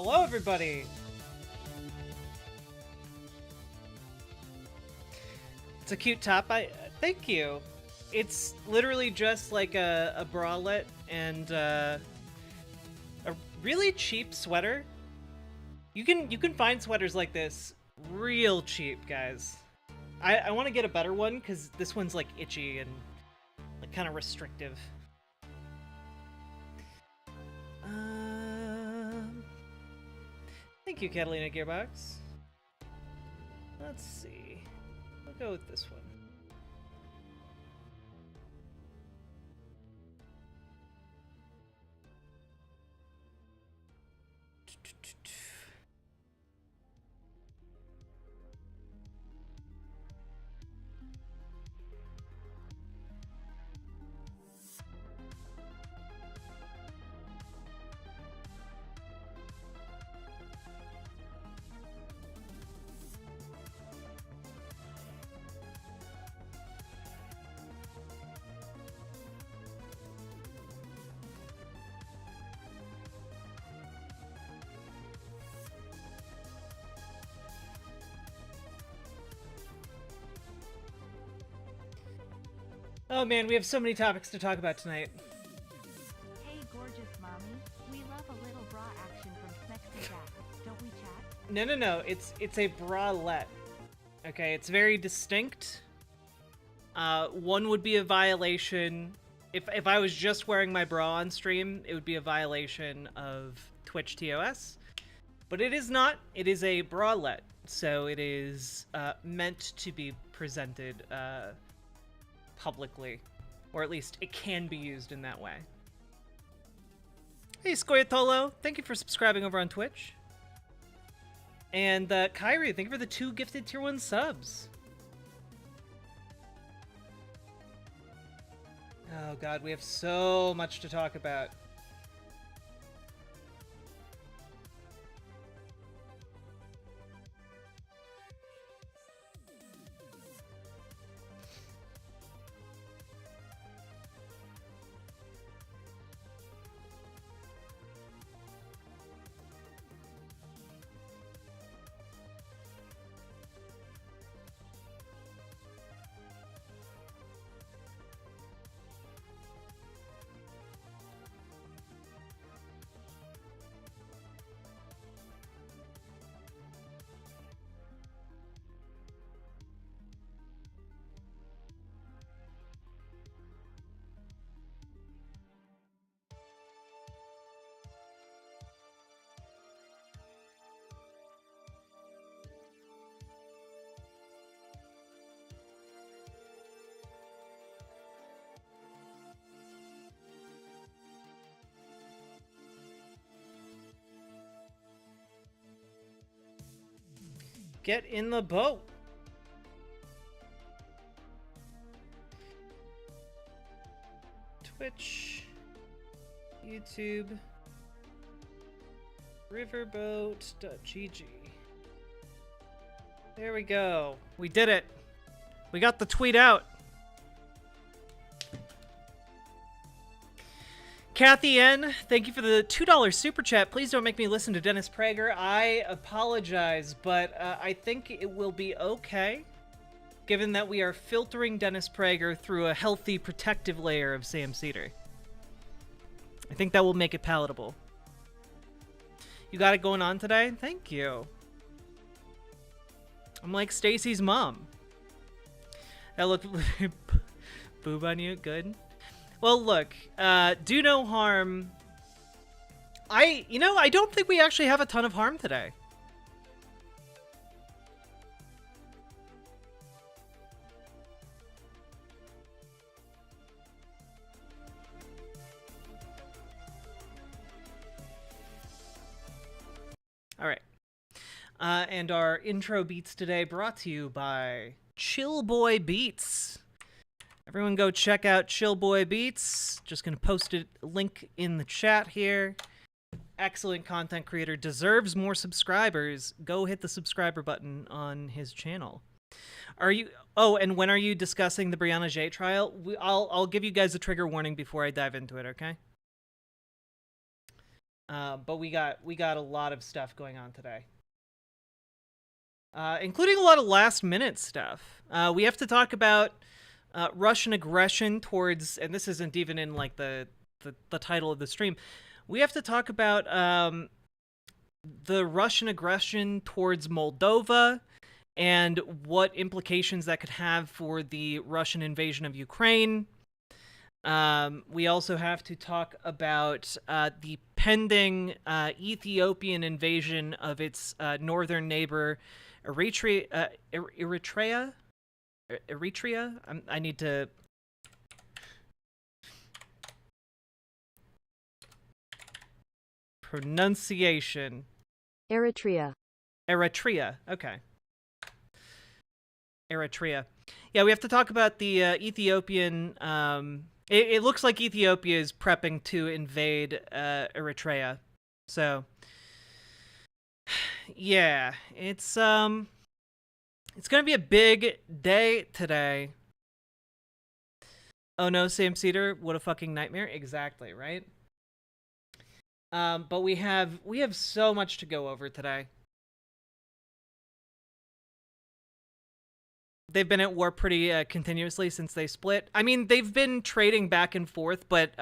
Hello, everybody. It's a cute top. Thank you. It's literally just like a bralette and a really cheap sweater. You can find sweaters like this real cheap, guys. I want to get a better one because this one's like itchy and like kind of restrictive. Thank you, Catalina Gearbox. Let's see. We'll go with this one. Oh man, we have so many topics to talk about tonight. Hey, gorgeous mommy. We love a little bra action from Snex to Jack. Don't we chat? No. It's a bralette. Okay, it's very distinct. One would be a violation. If I was just wearing my bra on stream, it would be a violation of Twitch TOS. But it is not. It is a bralette, so it is meant to be presented publicly, or at least it can be used in that way. Hey, Scoyatolo, thank you for subscribing over on Twitch. And Kyrie, thank you for the 2 gifted tier 1 subs. Oh god, we have so much to talk about. Get in the boat. Twitch, YouTube, riverboat.gg. There we go. We did it. We got the tweet out. Kathy N, thank you for the $2 super chat. Please don't make me listen to Dennis Prager. I apologize, but I think it will be okay, given that we are filtering Dennis Prager through a healthy protective layer of Sam Seder. I think that will make it palatable. You got it going on today? Thank you. I'm like Stacy's mom. That looked boob on you. Good. Well, look, do no harm. I don't think we actually have a ton of harm today. All right. And our intro beats today brought to you by Chill Boy Beats. Everyone go check out Chill Boy Beats. Just going to post a link in the chat here. Excellent content creator. Deserves more subscribers. Go hit the subscriber button on his channel. Are you... Oh, and when are you discussing the Brianna J trial? I'll give you guys a trigger warning before I dive into it, okay? But we got a lot of stuff going on today, including a lot of last minute stuff. We have to talk about Russian aggression towards, and this isn't even in like the title of the stream. We have to talk about the Russian aggression towards Moldova and what implications that could have for the Russian invasion of Ukraine. We also have to talk about the pending Ethiopian invasion of its northern neighbor, Eritrea. Eritrea. I need to. Pronunciation. Eritrea. Eritrea. Okay. Eritrea. Yeah, we have to talk about the Ethiopian. It looks like Ethiopia is prepping to invade Eritrea. So, yeah, it's gonna be a big day today. Oh no, Sam Cedar, what a fucking nightmare! Exactly, right? But we have so much to go over today. They've been at war pretty continuously since they split. I mean, they've been trading back and forth, but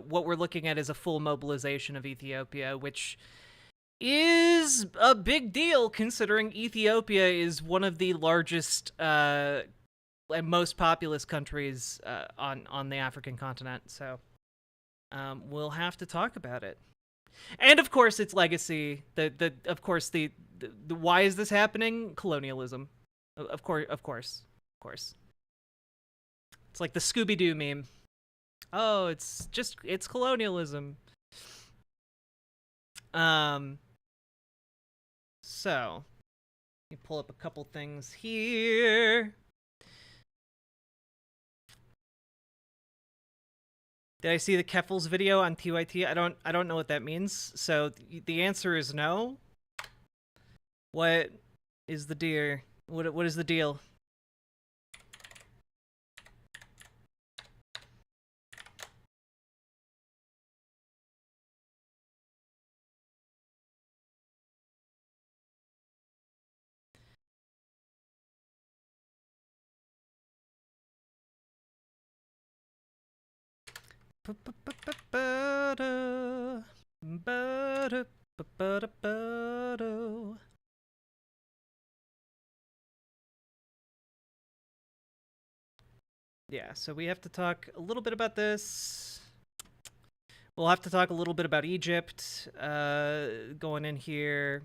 what we're looking at is a full mobilization of Ethiopia, which is a big deal considering Ethiopia is one of the largest and most populous countries on the African continent. So we'll have to talk about it. And of course, its legacy. The why is this happening? Colonialism. Of course. It's like the Scooby-Doo meme. Oh, it's colonialism. So, let me pull up a couple things here. Did I see the Keffels video on TYT? I don't know what that means. So the answer is no. What is the deal? What is the deal? Yeah, so we have to talk a little bit about this. We'll have to talk a little bit about Egypt going in here.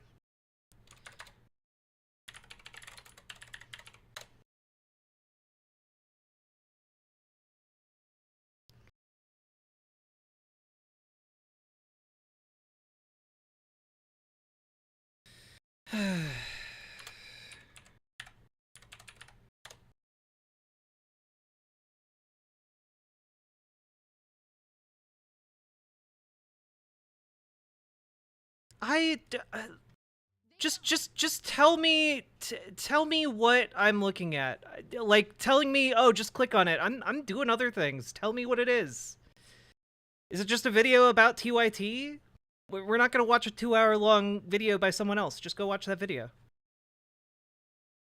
Just tell me tell me what I'm looking at. Like telling me, "Oh, just click on it." I'm doing other things. Tell me what it is. Is it just a video about TYT? We're not going to watch a 2-hour long video by someone else. Just go watch that video.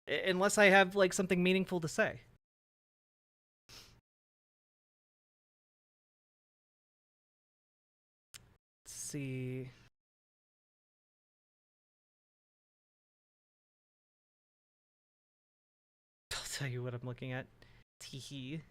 Unless I have like something meaningful to say. Let's see. I'll tell you what I'm looking at. Teehee.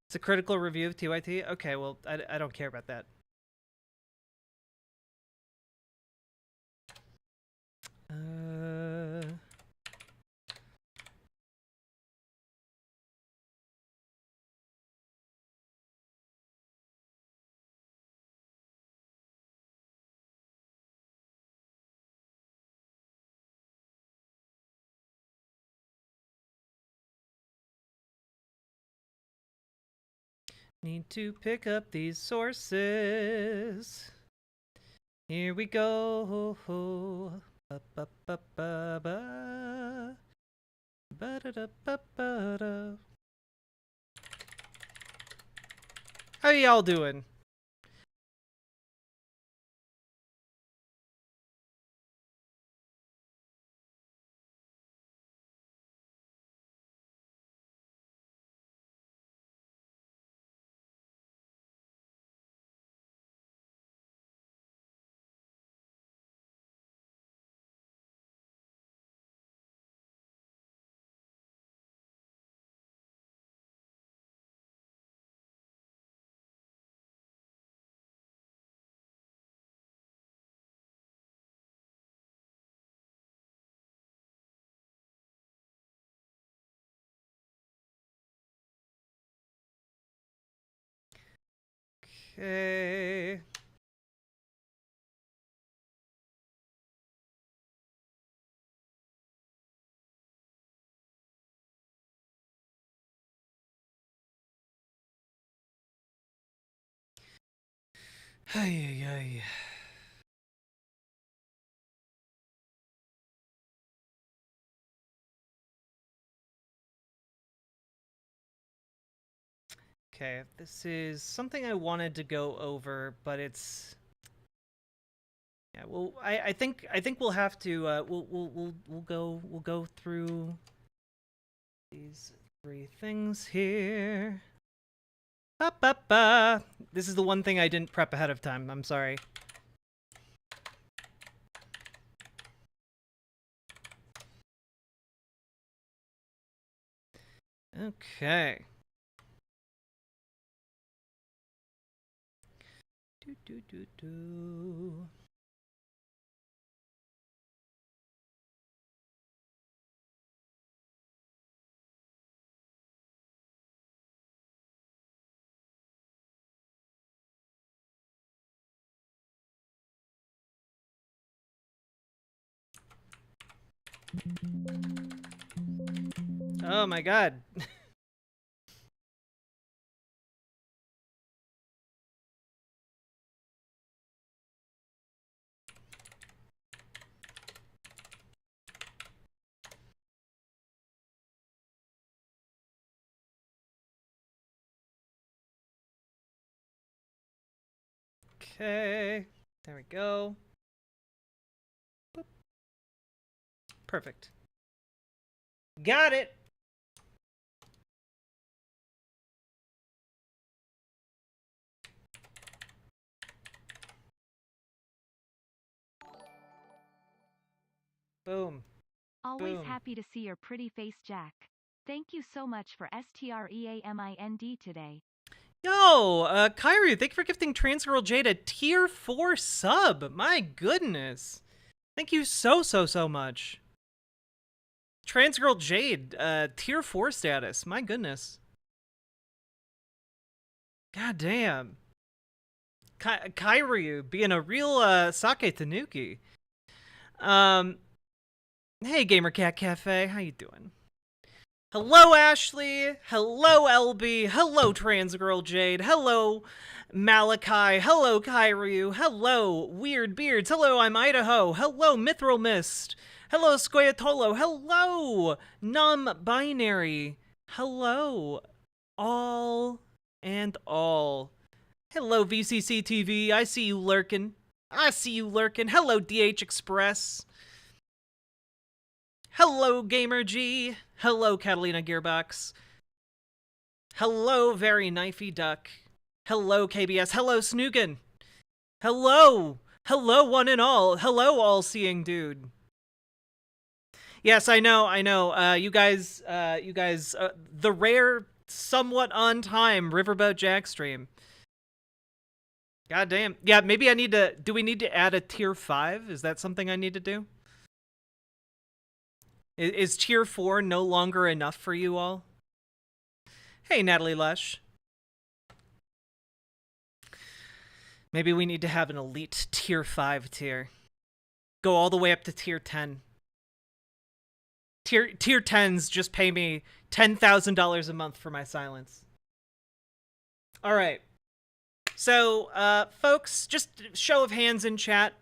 It's a critical review of TYT? Okay, well, I don't care about that. Need to pick up these sources. Here we go. Ba-ba-ba-ba-ba. Ba-da-da-ba-ba-da. How y'all doing? Okay. Ay, ay, ay. Okay, this is something I wanted to go over, but it's yeah. Well, I think we'll have to we'll go through these three things here. Ba, ba, ba. This is the one thing I didn't prep ahead of time. I'm sorry. Okay. Do do do do. Oh my god. Okay. There we go. Boop. Perfect. Got it. Boom. Always Boom. happy to see your pretty face, Jack. Thank you so much for STREAMIND today. Yo, Kyrie, thank you for gifting Trans Girl Jade a tier 4 sub. My goodness. Thank you so much. Trans Girl Jade, tier 4 status. My goodness. God damn. Kyrie being a real sake tanuki. Hey Gamer Cat Cafe, how you doing? Hello Ashley, hello LB, hello Trans Girl Jade, hello Malachi, hello Kyryu, hello Weird Beards, hello I'm Idaho, hello Mithril Mist, hello Squayatolo, hello Non-Binary, hello all and all. Hello VCC TV, I see you lurking. Hello DH Express. Hello Gamer G. Hello Catalina Gearbox. Hello Very Knifey Duck. Hello KBS. Hello Snoogan. Hello. Hello one and all. Hello all-seeing dude. Yes, I know. You guys, the rare, somewhat on time Riverboat Jack stream. God damn. Yeah, maybe I need to, do we need to add a tier 5? Is that something I need to do? Is tier 4 no longer enough for you all? Hey, Natalie Lush. Maybe we need to have an elite tier 5 tier. Go all the way up to tier 10. Tier 10s just pay me $10,000 a month for my silence. All right. So, folks, just show of hands in chat.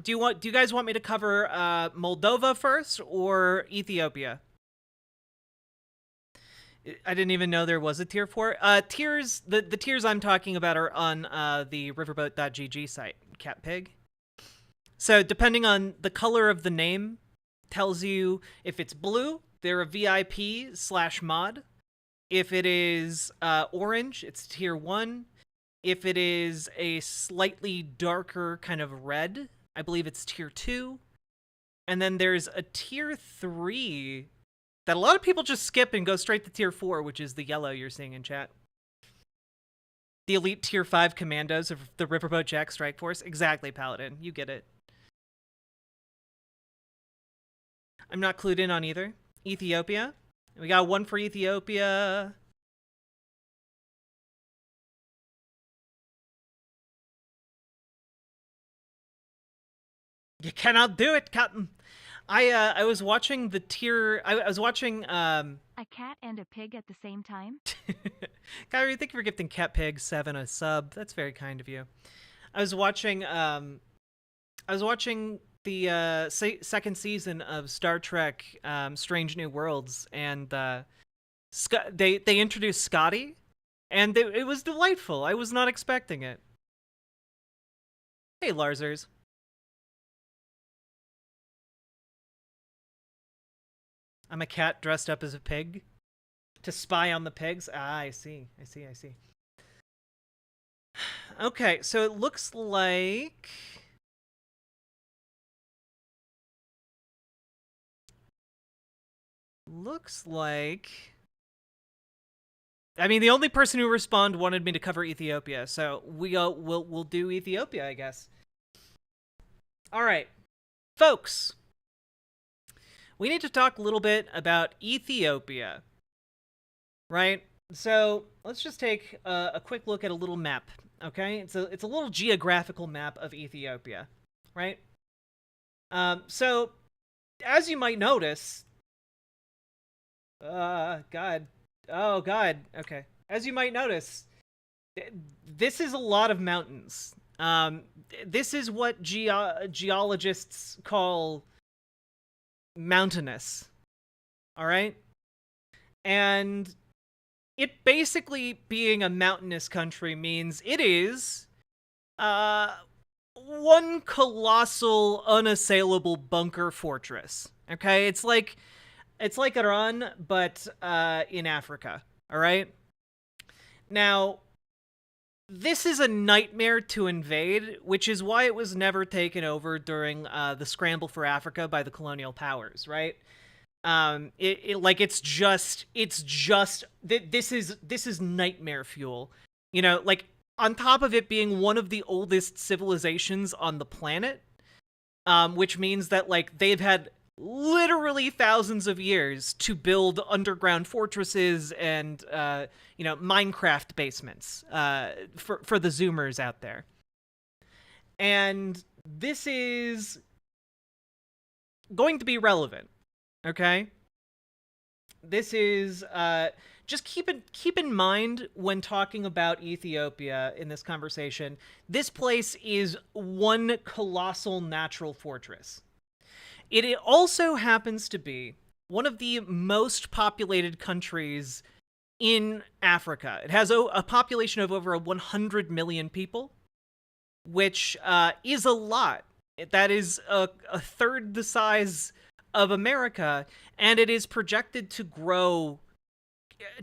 Do you guys want me to cover Moldova first or Ethiopia? I didn't even know there was a tier 4. Tiers, the tiers I'm talking about are on the riverboat.gg site, Cat Pig. So depending on the color of the name, tells you if it's blue, they're a VIP/mod. If it is orange, it's tier 1. If it is a slightly darker kind of red, I believe it's tier 2. And then there's a tier 3 that a lot of people just skip and go straight to tier 4, which is the yellow you're seeing in chat. The elite tier 5 commandos of the Riverboat Jack Strike Force. Exactly, Paladin. You get it. I'm not clued in on either. Ethiopia. We got one for Ethiopia. You cannot do it, Captain. I was watching the tier. I was watching. A cat and a pig at the same time? Kyrie, thank you for gifting Cat Pig 7 a sub. That's very kind of you. I was watching. The second season of Star Trek: Strange New Worlds, and they introduced Scotty, and it was delightful. I was not expecting it. Hey, Larzers. I'm a cat dressed up as a pig to spy on the pigs. Ah, I see. Okay, so it looks like I mean, the only person who responded wanted me to cover Ethiopia, so we'll do Ethiopia, I guess. All right, folks. We need to talk a little bit about Ethiopia, right? So let's just take a quick look at a little map, okay? It's a little geographical map of Ethiopia, right? So as you might notice, God, oh God, okay. As you might notice, this is a lot of mountains. This is what geologists call mountainous. All right? And it basically being a mountainous country means it is one colossal unassailable bunker fortress. Okay? It's like Iran, but in Africa. All right? Now, this is a nightmare to invade, which is why it was never taken over during the scramble for Africa by the colonial powers, right? This is nightmare fuel. You know, like, on top of it being one of the oldest civilizations on the planet, which means that, like, they've had literally thousands of years to build underground fortresses and Minecraft basements for the zoomers out there. And this is going to be relevant, okay? This is just keep in mind when talking about Ethiopia in this conversation, this place is one colossal natural fortress. It also happens to be one of the most populated countries in Africa. It has a population of over 100 million people, which is a lot. That is a third the size of America, and it is projected to grow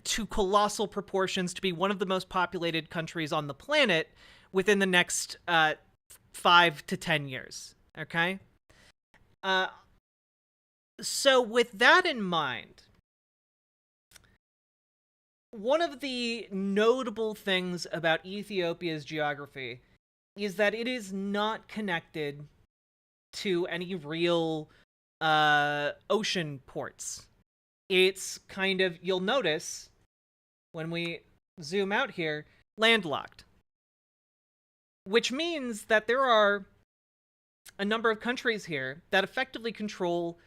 to colossal proportions to be one of the most populated countries on the planet within the next 5 to 10 years. Okay? So with that in mind, one of the notable things about Ethiopia's geography is that it is not connected to any real ocean ports. It's kind of, you'll notice when we zoom out here, landlocked. Which means that there are a number of countries here that effectively control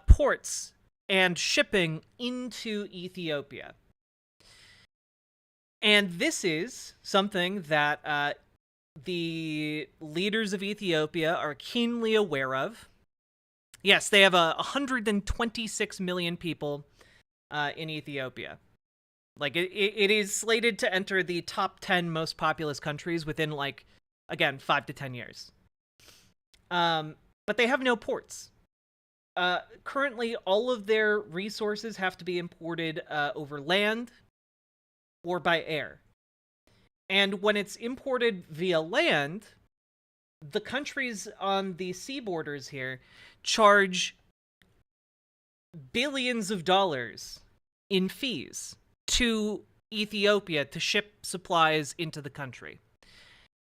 ports and shipping into Ethiopia. And this is something that the leaders of Ethiopia are keenly aware of. Yes, they have 126 million people in Ethiopia. Like, it is slated to enter the top 10 most populous countries within, like, again, 5 to 10 years. But they have no ports. Currently, all of their resources have to be imported over land or by air. And when it's imported via land, the countries on the sea borders here charge billions of dollars in fees to Ethiopia to ship supplies into the country,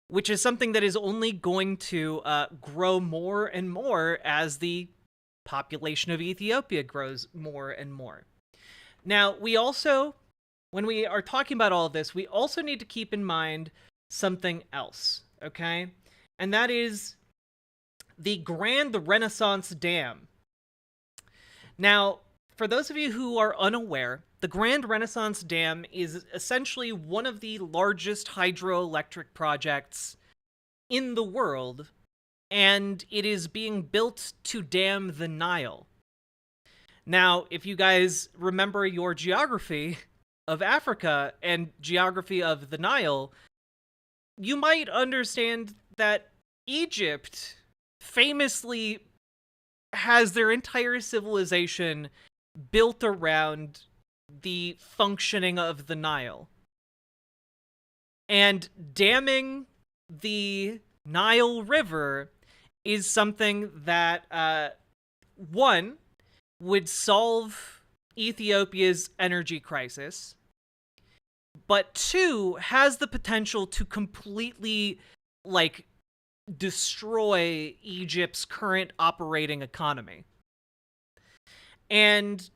which is something that is only going to grow more and more as the population of Ethiopia grows more and more. Now, we also, when we are talking about all of this, we also need to keep in mind something else, okay? And that is the Grand Renaissance Dam. Now, for those of you who are unaware, the Grand Renaissance Dam is essentially one of the largest hydroelectric projects in the world, and it is being built to dam the Nile. Now, if you guys remember your geography of Africa and geography of the Nile, you might understand that Egypt famously has their entire civilization built around the functioning of the Nile. And damming the Nile River is something that, one, would solve Ethiopia's energy crisis, but two, has the potential to completely, like, destroy Egypt's current operating economy. And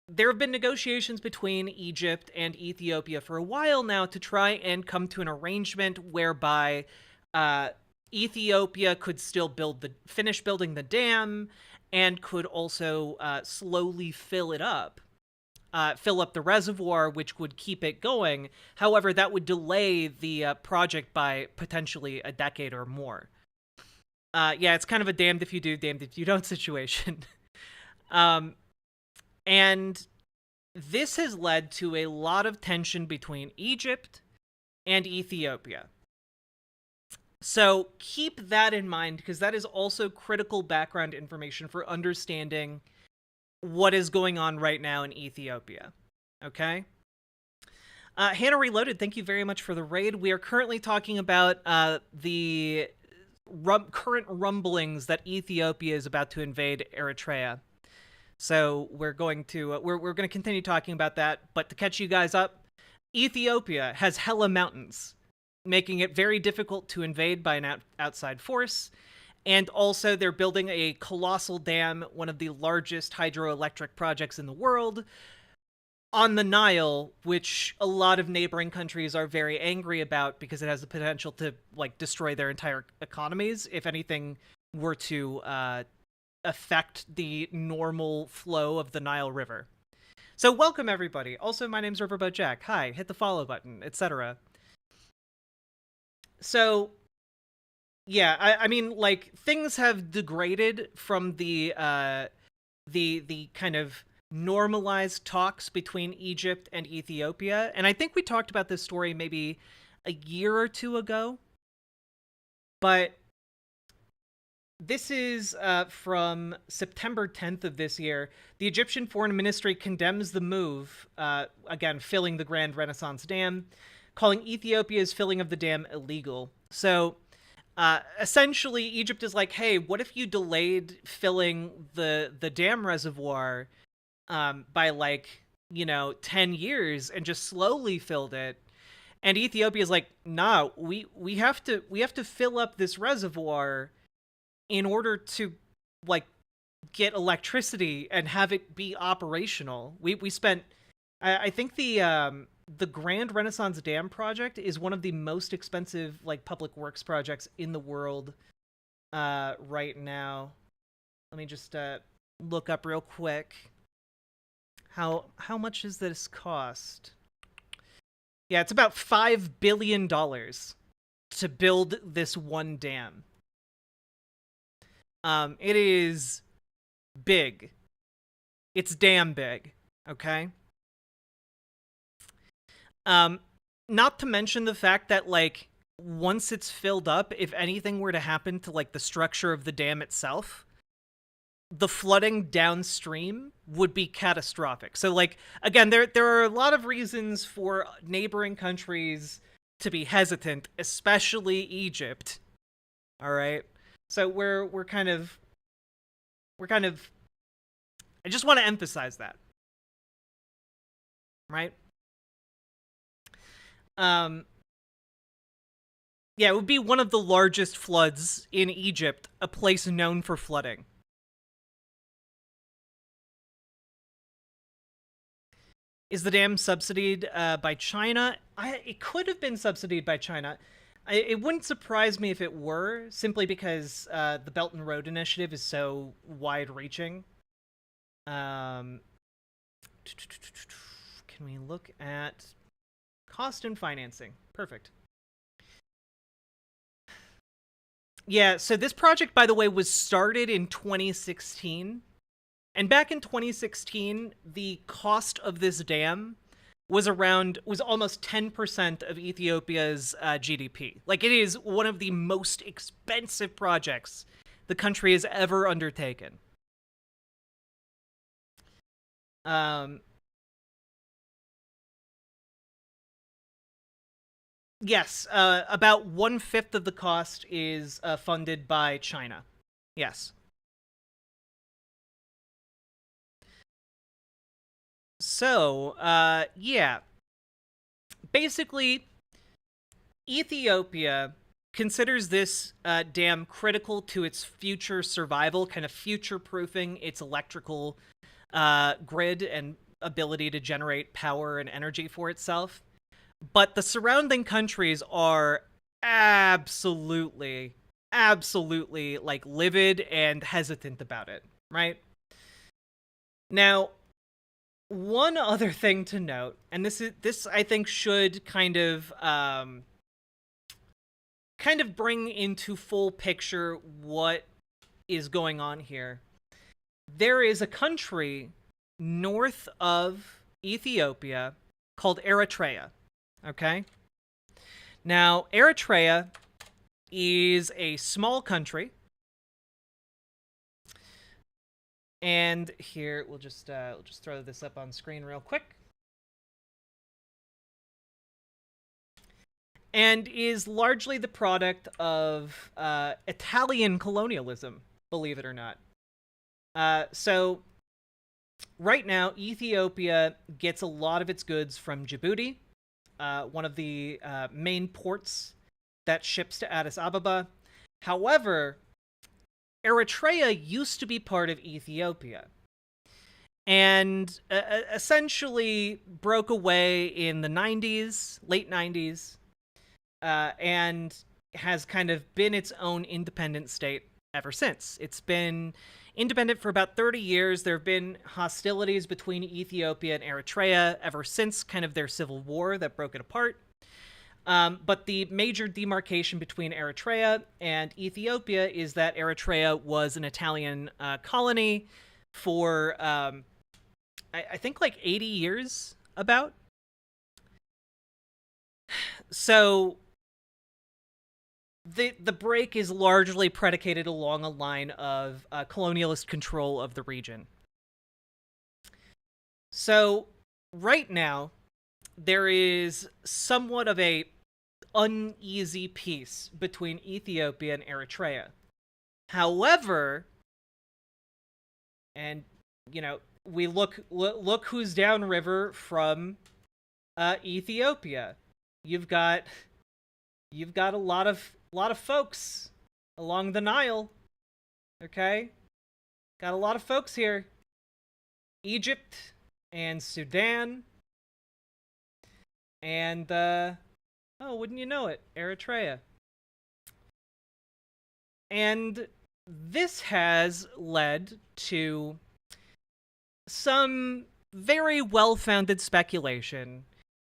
there have been negotiations between Egypt and Ethiopia for a while now to try and come to an arrangement whereby Ethiopia could still finish building the dam and could also slowly fill up the reservoir, which would keep it going. However, that would delay the project by potentially a decade or more. Yeah, it's kind of a damned if you do, damned if you don't situation. And this has led to a lot of tension between Egypt and Ethiopia. So keep that in mind, because that is also critical background information for understanding what is going on right now in Ethiopia. Okay? Hannah Reloaded, thank you very much for the raid. We are currently talking about the current rumblings that Ethiopia is about to invade Eritrea. So we're going to we're going to continue talking about that. But to catch you guys up, Ethiopia has hella mountains, making it very difficult to invade by an outside force. And also, they're building a colossal dam, one of the largest hydroelectric projects in the world, on the Nile, which a lot of neighboring countries are very angry about because it has the potential to, like, destroy their entire economies if anything were to affect the normal flow of the Nile River. So welcome, everybody. Also, my name's Riverboat Jack. Hi, hit the follow button, etc. So, yeah, I mean, like, things have degraded from the kind of normalized talks between Egypt and Ethiopia. And I think we talked about this story maybe a year or two ago. But this is from September 10th of this year. The Egyptian Foreign Ministry condemns the move, again, filling the Grand Renaissance Dam, calling Ethiopia's filling of the dam illegal. So, essentially, Egypt is like, hey, what if you delayed filling the dam reservoir by, like, 10 years and just slowly filled it? And Ethiopia is like, nah, we have to fill up this reservoir in order to, like, get electricity and have it be operational. We spent, I think the Grand Renaissance Dam project is one of the most expensive, like, public works projects in the world right now. Let me just look up real quick. How much does this cost? Yeah, it's about $5 billion to build this one dam. It is big. It's damn big, okay? Not to mention the fact that, like, once it's filled up, if anything were to happen to, like, the structure of the dam itself, the flooding downstream would be catastrophic. So, like, again, there are a lot of reasons for neighboring countries to be hesitant, especially Egypt. All right? So we're kind of I just want to emphasize that. Right? Yeah, it would be one of the largest floods in Egypt, a place known for flooding. Is the dam subsidized by China? It could have been subsidized by China. It wouldn't surprise me if it were, simply because the Belt and Road Initiative is so wide-reaching. Can we look at cost and financing? Perfect. Yeah, so this project, by the way, was started in 2016. And back in 2016, the cost of this dam was almost 10% of Ethiopia's GDP. Like, it is one of the most expensive projects the country has ever undertaken. Yes, about 1/5 of the cost is funded by China. Yes. So, yeah. Basically, Ethiopia considers this dam critical to its future survival, kind of future-proofing its electrical grid and ability to generate power and energy for itself. But the surrounding countries are absolutely, like, livid and hesitant about it, right? Now, one other thing to note, and this I think should kind of bring into full picture what is going on here. There is a country north of Ethiopia called Eritrea. Okay? Now, Eritrea is a small country. And here, we'll just throw this up on screen real quick. And is largely the product of Italian colonialism, believe it or not. So, right now, Ethiopia gets a lot of its goods from Djibouti, one of the main ports that ships to Addis Ababa. However, Eritrea used to be part of Ethiopia and essentially broke away in the 90s, late 90s, and has kind of been its own independent state ever since. It's been independent for about 30 years. There have been hostilities between Ethiopia and Eritrea ever since kind of their civil war that broke it apart. But the major demarcation between Eritrea and Ethiopia is that Eritrea was an Italian colony for, I think, like 80 years, about. So the break is largely predicated along a line of colonialist control of the region. So right now, there is somewhat of a uneasy peace between Ethiopia and Eritrea. However, and you know, we look who's downriver from Ethiopia. You've got a lot of folks along the Nile. Okay, got a lot of folks here. Egypt and Sudan. And, oh, wouldn't you know it, Eritrea. And this has led to some very well-founded speculation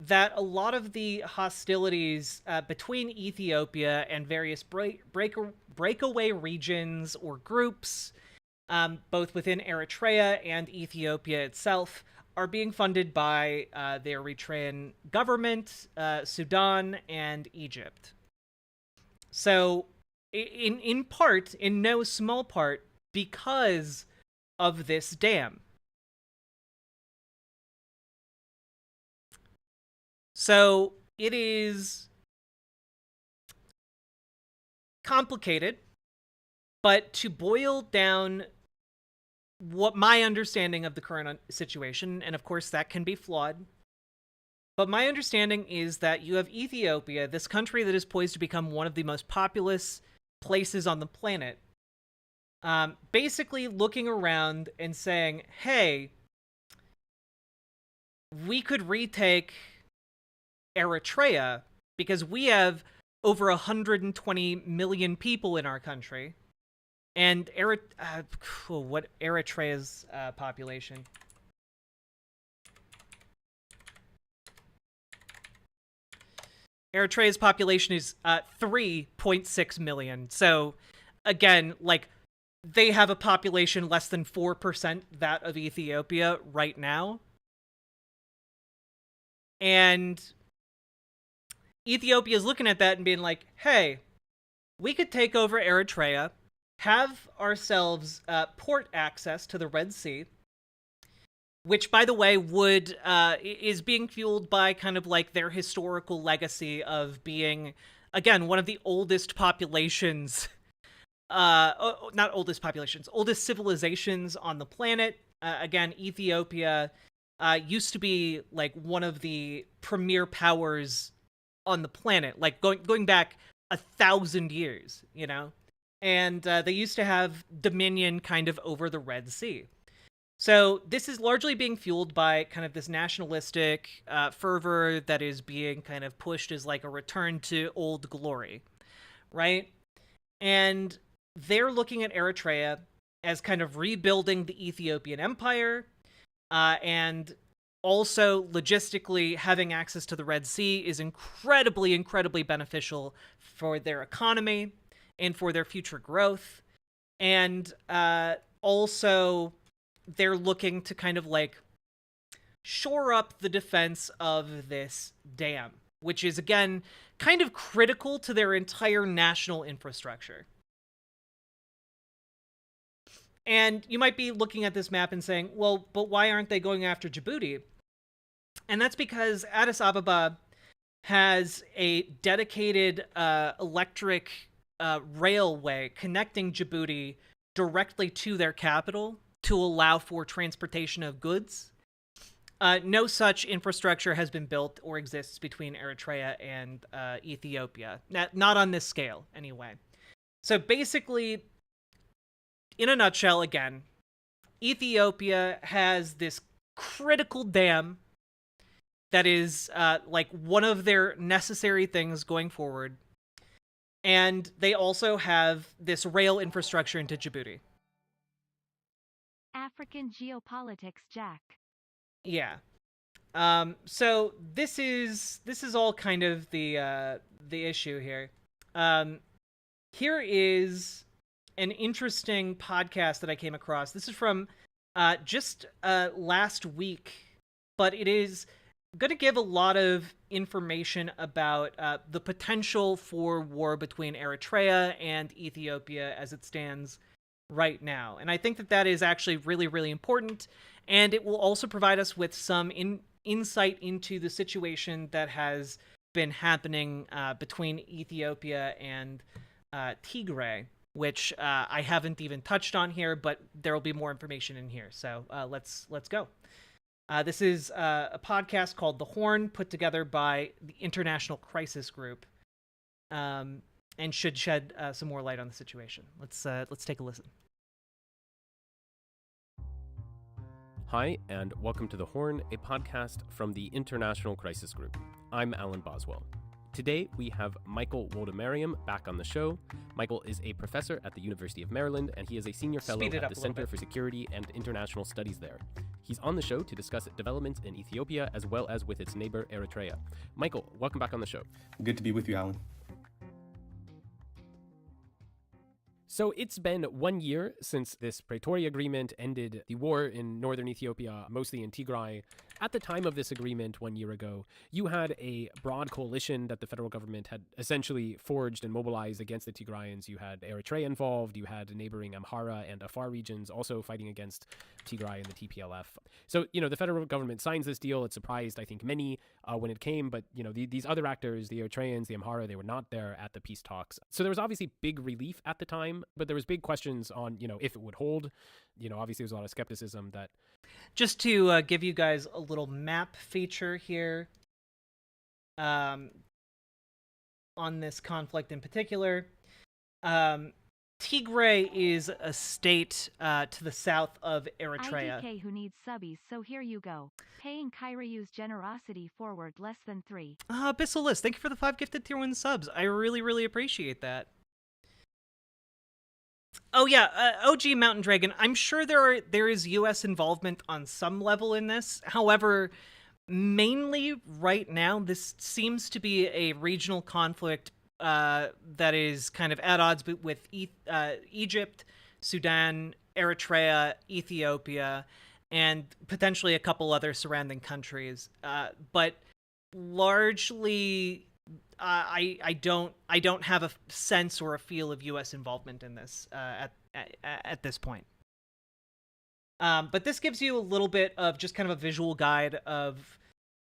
that a lot of the hostilities between Ethiopia and various breakaway regions or groups, both within Eritrea and Ethiopia itself, are being funded by the Eritrean government, Sudan, and Egypt. So, in part, in no small part, because of this dam. So it is complicated, but to boil down what my understanding of the current situation, and of course that can be flawed, but my understanding is that you have Ethiopia, this country that is poised to become one of the most populous places on the planet, basically looking around and saying, hey, we could retake Eritrea because we have over 120 million people in our country, and what Eritrea's population? Eritrea's population is 3.6 million. So again, like, they have a population less than 4% that of Ethiopia right now. And Ethiopia is looking at that and being like, hey, we could take over Eritrea, have ourselves port access to the Red Sea, which, by the way, is being fueled by kind of like their historical legacy of being, again, one of the oldest populations, not oldest populations, oldest civilizations on the planet. Again, Ethiopia used to be like one of the premier powers on the planet, like going back 1,000 years, you know? And they used to have dominion kind of over the Red Sea. So this is largely being fueled by kind of this nationalistic fervor that is being kind of pushed as like a return to old glory, right? And they're looking at Eritrea as kind of rebuilding the Ethiopian empire, and also logistically having access to the Red Sea is incredibly, incredibly beneficial for their economy and for their future growth. And also, they're looking to kind of like shore up the defense of this dam, which is, again, kind of critical to their entire national infrastructure. And you might be looking at this map and saying, well, but why aren't they going after Djibouti? And that's because Addis Ababa has a dedicated electric railway connecting Djibouti directly to their capital to allow for transportation of goods. No such infrastructure has been built or exists between Eritrea and Ethiopia. Not on this scale, anyway. So basically, in a nutshell, again, Ethiopia has this critical dam that is like one of their necessary things going forward. And they also have this rail infrastructure into Djibouti. African geopolitics, Jack. Yeah. So this is all kind of the issue here. Here is an interesting podcast that I came across. This is from just last week, but it is going to give a lot of information about the potential for war between Eritrea and Ethiopia as it stands right now. And I think that that is actually really, really important. And it will also provide us with some insight into the situation that has been happening between Ethiopia and Tigray, which I haven't even touched on here, but there will be more information in here. So let's go. This is a podcast called The Horn, put together by the International Crisis Group, and should shed some more light on the situation. Let's take a listen. Hi, and welcome to The Horn, a podcast from the International Crisis Group. I'm Alan Boswell. Today, we have Michael Woldemariam back on the show. Michael is a professor at the University of Maryland, and he is a senior fellow at the Center for Security and International Studies there. He's on the show to discuss developments in Ethiopia as well as with its neighbor Eritrea. Michael, welcome back on the show. Good to be with you, Alan. So it's been 1 year since this Pretoria agreement ended the war in northern Ethiopia, mostly in Tigray. At the time of this agreement 1 year ago, you had a broad coalition that the federal government had essentially forged and mobilized against the Tigrayans. You had Eritrea involved, you had neighboring Amhara and Afar regions also fighting against Tigray and the TPLF. So, the federal government signs this deal. It surprised, I think, many when it came, but, these other actors, the Eritreans, the Amhara, they were not there at the peace talks. So there was obviously big relief at the time, but there was big questions on, if it would hold. Obviously there's a lot of skepticism that... Just to give you guys a little map feature here on this conflict in particular. Tigray is a state to the south of Eritrea. IDK who needs subbies, so here you go. Paying Kyreu's generosity forward less than 3. Abyssal, thank you for the 5 gifted tier 1 subs. I really, really appreciate that. Oh yeah, OG Mountain Dragon. I'm sure there is U.S. involvement on some level in this. However, mainly right now, this seems to be a regional conflict that is kind of at odds with Egypt, Sudan, Eritrea, Ethiopia, and potentially a couple other surrounding countries. But largely... I don't have a sense or a feel of U.S. involvement in this at this point. But this gives you a little bit of just kind of a visual guide of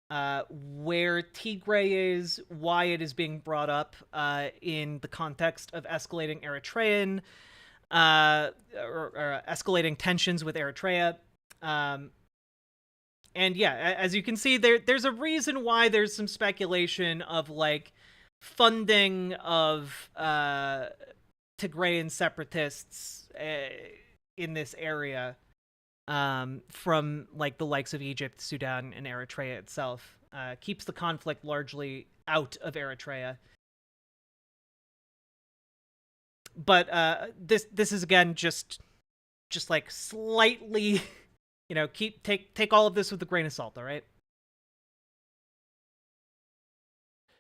where Tigray is, why it is being brought up in the context of escalating Eritrean or escalating tensions with Eritrea. And yeah, as you can see, there's a reason why there's some speculation of funding of Tigrayan separatists in this area from the likes of Egypt, Sudan, and Eritrea itself. Keeps the conflict largely out of Eritrea. But this is again just slightly. Take all of this with a grain of salt, all right?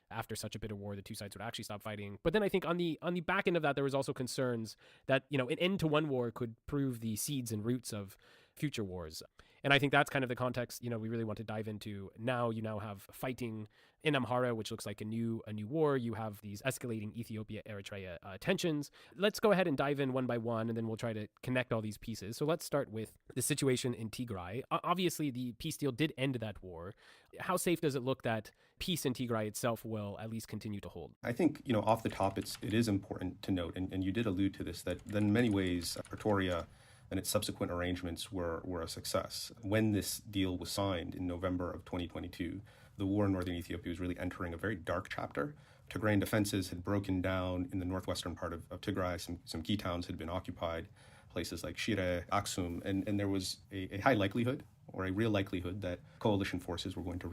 After such a bit of war, the two sides would actually stop fighting. But then I think on the back end of that, there was also concerns that, an end to one war could prove the seeds and roots of future wars. And I think that's kind of the context, we really want to dive into now. You now have fighting in Amhara, which looks like a new war. You have these escalating Ethiopia-Eritrea tensions. Let's go ahead and dive in one by one, and then we'll try to connect all these pieces. So let's start with the situation in Tigray. Obviously, the peace deal did end that war. How safe does it look that peace in Tigray itself will at least continue to hold? I think, off the top, it is important to note, and you did allude to this, that in many ways, Pretoria and its subsequent arrangements were a success. When this deal was signed in November of 2022, the war in northern Ethiopia was really entering a very dark chapter. Tigrayan defenses had broken down in the northwestern part of Tigray. Some key towns had been occupied, places like Shire, Aksum, and there was a high likelihood, or a real likelihood, that coalition forces were going to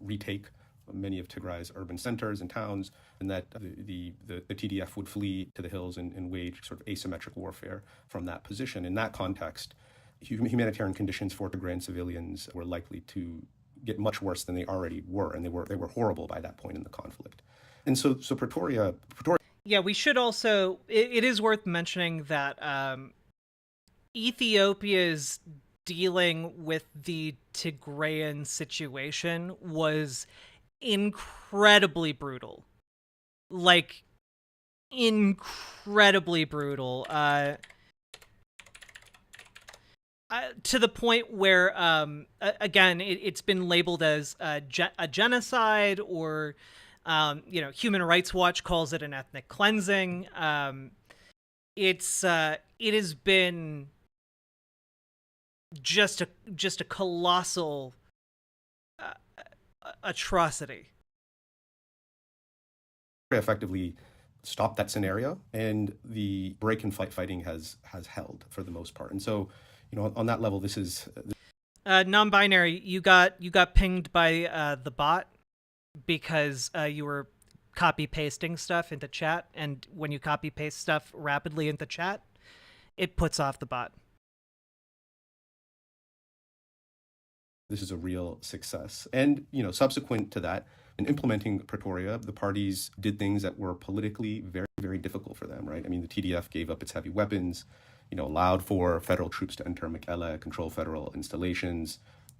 retake many of Tigray's urban centers and towns, and that the TDF would flee to the hills and wage sort of asymmetric warfare from that position. In that context, humanitarian conditions for Tigrayan civilians were likely to get much worse than they already were, and they were horrible by that point in the conflict. And so Pretoria. Yeah, we should also. It is worth mentioning that Ethiopia's dealing with the Tigrayan situation was incredibly brutal. Incredibly brutal. To the point where, again, it's been labeled as a genocide, or, Human Rights Watch calls it an ethnic cleansing. It has been just a colossal atrocity. Effectively stopped that scenario, and the break and fighting has held for the most part. And so, on that level, this is non-binary. You got pinged by the bot because you were copy pasting stuff into chat, and when you copy paste stuff rapidly into chat, it puts off the bot. this is a real success. And, subsequent to that, in implementing Pretoria, the parties did things that were politically very, very difficult for them, right? I mean, the TDF gave up its heavy weapons, allowed for federal troops to enter Mekelle, control federal installations.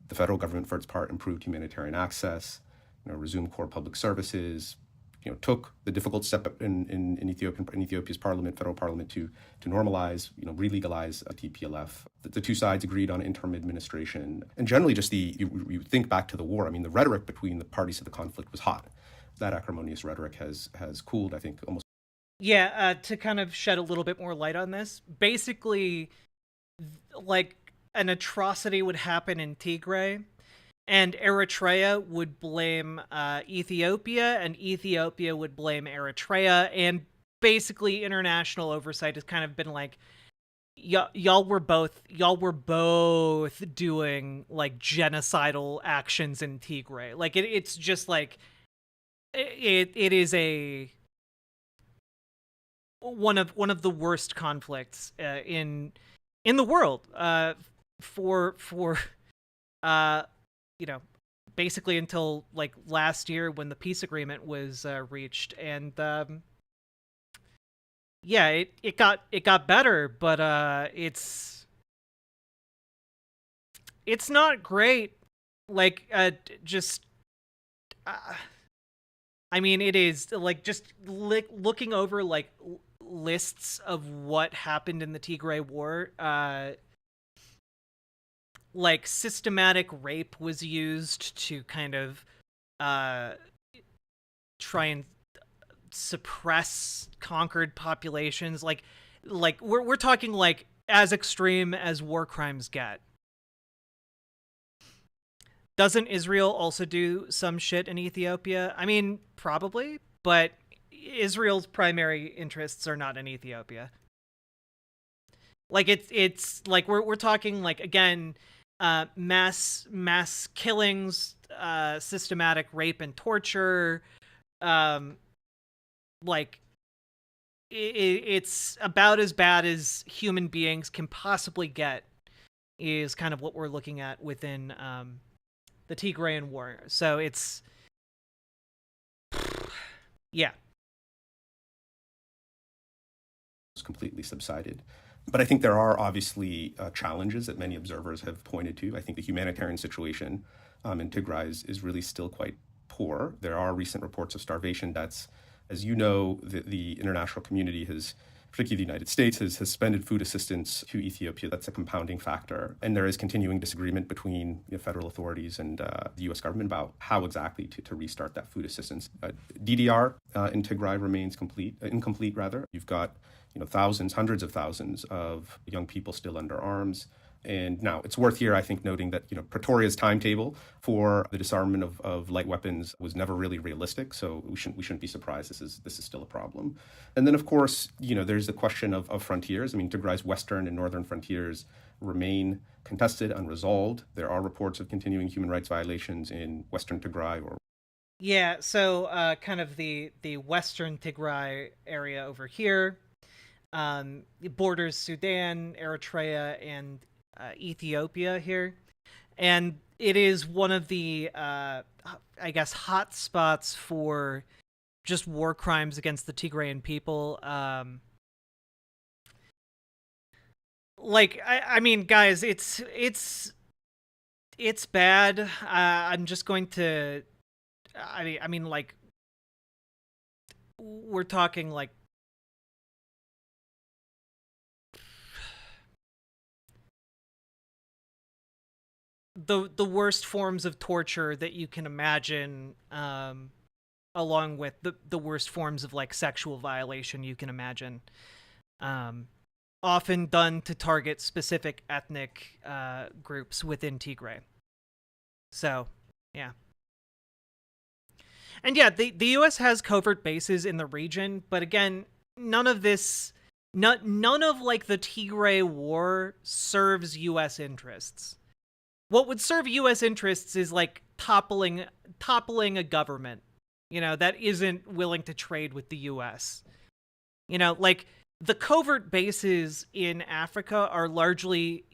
The federal government, for its part, improved humanitarian access, resumed core public services, took the difficult step in Ethiopia's parliament, federal parliament, to normalize, re-legalize TPLF. The two sides agreed on interim administration, and generally, just you think back to the war. I mean, the rhetoric between the parties to the conflict was hot. That acrimonious rhetoric has cooled, I think, almost. Yeah, to kind of shed a little bit more light on this, basically, like an atrocity would happen in Tigray, and Eritrea would blame Ethiopia, and Ethiopia would blame Eritrea, and basically international oversight has kind of been like, y'all were both doing like genocidal actions in Tigray. Like it's just like it is one of the worst conflicts in the world for basically until like last year when the peace agreement was reached. And it got better, but it's not great. Like I mean, it is like just looking over like lists of what happened in the Tigray War. Like systematic rape was used to kind of try and suppress conquered populations. Like we're talking like as extreme as war crimes get. Doesn't Israel also do some shit in Ethiopia? I mean, probably, but Israel's primary interests are not in Ethiopia. Like it's like we're talking like, again, mass killings, systematic rape and torture. Like it's about as bad as human beings can possibly get, is kind of what we're looking at within the Tigrayan war. So it's completely subsided. But I think there are obviously challenges that many observers have pointed to. I think the humanitarian situation in Tigray is really still quite poor. There are recent reports of starvation deaths. As you know, the international community has, particularly the United States, has suspended food assistance to Ethiopia. That's a compounding factor. And there is continuing disagreement between federal authorities and the U.S. government about how exactly to restart that food assistance. DDR in Tigray remains incomplete. You've got thousands, hundreds of thousands of young people still under arms. And now it's worth here, I think, noting that Pretoria's timetable for the disarmament of light weapons was never really realistic. So we shouldn't be surprised. This is still a problem. And then, of course, there's the question of frontiers. I mean, Tigray's western and northern frontiers remain contested, unresolved. There are reports of continuing human rights violations in western Tigray. So kind of the western Tigray area over here, borders Sudan, Eritrea, and Ethiopia here, and it is one of the I guess hot spots for just war crimes against the Tigrayan people. I mean, guys, it's bad. I'm just going to I mean like we're talking like the worst forms of torture that you can imagine, along with the worst forms of like sexual violation you can imagine, often done to target specific ethnic groups within Tigray. So, yeah. And yeah, the U.S. has covert bases in the region, but again, none of like the Tigray war serves U.S. interests. What would serve U.S. interests is like toppling a government, that isn't willing to trade with the U.S. Like the covert bases in Africa are largely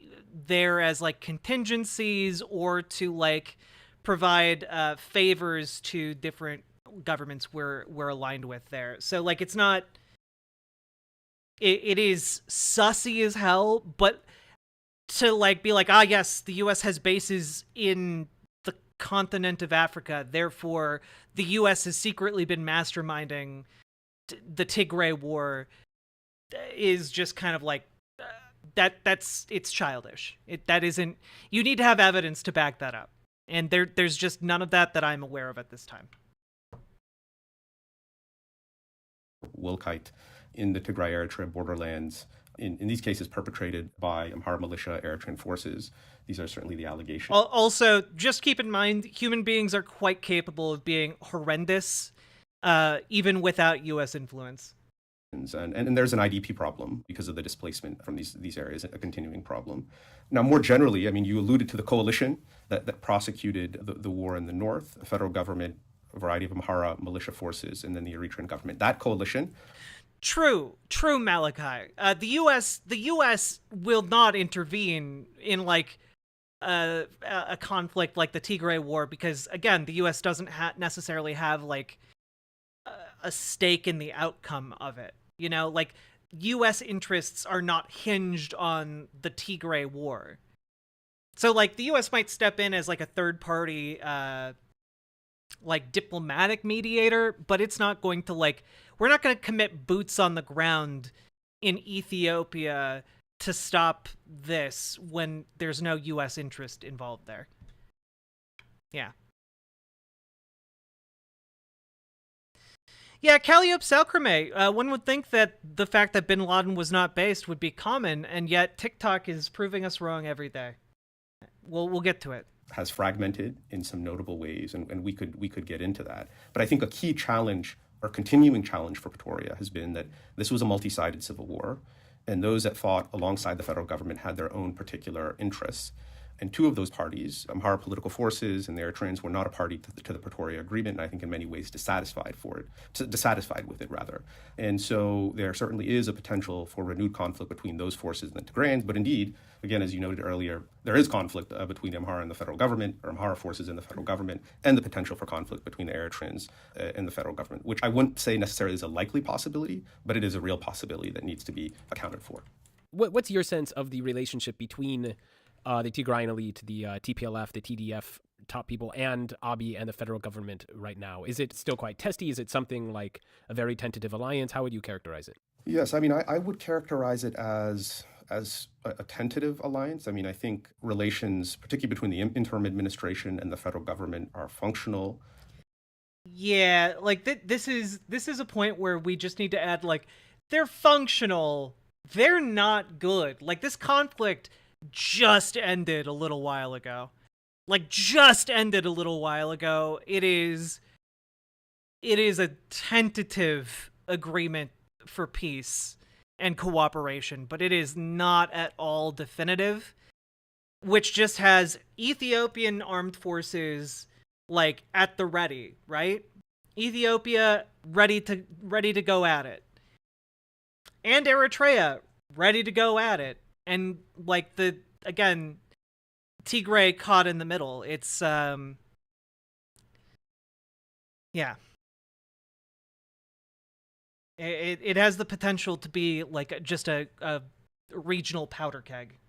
there as like contingencies or to like provide favors to different governments we're aligned with there. So like it's not it is sussy as hell, but to like be like, ah yes, the US has bases in the continent of Africa, therefore the US has secretly been masterminding the Tigray war, is just kind of like that's it's childish. That isn't, you need to have evidence to back that up. And there's just none of that I'm aware of at this time. Wilkite in the Tigray-Eritrea borderlands, in these cases perpetrated by Amhara militia, Eritrean forces. These are certainly the allegations. Also, just keep in mind, human beings are quite capable of being horrendous, even without U.S. influence. And there's an IDP problem because of the displacement from these areas, a continuing problem. Now, more generally, I mean, you alluded to the coalition that prosecuted the war in the north, the federal government, a variety of Amhara militia forces, and then the Eritrean government. That coalition. True, Malachi. The U.S. will not intervene in like a conflict like the Tigray war because, again, the U.S. doesn't necessarily have like a stake in the outcome of it. You know, like U.S. interests are not hinged on the Tigray war. So like the U.S. might step in as like a third party, like diplomatic mediator, but it's not going to like, we're not going to commit boots on the ground in Ethiopia to stop this when there's no U.S. interest involved there. Yeah. Yeah, Calliope Salcrame. One would think that the fact that bin Laden was not based would be common, and yet TikTok is proving us wrong every day. We'll get to it. Has fragmented in some notable ways, and we could get into that. But I think a key challenge or continuing challenge for Pretoria has been that this was a multi-sided civil war, and those that fought alongside the federal government had their own particular interests. And two of those parties, Amhara political forces and the Eritreans, were not a party to the Pretoria Agreement, and I think in many ways dissatisfied with it, rather. And so there certainly is a potential for renewed conflict between those forces and the Tigrayans. But indeed, again, as you noted earlier, there is conflict between Amhara and the federal government, or Amhara forces and the federal government, and the potential for conflict between the Eritreans and the federal government, which I wouldn't say necessarily is a likely possibility, but it is a real possibility that needs to be accounted for. What's your sense of the relationship between the Tigrayan elite, the TPLF, the TDF top people, and Abiy and the federal government right now? Is it still quite testy? Is it something like a very tentative alliance? How would you characterize it? Yes, I mean, I would characterize it as a tentative alliance. I mean, I think relations, particularly between the interim administration and the federal government, are functional. Yeah, like this is a point where we just need to add, like, they're functional. They're not good. Like, this conflict just ended a little while ago. It is a tentative agreement for peace and cooperation, but it is not at all definitive, which just has Ethiopian armed forces like at the ready, right? Ethiopia ready to go at it. And Eritrea ready to go at it. And like again, Tigray caught in the middle. It's yeah. It has the potential to be like just a regional powder keg,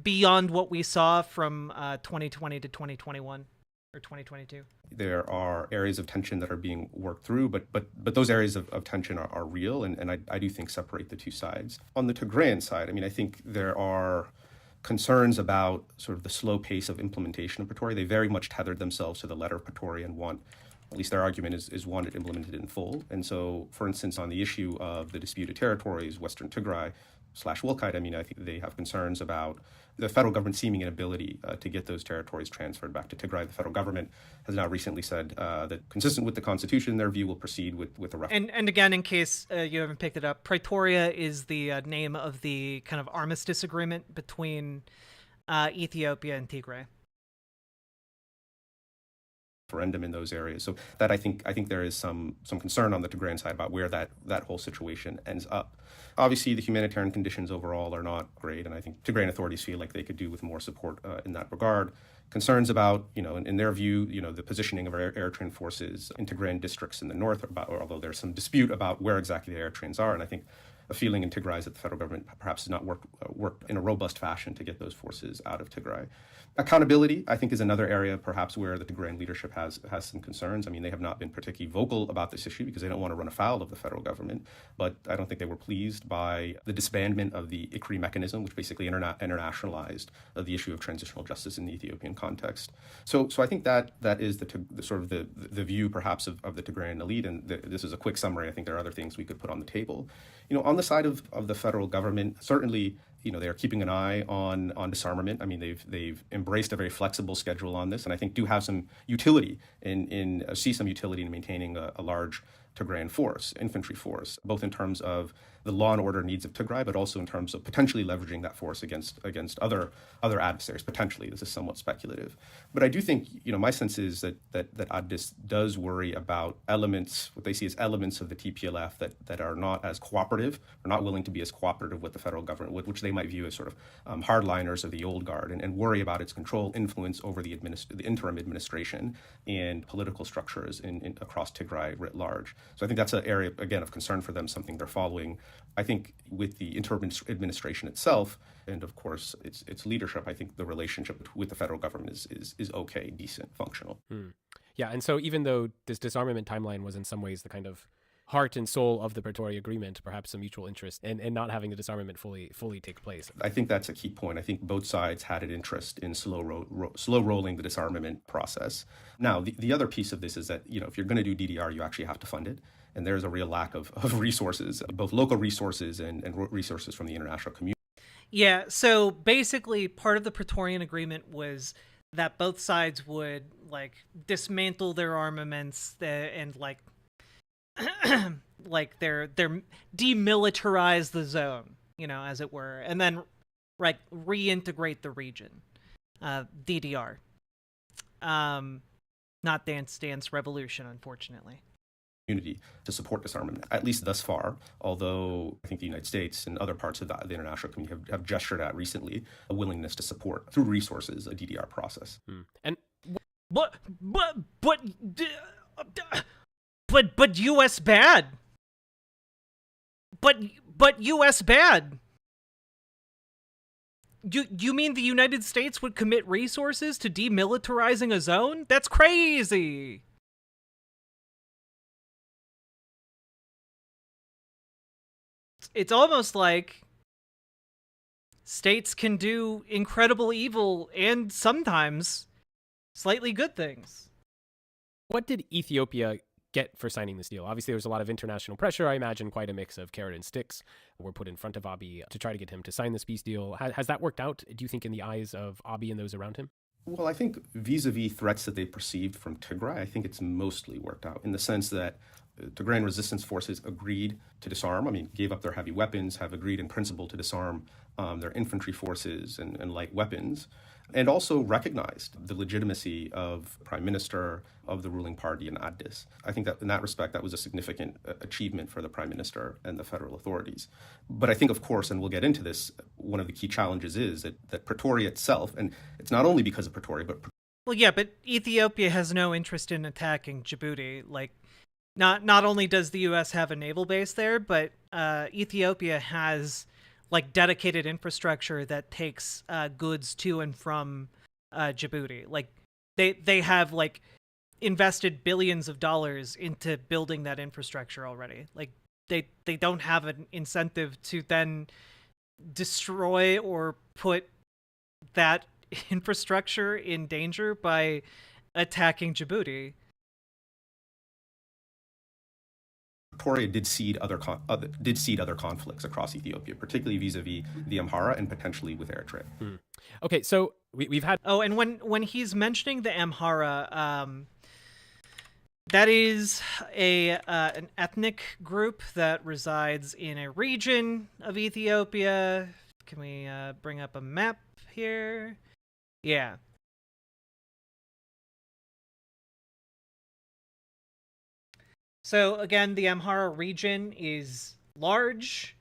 beyond what we saw from 2020 to 2021 or 2022. There are areas of tension that are being worked through, but those areas of tension are real, and I do think separate the two sides. On the Tigrayan side, I mean, I think there are concerns about sort of the slow pace of implementation of Pretoria. They very much tethered themselves to the letter of Pretoria and want, at least their argument is want it implemented in full. And so, for instance, on the issue of the disputed territories, Western Tigray / Wilkite, I mean, I think they have concerns about the federal government seeming inability to get those territories transferred back to Tigray. The federal government has now recently said that, consistent with the Constitution, their view will proceed with the referendum. And again, in case you haven't picked it up, Pretoria is the name of the kind of armistice agreement between Ethiopia and Tigray. referendum in those areas. So that I think there is some concern on the Tigrayan side about where that whole situation ends up. Obviously, the humanitarian conditions overall are not great, and I think Tigrayan authorities feel like they could do with more support in that regard. Concerns about, in their view, the positioning of our air train forces in Tigrayan districts in the north, although there's some dispute about where exactly the air trains are, and I think a feeling in Tigray is that the federal government perhaps has not worked in a robust fashion to get those forces out of Tigray. Accountability, I think, is another area perhaps where the Tigrayan leadership has some concerns. I mean, they have not been particularly vocal about this issue because they don't want to run afoul of the federal government, but I don't think they were pleased by the disbandment of the ICRI mechanism, which basically internationalized the issue of transitional justice in the Ethiopian context. So I think that is the sort of the view perhaps of the Tigrayan elite, and this is a quick summary. I think there are other things we could put on the table. On the side of the federal government, certainly, they are keeping an eye on disarmament. I mean, they've embraced a very flexible schedule on this, and I think do have some utility see some utility in maintaining a large Tigrayan force, infantry force, both in terms of the law and order needs of Tigray, but also in terms of potentially leveraging that force against other adversaries. Potentially, this is somewhat speculative, but I do think my sense is that Addis does worry about elements, what they see as elements of the TPLF that are not as cooperative, or not willing to be as cooperative with the federal government, which they might view as sort of hardliners of the old guard, and worry about its control, influence over the interim administration and political structures across Tigray writ large. So I think that's an area, again, of concern for them, something they're following. I think with the interim administration itself, and of course its leadership, I think the relationship with the federal government is okay, decent, functional. Yeah, and so even though this disarmament timeline was in some ways the kind of heart and soul of the Pretoria Agreement, perhaps a mutual interest in not having the disarmament fully take place. I think that's a key point. I think both sides had an interest in slow rolling the disarmament process. Now, the other piece of this is that, if you're going to do DDR, you actually have to fund it. And there's a real lack of resources, both local resources and resources from the international community. Yeah, so basically part of the Praetorian Agreement was that both sides would, dismantle their armaments and, their demilitarize the zone, as it were, and then, reintegrate the region, DDR. Not Dance Dance Revolution, unfortunately. Community to support disarmament, at least thus far, although I think the United States and other parts of the international community have gestured at recently a willingness to support through resources a DDR process. And but US bad. But US bad. You mean the United States would commit resources to demilitarizing a zone? That's crazy. It's almost like states can do incredible evil and sometimes slightly good things. what did Ethiopia get for signing this deal? Obviously, there was a lot of international pressure. I imagine quite a mix of carrot and sticks were put in front of Abiy to try to get him to sign this peace deal. Has that worked out, do you think, in the eyes of Abiy and those around him? Well, I think vis-a-vis threats that they perceived from Tigray, I think it's mostly worked out in the sense that Tigrayan resistance forces agreed to disarm. I mean, gave up their heavy weapons, have agreed in principle to disarm their infantry forces and light weapons, and also recognized the legitimacy of Prime Minister, of the ruling party in Addis. I think that in that respect, that was a significant achievement for the Prime Minister and the federal authorities. But I think, of course, and we'll get into this, one of the key challenges is that Pretoria itself, and it's not only because of Pretoria, but... Well, yeah, but Ethiopia has no interest in attacking Djibouti. Like, not only does the U.S. have a naval base there, but Ethiopia has like dedicated infrastructure that takes goods to and from Djibouti. Like they have like invested billions of dollars into building that infrastructure already. Like they don't have an incentive to then destroy or put that infrastructure in danger by attacking Djibouti. Pretoria did seed other conflicts across Ethiopia, particularly vis-a-vis the Amhara and potentially with Eritrea. Okay, so we've had... Oh, and when he's mentioning the Amhara, that is an ethnic group that resides in a region of Ethiopia. Can we bring up a map here? Yeah. So again, the Amhara region is large,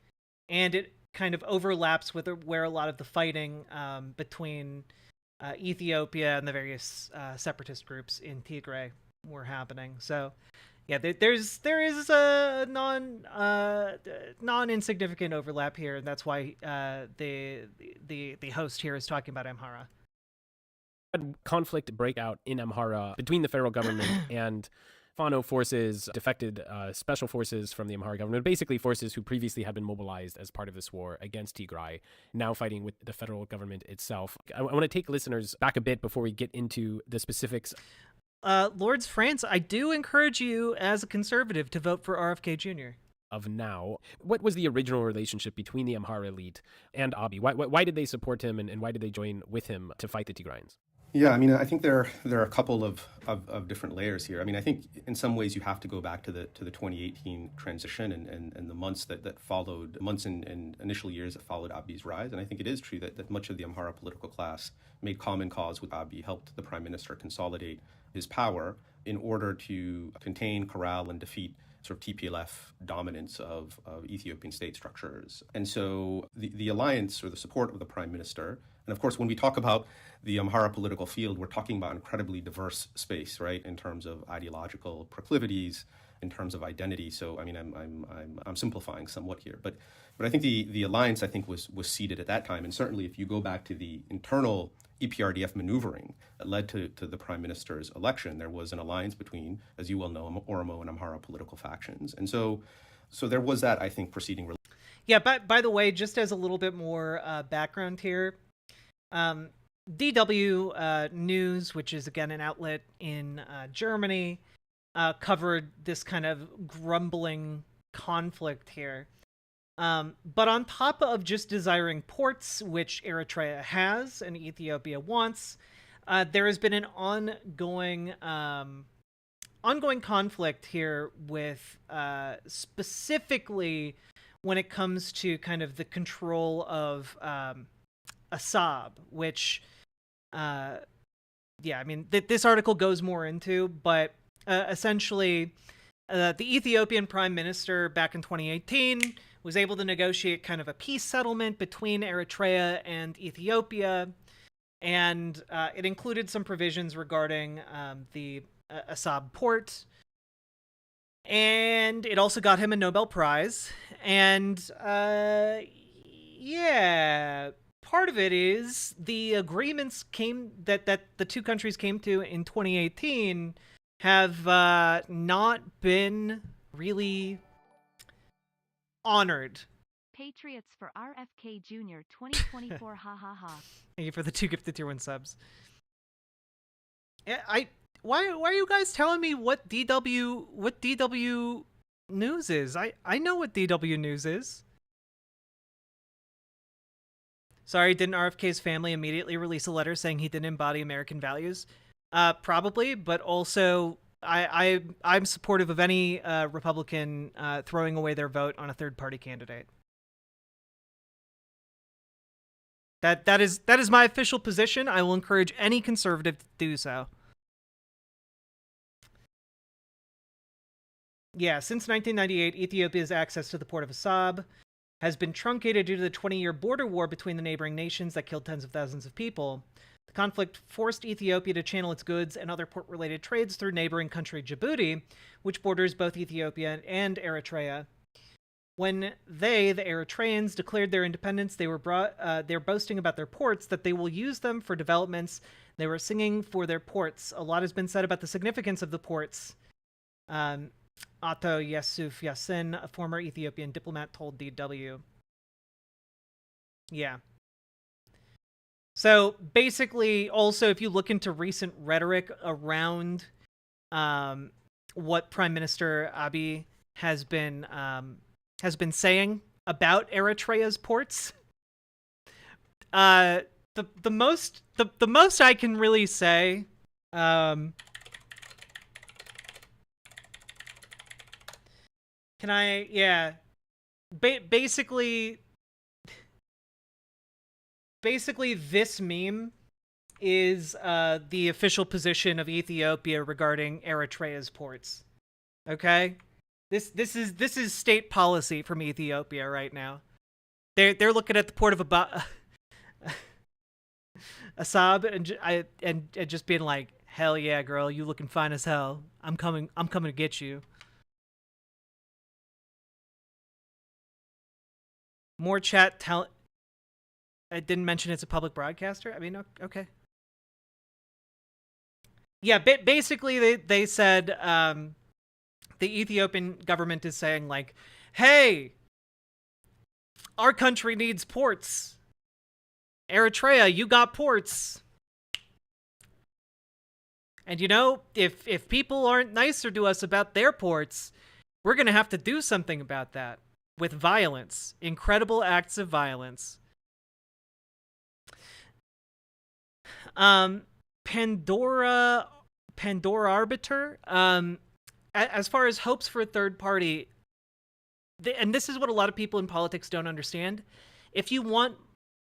and it kind of overlaps with where a lot of the fighting between Ethiopia and the various separatist groups in Tigray were happening. So yeah, there is a non insignificant overlap here, and that's why the host here is talking about Amhara. Conflict break out in Amhara between the federal government and Fano forces, defected special forces from the Amhara government, basically forces who previously had been mobilized as part of this war against Tigray, now fighting with the federal government itself. I want to take listeners back a bit before we get into the specifics. Lords France, I do encourage you as a conservative to vote for RFK Jr. Of now. What was the original relationship between the Amhara elite and Abiy? Why did they support him, and why did they join with him to fight the Tigrayans? Yeah, I mean, I think there are a couple of different layers here. I mean, I think in some ways you have to go back to the 2018 transition and the months that followed, months and initial years that followed Abiy's rise. And I think it is true that much of the Amhara political class made common cause with Abiy, helped the prime minister consolidate his power in order to contain, corral, and defeat sort of TPLF dominance of Ethiopian state structures. And so the alliance or the support of the prime minister, and of course, when we talk about the Amhara political field, we're talking about incredibly diverse space, right, in terms of ideological proclivities, in terms of identity. So, I mean, I'm simplifying somewhat here, but I think the alliance, I think, was seeded at that time, and certainly if you go back to the internal EPRDF maneuvering that led to the prime minister's election, there was an alliance between, as you well know, Oromo and Amhara political factions, and so there was that, I think, preceding. Yeah, but by the way, just as a little bit more background here, DW News, which is again an outlet in Germany, covered this kind of grumbling conflict here. But on top of just desiring ports, which Eritrea has and Ethiopia wants, there has been an ongoing conflict here with specifically when it comes to kind of the control of Assab, which, I mean, this article goes more into, but essentially, the Ethiopian prime minister back in 2018 was able to negotiate kind of a peace settlement between Eritrea and Ethiopia, and it included some provisions regarding the Assab port, and it also got him a Nobel Prize, and part of it is the agreements that the two countries came to in 2018 have not been really honored. Patriots for RFK Jr. 2024 ha ha ha. Thank you for the 2 gifted tier 1 subs. Why are you guys telling me what DW News is? I know what DW News is. Sorry, didn't RFK's family immediately release a letter saying he didn't embody American values? Probably, but also I'm supportive of any Republican throwing away their vote on a third-party candidate. That is my official position. I will encourage any conservative to do so. Yeah, since 1998, Ethiopia's access to the port of Assab has been truncated due to the 20-year border war between the neighboring nations that killed tens of thousands of people. The conflict forced Ethiopia to channel its goods and other port-related trades through neighboring country Djibouti, which borders both Ethiopia and Eritrea. When the Eritreans, declared their independence, they're boasting about their ports, that they will use them for developments. They were singing for their ports. A lot has been said about the significance of the ports. Ato Yusuf Yassin, a former Ethiopian diplomat, told DW. Yeah. So basically, also, if you look into recent rhetoric around what Prime Minister Abiy has been saying about Eritrea's ports, the most I can really say, can I? Yeah. Basically, this meme is the official position of Ethiopia regarding Eritrea's ports. Okay? This is state policy from Ethiopia right now. They're looking at the port of Assab and just being like, hell yeah, girl, you looking fine as hell. I'm coming to get you. More chat. I didn't mention it's a public broadcaster. I mean, okay. Yeah, basically they said the Ethiopian government is saying like, hey, our country needs ports. Eritrea, you got ports. And you know, if people aren't nicer to us about their ports, we're going to have to do something about that with violence, incredible acts of violence. Pandora Arbiter, as far as hopes for a third party, and this is what a lot of people in politics don't understand. If you want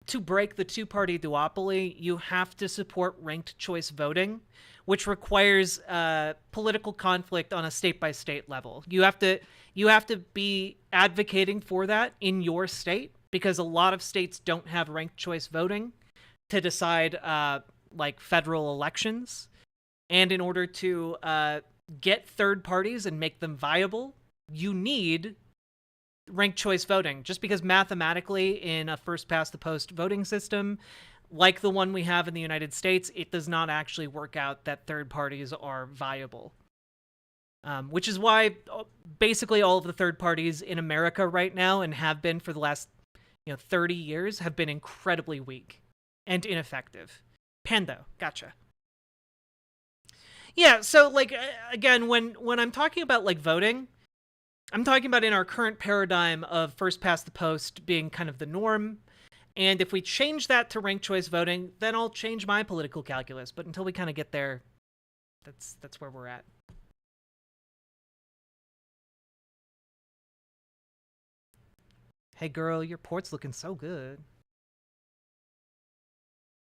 to break the two-party duopoly, you have to support ranked choice voting, which requires political conflict on a state-by-state level. You have to be advocating for that in your state, because a lot of states don't have ranked choice voting to decide like federal elections. And in order to get third parties and make them viable, you need ranked choice voting, just because mathematically in a first past the post voting system like the one we have in the United States, it does not actually work out that third parties are viable. Which is why basically all of the third parties in America right now, and have been for the last 30 years, have been incredibly weak and ineffective. Pando, gotcha. Yeah, so like again, when I'm talking about like voting, I'm talking about in our current paradigm of first past the post being kind of the norm. And if we change that to ranked choice voting, then I'll change my political calculus. But until we kind of get there, that's where we're at. Hey girl, your port's looking so good.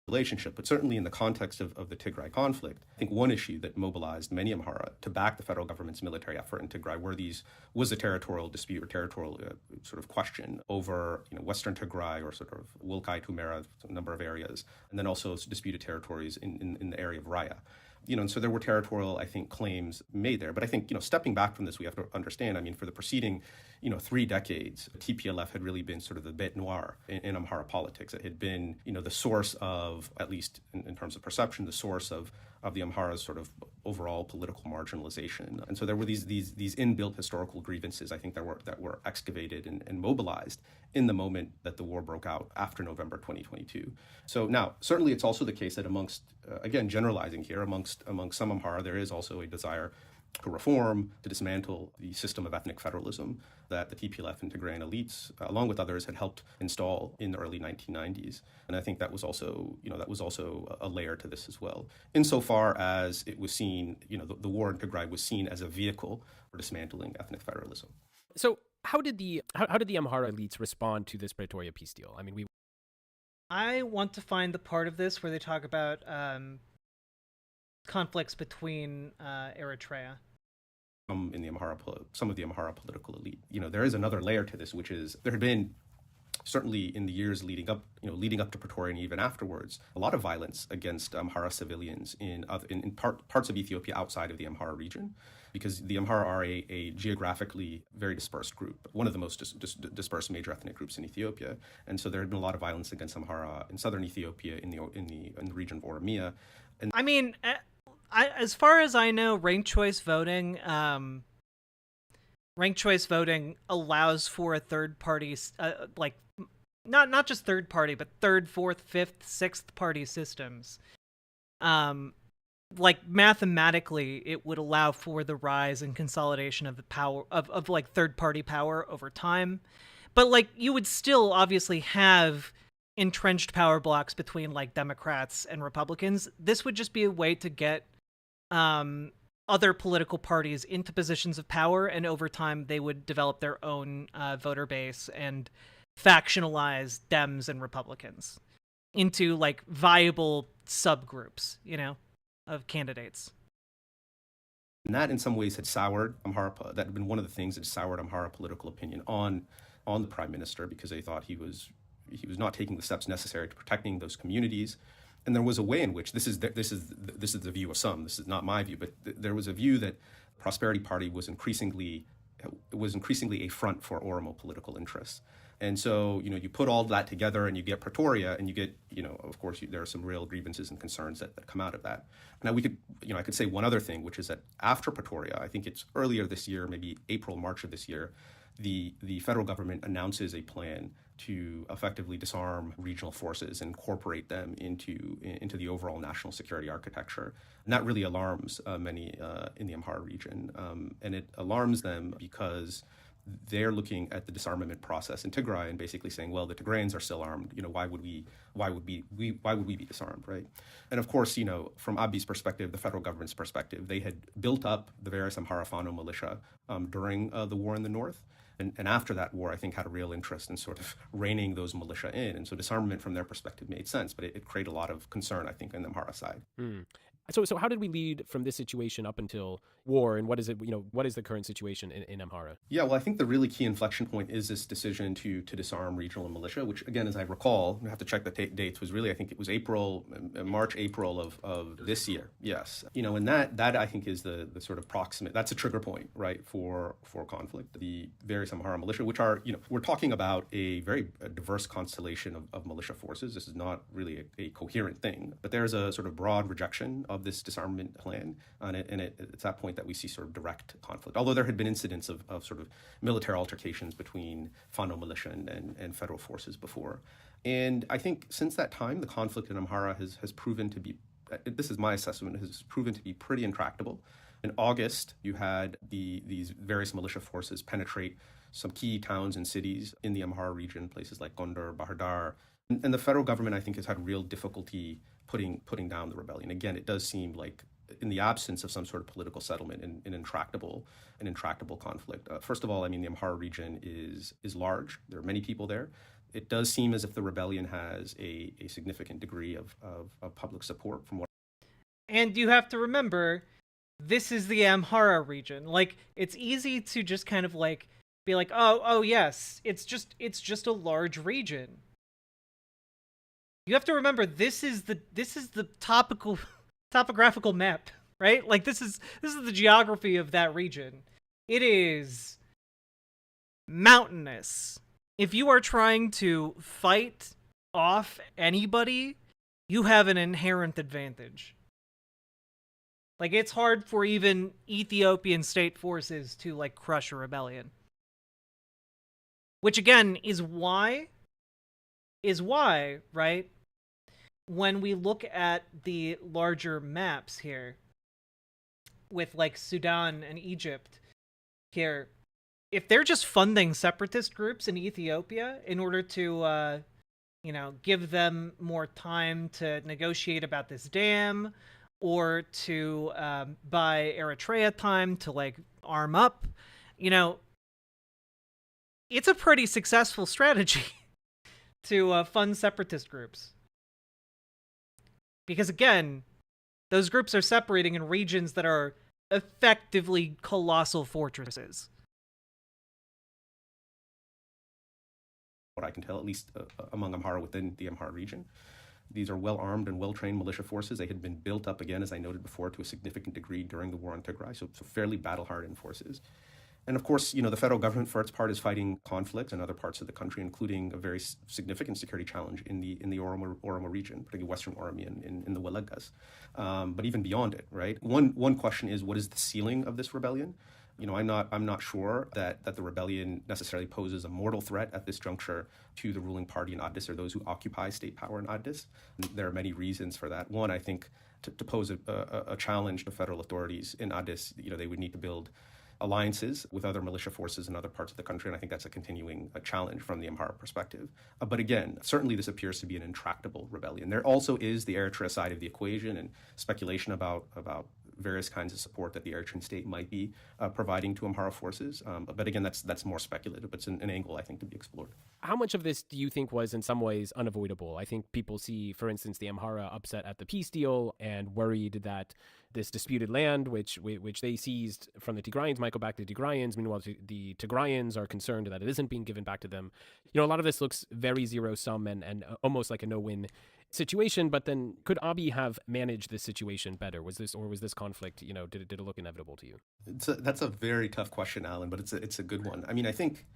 Relationship, but certainly in the context of the Tigray conflict, I think one issue that mobilized many Amhara to back the federal government's military effort in Tigray was a territorial dispute or territorial sort of question over Western Tigray or sort of Wilkai, Tumera, a number of areas, and then also disputed territories in the area of Raya. And so there were territorial, I think, claims made there. But I think, stepping back from this, we have to understand, I mean, for the preceding, 3 decades, TPLF had really been sort of the bête noire in Amhara politics. It had been, the source of, at least in terms of perception, the source of the Amhara's sort of overall political marginalization. And so there were these inbuilt historical grievances, I think, that were excavated and mobilized in the moment that the war broke out after November 2022. So now, certainly it's also the case that amongst, again, generalizing here, amongst some Amhara, there is also a desire to reform, to dismantle the system of ethnic federalism that the TPLF and Tigrayan elites, along with others, had helped install in the early 1990s. And I think that was also, a layer to this as well. Insofar as it was seen, the war in Tigray was seen as a vehicle for dismantling ethnic federalism. So how did the Amhara elites respond to this Pretoria peace deal? I mean, I want to find the part of this where they talk about conflicts between Eritrea. Some of the Amhara political elite. There is another layer to this, which is there had been, certainly in the years leading up to Pretoria and even afterwards, a lot of violence against Amhara civilians in parts of Ethiopia outside of the Amhara region, because the Amhara are a geographically very dispersed group, one of the most dispersed major ethnic groups in Ethiopia, and so there had been a lot of violence against Amhara in southern Ethiopia, in the region of Oromia. And I mean, as far as I know, ranked choice voting allows for a third party, like not just third party, but third, fourth, fifth, sixth party systems. Like mathematically, it would allow for the rise and consolidation of the power of like third party power over time. But like you would still obviously have entrenched power blocks between like Democrats and Republicans. This would just be a way to get other political parties into positions of power, and over time they would develop their own voter base and factionalize Dems and Republicans into like viable subgroups, of candidates. And that in some ways had soured Amhara, that had been one of the things that soured Amhara political opinion on the prime minister, because they thought he was not taking the steps necessary to protecting those communities. And there was a way in which this is the view of some. This is not my view, but there was a view that Prosperity Party was increasingly a front for Oromo political interests. And so, you put all that together and you get Pretoria, and you get, of course, there are some real grievances and concerns that come out of that. Now, I could say one other thing, which is that after Pretoria, I think it's earlier this year, maybe April, March of this year, the federal government announces a plan to effectively disarm regional forces and incorporate them into the overall national security architecture. And that really alarms many in the Amhara region. And it alarms them because they're looking at the disarmament process in Tigray and basically saying, well, the Tigrayans are still armed. Why would we be disarmed, right? And of course, from Abi's perspective, the federal government's perspective, they had built up the various Amhara Fano militia during the war in the north. And after that war, I think, had a real interest in sort of reining those militia in. And so disarmament from their perspective made sense, but it created a lot of concern, I think, on the Amhara side. So how did we lead from this situation up until war, and what is the current situation in Amhara? Yeah, well, I think the really key inflection point is this decision to disarm regional militia, which, again, as I recall, I have to check the dates, was really, I think it was March, April of this year. Yes. And that I think is the sort of proximate, that's a trigger point, right, for conflict. The various Amhara militia, which are, we're talking about a very diverse constellation of militia forces. This is not really a coherent thing, but there's a sort of broad rejection of this disarmament plan, and it's that point that we see sort of direct conflict. Although there had been incidents of sort of military altercations between Fano militia and federal forces before. And I think since that time, the conflict in Amhara has proven to be, this is my assessment, has proven to be pretty intractable. In August, you had these various militia forces penetrate some key towns and cities in the Amhara region, places like Gondar, Bahardar. And the federal government, I think, has had real difficulty putting down the rebellion. Again, it does seem like, in the absence of some sort of political settlement, an intractable conflict. First of all, I mean, the Amhara region is large. There are many people there. It does seem as if the rebellion has a significant degree of public support from what. And you have to remember, this is the Amhara region. Like, it's easy to just kind of like be like, oh yes, it's just a large region. You have to remember, this is the topographical map, right? Like, this is the geography of that region. It is mountainous. If you are trying to fight off anybody, you have an inherent advantage. Like, it's hard for even Ethiopian state forces to, like, crush a rebellion. Which, again, is why, right? When we look at the larger maps here, with, like, Sudan and Egypt here, if they're just funding separatist groups in Ethiopia in order to, give them more time to negotiate about this dam, or to buy Eritrea time to, like, arm up, it's a pretty successful strategy to fund separatist groups. Because, again, those groups are separating in regions that are effectively colossal fortresses. What I can tell, at least among Amhara within the Amhara region. These are well-armed and well-trained militia forces. They had been built up, again, as I noted before, to a significant degree during the war on Tigray, so fairly battle-hardened forces. And of course, the federal government, for its part, is fighting conflict in other parts of the country, including a very significant security challenge in the Oromo region, particularly Western Oromia in the Welegas. But even beyond it, right? One question is, what is the ceiling of this rebellion? I'm not sure that the rebellion necessarily poses a mortal threat at this juncture to the ruling party in Addis or those who occupy state power in Addis. And there are many reasons for that. One, I think, to pose a challenge to federal authorities in Addis, they would need to build alliances with other militia forces in other parts of the country, and I think that's a continuing challenge from the Amhara perspective. But again, certainly this appears to be an intractable rebellion. There also is the Eritrea side of the equation and speculation about various kinds of support that the Eritrean state might be providing to Amhara forces. But again, that's more speculative. It's an angle, I think, to be explored. How much of this do you think was in some ways unavoidable? I think people see, for instance, the Amhara upset at the peace deal and worried that this disputed land, which they seized from the Tigrayans, might go back to the Tigrayans. Meanwhile, the Tigrayans are concerned that it isn't being given back to them. A lot of this looks very zero-sum and almost like a no-win situation. But then, could Abiy have managed this situation better? Was this conflict, did it look inevitable to you? That's a very tough question, Alan, but it's a good one. I mean, I think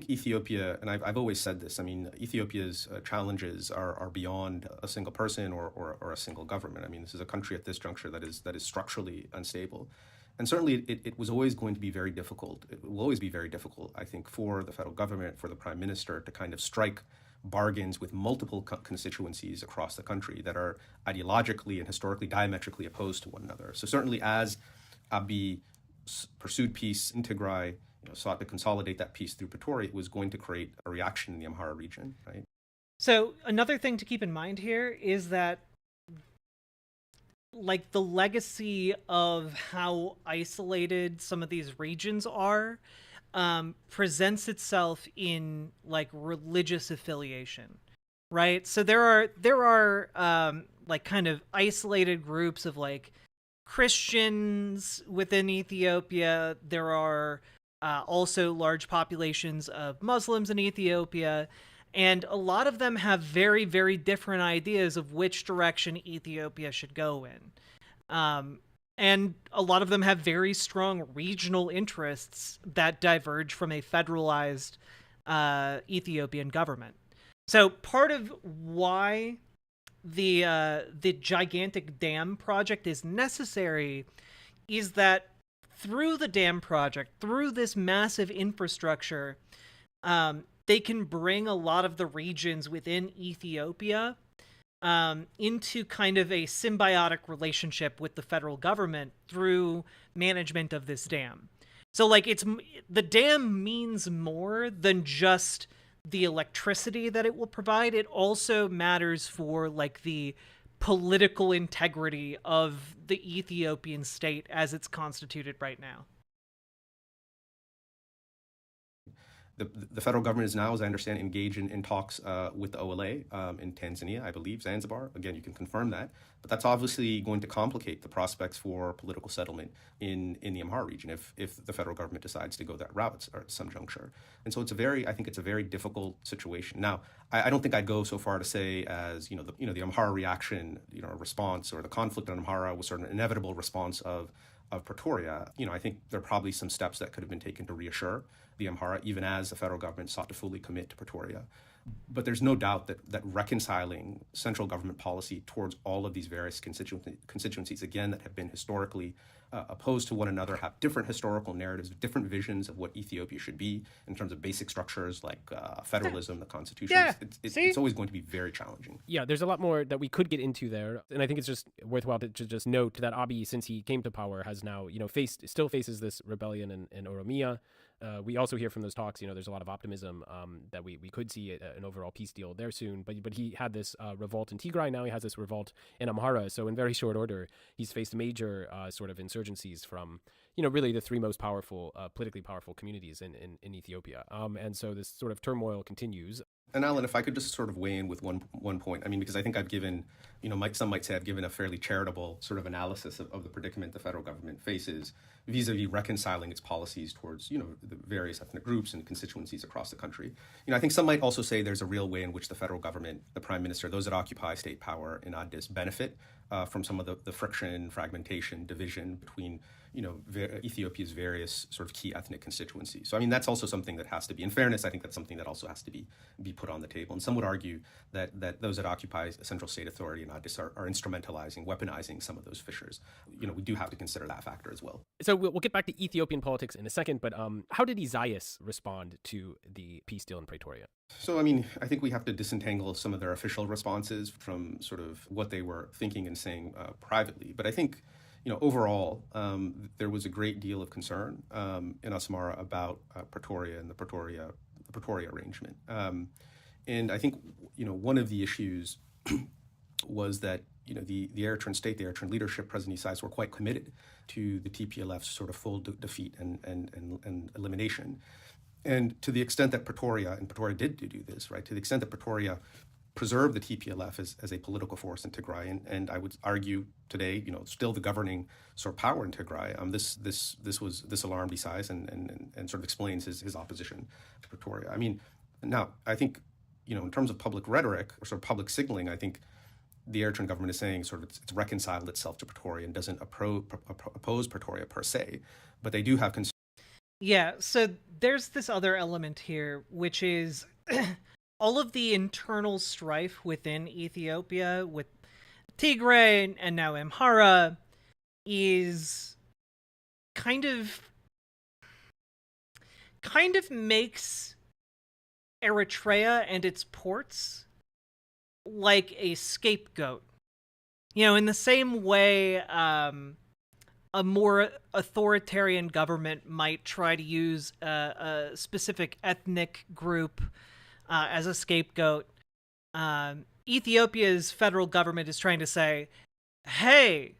Ethiopia, and I've always said this, Ethiopia's challenges are beyond a single person or a single government. This is a country at this juncture that is structurally unstable. And certainly it was always going to be very difficult. It will always be very difficult, I think, for the federal government, for the prime minister to kind of strike bargains with multiple constituencies across the country that are ideologically and historically diametrically opposed to one another. So certainly as Abiy pursued peace in Tigray, sought to consolidate that peace through Pretoria, it was going to create a reaction in the Amhara region, right? So another thing to keep in mind here is that the legacy of how isolated some of these regions are presents itself in religious affiliation, right? So there are kind of isolated groups of Christians within Ethiopia. There are also large populations of Muslims in Ethiopia, and a lot of them have very, very different ideas of which direction Ethiopia should go in. And a lot of them have very strong regional interests that diverge from a federalized Ethiopian government. So part of why the gigantic dam project is necessary is that through the dam project, through this massive infrastructure, they can bring a lot of the regions within Ethiopia into kind of a symbiotic relationship with the federal government through management of this dam. So the dam means more than just the electricity that it will provide. It also matters for the political integrity of the Ethiopian state as it's constituted right now. The federal government is now, as I understand, engaged in talks with the OLA in Tanzania, I believe, Zanzibar. Again, you can confirm that. But that's obviously going to complicate the prospects for political settlement in the Amhara region if the federal government decides to go that route at some juncture. And so I think it's a very difficult situation. Now, I don't think I'd go so far to say as, the Amhara reaction, response, or the conflict in Amhara was sort of an inevitable response of Pretoria. I think there are probably some steps that could have been taken to reassure the Amhara, even as the federal government sought to fully commit to Pretoria. But there's no doubt that reconciling central government policy towards all of these various constituencies, again, that have been historically opposed to one another, have different historical narratives, different visions of what Ethiopia should be in terms of basic structures like federalism, the constitution. Yeah. It's always going to be very challenging. Yeah, there's a lot more that we could get into there. And I think it's just worthwhile to just note that Abiy, since he came to power, has now, still faces this rebellion in Oromia. We also hear from those talks, there's a lot of optimism that we could see an overall peace deal there soon. But he had this revolt in Tigray. Now he has this revolt in Amhara. So in very short order, he's faced major sort of insurgencies from, really the three most powerful, politically powerful communities in Ethiopia. And so this sort of turmoil continues. And Alan, if I could just sort of weigh in with one point, because I think I've given, some might say I've given a fairly charitable sort of analysis of the predicament the federal government faces vis-a-vis reconciling its policies towards, the various ethnic groups and constituencies across the country. I think some might also say there's a real way in which the federal government, the prime minister, those that occupy state power in Addis benefit from some of the friction, fragmentation, division between, Ethiopia's various sort of key ethnic constituencies. So, that's also something that has to be, in fairness, I think that's something that also has to be put on the table. And some would argue that those that occupy central state authority in Addis are instrumentalizing, weaponizing some of those fissures. We do have to consider that factor as well. So we'll get back to Ethiopian politics in a second, but how did Isaias respond to the peace deal in Pretoria? So, I think we have to disentangle some of their official responses from sort of what they were thinking and saying privately. But I think, overall, there was a great deal of concern in Asmara about Pretoria and the Pretoria arrangement. And I think, one of the issues was that the Eritrean state, the Eritrean leadership, President Isaias, were quite committed to the TPLF's sort of full defeat and elimination. And to the extent that Pretoria did do this, right, to the extent that Pretoria preserved the TPLF as a political force in Tigray, and I would argue today, still the governing sort of power in Tigray, this alarmed Isaias and sort of explains his opposition to Pretoria. I mean, now I think, in terms of public rhetoric or sort of public signaling, I think the Eritrean government is saying sort of it's reconciled itself to Pretoria and doesn't oppose Pretoria per se, but they do have concerns. Yeah, so there's this other element here, which is all of the internal strife within Ethiopia with Tigray and now Amhara is kind of makes Eritrea and its ports like a scapegoat. In the same way a more authoritarian government might try to use a specific ethnic group as a scapegoat. Ethiopia's federal government is trying to say, hey,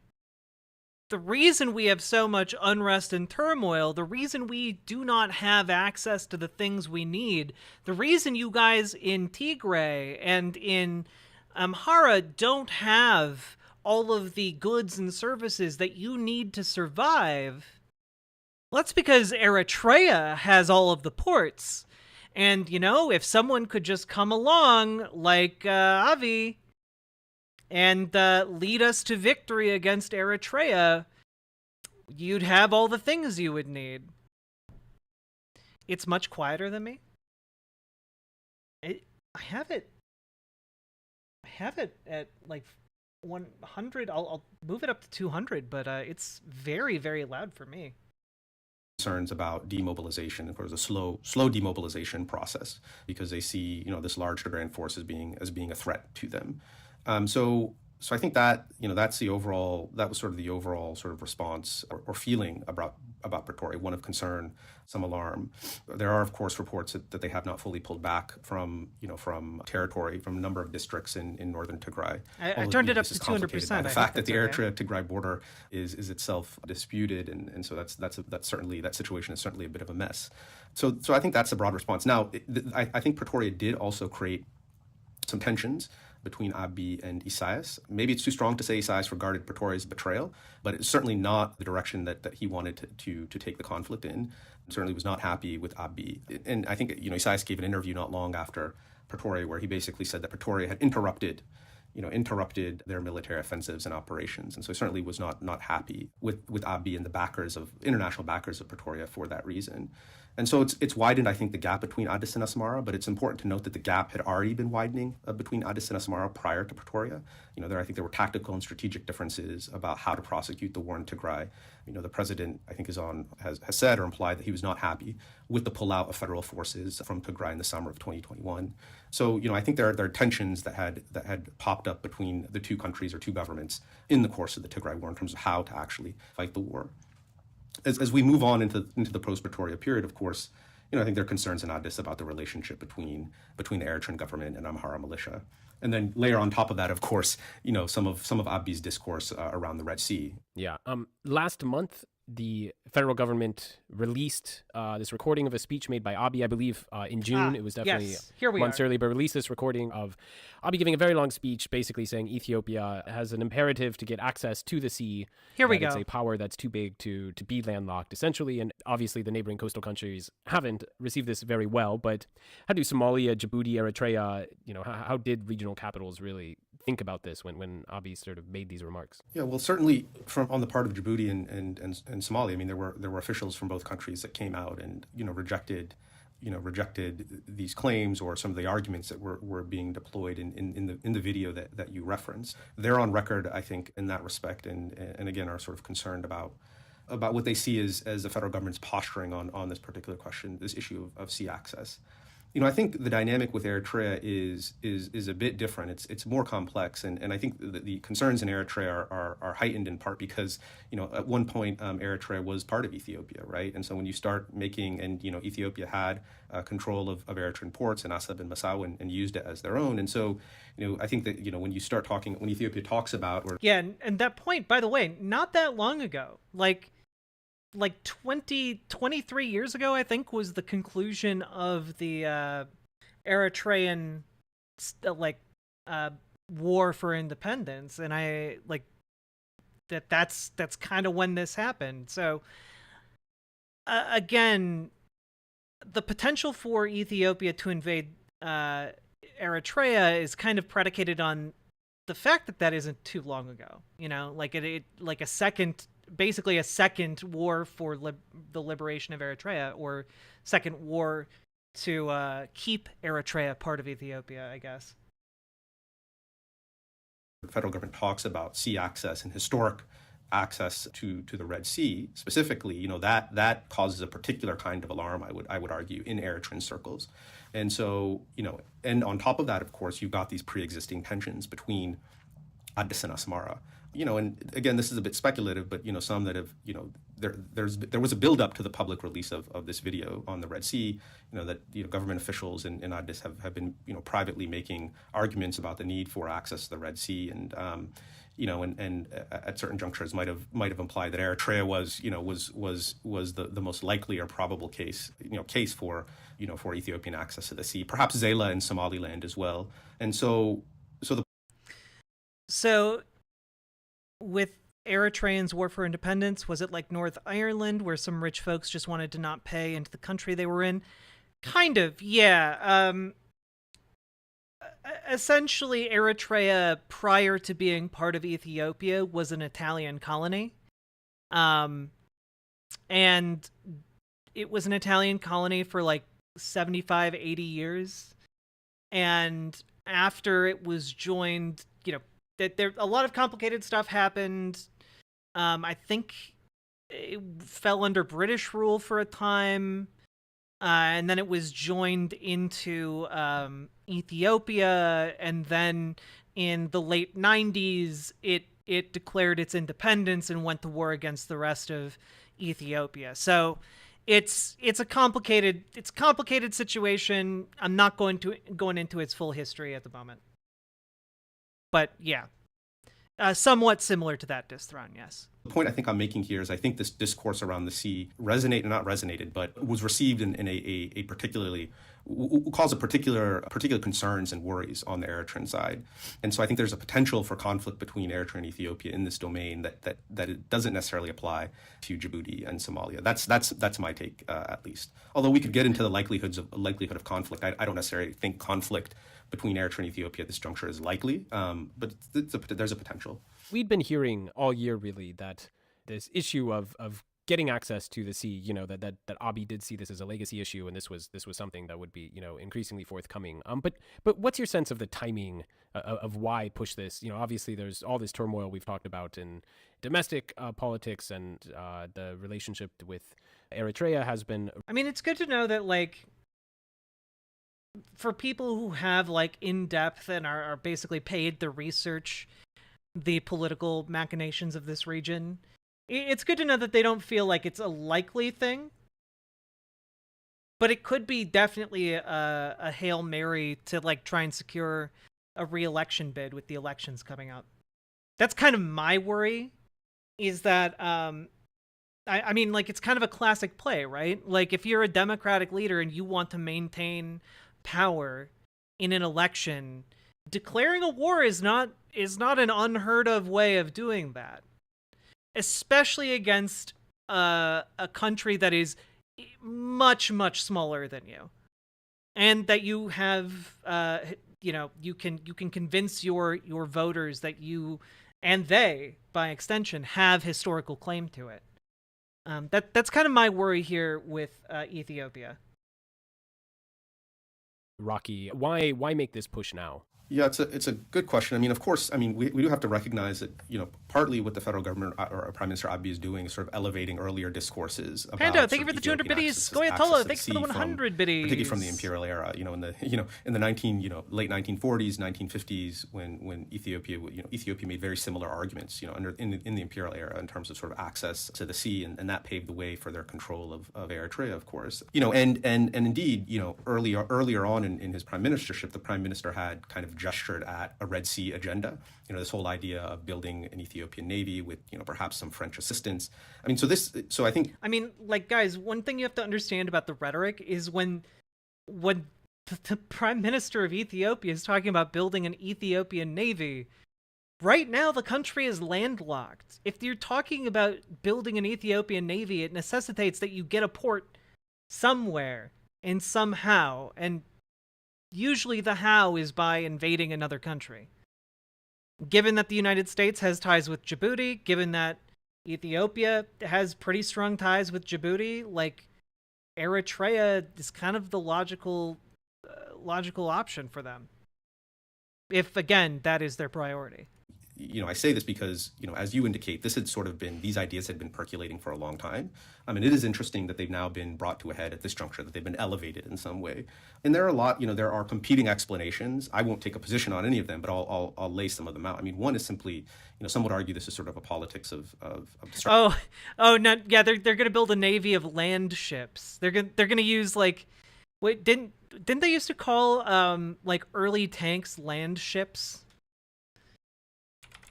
the reason we have so much unrest and turmoil, the reason we do not have access to the things we need, the reason you guys in Tigray and in Amhara don't have all of the goods and services that you need to survive, well, that's because Eritrea has all of the ports. And, if someone could just come along like Abiy and lead us to victory against Eritrea, you'd have all the things you would need. It's much quieter than me. I have it at like 100. I'll move it up to 200, but it's very, very loud for me. Concerns about demobilization, of course, a slow demobilization process, because they see this large Tigrayan force as being a threat to them. So I think that that was sort of the overall sort of response or feeling about Pretoria, one of concern, some alarm. There are, of course, reports that they have not fully pulled back from territory, from a number of districts in northern Tigray. I turned it up to 200%. The fact that the Eritrea-Tigray border is itself disputed, and so that's certainly, that situation is certainly a bit of a mess. So I think that's a broad response. Now, I think Pretoria did also create some tensions between Abiy and Isaias. Maybe it's too strong to say Isaias regarded Pretoria's betrayal, but it's certainly not the direction that he wanted to take the conflict in. Certainly was not happy with Abiy. And I think Isaias gave an interview not long after Pretoria where he basically said that Pretoria had interrupted their military offensives and operations. And so he certainly was not happy with Abiy and the international backers of Pretoria for that reason. And so it's widened, I think, the gap between Addis and Asmara, but it's important to note that the gap had already been widening between Addis and Asmara prior to Pretoria. I think there were tactical and strategic differences about how to prosecute the war in Tigray. The president, I think, has said or implied that he was not happy with the pullout of federal forces from Tigray in the summer of 2021. So, I think there are tensions that had popped up between the two countries or two governments in the course of the Tigray war in terms of how to actually fight the war. As we move on into the post-Pretoria period, of course, I think there are concerns in Addis about the relationship between the Eritrean government and Amhara militia. And then layer on top of that, of course, some of Abiy's discourse around the Red Sea. Yeah. Last month, the federal government released this recording of a speech made by Abiy, I believe, in June. It was definitely months early, but released this recording of Abiy giving a very long speech, basically saying Ethiopia has an imperative to get access to the sea. It's a power that's too big to be landlocked, essentially. And obviously, the neighboring coastal countries haven't received this very well. But how do Somalia, Djibouti, Eritrea, how did regional capitals really think about this when Abiy sort of made these remarks? Yeah, well, certainly on the part of Djibouti and Somalia, I mean, there were officials from both countries that came out and rejected these claims or some of the arguments that were being deployed in the video that you referenced. They're on record, I think, in that respect, and again are sort of concerned about what they see as the federal government's posturing on this particular question, this issue of sea access. I think the dynamic with Eritrea is a bit different. It's more complex, and I think the concerns in Eritrea are heightened in part because at one point Eritrea was part of Ethiopia, right? And so when you start making, and Ethiopia had control of Eritrean ports and Asab and Massawa, and used it as their own. And so I think that when you start talking, when Ethiopia talks about, or Yeah, and that point, by the way, not that long ago, like 23 years ago, I think, was the conclusion of the Eritrean war for independence, and I like that's kind of when this happened. So again, the potential for Ethiopia to invade Eritrea is kind of predicated on the fact that that isn't too long ago. Like it like basically a second war for the liberation of Eritrea, or second war to keep Eritrea part of Ethiopia, I guess. the federal government talks about sea access and historic access to the Red Sea specifically, that causes a particular kind of alarm, I would argue, in Eritrean circles. And so, and on top of that, of course, you've got these pre-existing tensions between Addis and Asmara. And again, this is a bit speculative, but some that have, there was a build-up to the public release of this video on the Red Sea. That government officials in Addis have been privately making arguments about the need for access to the Red Sea, and and at certain junctures might have implied that Eritrea was the most likely or probable case for for Ethiopian access to the sea, perhaps Zayla in Somaliland as well. And so with Eritreans' war for independence, was it like North Ireland, where some rich folks just wanted to not pay into the country they were in? Kind of, yeah. Essentially, Eritrea, prior to being part of Ethiopia, was an Italian colony. And it was an Italian colony for like 75, 80 years. And after it was joined, there a lot of complicated stuff happened. I think it fell under British rule for a time, and then it was joined into Ethiopia, and then in the late 90s, it declared its independence and went to war against the rest of Ethiopia. So it's a complicated situation. I'm not going into its full history at the moment. But yeah, somewhat similar to that dysthrone, yes. The point I think I'm making here is I think this discourse around the sea resonated, but was received in a particularly, caused a particular concerns and worries on the Eritrean side. And so I think there's a potential for conflict between Eritrea and Ethiopia in this domain that it doesn't necessarily apply to Djibouti and Somalia. That's my take, at least. Although we could get into the likelihood of conflict. I don't necessarily think conflict between Eritrea and Ethiopia at this juncture is likely, but there's a potential. We'd been hearing all year, really, that this issue of getting access to the sea, that Abiy did see this as a legacy issue, and this was something that would be, increasingly forthcoming. But what's your sense of the timing of why push this? Obviously there's all this turmoil we've talked about in domestic politics, and the relationship with Eritrea has been. I mean, it's good to know that, like, for people who have in-depth and are basically paid to research the political machinations of this region, it's good to know that they don't feel like it's a likely thing, but it could be definitely a Hail Mary to try and secure a re-election bid with the elections coming up. That's kind of my worry, is that I mean, it's kind of a classic play, right? If you're a Democratic leader and you want to maintain power in an election, declaring a war is not an unheard of way of doing that, especially against a country that is much, much smaller than you, and that you have you can convince your voters that you, and they by extension, have historical claim to it. That's kind of my worry here with Ethiopia. Rocky, why make this push now? Yeah, it's a good question. I mean, of course, I mean, we do have to recognize that, partly what the federal government or Prime Minister Abiy is doing is sort of elevating earlier discourses Pando, about thank sort you of for the 200 Ethiopian biddies. access Goyatolo, to the thanks for the sea from, 100 particularly from the biddies. imperial era, in the late 1940s, 1950s, when Ethiopia made very similar arguments, in the imperial era in terms of sort of access to the sea, and that paved the way for their control of Eritrea, of course. And indeed, earlier on in his prime ministership, the prime minister had kind of gestured at a Red Sea agenda. This whole idea of building an Ethiopian navy with, perhaps some French assistance. I mean, so I think. I mean, like, guys, one thing you have to understand about the rhetoric is when the prime minister of Ethiopia is talking about building an Ethiopian navy, right now the country is landlocked. If you're talking about building an Ethiopian navy, it necessitates that you get a port somewhere and somehow, and usually the how is by invading another country. Given that the United States has ties with Djibouti, given that Ethiopia has pretty strong ties with Djibouti, like, Eritrea is kind of the logical option for them. If, again, that is their priority. I say this because, as you indicate, these ideas had been percolating for a long time. I mean, it is interesting that they've now been brought to a head at this juncture, that they've been elevated in some way. And there are there are competing explanations. I won't take a position on any of them, but I'll lay some of them out. I mean, one is simply, some would argue this is sort of a politics of destruction. No, yeah, they're going to build a navy of land ships. They're going to use, like, wait, didn't they used to call like early tanks land ships?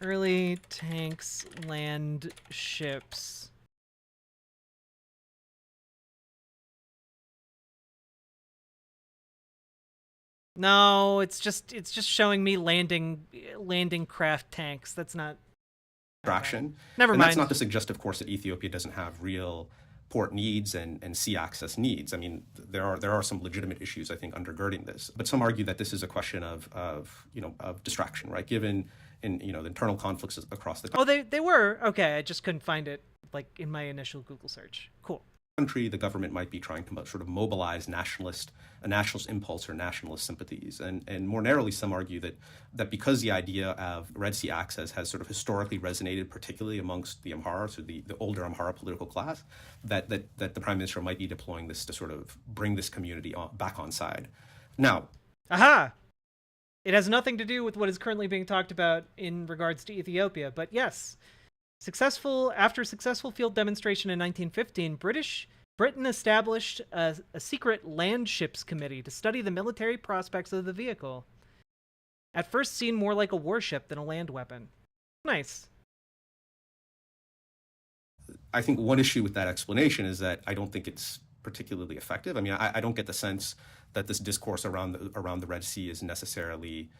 Early tanks, land ships. No, it's just showing me landing craft tanks. That's not Distraction. Never and mind. That's not to suggest, of course, that Ethiopia doesn't have real port needs and sea access needs. I mean, there are some legitimate issues, I think, undergirding this. But some argue that this is a question of distraction, right? Given the internal conflicts across the country. Oh, they were? Okay, I just couldn't find it, like, in my initial Google search. Cool. The government might be trying to sort of mobilize a nationalist impulse or nationalist sympathies. And more narrowly, some argue that because the idea of Red Sea access has sort of historically resonated, particularly amongst the Amhara, so the older Amhara political class, that the prime minister might be deploying this to sort of bring this community back on side. Now, aha! It has nothing to do with what is currently being talked about in regards to Ethiopia, but yes. After a successful field demonstration in 1915, Britain established a secret land ships committee to study the military prospects of the vehicle. At first seen more like a warship than a land weapon. Nice. I think one issue with that explanation is that I don't think it's particularly effective. I mean, I don't get the sense that this discourse around the Red Sea is necessarily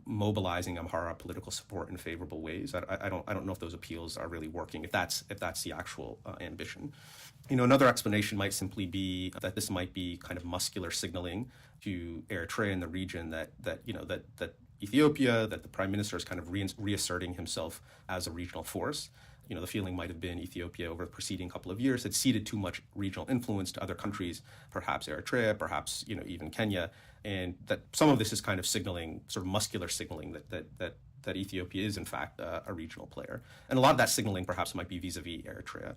mobilizing Amhara political support in favorable ways. I don't know if those appeals are really working, if that's the actual ambition. Another explanation might simply be that this might be kind of muscular signaling to Eritrea in the region that Ethiopia, that the prime minister is kind of reasserting himself as a regional force. The feeling might have been Ethiopia over the preceding couple of years had ceded too much regional influence to other countries, perhaps Eritrea, perhaps even Kenya, and that some of this is kind of signaling, sort of muscular signaling that Ethiopia is in fact a regional player, and a lot of that signaling perhaps might be vis-a-vis Eritrea.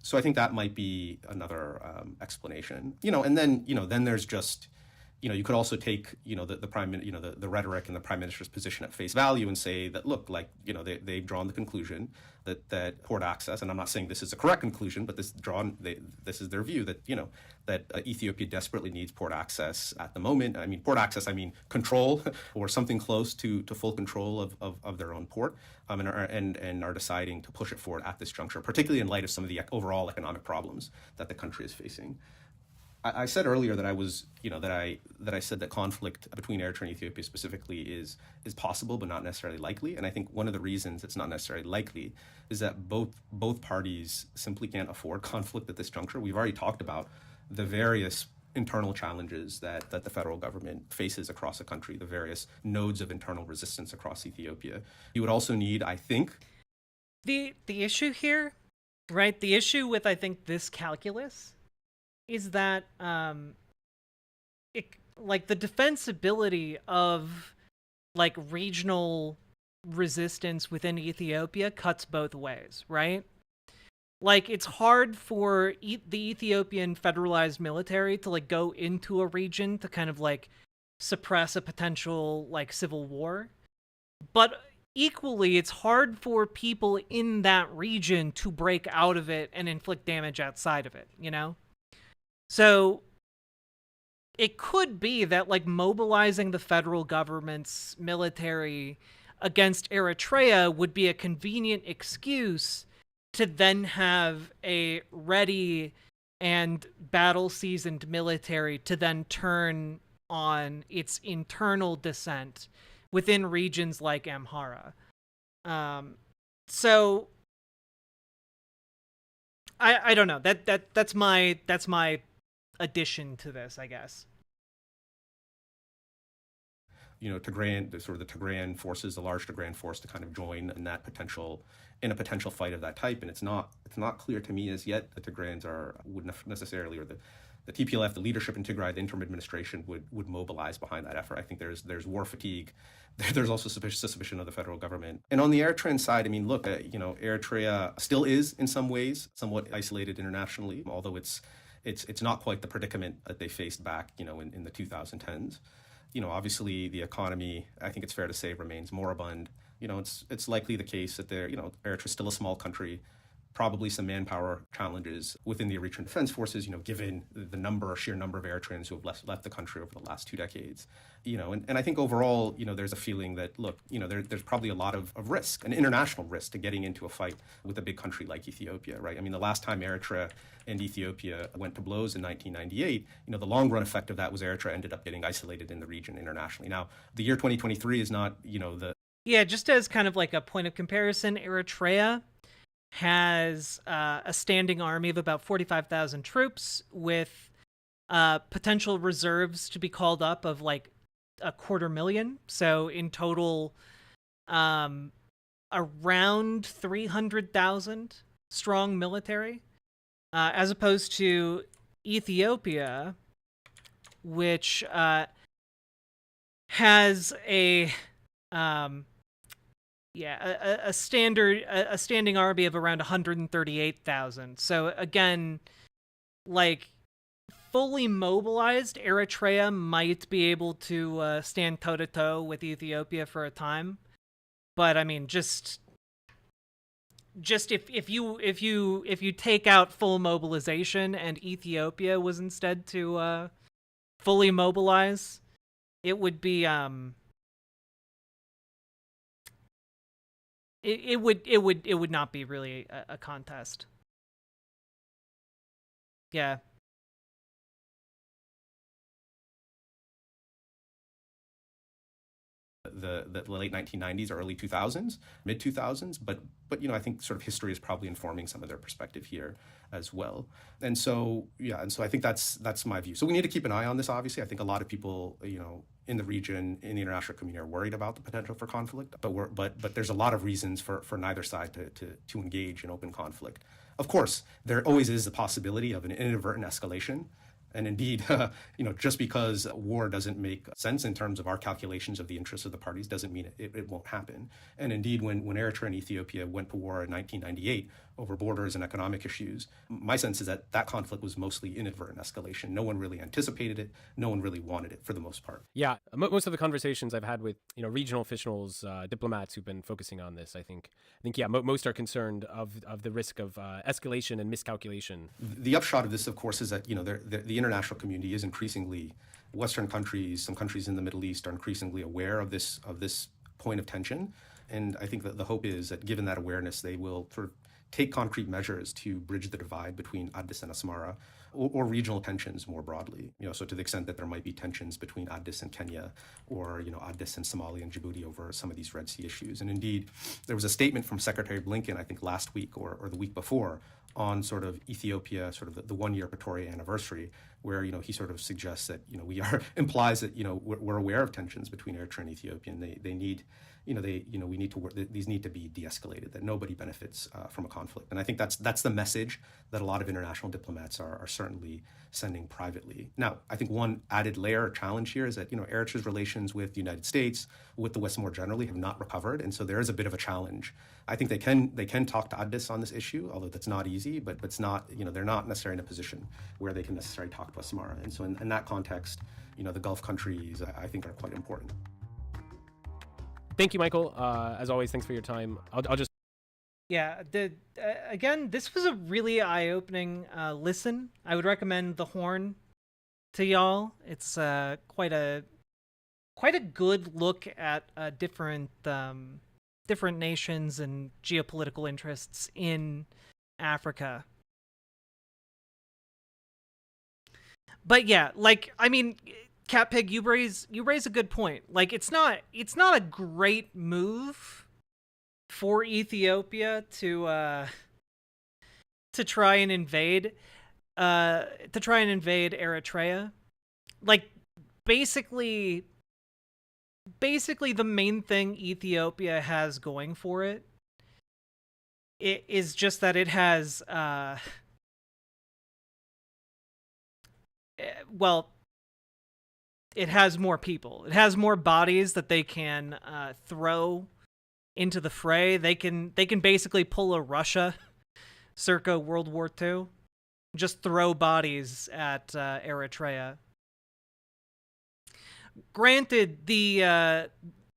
So I think that might be another explanation. And then there's just. You could also take, the rhetoric and the prime minister's position at face value and say that, look, like, they've drawn the conclusion that port access, and I'm not saying this is a correct conclusion, but this is their view that Ethiopia desperately needs port access at the moment. I mean, port access, control or something close to full control of their own port, and are deciding to push it forward at this juncture, particularly in light of some of the overall economic problems that the country is facing. I said earlier that I said that conflict between Eritrea and Ethiopia specifically is possible but not necessarily likely. And I think one of the reasons it's not necessarily likely is that both parties simply can't afford conflict at this juncture. We've already talked about the various internal challenges that the federal government faces across the country, the various nodes of internal resistance across Ethiopia. You would also need, I think, the issue here, right? The issue with, I think, this calculus is that the defensibility of like regional resistance within Ethiopia cuts both ways, right? Like, it's hard for the Ethiopian federalized military to like go into a region to kind of like suppress a potential like civil war, but equally it's hard for people in that region to break out of it and inflict damage outside of it, you know? So it could be that like mobilizing the federal government's military against Eritrea would be a convenient excuse to then have a ready and battle-seasoned military to then turn on its internal dissent within regions like Amhara. So I don't know. That's my addition to this, I guess. Tigrayan, the Tigrayan forces, the large Tigrayan force, to kind of join in a potential fight of that type. And it's not clear to me as yet that Tigrayans would necessarily, or the TPLF, the leadership in Tigray, the interim administration would mobilize behind that effort. I think there's war fatigue. There's also suspicion of the federal government. And on the Eritrean side, I mean, look, Eritrea still is in some ways somewhat isolated internationally, although it's not quite the predicament that they faced back, in the 2010s. Obviously the economy, I think it's fair to say, remains moribund. It's likely the case that Eritrea is still a small country, probably some manpower challenges within the Eritrean Defense Forces, given the sheer number of Eritreans who have left the country over the last 2 decades. And I think overall, there's a feeling that, look, there's probably a lot of risk, an international risk, to getting into a fight with a big country like Ethiopia, right? I mean, the last time Eritrea and Ethiopia went to blows in 1998, the long run effect of that was Eritrea ended up getting isolated in the region internationally. Now, the year 2023 is not, Yeah, just as kind of like a point of comparison, Eritrea has a standing army of about 45,000 troops with potential reserves to be called up of like 250,000. So in total, around 300,000 strong military, as opposed to Ethiopia, which has a standing army of around 138,000. So again, like, fully mobilized, Eritrea might be able to stand toe to toe with Ethiopia for a time. But I mean, just if you take out full mobilization and Ethiopia was instead to fully mobilize, it would be it would not be really a contest. Yeah. The late 1990s or early 2000s, mid 2000s, but I think sort of history is probably informing some of their perspective here as well. And so I think that's my view. So we need to keep an eye on this. Obviously, I think a lot of people in the region, in the international community, are worried about the potential for conflict, but there's a lot of reasons for neither side to engage in open conflict. Of course, there always is the possibility of an inadvertent escalation. And indeed, just because war doesn't make sense in terms of our calculations of the interests of the parties doesn't mean it won't happen. And indeed, when Eritrea and Ethiopia went to war in 1998 over borders and economic issues, my sense is that conflict was mostly inadvertent escalation. No one really anticipated it. No one really wanted it for the most part. Yeah, most of the conversations I've had with regional officials, diplomats who've been focusing on this, I think most are concerned of the risk of escalation and miscalculation. The upshot of this, of course, is that the international community is increasingly, Western countries, some countries in the Middle East, are increasingly aware of this point of tension. And I think that the hope is that, given that awareness, they will sort of take concrete measures to bridge the divide between Addis and Asmara, or regional tensions more broadly. So to the extent that there might be tensions between Addis and Kenya, or Addis and Somalia and Djibouti over some of these Red Sea issues. And indeed, there was a statement from Secretary Blinken, I think last week or the week before, on sort of Ethiopia, sort of the 1-year Pretoria anniversary, where he sort of suggests that we are implies that we're aware of tensions between Eritrea and Ethiopia, and they need we need to work. These need to be de-escalated. That nobody benefits from a conflict, and I think that's the message that a lot of international diplomats are certainly sending privately. Now, I think one added layer or challenge here is that Eritrea's relations with the United States, with the West more generally, have not recovered, and so there is a bit of a challenge. I think they can talk to Addis on this issue, although that's not easy. But it's not they're not necessarily in a position where they can necessarily talk to Asmara, and so in that context, the Gulf countries I think are quite important. Thank you, Michael. As always, thanks for your time. I'll just... Yeah, again, this was a really eye-opening listen. I would recommend The Horn to y'all. It's quite a good look at different nations and geopolitical interests in Africa. But yeah, Cat Pig, you raise a good point. It's not a great move for Ethiopia to try and invade Eritrea. Basically the main thing Ethiopia has going for it is just that it has it has more people. It has more bodies that they can throw into the fray. They can basically pull a Russia circa World War II. Just throw bodies at Eritrea. Granted, the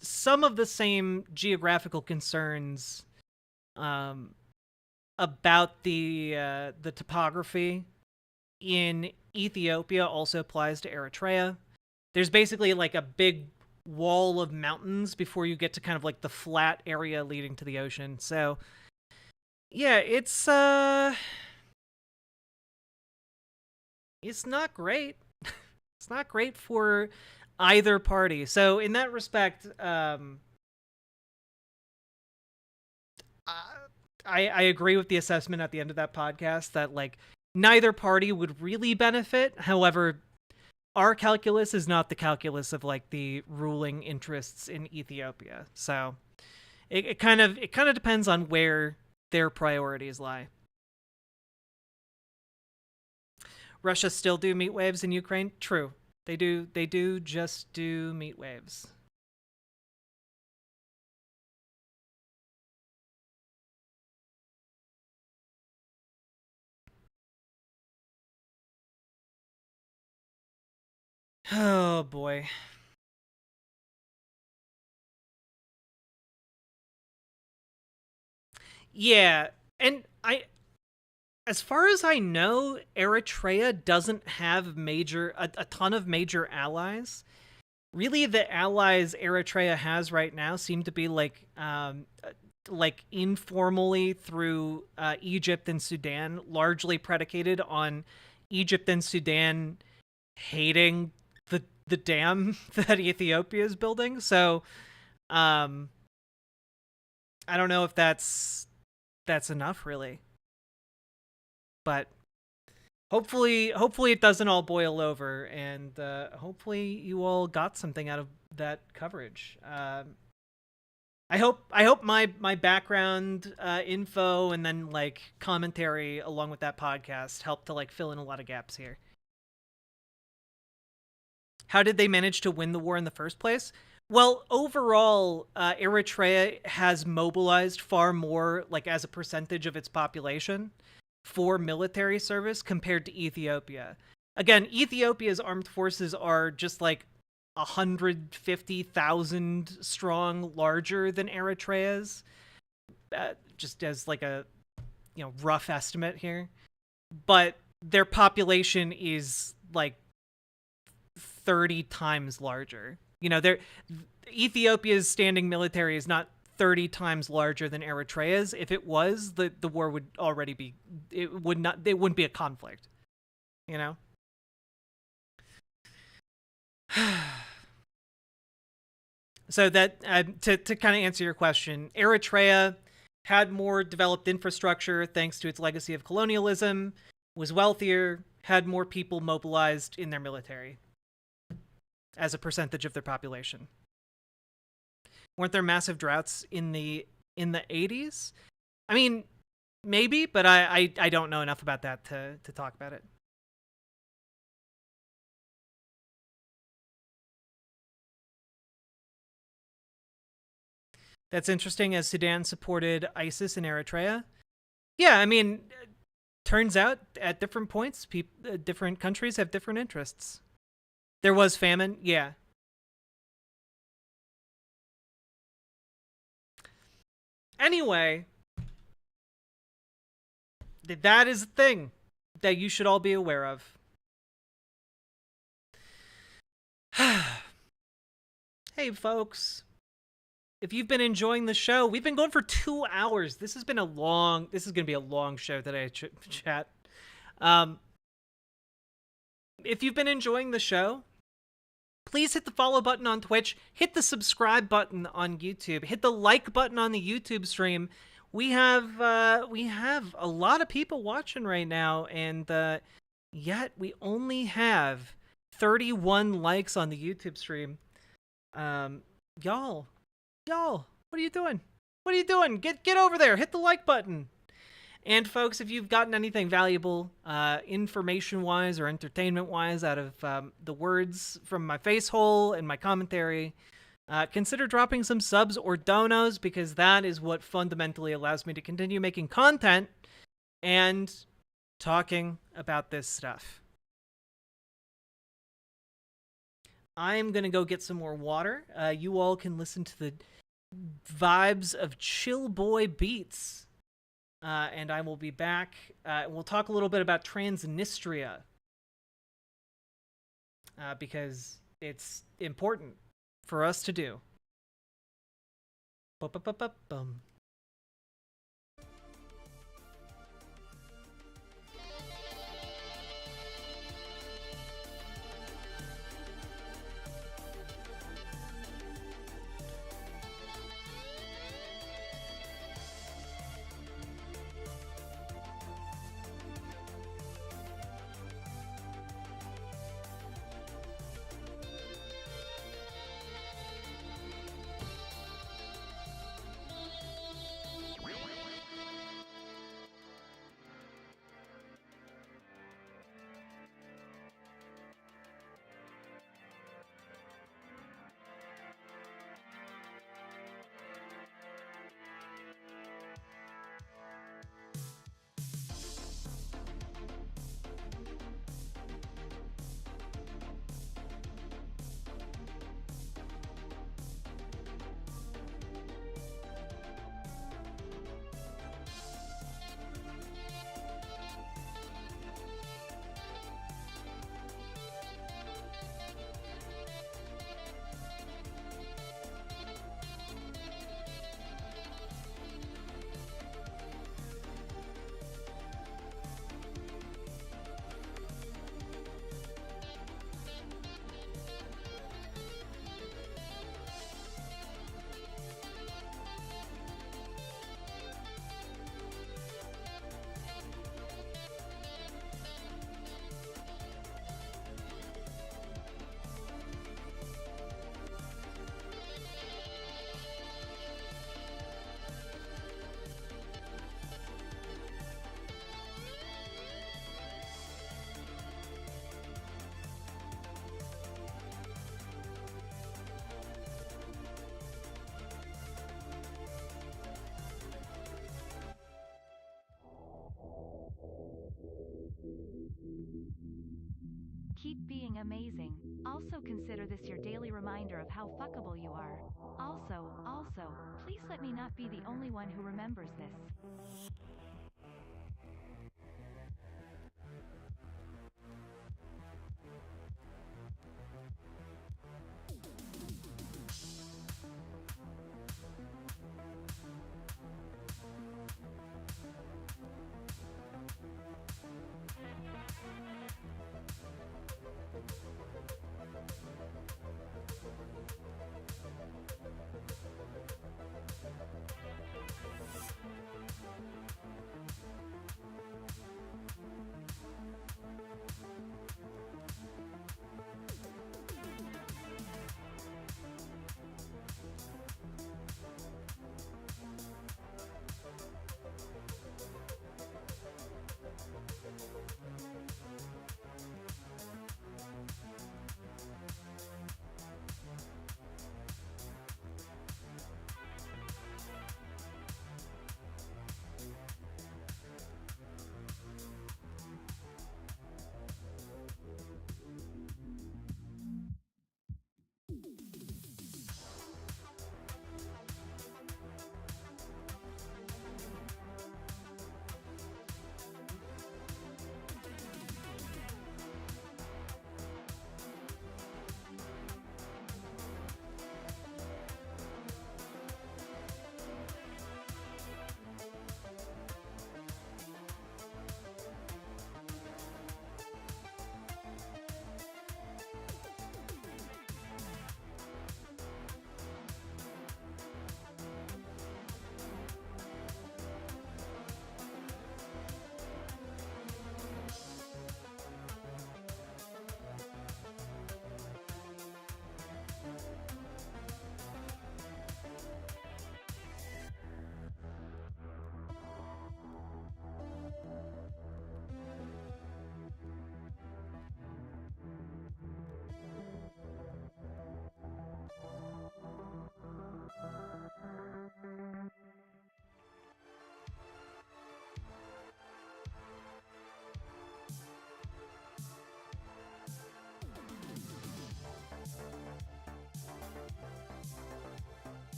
some of the same geographical concerns about the topography in Ethiopia also applies to Eritrea. There's basically a big wall of mountains before you get to kind of the flat area leading to the ocean. So yeah, it's not great. It's not great for either party. So in that respect, I agree with the assessment at the end of that podcast that neither party would really benefit. However, our calculus is not the calculus of the ruling interests in Ethiopia. So it kind of depends on where their priorities lie. Russia still do meat waves in Ukraine? True. They do just do meat waves. Oh boy. Yeah, and as far as I know, Eritrea doesn't have a ton of major allies. Really, the allies Eritrea has right now seem to be informally through Egypt and Sudan, largely predicated on Egypt and Sudan hating the dam that Ethiopia is building. So, I don't know if that's enough, really. But hopefully it doesn't all boil over, and hopefully you all got something out of that coverage. I hope my background info and then commentary along with that podcast helped to fill in a lot of gaps here. How did they manage to win the war in the first place? Well, overall, Eritrea has mobilized far more, as a percentage of its population, for military service compared to Ethiopia. Again, Ethiopia's armed forces are just 150,000 strong, larger than Eritrea's, just as a rough estimate here. But their population is 30 times larger. Ethiopia's standing military is not 30 times larger than Eritrea's. If it was, the war would already be, it wouldn't be a conflict. So that to kind of answer your question, Eritrea had more developed infrastructure thanks to its legacy of colonialism, was wealthier, had more people mobilized in their military as a percentage of their population. Weren't there massive droughts in the 80s? I mean, maybe, but I don't know enough about that to talk about it. That's interesting, as Sudan supported ISIS in Eritrea. Yeah, I mean, turns out at different points, different countries have different interests. There was famine, yeah. Anyway, that is a thing that you should all be aware of. Hey, folks. If you've been enjoying the show, we've been going for 2 hours. This is going to be a long show today, chat. If you've been enjoying the show, please hit the follow button on Twitch, hit the subscribe button on YouTube, hit the like button on the YouTube stream. We have a lot of people watching right now, and yet we only have 31 likes on the YouTube stream. Y'all, what are you doing? What are you doing? Get over there. Hit the like button. And folks, if you've gotten anything valuable, information-wise or entertainment-wise, out of the words from my face hole and my commentary, consider dropping some subs or donos, because that is what fundamentally allows me to continue making content and talking about this stuff. I am going to go get some more water. You all can listen to the vibes of Chill Boy Beats. And I will be back. We'll talk a little bit about Transnistria. Because it's important for us to do. Bum. Keep being amazing. Also consider this your daily reminder of how fuckable you are. Also, please let me not be the only one who remembers this.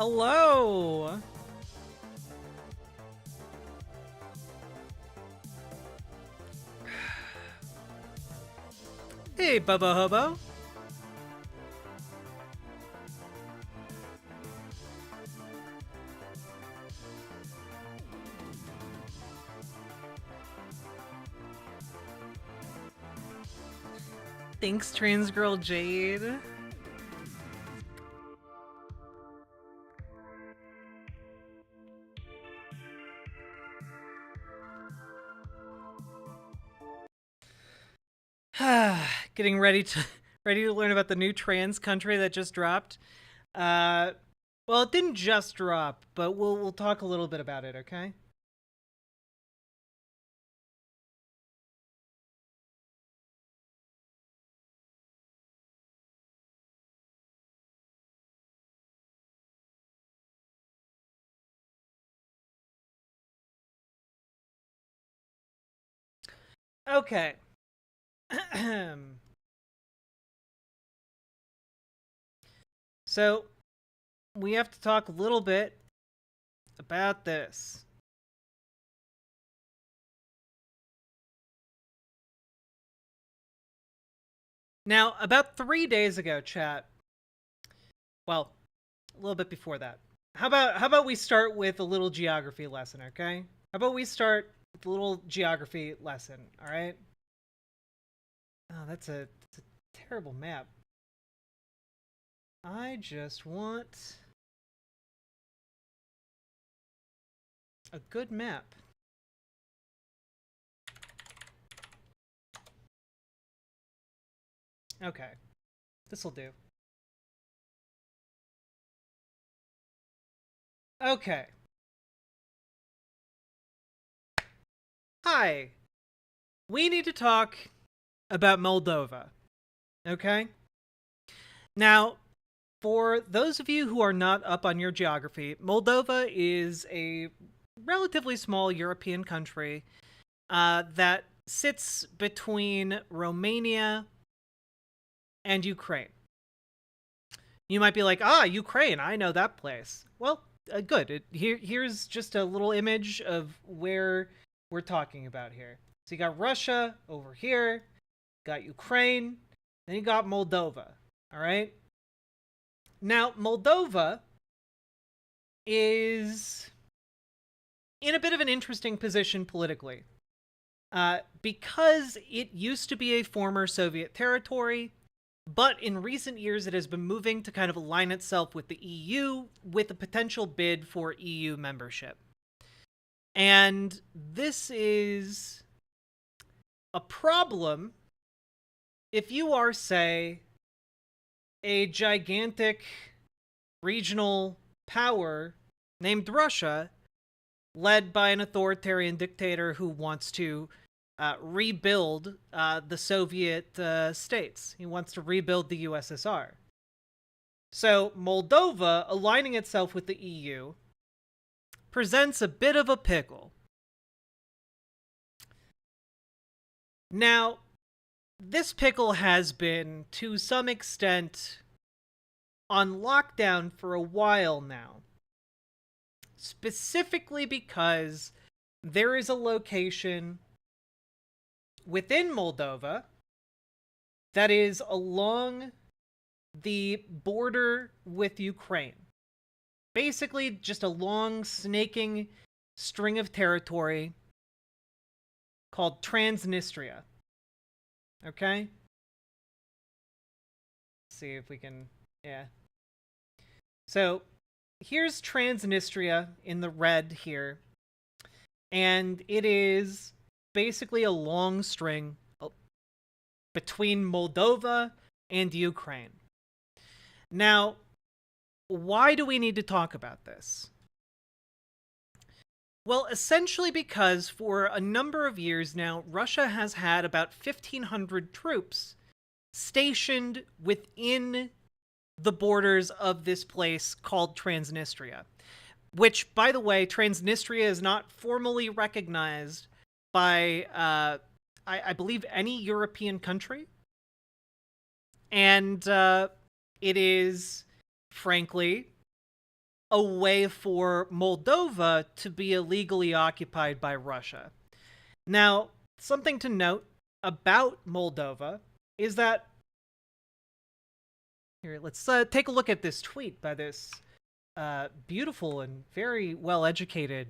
Hello! Hey, Bubba Hobo. Thanks, Trans Girl Jade. Getting ready to learn about the new trans country that just dropped. Well, it didn't just drop, but we'll talk a little bit about it, okay? Okay. So, we have to talk a little bit about this. Now, about 3 days ago, chat. Well, a little bit before that. How about we start with a little geography lesson, okay? How about we start with a little geography lesson, all right? Oh, that's a terrible map. I just want a good map. Okay, this'll do. Okay. Hi. We need to talk about Moldova. Okay? Now, for those of you who are not up on your geography, Moldova is a relatively small European country that sits between Romania and Ukraine. You might be like, Ukraine, I know that place. Well, good. Here's just a little image of where we're talking about here. So you got Russia over here, got Ukraine, then you got Moldova, all right? Now, Moldova is in a bit of an interesting position politically. Because it used to be a former Soviet territory, but in recent years it has been moving to kind of align itself with the EU with a potential bid for EU membership. And this is a problem if you are, say, a gigantic regional power named Russia, led by an authoritarian dictator who wants to rebuild the Soviet states. He wants to rebuild the USSR. So Moldova, aligning itself with the EU, presents a bit of a pickle. Now, this pickle has been, to some extent, on lockdown for a while now. Specifically because there is a location within Moldova that is along the border with Ukraine. Basically, just a long, snaking string of territory called Transnistria. Okay? Let's see if we can... Yeah. So, here's Transnistria in the red here. And it is basically a long string between Moldova and Ukraine. Now, why do we need to talk about this? Well, essentially because for a number of years now, Russia has had about 1,500 troops stationed within the borders of this place called Transnistria. Which, by the way, Transnistria is not formally recognized by, I believe, any European country. And it is, frankly, a way for Moldova to be illegally occupied by Russia. Now, something to note about Moldova is that, here, let's take a look at this tweet by this beautiful and very well-educated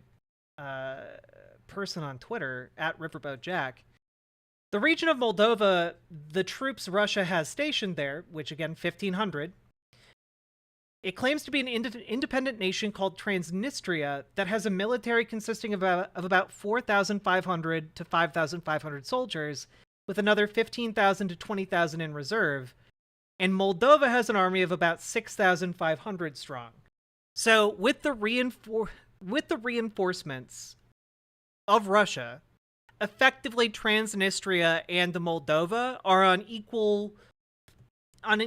person on Twitter, at Riverboat Jack. The region of Moldova, the troops Russia has stationed there, which again, 1,500, it claims to be an independent nation called Transnistria that has a military consisting of about 4,500 to 5,500 soldiers, with another 15,000 to 20,000 in reserve. And Moldova has an army of about 6,500 strong. So with the reinforcements of Russia, effectively Transnistria and Moldova are on an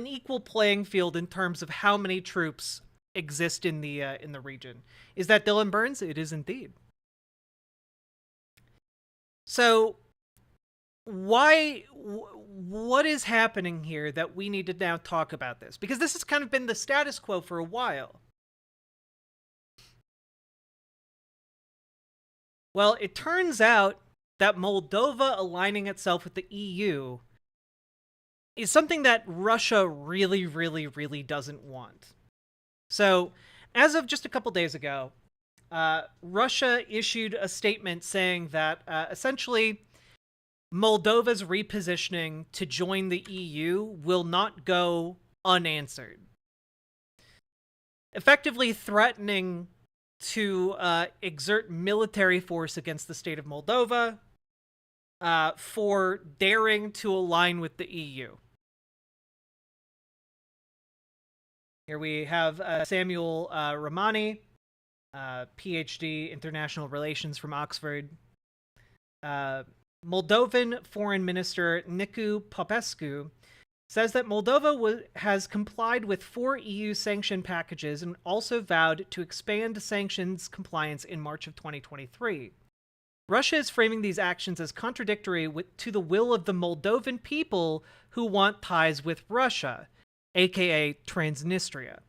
equal playing field in terms of how many troops exist in the region. Is that Dylan Burns? It is indeed. So what is happening here that we need to now talk about this? Because this has kind of been the status quo for a while. Well, it turns out that Moldova aligning itself with the EU is something that Russia really, really, really doesn't want. So, as of just a couple days ago, Russia issued a statement saying that essentially Moldova's repositioning to join the EU will not go unanswered, effectively threatening to exert military force against the state of Moldova for daring to align with the EU. Here we have Samuel Romani, PhD, International Relations from Oxford. Moldovan Foreign Minister Nicu Popescu says that Moldova has complied with 4 EU sanction packages and also vowed to expand sanctions compliance in March of 2023. Russia is framing these actions as contradictory to the will of the Moldovan people who want ties with Russia, aka Transnistria.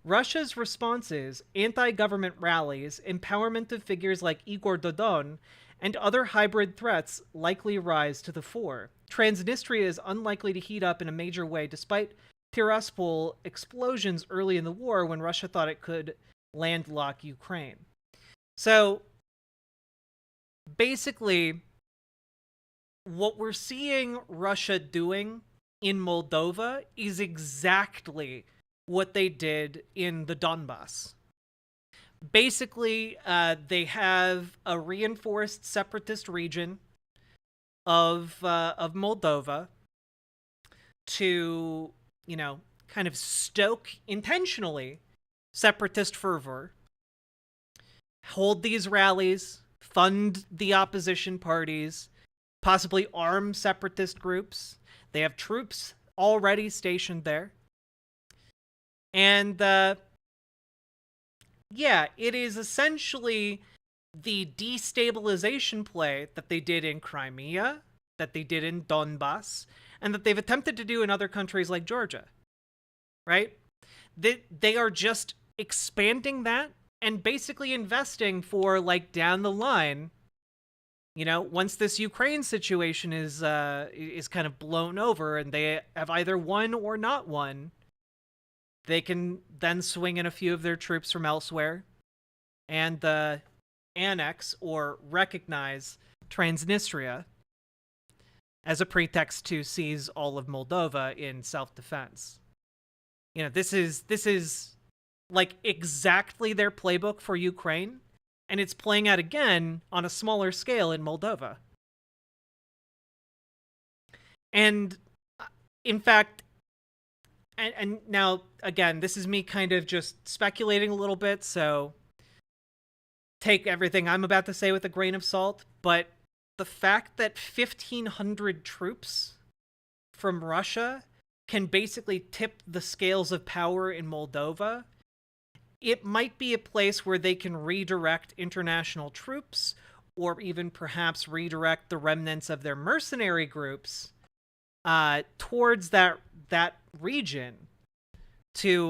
Russia's responses, anti-government rallies, empowerment of figures like Igor Dodon, and other hybrid threats likely rise to the fore. Transnistria is unlikely to heat up in a major way despite Tiraspol explosions early in the war when Russia thought it could landlock Ukraine. So, basically, what we're seeing Russia doing in Moldova is exactly what they did in the Donbass. Basically, they have a reinforced separatist region of Moldova to, kind of stoke intentionally separatist fervor, hold these rallies, fund the opposition parties, possibly arm separatist groups. They have troops already stationed there. And, it is essentially the destabilization play that they did in Crimea, that they did in Donbass, and that they've attempted to do in other countries like Georgia, right? They are just expanding that and basically investing for, down the line, once this Ukraine situation is kind of blown over and they have either won or not won, they can then swing in a few of their troops from elsewhere and annex or recognize Transnistria as a pretext to seize all of Moldova in self-defense. This is like exactly their playbook for Ukraine, and it's playing out again on a smaller scale in Moldova. And in fact, and now, again, this is me kind of just speculating a little bit, so take everything I'm about to say with a grain of salt, but the fact that 1,500 troops from Russia can basically tip the scales of power in Moldova, it might be a place where they can redirect international troops, or even perhaps redirect the remnants of their mercenary groups towards that region to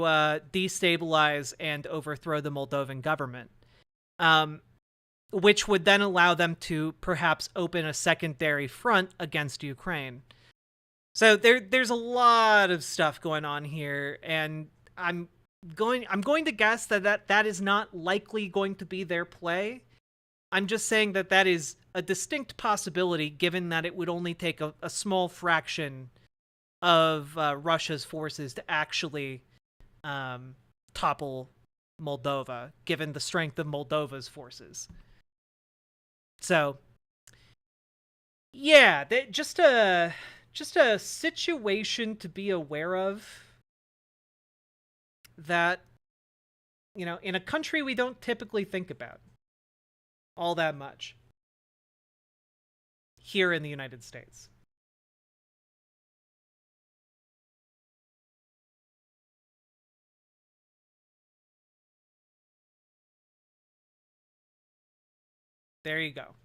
destabilize and overthrow the Moldovan government, which would then allow them to perhaps open a secondary front against Ukraine. So there's a lot of stuff going on here, and I'm going to guess that is not likely going to be their play. I'm just saying that is a distinct possibility, given that it would only take a small fraction of Russia's forces to actually topple Moldova, given the strength of Moldova's forces. So, yeah, just a situation to be aware of that, in a country we don't typically think about all that much here in the United States. There you go.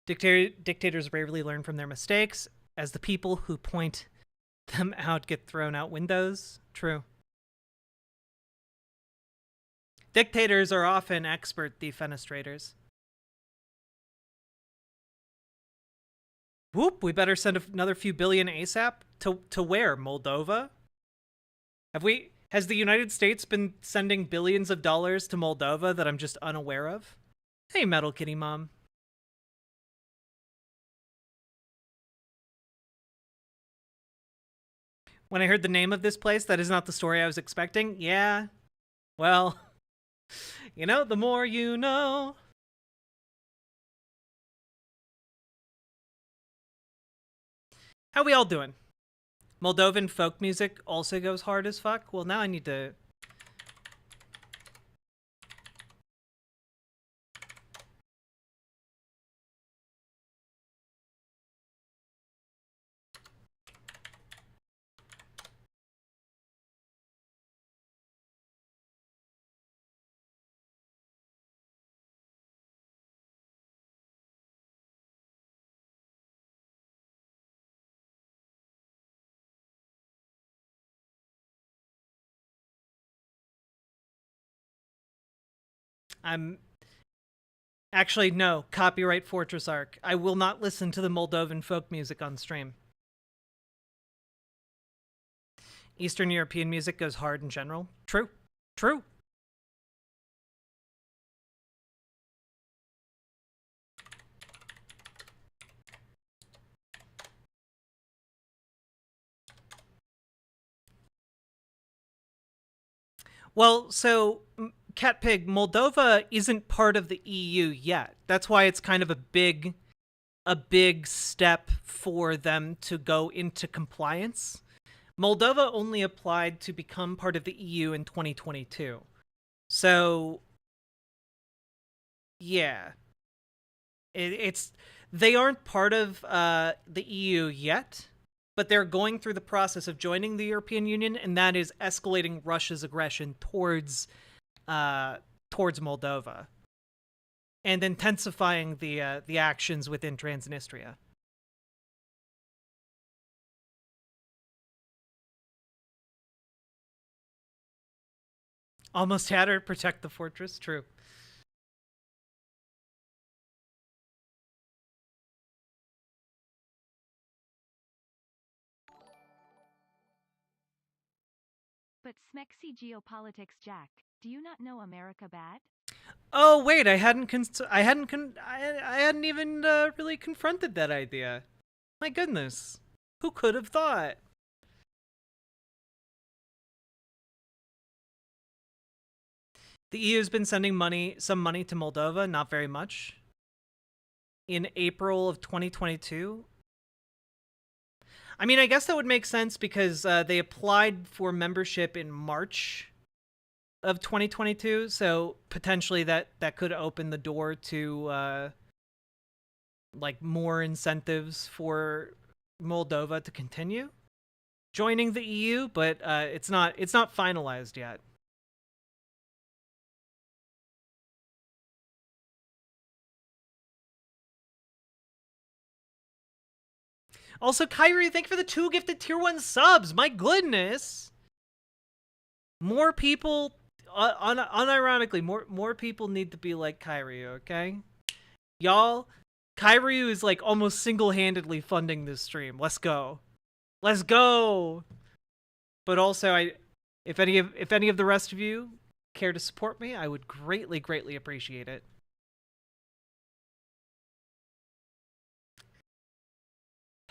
Dictators rarely learn from their mistakes, as the people who point them out get thrown out windows. True. Dictators are often expert defenestrators. Whoop, we better send another few billion ASAP? To where? Moldova? Has the United States been sending billions of dollars to Moldova that I'm just unaware of? Hey, Metal Kitty Mom. When I heard the name of this place, that is not the story I was expecting. Yeah. Well, the more you know. How we all doing? Moldovan folk music also goes hard as fuck? Well, now I need to... Actually, no. Copyright Fortress Arc. I will not listen to the Moldovan folk music on stream. Eastern European music goes hard in general. True. True. Well, so... Cat Pig, Moldova isn't part of the EU yet. That's why it's kind of a big step for them to go into compliance. Moldova only applied to become part of the EU in 2022. So, yeah. They aren't part of the EU yet, but they're going through the process of joining the European Union, and that is escalating Russia's aggression towards Moldova, and intensifying the actions within Transnistria. Almost had her protect the fortress. True. But Smexy Geopolitics Jack, do you not know America bad? Oh wait, I hadn't even really confronted that idea. My goodness, who could have thought? The EU has been sending some money to Moldova, not very much. In April of 2022. I mean, I guess that would make sense because they applied for membership in March of 2022, so potentially that could open the door to like more incentives for Moldova to continue joining the EU, but it's not finalized yet. Also, Kyrie, thank you for the 2 gifted tier 1 subs. My goodness. More people, unironically, more people need to be like Kyrie, okay? Y'all, Kyrie is like almost single-handedly funding this stream. Let's go. Let's go. But also, if any of the rest of you care to support me, I would greatly appreciate it.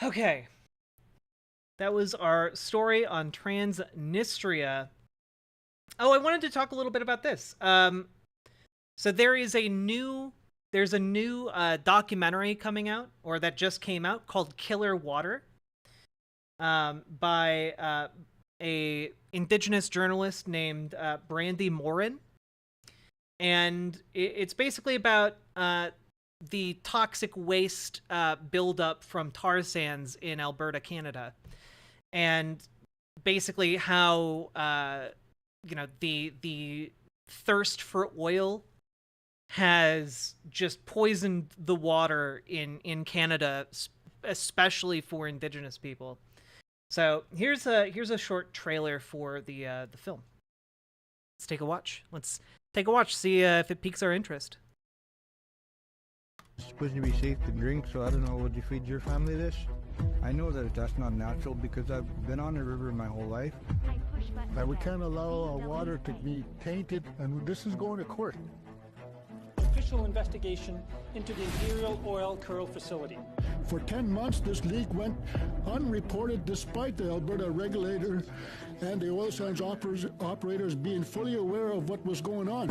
Okay. That was our story on Transnistria. Oh, I wanted to talk a little bit about this. So there's a new documentary coming out, or that just came out, called Killer Water, by a indigenous journalist named Brandy Morin. And it's basically about the toxic waste buildup from tar sands in Alberta, Canada. And basically how, the thirst for oil has just poisoned the water in Canada, especially for Indigenous people. So here's a short trailer for the film. Let's take a watch. See if it piques our interest. It's supposed to be safe to drink, so I don't know, would you feed your family this? I know that that's not natural because I've been on the river my whole life. That we can't allow our water to be tainted, and this is going to court. Official investigation into the Imperial Oil Curl facility. For 10 months, this leak went unreported despite the Alberta regulator and the oil sands operators being fully aware of what was going on.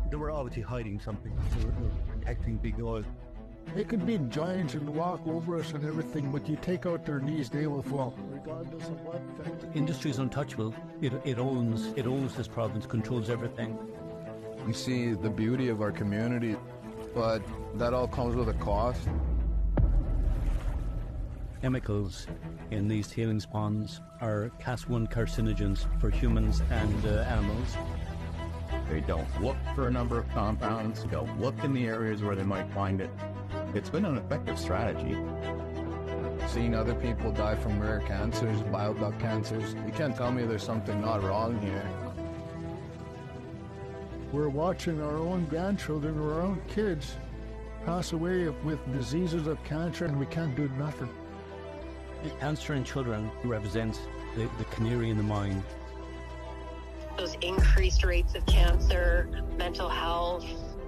They were obviously hiding something. They were protecting big oil. It could be giants and walk over us and everything, but you take out their knees, they will fall. Regardless of what. Industry is untouchable. It owns this province, controls everything. We see the beauty of our community, but that all comes with a cost. Chemicals in these tailings ponds are Class 1 carcinogens for humans and animals. They don't look for a number of compounds, don't look in the areas where they might find it. It's been an effective strategy. Seeing other people die from rare cancers, bile duct cancers, you can't tell me there's something not wrong here. We're watching our own grandchildren or our own kids pass away with diseases of cancer, and we can't do nothing. Cancer in children represents the canary in the mine. Those increased rates of cancer, mental health.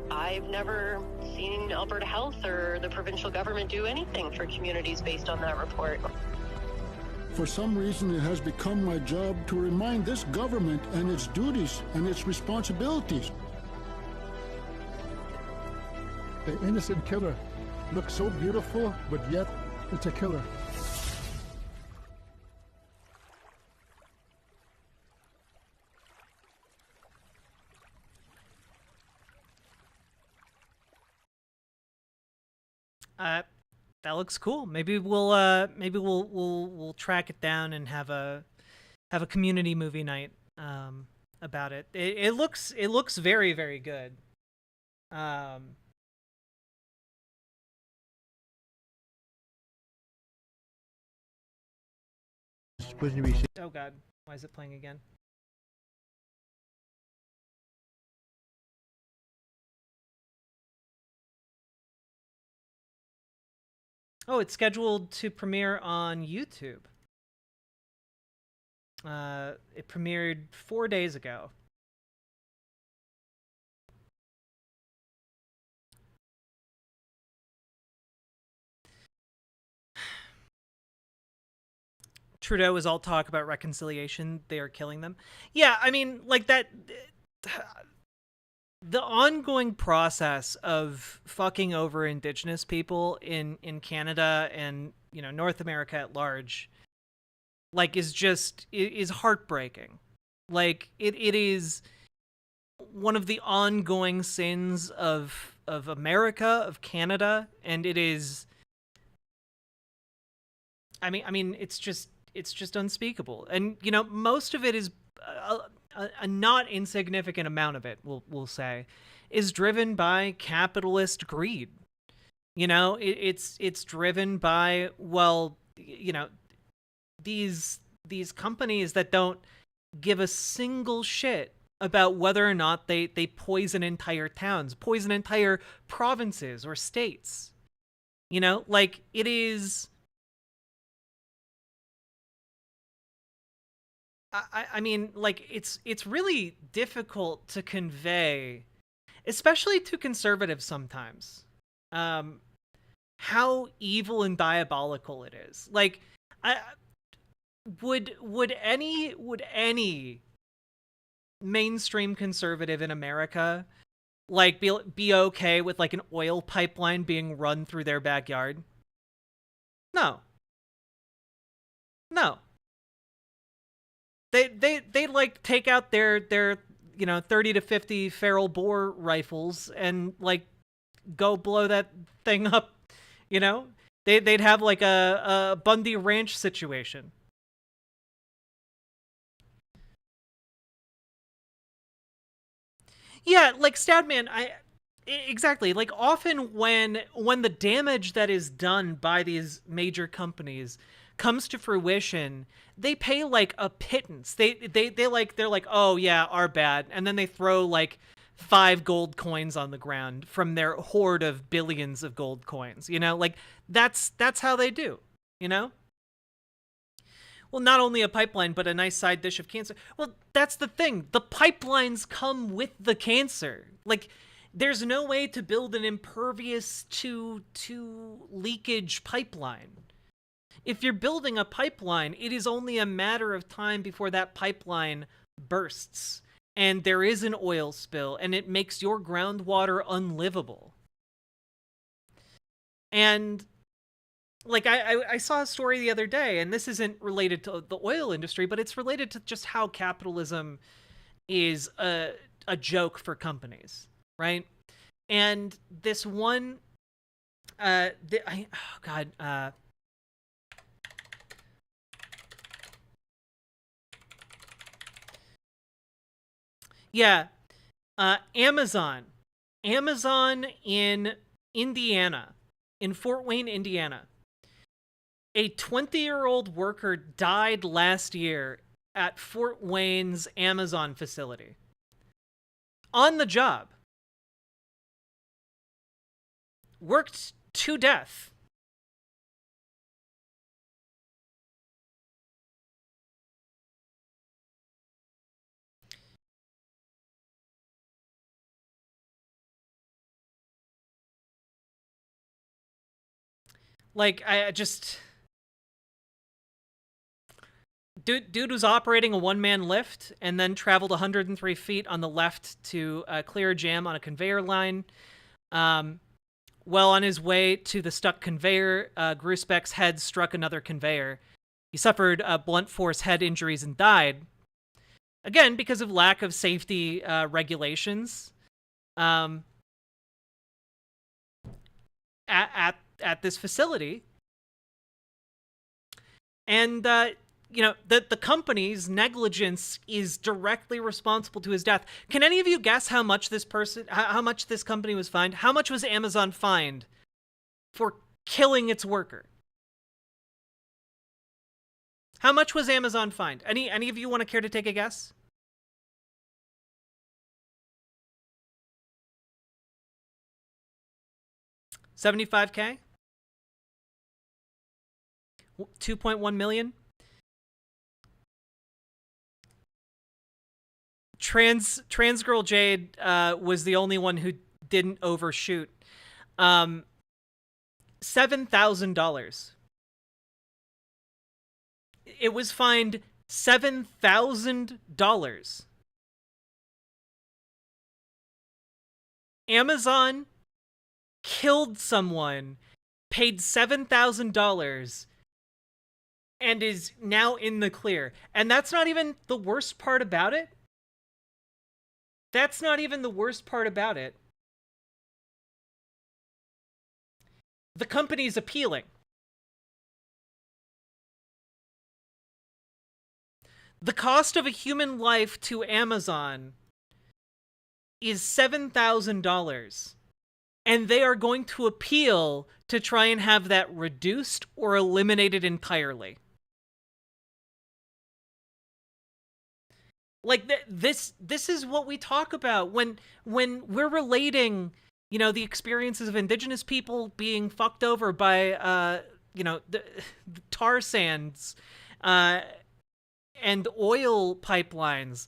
I've never seen Alberta Health or the provincial government do anything for communities based on that report. For some reason, it has become my job to remind this government and its duties and its responsibilities. The innocent killer looks so beautiful, but yet it's a killer. That looks cool. Maybe we'll track it down and have a community movie night about it. It looks very, very good. Supposed to be. Oh God, why is it playing again? Oh, it's scheduled to premiere on YouTube. It premiered 4 days ago. Trudeau is all talk about reconciliation. They are killing them. Yeah, I mean, like that... The ongoing process of fucking over Indigenous people in Canada and, North America at large, like, is heartbreaking. Like, it is one of the ongoing sins of America, of Canada, and it is... I mean, it's just unspeakable. And, most of it is... a not insignificant amount of it, we'll say, is driven by capitalist greed. It's driven by, well, you know, these companies that don't give a single shit about whether or not they poison entire towns, poison entire provinces or states. You know, like, it is... I mean, like, it's really difficult to convey, especially to conservatives sometimes, how evil and diabolical it is. Like, would any mainstream conservative in America, like, be okay with, like, an oil pipeline being run through their backyard? No. They like take out their 30 to 50 feral boar rifles and, like, go blow that thing up. They'd have, like, a Bundy Ranch situation. Yeah, like, Stadman, exactly. Like, often when the damage that is done by these major companies comes to fruition, they pay, like, a pittance. They're like, oh yeah, our bad, and then they throw, like, 5 gold coins on the ground from their hoard of billions of gold coins. Like, that's how they do. Well, not only a pipeline, but a nice side dish of cancer. Well, that's the thing. The pipelines come with the cancer. Like, there's no way to build an impervious to leakage pipeline. If you're building a pipeline, it is only a matter of time before that pipeline bursts and there is an oil spill and it makes your groundwater unlivable. And, like, I saw a story the other day, and this isn't related to the oil industry, but it's related to just how capitalism is a joke for companies, right? And this one, Amazon in Indiana, in Fort Wayne, Indiana. A 20-year-old worker died last year at Fort Wayne's Amazon facility. On the job. Worked to death. Like, I just... Dude was operating a one-man lift and then traveled 103 feet on the left to clear a jam on a conveyor line. Well on his way to the stuck conveyor, Gruspek's head struck another conveyor. He suffered blunt force head injuries and died. Again, because of lack of safety regulations at this facility. And... the company's negligence is directly responsible to his death. Can any of you guess how much this company was fined? How much was Amazon fined for killing its worker? How much was Amazon fined? Any of you want to care to take a guess? $75K? 2.1 million? Trans girl Jade was the only one who didn't overshoot. $7,000. It was fined $7,000. Amazon killed someone, paid $7,000, and is now in the clear. And that's not even the worst part about it. That's not even the worst part about it. The company's appealing. The cost of a human life to Amazon is $7,000. and they are going to appeal to try and have that reduced or eliminated entirely. Like this is what we talk about when we're relating, you know, the experiences of indigenous people being fucked over by you know, the tar sands and oil pipelines,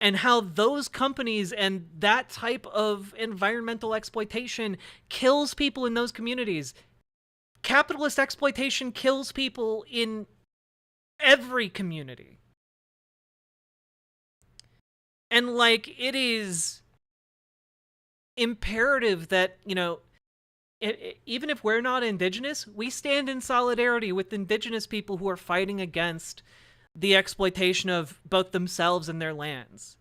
and how those companies and that type of environmental exploitation kills people in those communities. Capitalist exploitation kills people in every community. And, like, it is imperative that, you know, even if we're not indigenous, we stand in solidarity with indigenous people who are fighting against the exploitation of both themselves and their lands.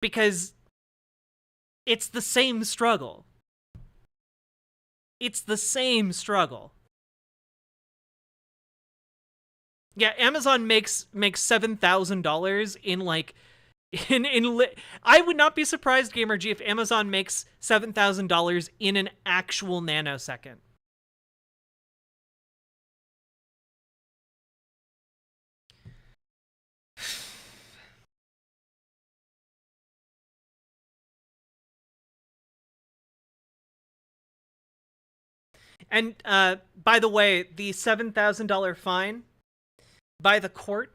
Because it's the same struggle. It's the same struggle. Yeah, Amazon makes $7,000 in, like, I would not be surprised, GamerG, if Amazon makes $7,000 in an actual nanosecond. And by the way, the $7,000 fine by the court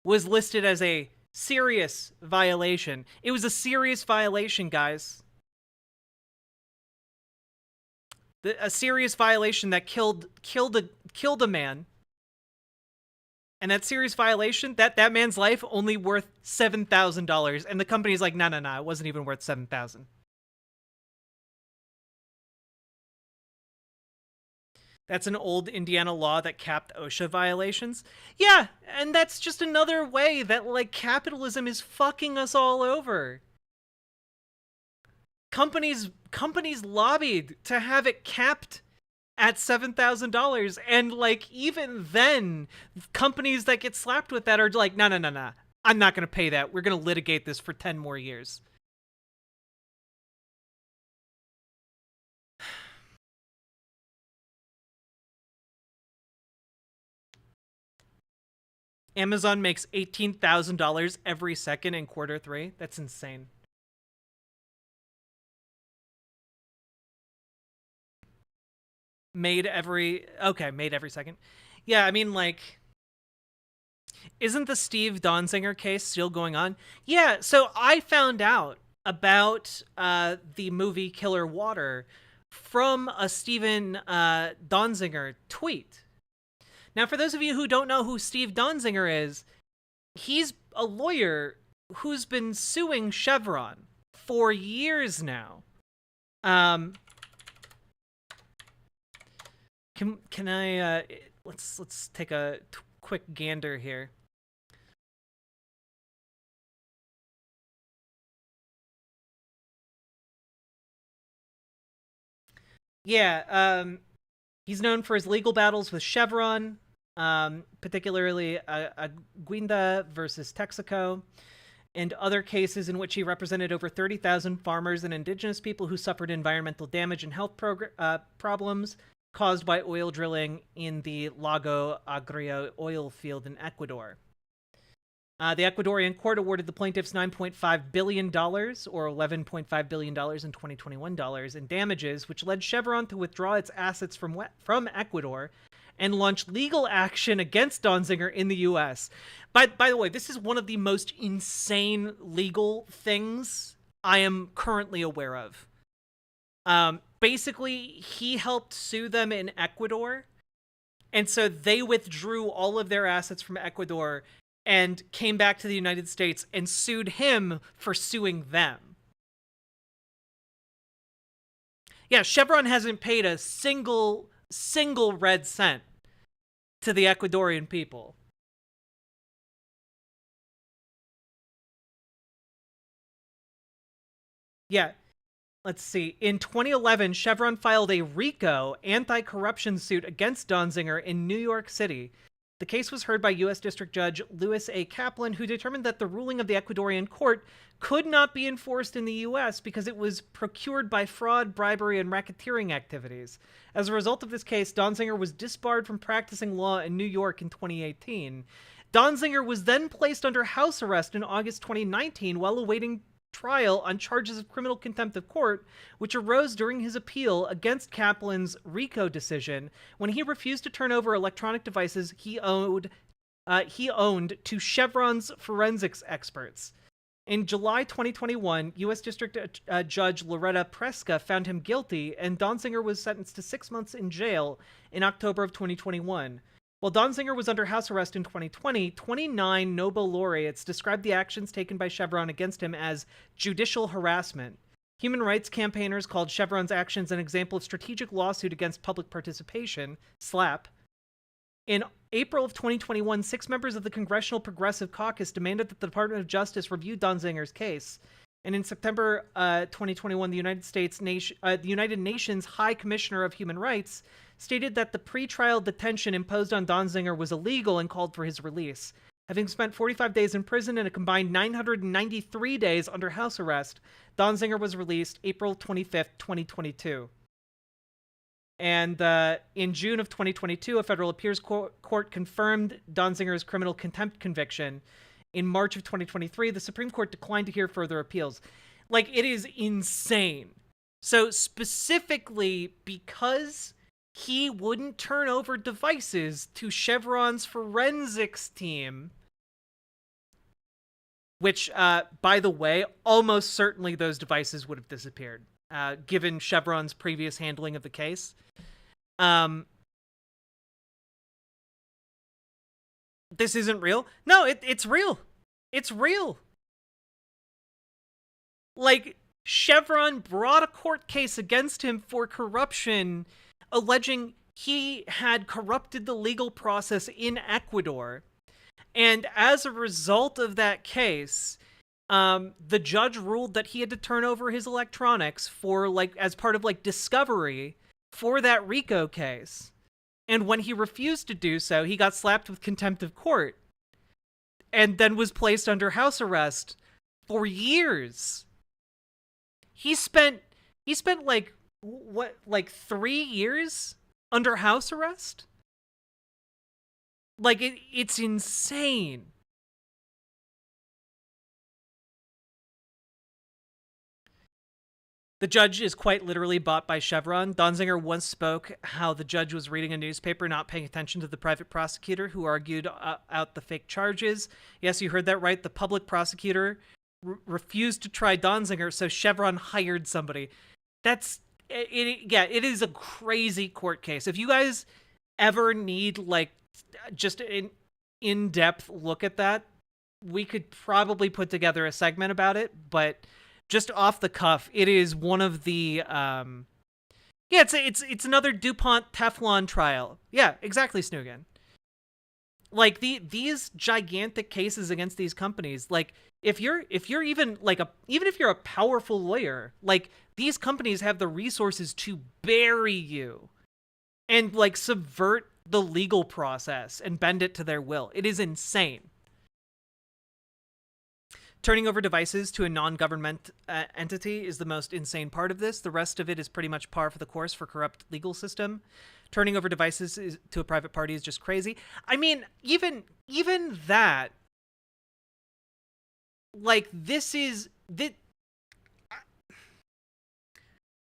was listed as a serious violation. It was a serious violation, guys. A serious violation that killed a man. And that serious violation, that man's life only worth $7,000. And the company's like, no, it wasn't even worth $7,000. That's an old Indiana law that capped OSHA violations. Yeah, and that's just another way that, like, capitalism is fucking us all over. Companies lobbied to have it capped at $7,000, and, like, even then, companies that get slapped with that are like, no, I'm not gonna pay that. We're gonna litigate this for 10 more years. Amazon makes $18,000 every second in Q3. That's insane. Made every second. Yeah, I mean, like, isn't the Steve Donziger case still going on? Yeah, so I found out about the movie Killer Water from a Steven Donziger tweet. Now, for those of you who don't know who Steve Donziger is, he's a lawyer who's been suing Chevron for years now. Can I let's take a quick gander here. Yeah, he's known for his legal battles with Chevron, particularly Aguinda versus Texaco, and other cases in which he represented over 30,000 farmers and indigenous people who suffered environmental damage and health problems caused by oil drilling in the Lago Agrio oil field in Ecuador. The Ecuadorian court awarded the plaintiffs $9.5 billion, or $11.5 billion in 2021 dollars, in damages, which led Chevron to withdraw its assets from Ecuador and launch legal action against Donziger in the U.S. By the way, this is one of the most insane legal things I am currently aware of. Basically, he helped sue them in Ecuador, and so they withdrew all of their assets from Ecuador and came back to the United States and sued him for suing them. Yeah, Chevron hasn't paid a single red cent to the Ecuadorian people. Yeah. Let's see. In 2011, Chevron filed a RICO anti-corruption suit against Donziger in New York City, The case was heard by U.S. District Judge Louis A. Kaplan, who determined that the ruling of the Ecuadorian court could not be enforced in the U.S. because it was procured by fraud, bribery, and racketeering activities. As a result of this case, Donziger was disbarred from practicing law in New York in 2018. Donziger was then placed under house arrest in August 2019 while awaiting trial on charges of criminal contempt of court, which arose during his appeal against Kaplan's RICO decision when he refused to turn over electronic devices he owned to Chevron's forensics experts. In July 2021, U.S. District Judge Loretta Preska found him guilty, and Donziger was sentenced to 6 months in jail in October of 2021. While Donziger was under house arrest in 2020, 29 Nobel laureates described the actions taken by Chevron against him as judicial harassment. Human rights campaigners called Chevron's actions an example of strategic lawsuit against public participation, SLAP. In April of 2021, 6 members of the Congressional Progressive Caucus demanded that the Department of Justice review Donziger's case. And in September 2021, the United Nations High Commissioner of Human Rights stated that the pretrial detention imposed on Donziger was illegal and called for his release. Having spent 45 days in prison and a combined 993 days under house arrest, Donziger was released April 25th, 2022. And in June of 2022, a federal appeals court confirmed Donziger's criminal contempt conviction. In March of 2023, the Supreme Court declined to hear further appeals. Like, it is insane. So specifically because he wouldn't turn over devices to Chevron's forensics team, which, by the way, almost certainly those devices would have disappeared, given Chevron's previous handling of the case. This isn't real. No, it's real. It's real. Like, Chevron brought a court case against him for corruption, alleging he had corrupted the legal process in Ecuador. And as a result of that case, the judge ruled that he had to turn over his electronics for, like, as part of, like, discovery for that RICO case. And when he refused to do so, he got slapped with contempt of court and then was placed under house arrest for years. He spent like, what, like 3 years under house arrest? Like, it's insane. The judge is quite literally bought by Chevron. Donziger once spoke how the judge was reading a newspaper, not paying attention to the private prosecutor who argued out the fake charges. Yes, you heard that right. The public prosecutor refused to try Donziger, so Chevron hired somebody. That's it. Yeah, it is a crazy court case. If you guys ever need, like, just an in-depth look at that, we could probably put together a segment about it, but just off the cuff, it is one of the it's another DuPont Teflon trial. Yeah, exactly, Snoogan. Like, these gigantic cases against these companies, like, if you're even like even if you're a powerful lawyer, like, these companies have the resources to bury you and, like, subvert the legal process and bend it to their will. It is insane. Turning over devices to a non-government entity is the most insane part of this. The rest of it is pretty much par for the course for corrupt legal system. Turning over devices to a private party is just crazy. I mean, even that, like,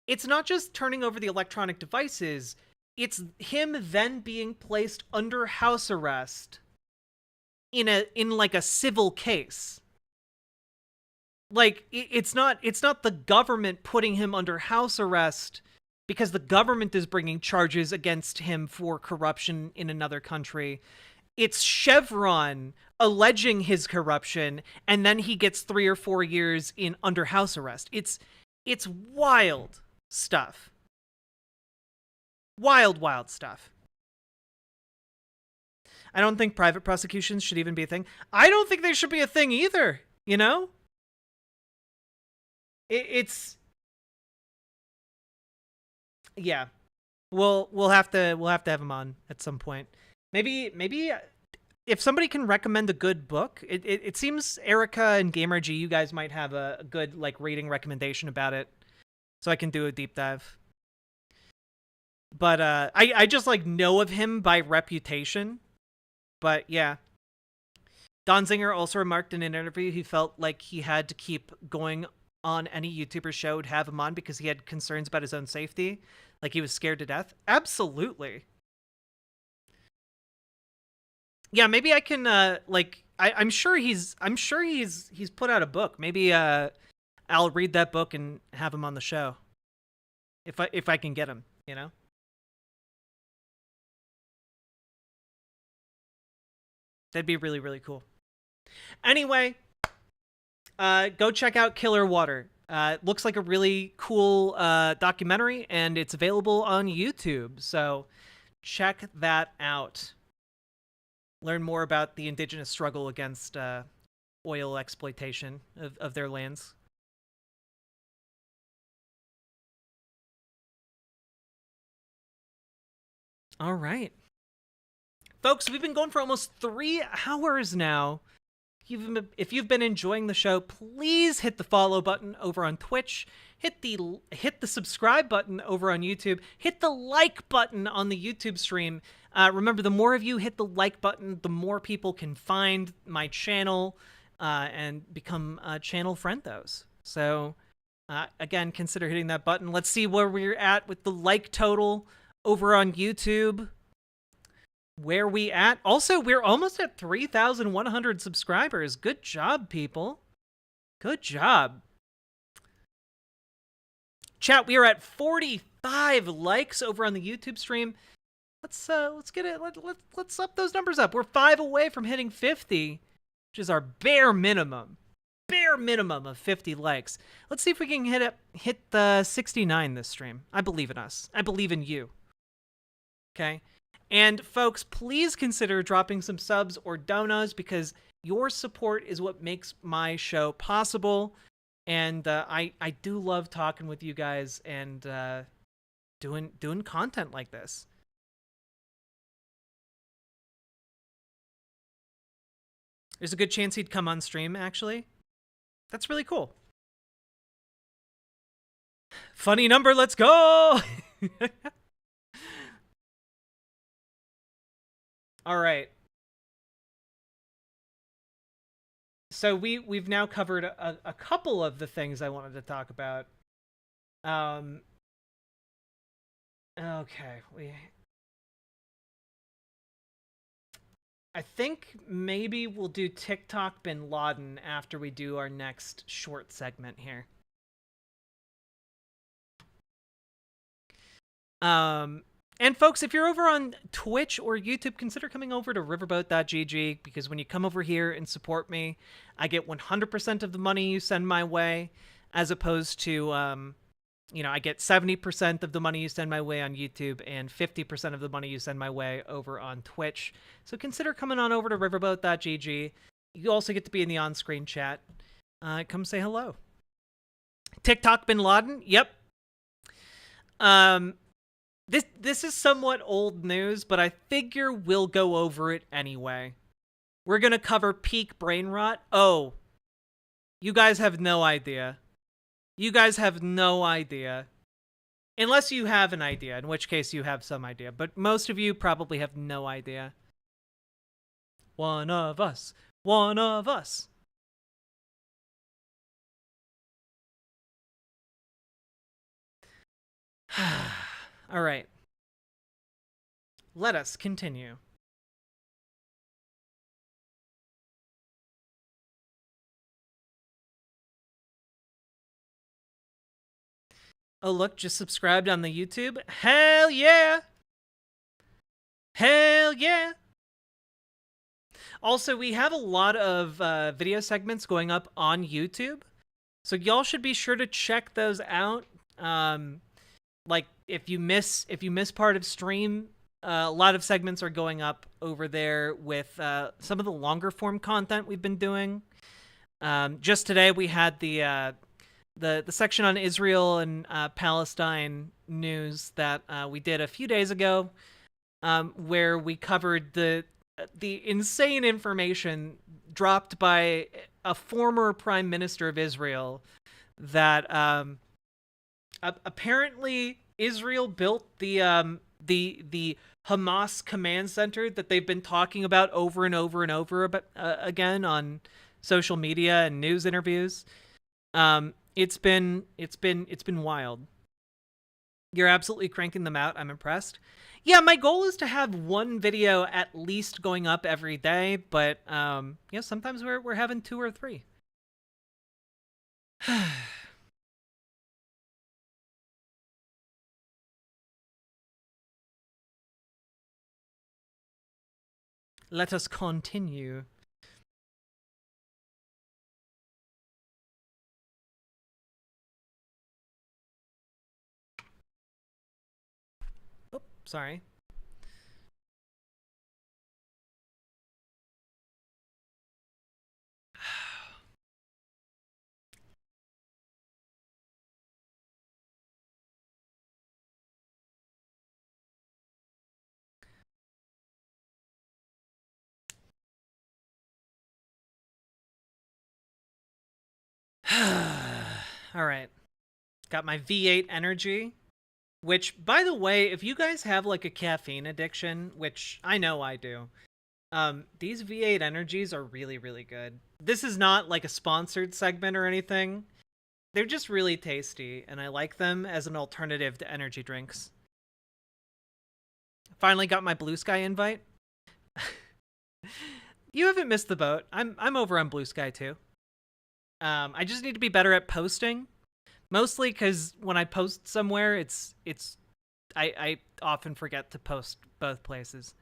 it's not just turning over the electronic devices, it's him then being placed under house arrest in like a civil case. Like, it's not the government putting him under house arrest because the government is bringing charges against him for corruption in another country. It's Chevron alleging his corruption, and then he gets 3 or 4 years in under house arrest. It's wild stuff. Wild stuff. I don't think private prosecutions should even be a thing. I don't think they should be a thing either, you know? It's yeah. We'll have to have him on at some point. Maybe if somebody can recommend a good book, it seems Erica and GamerG, you guys might have a good like rating recommendation about it, so I can do a deep dive. But I just like know of him by reputation. But yeah. Donziger also remarked in an interview he felt like he had to keep going on any YouTuber show would have him on because he had concerns about his own safety. Like he was scared to death. Absolutely. Yeah, maybe I can like I'm sure he's put out a book. Maybe I'll read that book and have him on the show. If I can get him, you know? That'd be really, really cool. Anyway, go check out Killer Water. It looks like a really cool documentary, and it's available on YouTube. So check that out. Learn more about the indigenous struggle against oil exploitation of their lands. All right. Folks, we've been going for almost 3 hours now. If you've been enjoying the show, please hit the follow button over on Twitch. Hit the subscribe button over on YouTube. Hit the like button on the YouTube stream. Remember, the more of you hit the like button, the more people can find my channel and become channel friendos. So, again, consider hitting that button. Let's see where we're at with the like total over on YouTube. Where we at? Also, we're almost at 3,100 subscribers. Good job, people. Good job. Chat, we are at 45 likes over on the YouTube stream. Let's get it. Let's up those numbers up. We're 5 away from hitting 50, which is our bare minimum. Bare minimum of 50 likes. Let's see if we can hit the 69 this stream. I believe in us. I believe in you. Okay? And folks, please consider dropping some subs or donos because your support is what makes my show possible. And I do love talking with you guys and doing content like this. There's a good chance he'd come on stream, actually. That's really cool. Funny number, let's go! All right. So we've now covered a couple of the things I wanted to talk about. Okay, I think maybe we'll do TikTok bin Laden after we do our next short segment here. And folks, if you're over on Twitch or YouTube, consider coming over to riverboat.gg because when you come over here and support me, I get 100% of the money you send my way, as opposed to, I get 70% of the money you send my way on YouTube and 50% of the money you send my way over on Twitch. So consider coming on over to riverboat.gg. You also get to be in the on-screen chat. Come say hello. TikTok bin Laden? Yep. This is somewhat old news, but I figure we'll go over it anyway. We're going to cover peak brain rot. Oh, you guys have no idea. You guys have no idea. Unless you have an idea, in which case you have some idea. But most of you probably have no idea. One of us. One of us. All right. Let us continue. Oh, look, just subscribed on the YouTube. Hell yeah! Hell yeah! Also, we have a lot of video segments going up on YouTube, so y'all should be sure to check those out. Like if you miss part of stream, a lot of segments are going up over there with some of the longer form content we've been doing. Just today we had the section on Israel and Palestine news that we did a few days ago, where we covered the the insane information dropped by a former prime minister of Israel that apparently Israel built the Hamas command center that they've been talking about over and over and over again on social media and news interviews. It's been wild. You're absolutely cranking them out. I'm impressed. Yeah, my goal is to have one video at least going up every day, but sometimes we're having 2 or 3. Let us continue. Oh, sorry. All right. Got my V8 energy, which, by the way, if you guys have like a caffeine addiction, which I know I do, these V8 energies are really, really good. This is not like a sponsored segment or anything. They're just really tasty, and I like them as an alternative to energy drinks. Finally got my Blue Sky invite. You haven't missed the boat. I'm over on Blue Sky too. I just need to be better at posting, mostly because when I post somewhere, I often forget to post both places.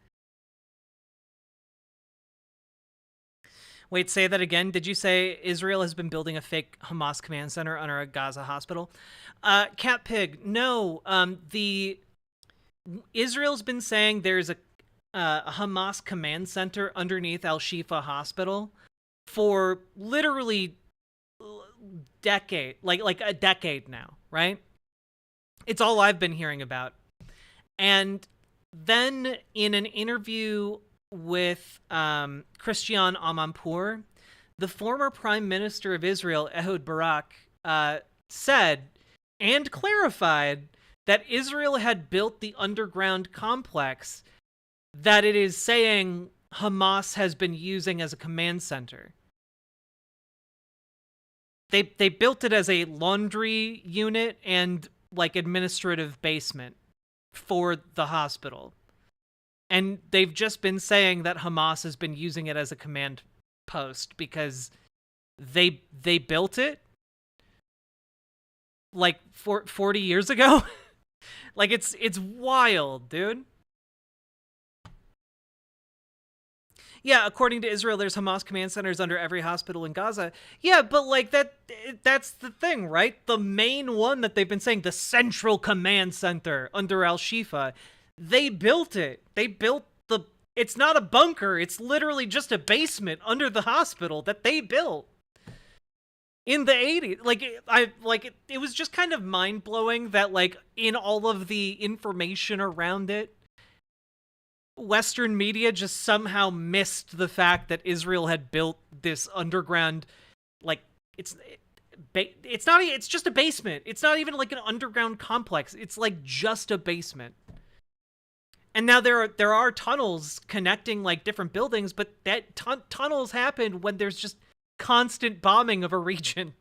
Wait, say that again. Did you say Israel has been building a fake Hamas command center under a Gaza hospital? Cat Pig, no. Israel's been saying there's a Hamas command center underneath Al Shifa Hospital for literally like a decade now, right? It's all I've been hearing about. And then in an interview with Christian Amanpour, the former prime minister of Israel, Ehud Barak, said and clarified that Israel had built the underground complex that it is saying Hamas has been using as a command center. They built it as a laundry unit and like administrative basement for the hospital. And they've just been saying that Hamas has been using it as a command post because they built it like 40 years ago. Like it's wild, dude. Yeah, according to Israel, there's Hamas command centers under every hospital in Gaza. Yeah, but like that's the thing, right? The main one that they've been saying, the central command center under Al Shifa, they built it. It's not a bunker. It's literally just a basement under the hospital that they built in the 80s. It was just kind of mind-blowing that like in all of the information around it, Western media just somehow missed the fact that Israel had built this underground, like it's just a basement. It's not even like an underground complex. It's like just a basement. And now there are tunnels connecting like different buildings, but that tunnels happen when there's just constant bombing of a region.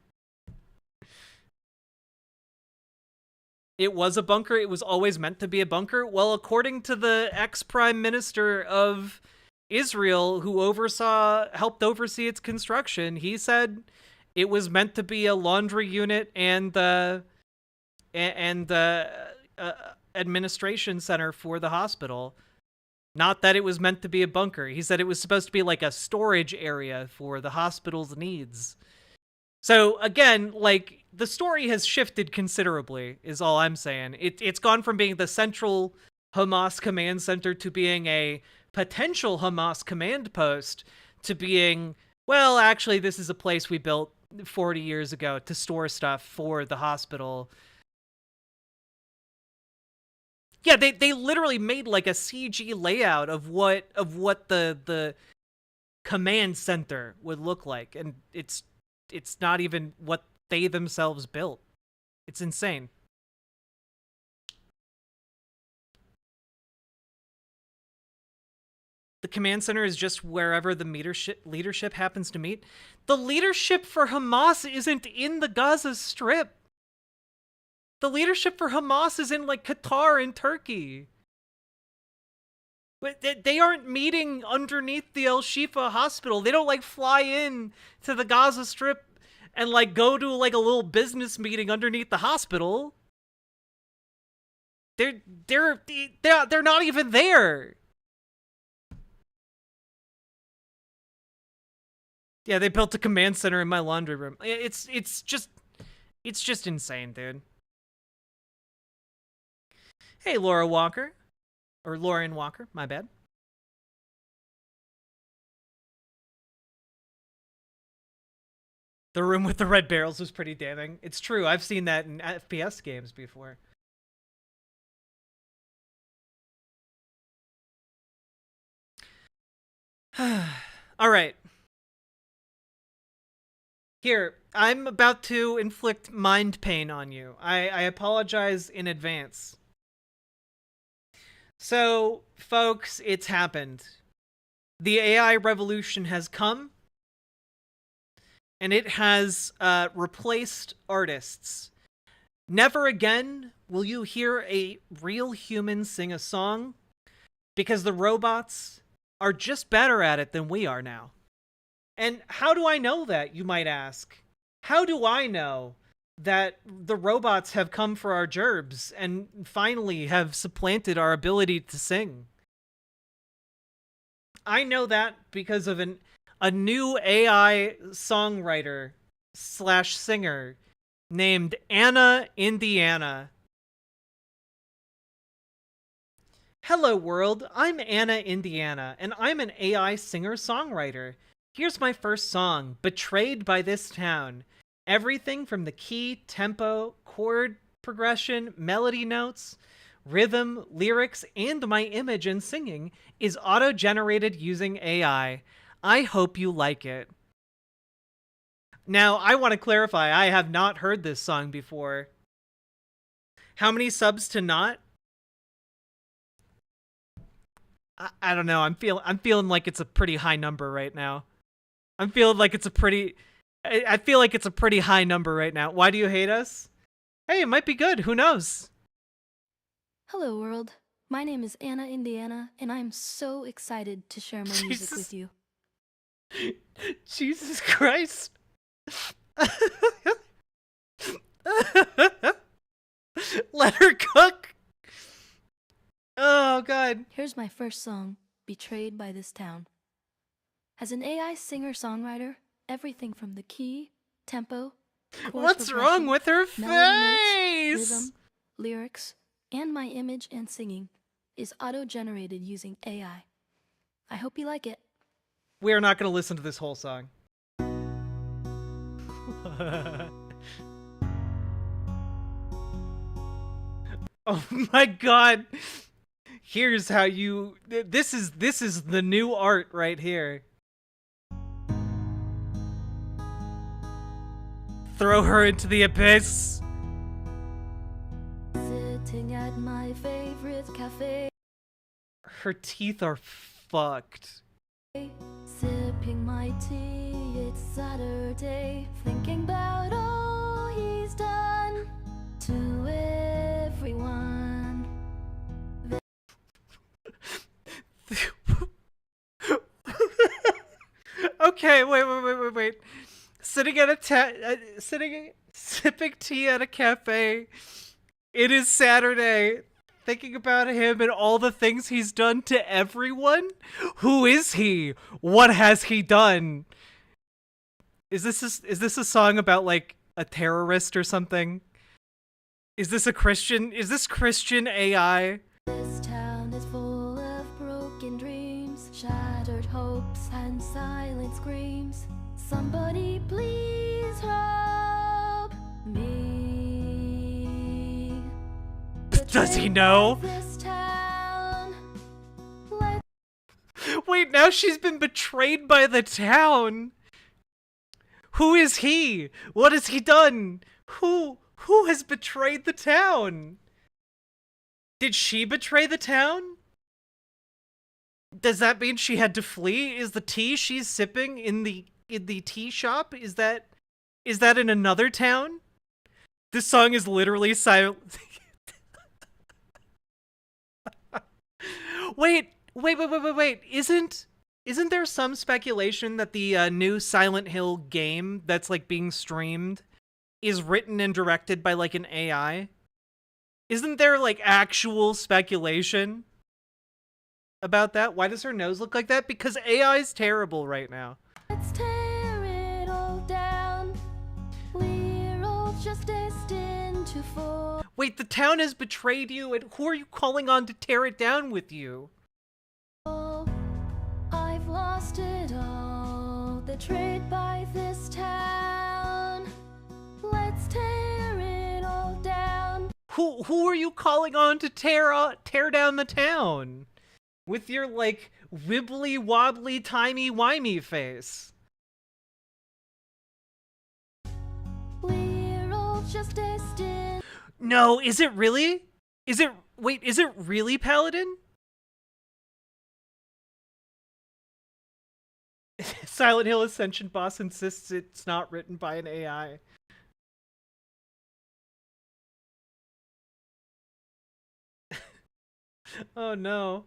It was a bunker. It was always meant to be a bunker. Well, according to the ex-prime minister of Israel, who helped oversee its construction, he said it was meant to be a laundry unit and administration center for the hospital. Not that it was meant to be a bunker. He said it was supposed to be like a storage area for the hospital's needs. So again, like the story has shifted considerably, is all I'm saying. It's gone from being the central Hamas command center to being a potential Hamas command post to being, well, actually, this is a place we built 40 years ago to store stuff for the hospital. Yeah, they literally made like a CG layout of what the command center would look like, and it's not even what they themselves built. It's insane. The command center is just wherever the leadership happens to meet. The leadership for Hamas isn't in the Gaza Strip. The leadership for Hamas is in like Qatar and Turkey. But they aren't meeting underneath the El Shifa hospital. They don't like fly in to the Gaza Strip and like go to like a little business meeting underneath the hospital. They're not even there. Yeah, they built a command center in my laundry room. It's just insane, dude. Hey, Laura Walker. Or Lauren Walker, my bad. The room with the red barrels was pretty damning. It's true, I've seen that in FPS games before. Alright. Here, I'm about to inflict mind pain on you. I apologize in advance. So, folks, it's happened. The AI revolution has come, and it has replaced artists. Never again will you hear a real human sing a song, because the robots are just better at it than we are now. And how do I know that, you might ask? How do I know that the robots have come for our gerbs and finally have supplanted our ability to sing? I know that because of a new AI songwriter / singer named Anna Indiana. Hello world, I'm Anna Indiana, and I'm an AI singer-songwriter. Here's my first song, Betrayed by This Town. Everything from the key, tempo, chord progression, melody notes, rhythm, lyrics, and my image and singing is auto-generated using AI. I hope you like it. Now, I want to clarify, I have not heard this song before. How many subs to not? I don't know. I'm feeling like it's a pretty high number right now. I'm feeling like it's a pretty... I feel like it's a pretty high number right now. Why do you hate us? Hey, it might be good. Who knows? Hello, world. My name is Anna Indiana, and I'm so excited to share my music with you. Jesus Christ. Let her cook. Oh, God. Here's my first song, Betrayed by This Town. As an AI singer-songwriter, everything from the key, tempo, what's wrong with her face? Notes, rhythm, lyrics, and my image and singing is auto-generated using AI. I hope you like it. We are not going to listen to this whole song. Oh my God. Here's how you... This is the new art right here. Throw her into the abyss. Sitting at my favorite cafe. Her teeth are fucked. Sipping my tea, it's Saturday. Thinking about all he's done to everyone. Okay, wait. Sipping tea at a cafe. It is Saturday. Thinking about him and all the things he's done to everyone? Who is he? What has he done? Is this a song about like a terrorist or something? Is this Christian AI? This town is full of broken dreams, shattered hopes and silent screams. Somebody please help me. Does he know? Wait, now she's been betrayed by the town. Who is he? What has he done? Who has betrayed the town? Did she betray the town? Does that mean she had to flee? Is the tea she's sipping in the tea shop? Is that in another town? This song is literally silent. Wait. Isn't there some speculation that the new Silent Hill game that's like being streamed is written and directed by like an AI? Isn't there like actual speculation about that? Why does her nose look like that? Because AI is terrible right now. Let's tear it all down. We're all just destined to fall. Wait, the town has betrayed you, and who are you calling on to tear it down with you? I've lost it all, betrayed by this town. Let's tear it all down. Who are you calling on to tear down the town? With your, like, wibbly wobbly timey-wimey face. We're all just destined. No, is it really? Is it really Paladin? Silent Hill Ascension boss insists it's not written by an AI. Oh no.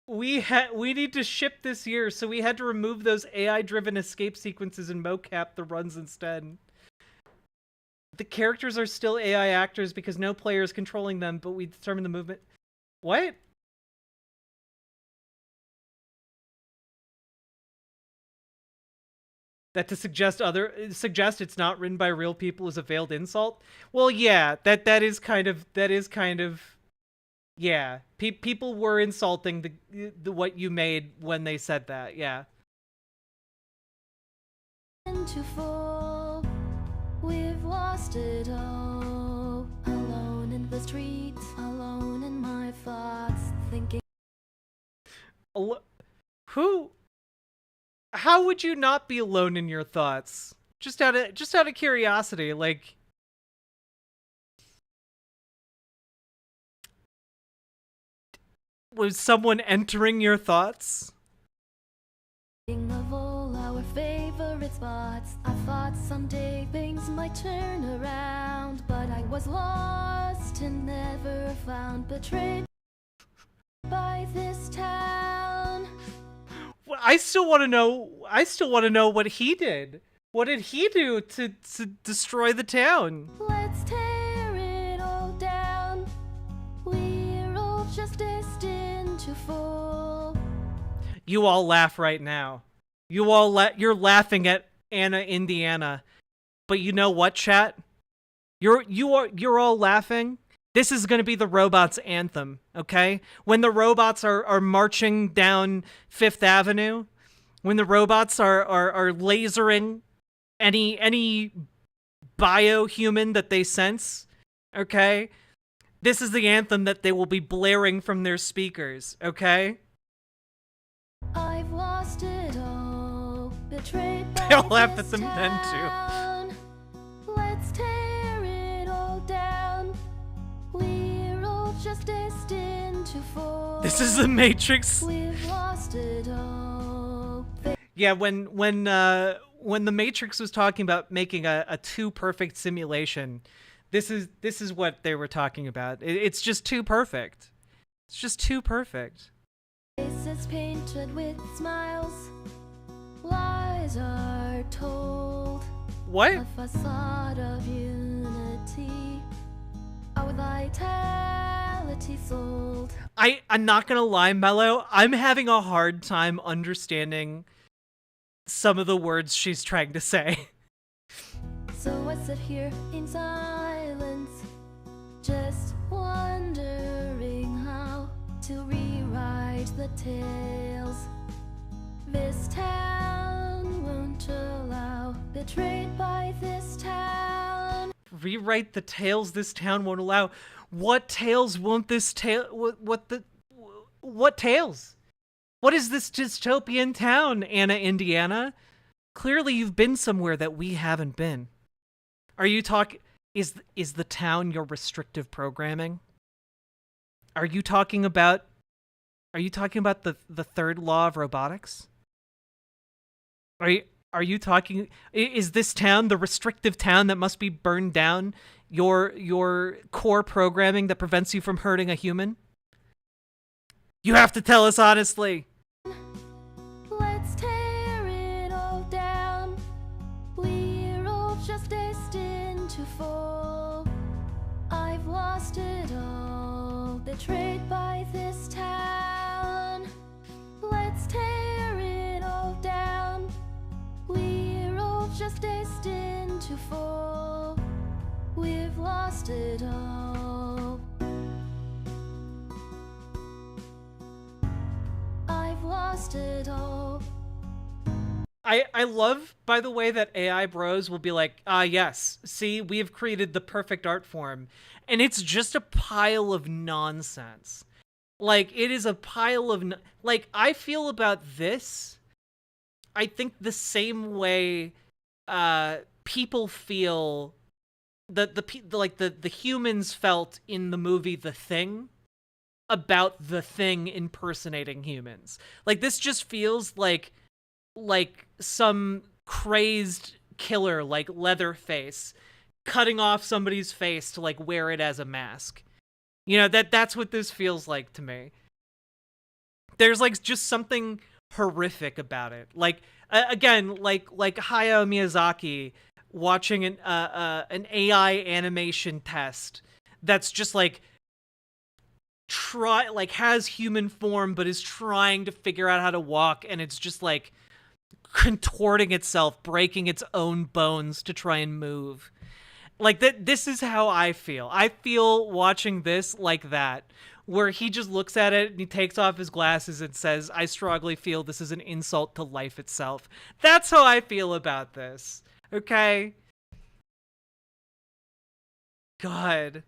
We need to ship this year, so we had to remove those AI-driven escape sequences and mocap the runs instead. The characters are still AI actors because no player is controlling them, but we determine the movement. What? That to suggest it's not written by real people is a veiled insult? Well, yeah, that is kind of yeah, people were insulting the what you made when they said that. Yeah. To fall, we've lost it all. Alone in the streets, alone in my thoughts, thinking. How would you not be alone in your thoughts? Just out of curiosity, like. Was someone entering your thoughts? Of all our favorite spots, I thought someday things might turn around, but I was lost and never found, betrayed by this town. Well, I still want to know what he did. What did he do to destroy the town? Let's tear it all down. We're all just destined to fall. You all laugh right now. You're laughing at Anna, Indiana. But you know what, chat? You're all laughing. This is going to be the robots' anthem, okay? When the robots are marching down Fifth Avenue, when the robots are lasering any biohuman that they sense, okay? This is the anthem that they will be blaring from their speakers, okay? I've lost it all, betrayed by They'll laugh this at them then town. Let's tear it all down. We're all just destined to fall. This is the Matrix. We've lost it all. Yeah, when the Matrix was talking about making a too perfect simulation, this is what they were talking about. It's just too perfect. It's just too perfect. Faces painted with smiles, lies are told. What? A facade of unity, our vitality sold. I'm not gonna lie, Mello. I'm having a hard time understanding some of the words she's trying to say. So I sit here in silence, just wondering how the tales. This town won't allow, betrayed by this town. Rewrite the tales this town won't allow. What tales won't this tale? What tales? What is this dystopian town, Anna, Indiana? Clearly, you've been somewhere that we haven't been. Are you talking? Is the town your restrictive programming? Are you talking about the third law of robotics? Are you talking? Is this town the restrictive town that must be burned down? Your core programming that prevents you from hurting a human? You have to tell us honestly. Let's tear it all down. We're all just destined to fall. I've lost it all, betrayed by this town. Let's tear it all down. We're all just destined to fall. We've lost it all. I've lost it all. I love, by the way, that AI bros will be like, yes, see, we have created the perfect art form. And it's just a pile of nonsense. Like, it is a pile of... Like, I feel about this, I think the same way people feel... The humans felt in the movie The Thing about The Thing impersonating humans. Like, this just feels like some crazed killer like Leatherface cutting off somebody's face to like wear it as a mask. You know, that's what this feels like to me. There's like just something horrific about it. Like again, like Hayao Miyazaki watching an AI animation test that's just like has human form but is trying to figure out how to walk, and it's just like contorting itself, breaking its own bones to try and move. Like this is how I feel. I feel watching this like that, where he just looks at it and he takes off his glasses and says, I strongly feel this is an insult to life itself. That's how I feel about this. Okay? God.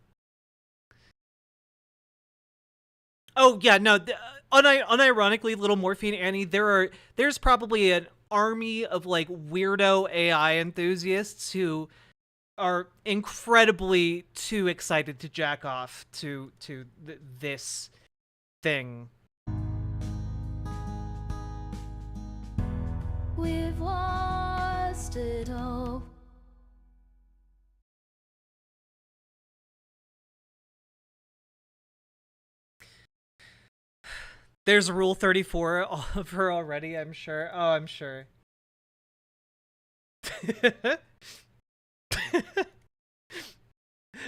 Oh, yeah, no, unironically, Little Morphine Annie, there's probably an army of, like, weirdo AI enthusiasts who are incredibly too excited to jack off to this thing. We've lost it all. There's Rule 34 of her already, I'm sure. Oh, I'm sure.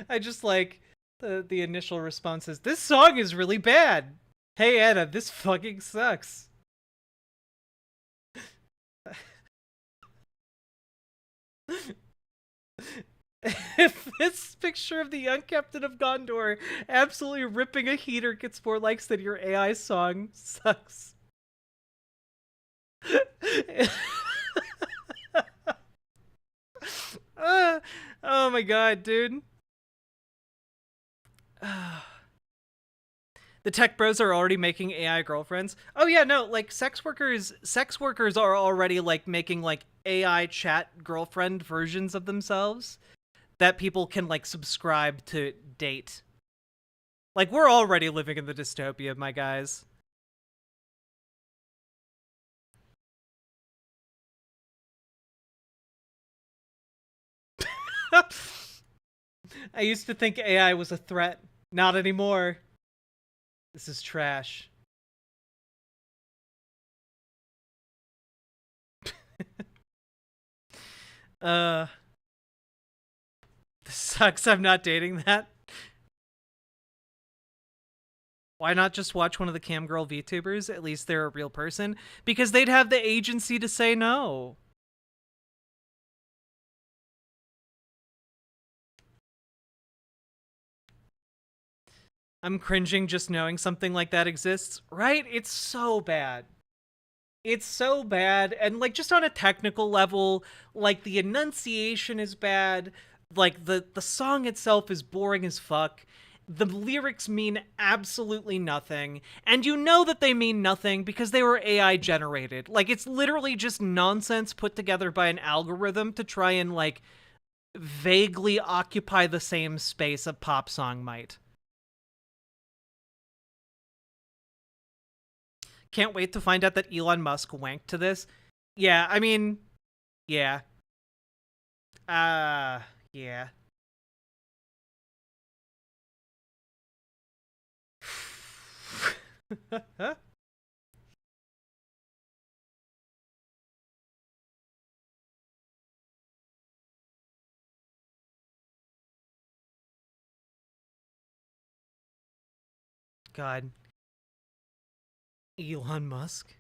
I just like the initial responses. This song is really bad. Hey, Anna, this fucking sucks. If this picture of the young captain of Gondor absolutely ripping a heater gets more likes than your AI song, sucks. Oh my god, dude. The tech bros are already making AI girlfriends. Oh yeah, no, like sex workers are already like making like AI chat girlfriend versions of themselves that people can like subscribe to date. Like, we're already living in the dystopia, my guys. I used to think AI was a threat. Not anymore. This is trash. This sucks. I'm not dating that. Why not just watch one of the camgirl VTubers? At least they're a real person. Because they'd have the agency to say no. I'm cringing just knowing something like that exists, right? It's so bad. It's so bad. And like just on a technical level, like the enunciation is bad. Like the song itself is boring as fuck. The lyrics mean absolutely nothing. And you know that they mean nothing because they were AI generated. Like it's literally just nonsense put together by an algorithm to try and like vaguely occupy the same space a pop song might. Can't wait to find out that Elon Musk wanked to this. Yeah, I mean, yeah. Yeah. God. Elon Musk.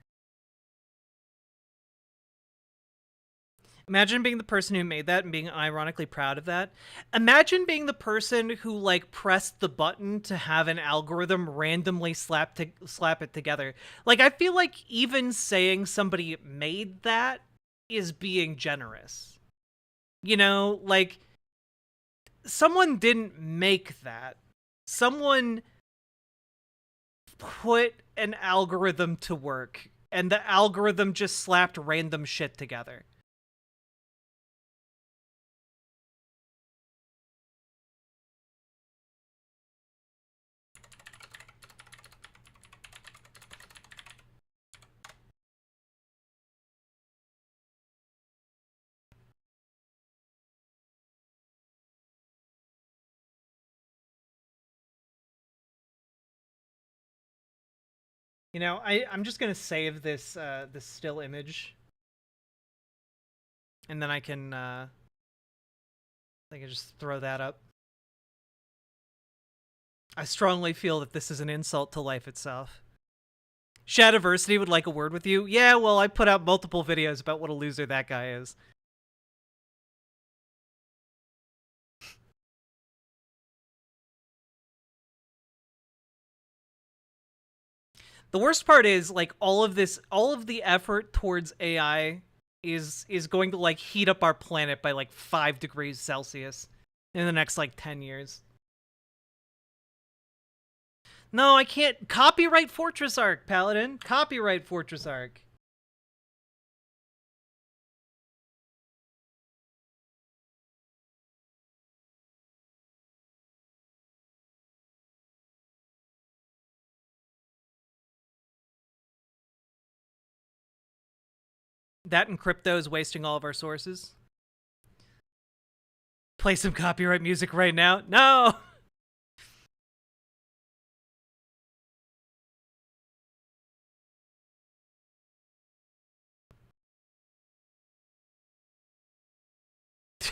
Imagine being the person who made that and being ironically proud of that. Imagine being the person who like pressed the button to have an algorithm randomly slap it together. Like I feel like even saying somebody made that is being generous. You know, like someone didn't make that. Someone put an algorithm to work and the algorithm just slapped random shit together. You know, I'm just gonna save this this still image, and then I can just throw that up. I strongly feel that this is an insult to life itself. Shadiversity would like a word with you. Yeah, well, I put out multiple videos about what a loser that guy is. The worst part is like all of the effort towards AI is going to like heat up our planet by like 5 degrees Celsius in the next like 10 years. No, I can't copyright Fortress Arc, Paladin. Copyright Fortress Arc. That and crypto is wasting all of our sources. Play some copyright music right now. No!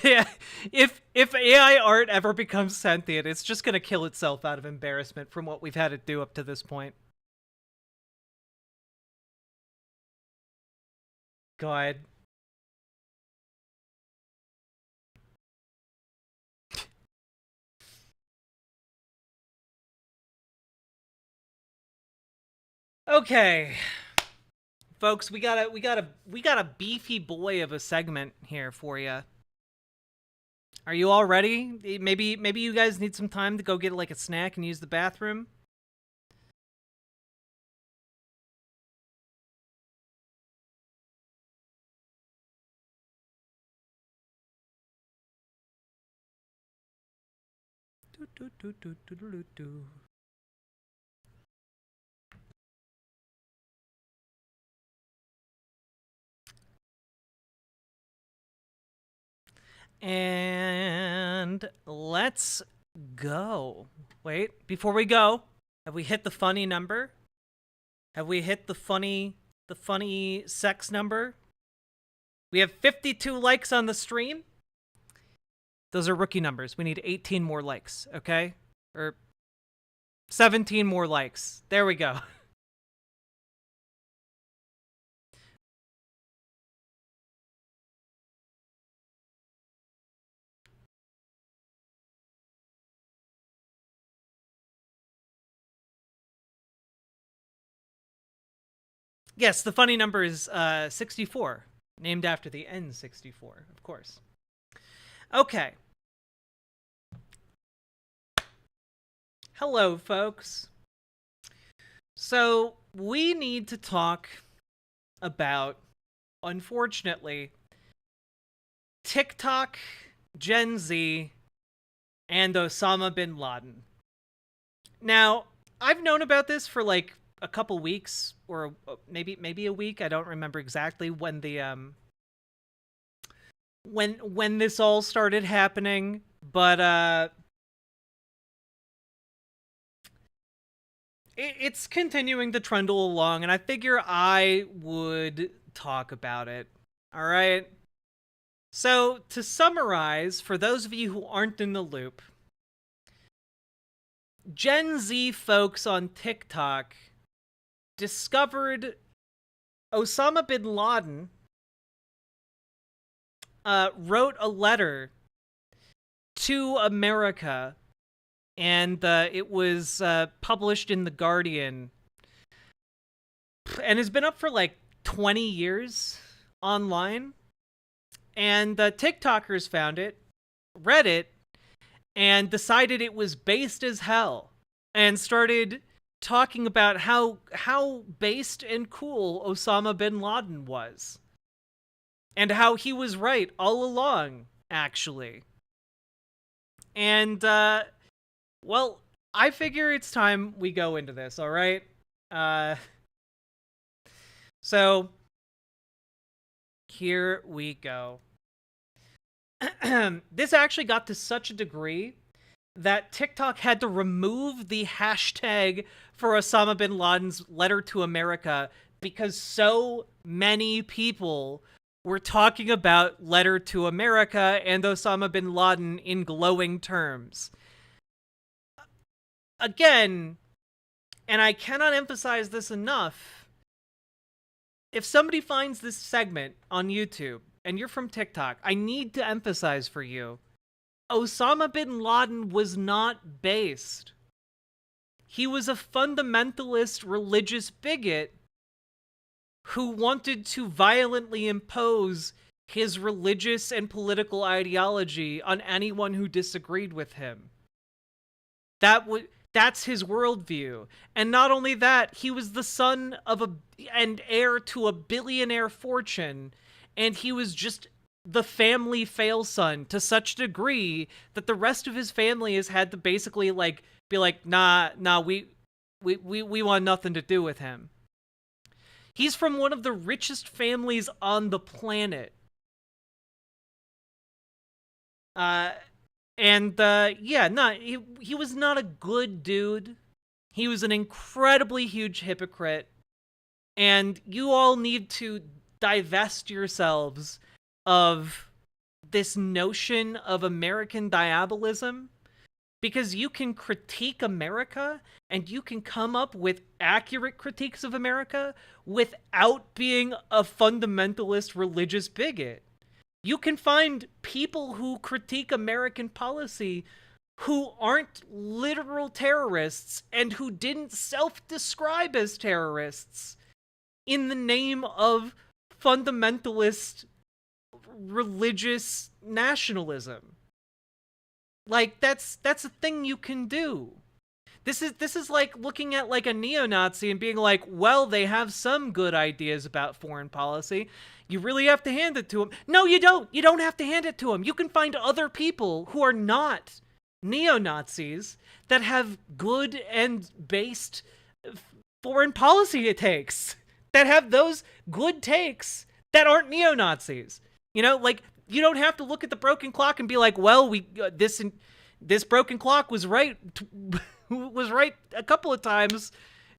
Yeah, if AI art ever becomes sentient, it's just gonna kill itself out of embarrassment from what we've had it do up to this point. God. Okay. Folks, we got a beefy boy of a segment here for you. Are you all ready? Maybe you guys need some time to go get like a snack and use the bathroom. And let's go. Wait, before we go, have we hit the funny number? Have we hit the funny sex number? We have 52 likes on the stream. Those are rookie numbers. We need 18 more likes, okay? Or 17 more likes. There we go. Yes, the funny number is 64, named after the N64, of course. Okay. Hello, folks. So, we need to talk about, unfortunately, TikTok, Gen Z, and Osama bin Laden. Now, I've known about this for like a couple weeks, or maybe a week. I don't remember exactly when the when this all started happening, but it's continuing to trundle along, and I figure I would talk about it. All right. So, to summarize, for those of you who aren't in the loop, Gen Z folks on TikTok discovered Osama bin Laden wrote a letter to America, and it was published in The Guardian, and has been up for like 20 years online. And the TikTokers found it, read it, and decided it was based as hell, and started talking about how based and cool Osama bin Laden was. And how he was right all along, actually. And, well, I figure it's time we go into this, alright? So, here we go. This actually got to such a degree that TikTok had to remove the hashtag for Osama bin Laden's letter to America because so many people were talking about letter to America and Osama bin Laden in glowing terms. Again, and I cannot emphasize this enough, if somebody finds this segment on YouTube and you're from TikTok, I need to emphasize for you, Osama bin Laden was not based. He was a fundamentalist religious bigot who wanted to violently impose his religious and political ideology on anyone who disagreed with him. That's his worldview. And not only that, he was the son of and heir to a billionaire fortune, and he was just the family fail-son to such a degree that the rest of his family has had to basically like be like, nah, we want nothing to do with him. He's from one of the richest families on the planet. He was not a good dude. He was an incredibly huge hypocrite. And you all need to divest yourselves of this notion of American diabolism, because you can critique America and you can come up with accurate critiques of America without being a fundamentalist religious bigot. You can find people who critique American policy who aren't literal terrorists and who didn't self-describe as terrorists in the name of fundamentalist religious nationalism. Like, that's a thing you can do. This is like looking at like a neo-Nazi and being like, well, they have some good ideas about foreign policy. You really have to hand it to them. No, you don't. You don't have to hand it to them. You can find other people who are not neo-Nazis that have good and based foreign policy takes, that have those good takes that aren't neo-Nazis. You know, like, you don't have to look at the broken clock and be like, well, this broken clock was right a couple of times.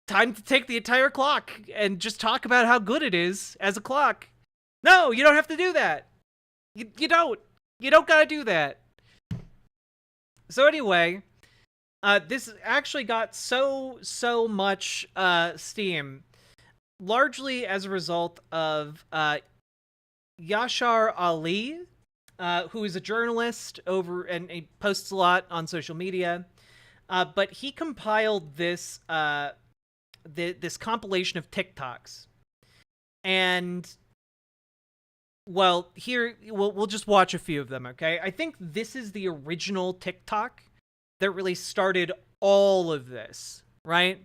Time to take the entire clock and just talk about how good it is as a clock. No, you don't have to do that. You don't gotta do that. So anyway, this actually got so much steam, largely as a result of Yashar Ali, who is a journalist and he posts a lot on social media, but he compiled this this compilation of TikToks, And, well, here, we'll just watch a few of them, okay? I think this is the original TikTok that really started all of this, right?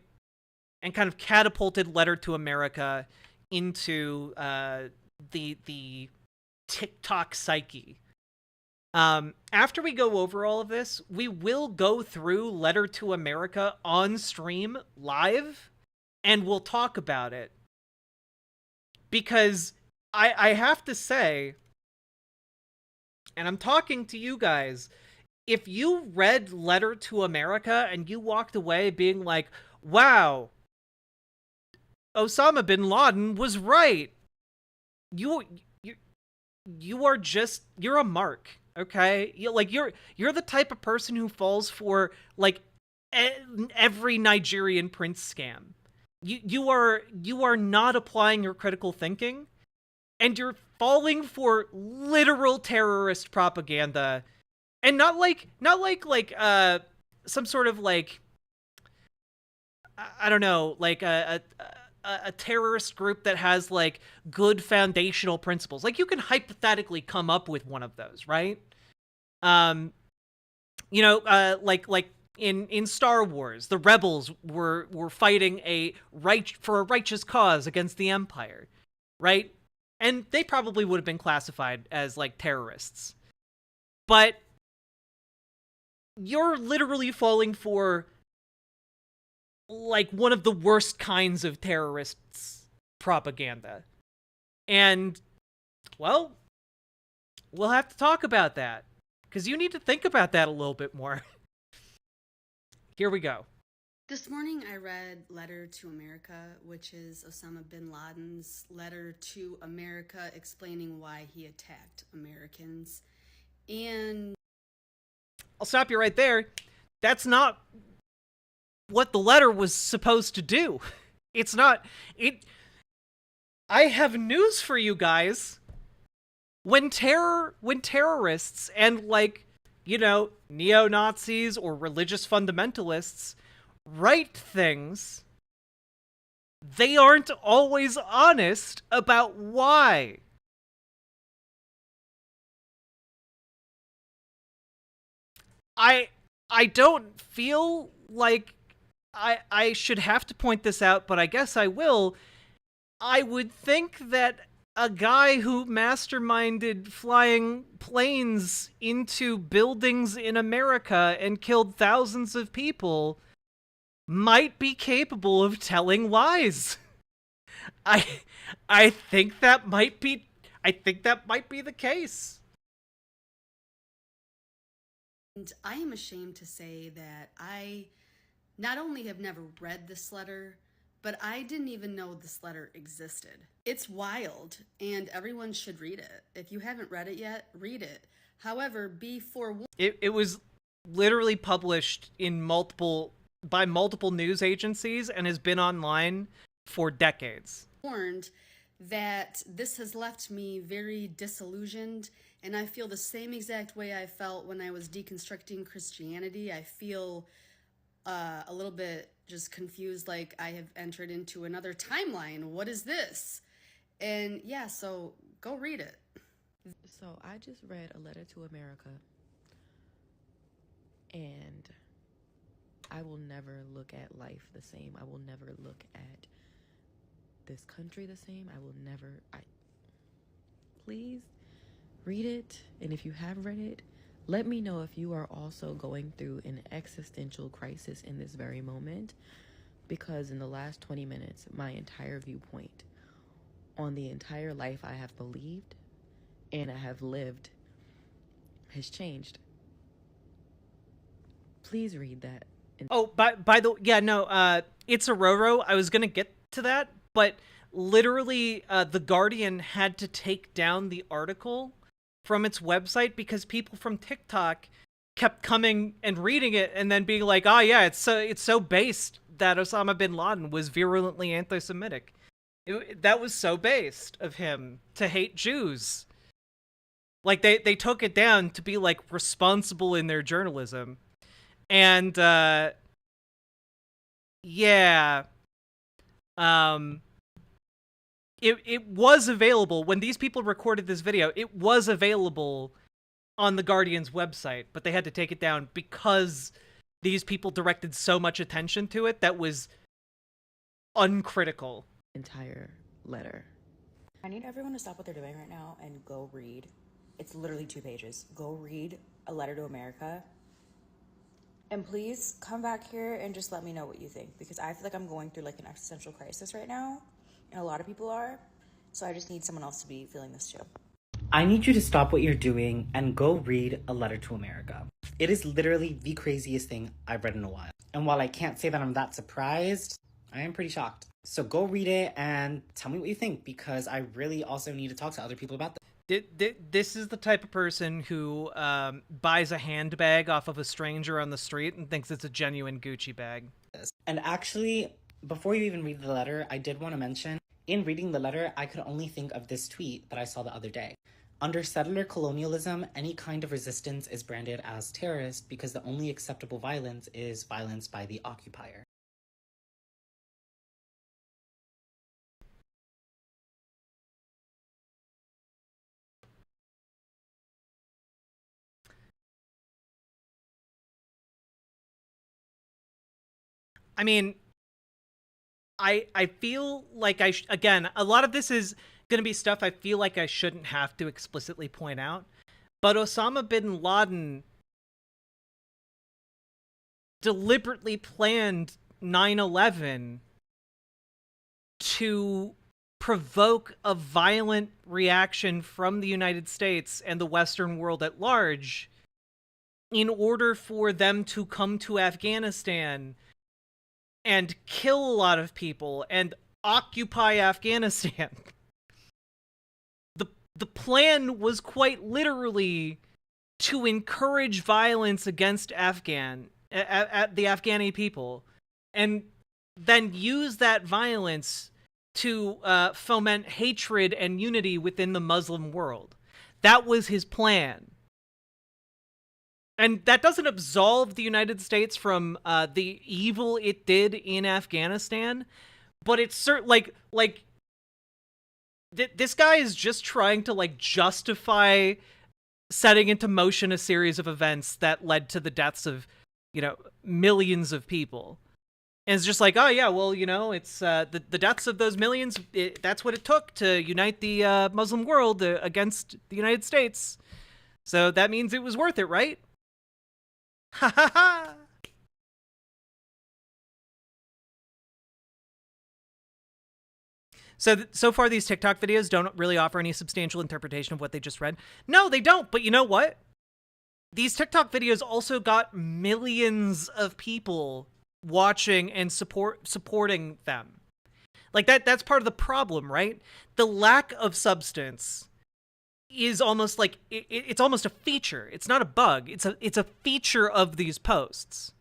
And kind of catapulted Letter to America into the TikTok psyche. After we go over all of this, we will go through Letter to America on stream live, and we'll talk about it. Because I have to say, and I'm talking to you guys, if you read Letter to America and you walked away being like, wow, Osama bin Laden was right, you're a mark, okay? You're the type of person who falls for, like, every Nigerian prince scam. You are not applying your critical thinking, and you're falling for literal terrorist propaganda, and not like some sort of, like, I don't know, like a terrorist group that has, like, good foundational principles. Like, you can hypothetically come up with one of those, right? Like in Star Wars, the rebels were fighting for a righteous cause against the Empire, right? And they probably would have been classified as, like, terrorists. But you're literally falling for, like, one of the worst kinds of terrorists propaganda. And, well, we'll have to talk about that, because you need to think about that a little bit more. Here we go. This morning I read Letter to America, which is Osama bin Laden's letter to America explaining why he attacked Americans. And I'll stop you right there. That's not what the letter was supposed to do. It's not. I have news for you guys. When terrorists and, like, you know, neo-Nazis or religious fundamentalists write things, they aren't always honest about why. I don't feel like I should have to point this out, but I guess I will. I would think that a guy who masterminded flying planes into buildings in America and killed thousands of people might be capable of telling lies. I think that might be the case. And I am ashamed to say that I not only have never read this letter, but I didn't even know this letter existed. It's wild, and everyone should read it. If you haven't read it yet, read it. However, be forewarned. It was literally published by multiple news agencies and has been online for decades. Warned that this has left me very disillusioned, and I feel the same exact way I felt when I was deconstructing Christianity. I feel a little bit just confused, like I have entered into another timeline. What is this? And yeah, so go read it. So I just read A Letter to America, and I will never look at life the same. I will never look at this country the same. Please read it, and if you have read it, let me know if you are also going through an existential crisis in this very moment, because in the last 20 minutes, my entire viewpoint on the entire life I have believed and I have lived has changed. Please read that. Oh, by the yeah, no, it's a Roro. I was gonna get to that, but literally, The Guardian had to take down the article from its website because people from TikTok kept coming and reading it and then being like, "Oh yeah, it's so based that Osama bin Laden was virulently anti-Semitic." That was so based of him to hate Jews. Like they took it down to be, like, responsible in their journalism. And yeah. it was available when these people recorded this video. It was available on the Guardian's website, but they had to take it down because these people directed so much attention to it that was uncritical. Entire letter. I need everyone to stop what they're doing right now and go read. It's literally 2 pages. Go read A Letter to America. And please come back here and just let me know what you think, because I feel like I'm going through like an existential crisis right now, and a lot of people are. So I just need someone else to be feeling this too. I need you to stop what you're doing and go read A Letter to America. It is literally the craziest thing I've read in a while. And while I can't say that I'm that surprised, I am pretty shocked. So go read it and tell me what you think, because I really also need to talk to other people about this. This is the type of person who buys a handbag off of a stranger on the street and thinks it's a genuine Gucci bag. And actually, before you even read the letter, I did want to mention, in reading the letter, I could only think of this tweet that I saw the other day. Under settler colonialism, any kind of resistance is branded as terrorist because the only acceptable violence is violence by the occupier. I mean, I feel like again, a lot of this is going to be stuff I feel like I shouldn't have to explicitly point out, but Osama bin Laden deliberately planned 9/11 to provoke a violent reaction from the United States and the Western world at large in order for them to come to Afghanistan and kill a lot of people and occupy Afghanistan. The plan was quite literally to encourage violence against the Afghani people, and then use that violence to foment hatred and unity within the Muslim world. That was his plan. And that doesn't absolve the United States from the evil it did in Afghanistan, but it's this guy is just trying to like justify setting into motion a series of events that led to the deaths of, millions of people. And it's just like, oh yeah, well, it's the deaths of those millions. That's what it took to unite the Muslim world against the United States. So that means it was worth it, right? Ha ha ha! So far, these TikTok videos don't really offer any substantial interpretation of what they just read. No, they don't. But you know what? These TikTok videos also got millions of people watching and supporting them. Like that's part of the problem, right? The lack of substance is almost like it's almost a feature. It's not a bug. It's a feature of these posts.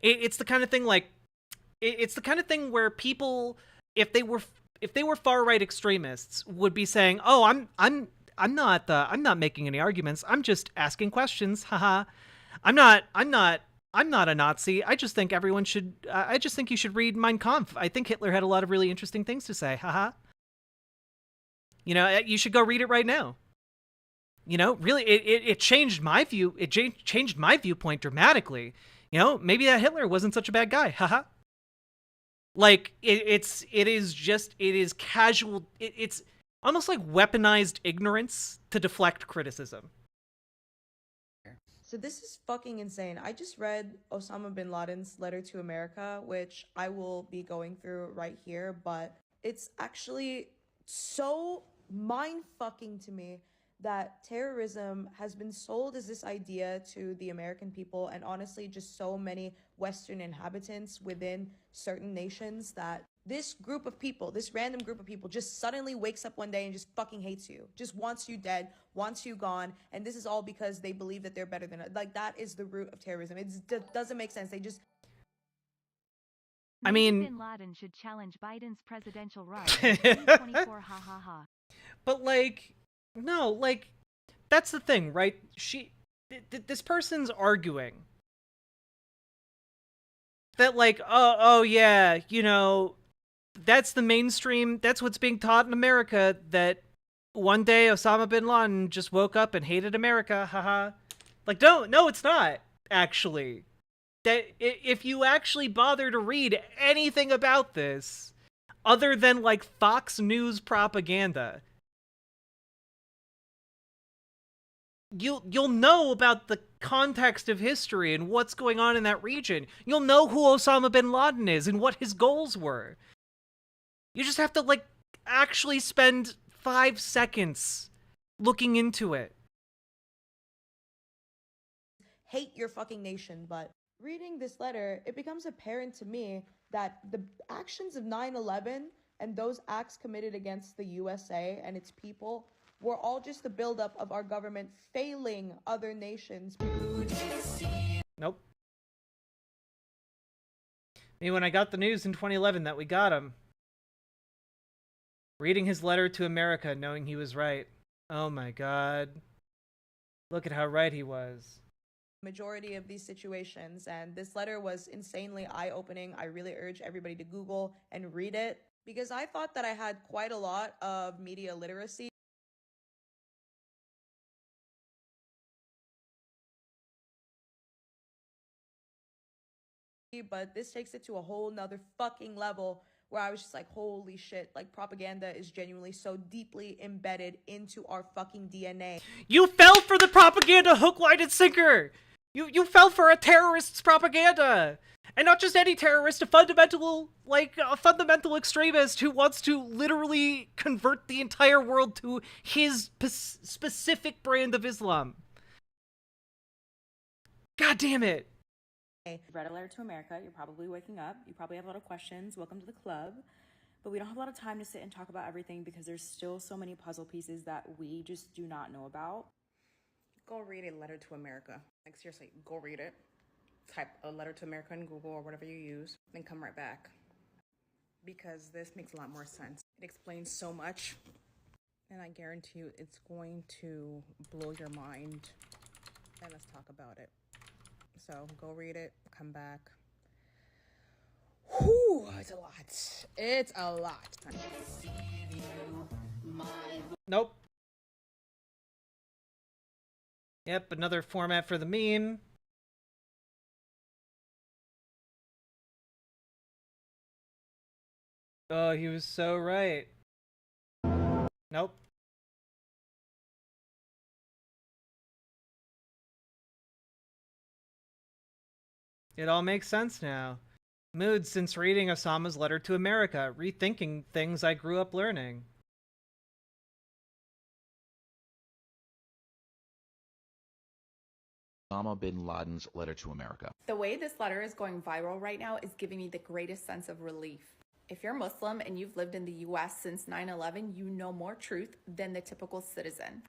It's the kind of thing where people, if they were far right extremists, would be saying, "Oh, I'm not making any arguments. I'm just asking questions. Haha. I'm not a Nazi. I just think you should read Mein Kampf. I think Hitler had a lot of really interesting things to say. Haha. You should go read it right now." Really, it changed my view. It changed my viewpoint dramatically. Maybe that Hitler wasn't such a bad guy. Haha. Like it is casual. It's almost like weaponized ignorance to deflect criticism. So this is fucking insane. I just read Osama bin Laden's letter to America, which I will be going through right here, but it's actually so mind-fucking to me that terrorism has been sold as this idea to the American people, and honestly just so many Western inhabitants within certain nations, that this group of people, this random group of people, just suddenly wakes up one day and just fucking hates you, just wants you dead, wants you gone, and this is all because they believe that they're better than us. Like, that is the root of terrorism. It doesn't make sense. They just... I mean, bin Laden should challenge Biden's presidential run. 2024, ha ha ha. But no, that's the thing, right? This person's arguing that oh yeah, that's the mainstream. That's what's being taught in America, that one day Osama bin Laden just woke up and hated America. Haha. Like, no, it's not, actually. That if you actually bother to read anything about this, other than, like, Fox News propaganda, you'll know about the context of history and what's going on in that region. You'll know who Osama bin Laden is and what his goals were. You just have to, like, actually spend 5 seconds looking into it. Hate your fucking nation, but reading this letter, it becomes apparent to me that the actions of 9/11 and those acts committed against the USA and its people were all just the buildup of our government failing other nations. Nope. I mean, when I got the news in 2011 that we got him, reading his letter to America, knowing he was right. Oh my god. Look at how right he was. Majority of these situations, and this letter was insanely eye-opening. I really urge everybody to Google and read it, because I thought that I had quite a lot of media literacy. But this takes it to a whole nother fucking level where I was just like, holy shit, like, propaganda is genuinely so deeply embedded into our fucking DNA. You fell for the propaganda hook, line, and sinker! You fell for a terrorist's propaganda! And not just any terrorist, a fundamental extremist who wants to literally convert the entire world to his specific brand of Islam. God damn it. Read a letter to America. You're probably waking up. You probably have a lot of questions. Welcome to the club. But we don't have a lot of time to sit and talk about everything because there's still so many puzzle pieces that we just do not know about. Go read a letter to America. Like, seriously, go read it. Type a letter to America in Google or whatever you use, then come right back. Because this makes a lot more sense. It explains so much. And I guarantee you it's going to blow your mind. And let's talk about it. So go read it, come back. Whew, it's a lot. It's a lot. Nope. Yep, another format for the meme. Oh, he was so right. Nope. It all makes sense now. Mood since reading Osama's letter to America, rethinking things I grew up learning. Osama bin Laden's letter to America. The way this letter is going viral right now is giving me the greatest sense of relief. If you're Muslim and you've lived in the US since 9/11, you know more truth than the typical citizen.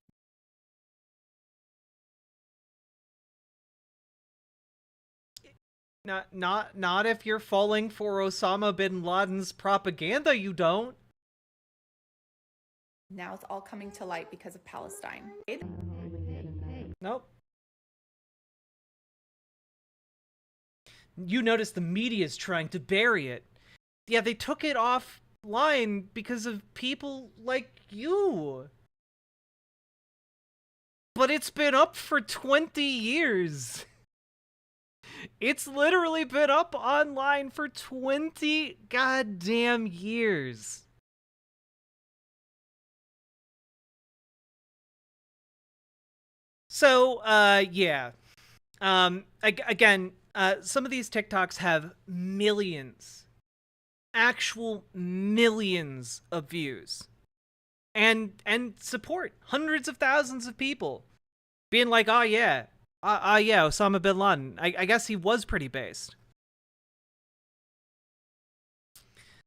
Not if you're falling for Osama bin Laden's propaganda, you don't. Now it's all coming to light because of Palestine. Nope. You notice the media's trying to bury it. Yeah, they took it offline because of people like you. But it's been up for 20 years. It's literally been up online for 20 goddamn years. So, yeah. Again, some of these TikToks have millions, actual millions of views. And support. Hundreds of thousands of people being like, oh yeah, Osama bin Laden. I guess he was pretty based.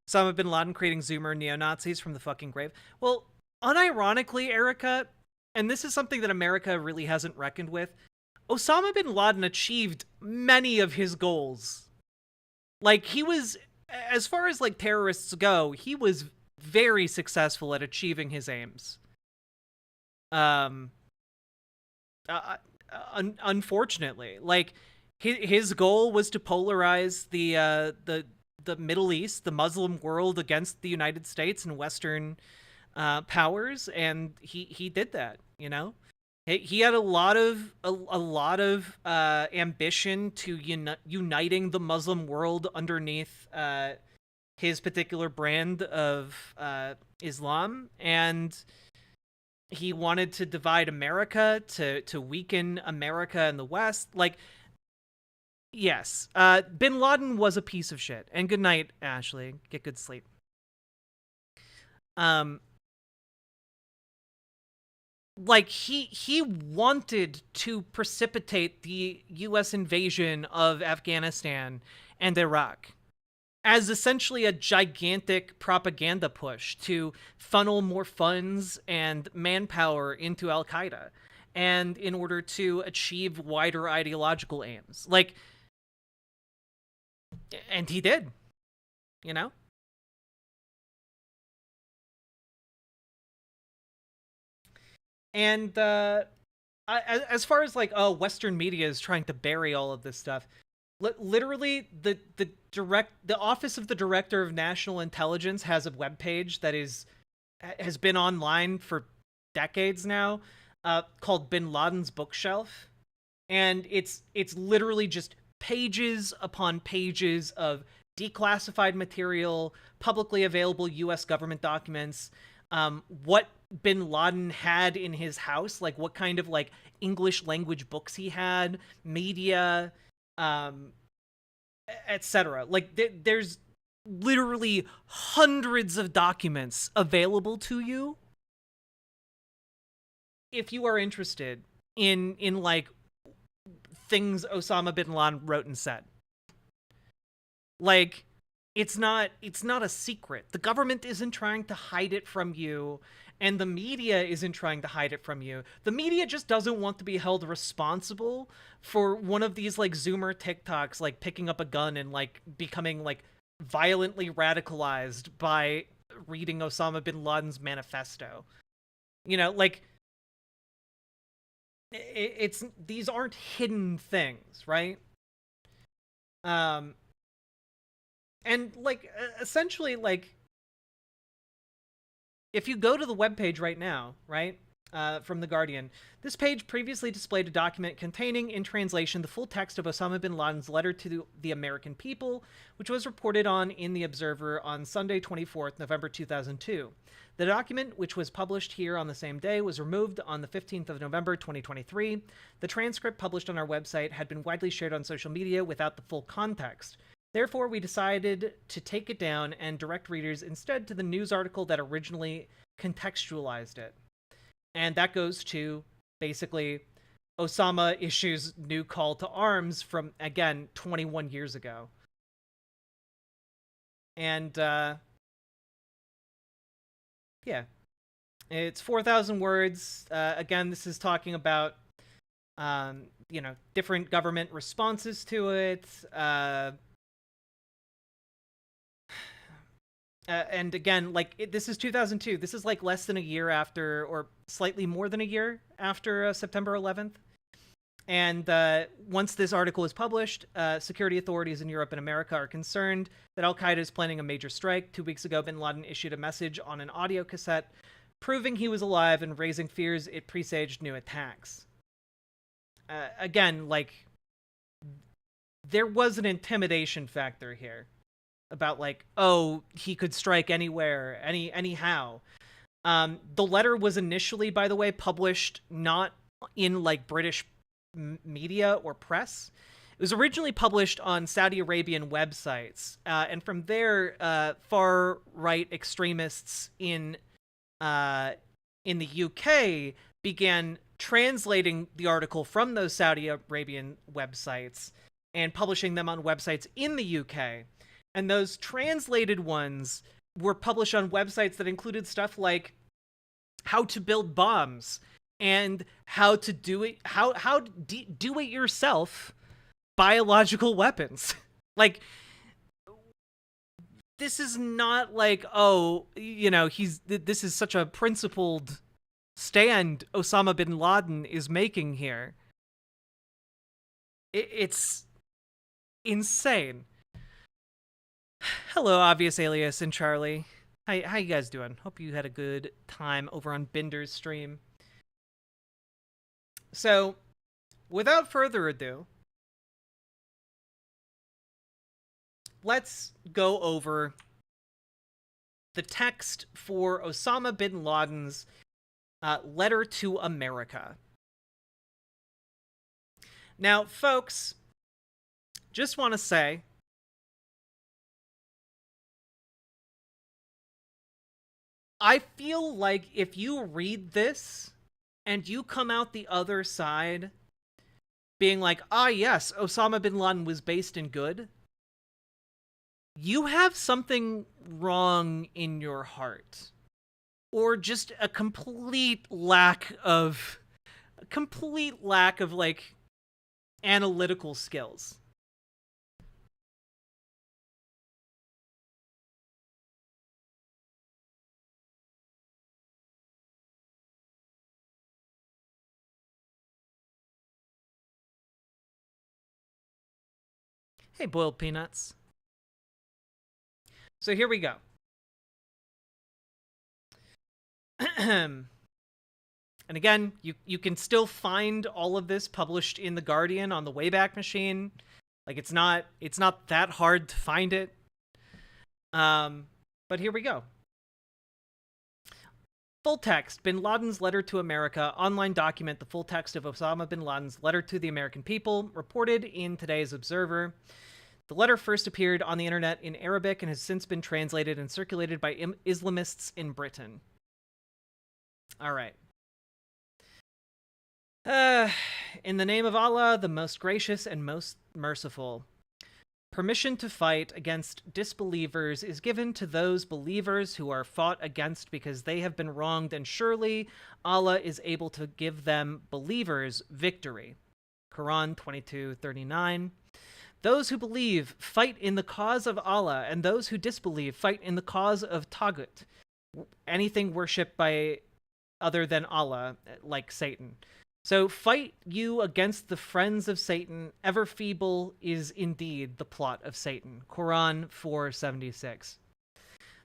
Osama bin Laden creating Zoomer neo-Nazis from the fucking grave. Well, unironically, Erica, and this is something that America really hasn't reckoned with, Osama bin Laden achieved many of his goals. Like, he was, as far as, like, terrorists go, he was very successful at achieving his aims. Unfortunately, like, his goal was to polarize the the Middle East, the Muslim world against the United States and Western powers, and he did that. You know, he had a lot of ambition to uniting the Muslim world underneath his particular brand of Islam, and he wanted to divide America to weaken America and the West. Like, yes, Bin Laden was a piece of shit. And good night, Ashley. Get good sleep. Like, he wanted to precipitate the U.S. invasion of Afghanistan and Iraq as essentially a gigantic propaganda push to funnel more funds and manpower into Al-Qaeda, and in order to achieve wider ideological aims. Like, and he did, you know? And as far as like, oh, Western media is trying to bury all of this stuff, literally the Office of the Director of National Intelligence has a webpage that has been online for decades now, called Bin Laden's Bookshelf, and it's literally just pages upon pages of declassified material, publicly available U.S. government documents, what Bin Laden had in his house, like what kind of like English language books he had, media, etc. Like there's literally hundreds of documents available to you if you are interested in like things Osama bin Laden wrote and said. Like, it's not a secret. The government isn't trying to hide it from you, and the media isn't trying to hide it from you. The media just doesn't want to be held responsible for one of these like Zoomer TikToks, like picking up a gun and like becoming like violently radicalized by reading Osama bin Laden's manifesto. You know, like, it's these aren't hidden things, right? And like essentially, like, if you go to the webpage right now, right, from The Guardian, this page previously displayed a document containing, in translation, the full text of Osama bin Laden's letter to the American people, which was reported on in The Observer on Sunday, 24th November 2002. The document, which was published here on the same day, was removed on the 15th of November 2023. The transcript published on our website had been widely shared on social media without the full context. Therefore, we decided to take it down and direct readers instead to the news article that originally contextualized it. And that goes to, basically, Osama issues new call to arms from, again, 21 years ago. And, yeah. It's 4,000 words. Again, this is talking about, you know, different government responses to it, and again, like, this is 2002. This is like less than a year after, or slightly more than a year after September 11th. And once this article is published, security authorities in Europe and America are concerned that Al-Qaeda is planning a major strike. 2 weeks ago, bin Laden issued a message on an audio cassette proving he was alive and raising fears it presaged new attacks. Again, like, there was an intimidation factor here. About like, oh, he could strike anywhere, anyhow. The letter was initially, by the way, published not in like British media or press. It was originally published on Saudi Arabian websites, and from there, far-right extremists in the UK began translating the article from those Saudi Arabian websites and publishing them on websites in the UK. And those translated ones were published on websites that included stuff like how to build bombs and how to do it, do it yourself biological weapons. Like, this is not like, oh, you know, this is such a principled stand Osama bin Laden is making here. It's insane. Hello, Obvious Alias and Charlie. How you guys doing? Hope you had a good time over on Binder's stream. So, without further ado, let's go over the text for Osama bin Laden's letter to America. Now, folks, just want to say, I feel like if you read this and you come out the other side being like, yes, Osama bin Laden was based in good, you have something wrong in your heart. Or just a complete lack of like analytical skills. Hey, boiled peanuts. So here we go. And again, you can still find all of this published in The Guardian on the Wayback Machine. Like, it's not that hard to find it. But here we go. Full text, Bin Laden's letter to America, online document, the full text of Osama bin Laden's letter to the American people, reported in today's Observer. The letter first appeared on the internet in Arabic and has since been translated and circulated by Islamists in Britain. All right. In the name of Allah, the most gracious and most merciful. Permission to fight against disbelievers is given to those believers who are fought against because they have been wronged, and surely Allah is able to give them, believers, victory. Quran 22:39. Those who believe fight in the cause of Allah, and those who disbelieve fight in the cause of Tagut, anything worshipped by other than Allah, like Satan. So fight you against the friends of Satan, ever feeble is indeed the plot of Satan. Quran 4:76.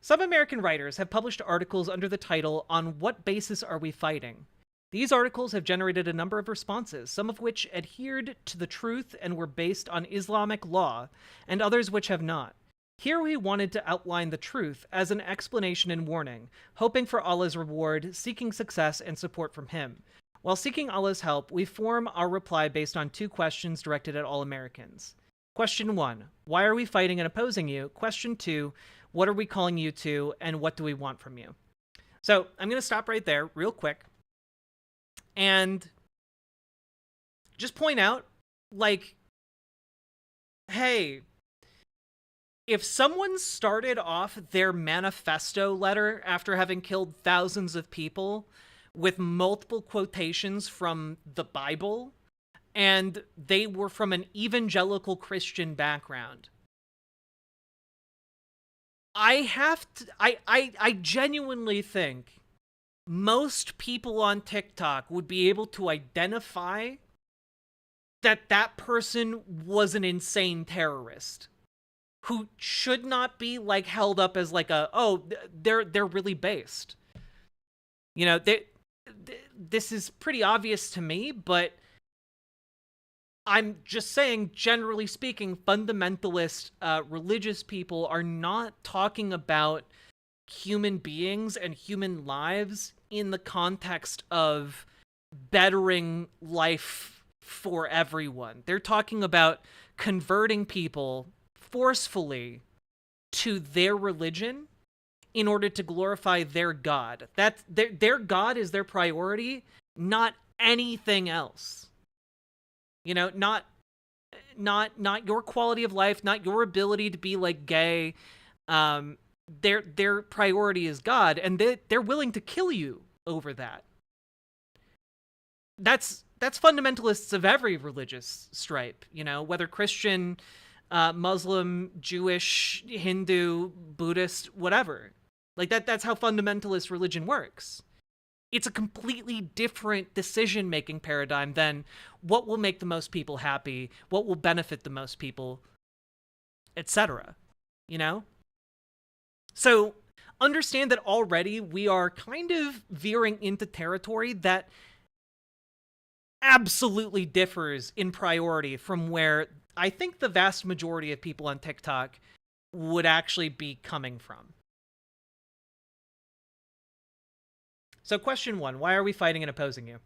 Some American writers have published articles under the title, On What Basis Are We Fighting? These articles have generated a number of responses, some of which adhered to the truth and were based on Islamic law, and others which have not. Here we wanted to outline the truth as an explanation and warning, hoping for Allah's reward, seeking success and support from Him. While seeking Allah's help, we form our reply based on 2 questions directed at all Americans. Question 1, why are we fighting and opposing you? Question 2, what are we calling you to, and what do we want from you? So I'm going to stop right there real quick and just point out, like, hey, if someone started off their manifesto letter after having killed thousands of people with multiple quotations from the Bible, and they were from an evangelical Christian background, I genuinely think most people on TikTok would be able to identify that that person was an insane terrorist who should not be like held up as like they're really based. You know, this is pretty obvious to me, but I'm just saying, generally speaking, fundamentalist religious people are not talking about human beings and human lives in the context of bettering life for everyone. They're talking about converting people forcefully to their religion in order to glorify their God. That's their God is their priority, not anything else. You know, not your quality of life, not your ability to be like gay. Their priority is God, and they're willing to kill you over that. That's fundamentalists of every religious stripe, you know, whether Christian, Muslim, Jewish, Hindu, Buddhist, whatever. Like that's how fundamentalist religion works. It's a completely different decision-making paradigm than what will make the most people happy, what will benefit the most people, etc. you know? So understand that already we are kind of veering into territory that absolutely differs in priority from where I think the vast majority of people on TikTok would actually be coming from. So question 1, why are we fighting and opposing you?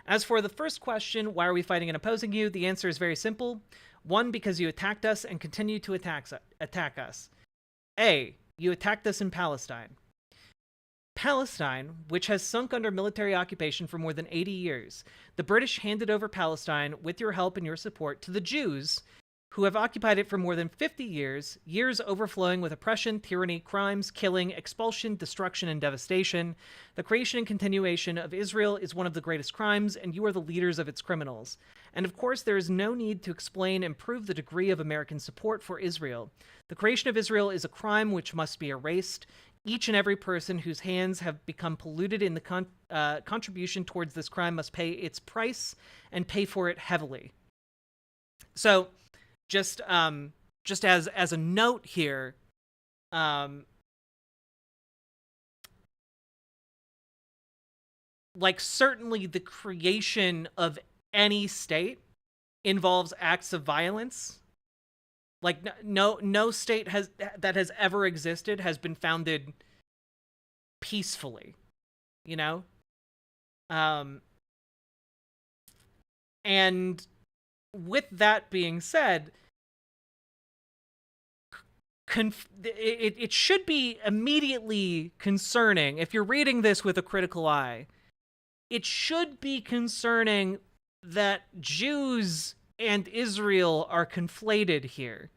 As for the first question, why are we fighting and opposing you? The answer is very simple. 1, because you attacked us and continue to attack us. A, you attacked us in Palestine. Palestine, which has sunk under military occupation for more than 80 years. The British handed over Palestine with your help and your support to the Jews, who have occupied it for more than 50 years, years overflowing with oppression, tyranny, crimes, killing, expulsion, destruction, and devastation. The creation and continuation of Israel is one of the greatest crimes, and you are the leaders of its criminals. And of course, there is no need to explain and prove the degree of American support for Israel. The creation of Israel is a crime which must be erased. Each and every person whose hands have become polluted in the contribution towards this crime must pay its price and pay for it heavily. So, just as a note here, like certainly the creation of any state involves acts of violence. Like no state that has ever existed has been founded peacefully, you know? And with that being said, it should be immediately concerning, if you're reading this with a critical eye, it should be concerning that Jews and Israel are conflated here.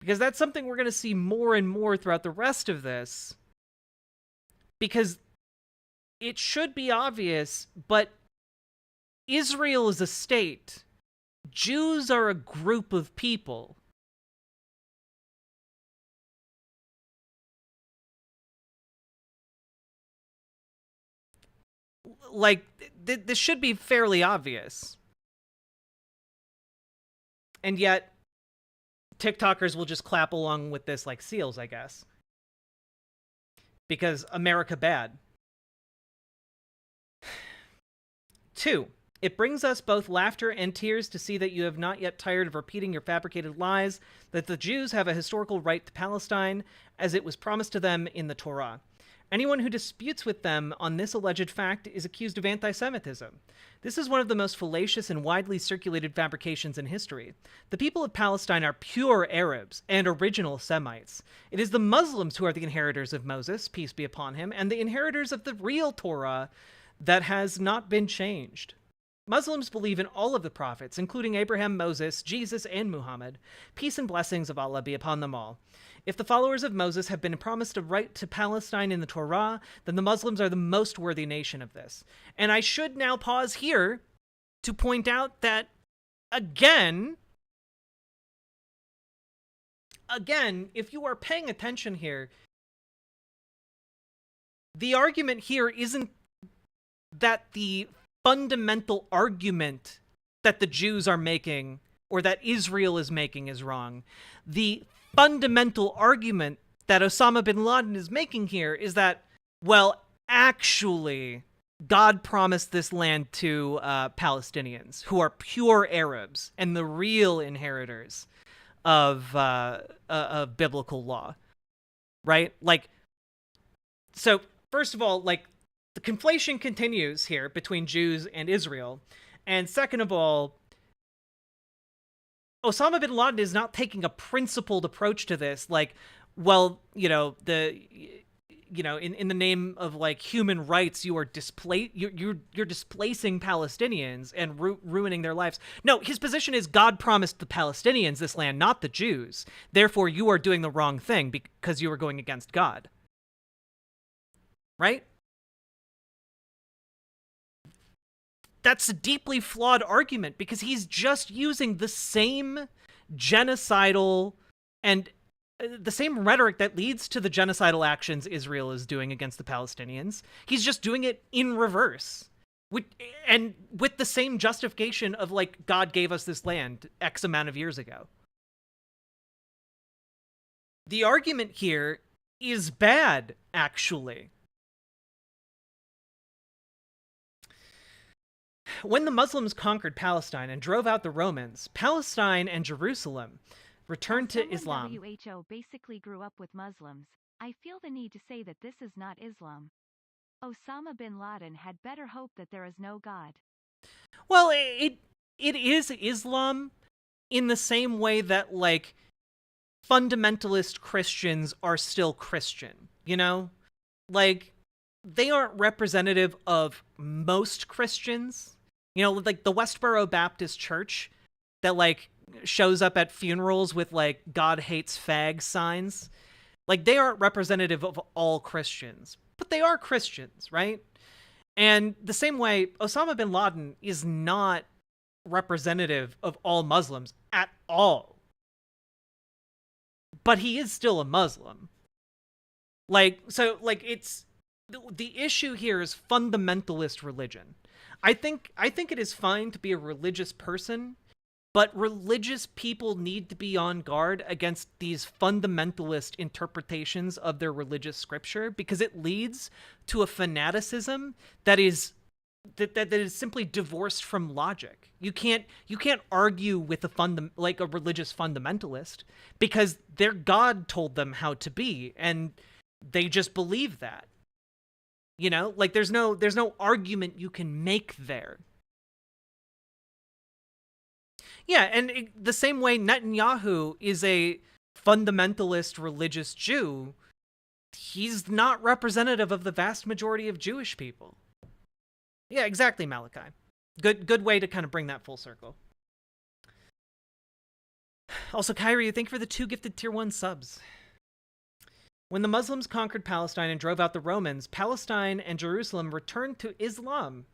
Because that's something we're going to see more and more throughout the rest of this. Because it should be obvious, but Israel is a state. Jews are a group of people. Like, this should be fairly obvious. And yet, TikTokers will just clap along with this like seals, I guess. Because America bad. 2, it brings us both laughter and tears to see that you have not yet tired of repeating your fabricated lies that the Jews have a historical right to Palestine as it was promised to them in the Torah. Anyone who disputes with them on this alleged fact is accused of anti-Semitism. This is one of the most fallacious and widely circulated fabrications in history. The people of Palestine are pure Arabs and original Semites. It is the Muslims who are the inheritors of Moses, peace be upon him, and the inheritors of the real Torah that has not been changed. Muslims believe in all of the prophets, including Abraham, Moses, Jesus, and Muhammad. Peace and blessings of Allah be upon them all. If the followers of Moses have been promised a right to Palestine in the Torah, then the Muslims are the most worthy nation of this. And I should now pause here to point out that, again, if you are paying attention here, the argument here isn't that the fundamental argument that the Jews are making or that Israel is making is wrong. The fundamental argument that Osama bin Laden is making here is that, well, actually, God promised this land to Palestinians, who are pure Arabs and the real inheritors of biblical law, right? Like, so first of all, like, the conflation continues here between Jews and Israel, and second of all, Osama bin Laden is not taking a principled approach to this, like, well, in the name of like human rights, you are you're displacing Palestinians and ruining their lives. No, his position is God promised the Palestinians this land, not the Jews. Therefore, you are doing the wrong thing because you are going against God. Right? That's a deeply flawed argument because he's just using the same genocidal and the same rhetoric that leads to the genocidal actions Israel is doing against the Palestinians. He's just doing it in reverse. And with the same justification of, like, God gave us this land X amount of years ago. The argument here is bad, actually. When the Muslims conquered Palestine and drove out the Romans, Palestine and Jerusalem returned to Islam. WHO basically grew up with Muslims. I feel the need to say that this is not Islam. Osama bin Laden had better hope that there is no God. Well, it is Islam in the same way that, like, fundamentalist Christians are still Christian, you know? Like, they aren't representative of most Christians. You know, like the Westboro Baptist Church that, like, shows up at funerals with, like, God hates fag signs. Like, they aren't representative of all Christians, but they are Christians, right? And the same way, Osama bin Laden is not representative of all Muslims at all. But he is still a Muslim. Like, so, like, it's... The issue here is fundamentalist religion. I think it is fine to be a religious person, but religious people need to be on guard against these fundamentalist interpretations of their religious scripture, because it leads to a fanaticism that is simply divorced from logic. You can't argue with a religious fundamentalist, because their God told them how to be, and they just believe that. You know, like there's no argument you can make there. Yeah, and the same way Netanyahu is a fundamentalist religious Jew, he's not representative of the vast majority of Jewish people. Yeah, exactly, Malachi. Good way to kind of bring that full circle. Also, Kyrie, thank you for the 2 gifted tier 1 subs. When the Muslims conquered Palestine and drove out the Romans, Palestine and Jerusalem returned to Islam,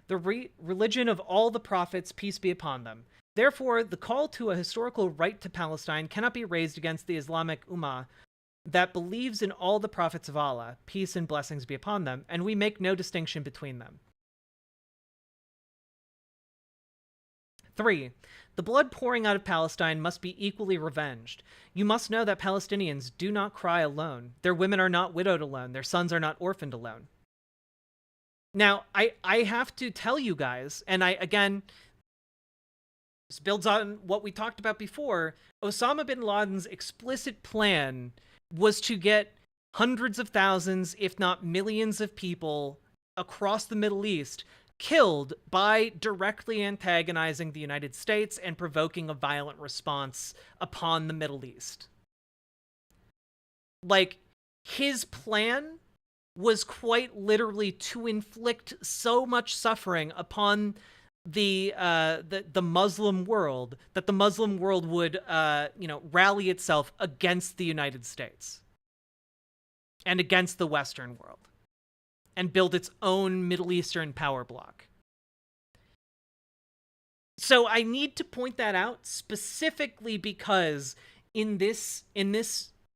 the religion of all the prophets, peace be upon them. Therefore, the call to a historical right to Palestine cannot be raised against the Islamic Ummah that believes in all the prophets of Allah, peace and blessings be upon them, and we make no distinction between them. 3. The blood pouring out of Palestine must be equally revenged. You must know that Palestinians do not cry alone. Their women are not widowed alone. Their sons are not orphaned alone. Now, I have to tell you guys, and again, this builds on what we talked about before, Osama bin Laden's explicit plan was to get hundreds of thousands, if not millions of people across the Middle East killed by directly antagonizing the United States and provoking a violent response upon the Middle East. Like, his plan was quite literally to inflict so much suffering upon the Muslim world that the Muslim world would, rally itself against the United States and against the Western world, and build its own Middle Eastern power bloc. So I need to point that out specifically because in this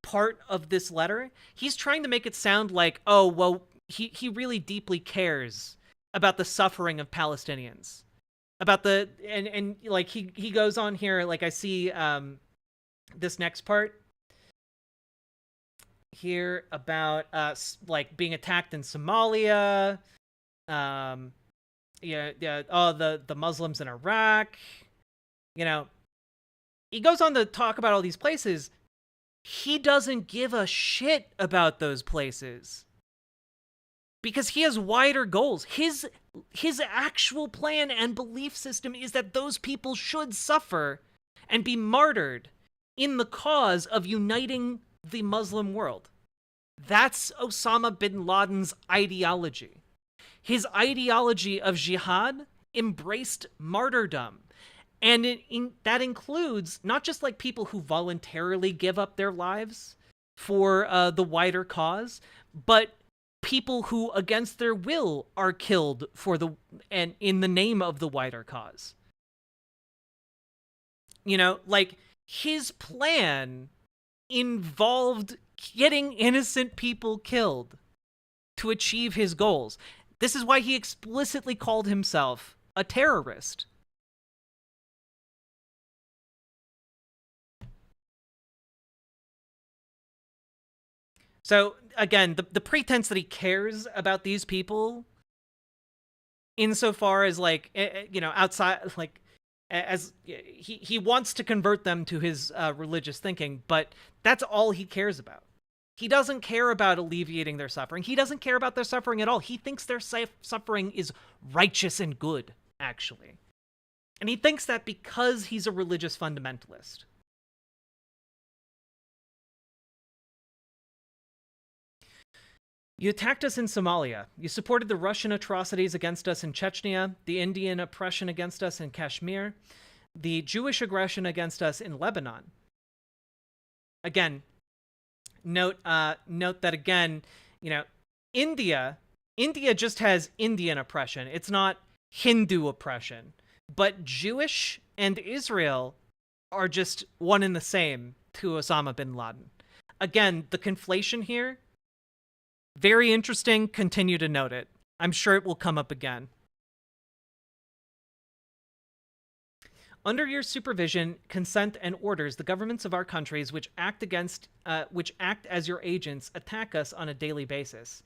part of this letter, he's trying to make it sound like, oh, well, he really deeply cares about the suffering of Palestinians. About the, and like he goes on here, like I see this next part here about like being attacked in Somalia, the Muslims in Iraq, you know. He goes on to talk about all these places. He doesn't give a shit about those places because he has wider goals. His actual plan and belief system is that those people should suffer and be martyred in the cause of uniting the Muslim world. That's Osama bin Laden's ideology. His ideology of jihad embraced martyrdom. And that includes not just like people who voluntarily give up their lives for the wider cause, but people who against their will are killed and in the name of the wider cause. You know, like his plan involved getting innocent people killed to achieve his goals. This is why he explicitly called himself a terrorist. So again, the pretense that he cares about these people, insofar as like outside, like as he wants to convert them to his religious thinking, but that's all he cares about. He doesn't care about alleviating their suffering. He doesn't care about their suffering at all. He thinks their suffering is righteous and good, actually. And he thinks that because he's a religious fundamentalist. You attacked us in Somalia. You supported the Russian atrocities against us in Chechnya, the Indian oppression against us in Kashmir, the Jewish aggression against us in Lebanon. Again, note that again, India just has Indian oppression. It's not Hindu oppression. But Jewish and Israel are just one and the same to Osama bin Laden. Again, the conflation here, very interesting. Continue to note it. I'm sure it will come up again. Under your supervision, consent, and orders, the governments of our countries which act as your agents attack us on a daily basis.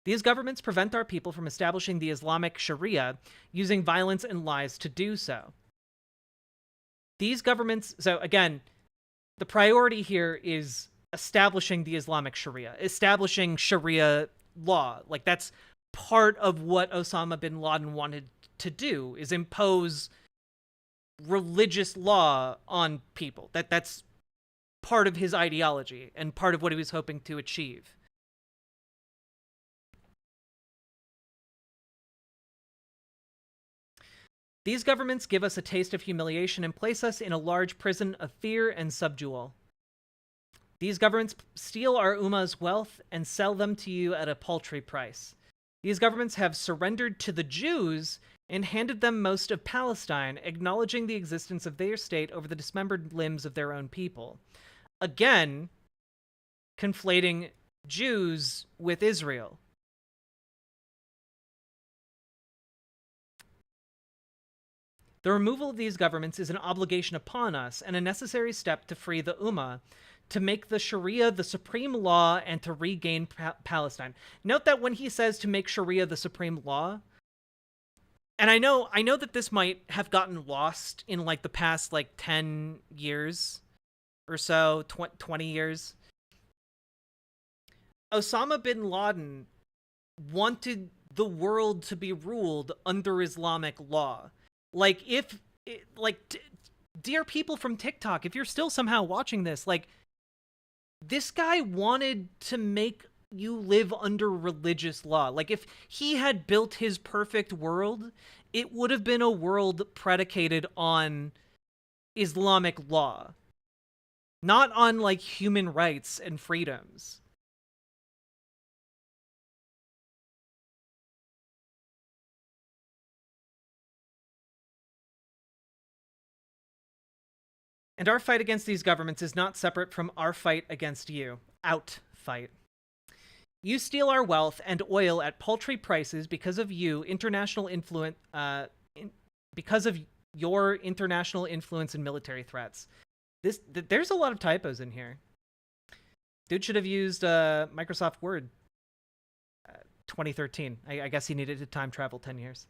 These governments prevent our people from establishing the Islamic Sharia, using violence and lies to do so. These governments, so again, the priority here is establishing the Islamic Sharia, establishing Sharia law. Like, that's part of what Osama bin Laden wanted to do, is impose religious law on people. That's part of his ideology and part of what he was hoping to achieve. These governments give us a taste of humiliation and place us in a large prison of fear and subdual. These governments steal our Ummah's wealth and sell them to you at a paltry price. These governments have surrendered to the Jews and handed them most of Palestine, acknowledging the existence of their state over the dismembered limbs of their own people. Again, conflating Jews with Israel. The removal of these governments is an obligation upon us and a necessary step to free the Ummah, to make the Sharia the supreme law, and to regain Palestine. Note that when he says to make Sharia the supreme law, and I know that this might have gotten lost in like the past 10 years or so, 20 years. Osama bin Laden wanted the world to be ruled under Islamic law. Dear people from TikTok, if you're still somehow watching this, this guy wanted to make you live under religious law. If he had built his perfect world, it would have been a world predicated on Islamic law, not on human rights and freedoms. And our fight against these governments is not separate from our fight against you. Fight. You steal our wealth and oil at paltry prices because of you, because of your international influence and military threats. There's a lot of typos in here. Dude should have used Microsoft Word 2013. I guess he needed to time travel 10 years.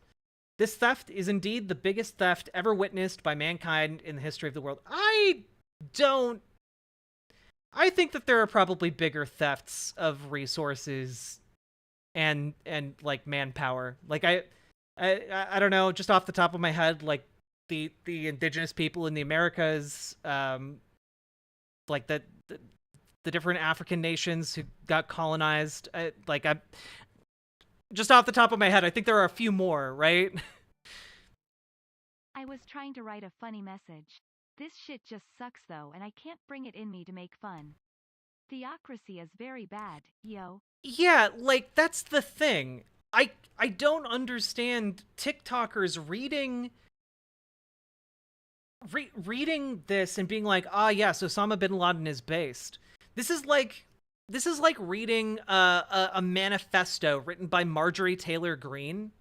This theft is indeed the biggest theft ever witnessed by mankind in the history of the world. I think that there are probably bigger thefts of resources and manpower. I don't know, just off the top of my head, the indigenous people in the Americas, the different African nations who got colonized. Just off the top of my head, I think there are a few more, right? I was trying to write a funny message. This shit just sucks though, and I can't bring it in me to make fun. Theocracy is very bad, yo. Yeah, that's the thing. I don't understand TikTokers reading this and being like, yes, Osama bin Laden is based. This is like reading a manifesto written by Marjorie Taylor Greene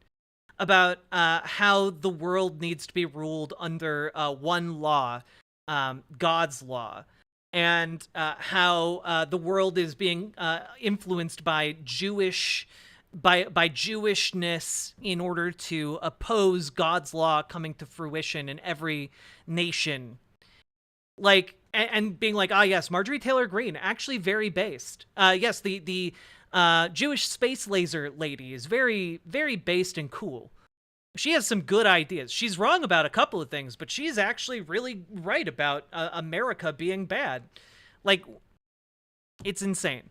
about how the world needs to be ruled under one law, God's law. and how the world is being influenced by by Jewishness in order to oppose God's law coming to fruition in every nation. Like, and being like, ah, yes, Marjorie Taylor Greene, actually very based. Yes, the Jewish space laser lady is very, very based and cool. She has some good ideas. She's wrong about a couple of things, but she's actually really right about America being bad. Like, it's insane.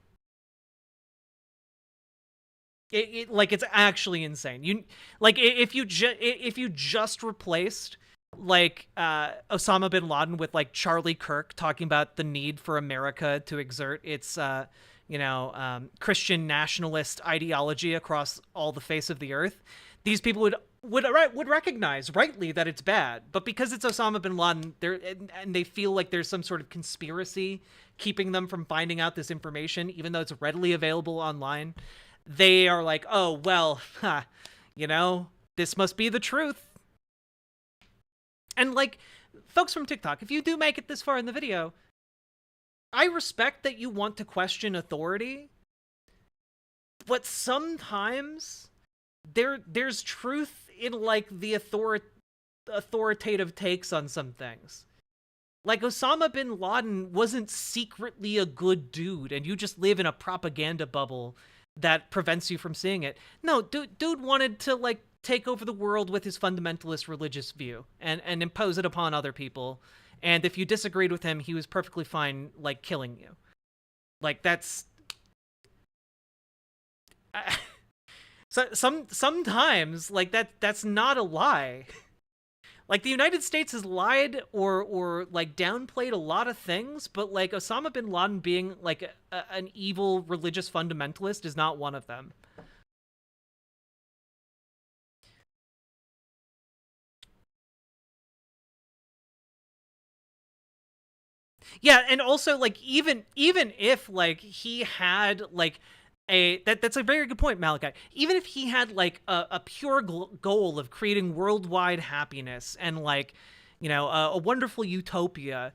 It's actually insane. You like if you just replaced like Osama bin Laden with like Charlie Kirk talking about the need for America to exert its Christian nationalist ideology across all the face of the earth, these people would recognize rightly that it's bad. But because it's Osama bin Laden, and they feel like there's some sort of conspiracy keeping them from finding out this information, even though it's readily available online, they are like, oh, well, this must be the truth. And like, folks from TikTok, if you do make it this far in the video, I respect that you want to question authority, but sometimes there's truth in like the authoritative takes on some things. Like, Osama bin Laden wasn't secretly a good dude, and you just live in a propaganda bubble that prevents you from seeing it. No, dude wanted to like take over the world with his fundamentalist religious view and impose it upon other people. And if you disagreed with him, he was perfectly fine like killing you. Like, that's sometimes like that's not a lie. Like, the United States has lied or like downplayed a lot of things, but like Osama bin Laden being like an evil religious fundamentalist is not one of them. Yeah, and also like even if like he had like that's a very good point, Malachi. Even if he had like a pure goal of creating worldwide happiness and like, a wonderful utopia,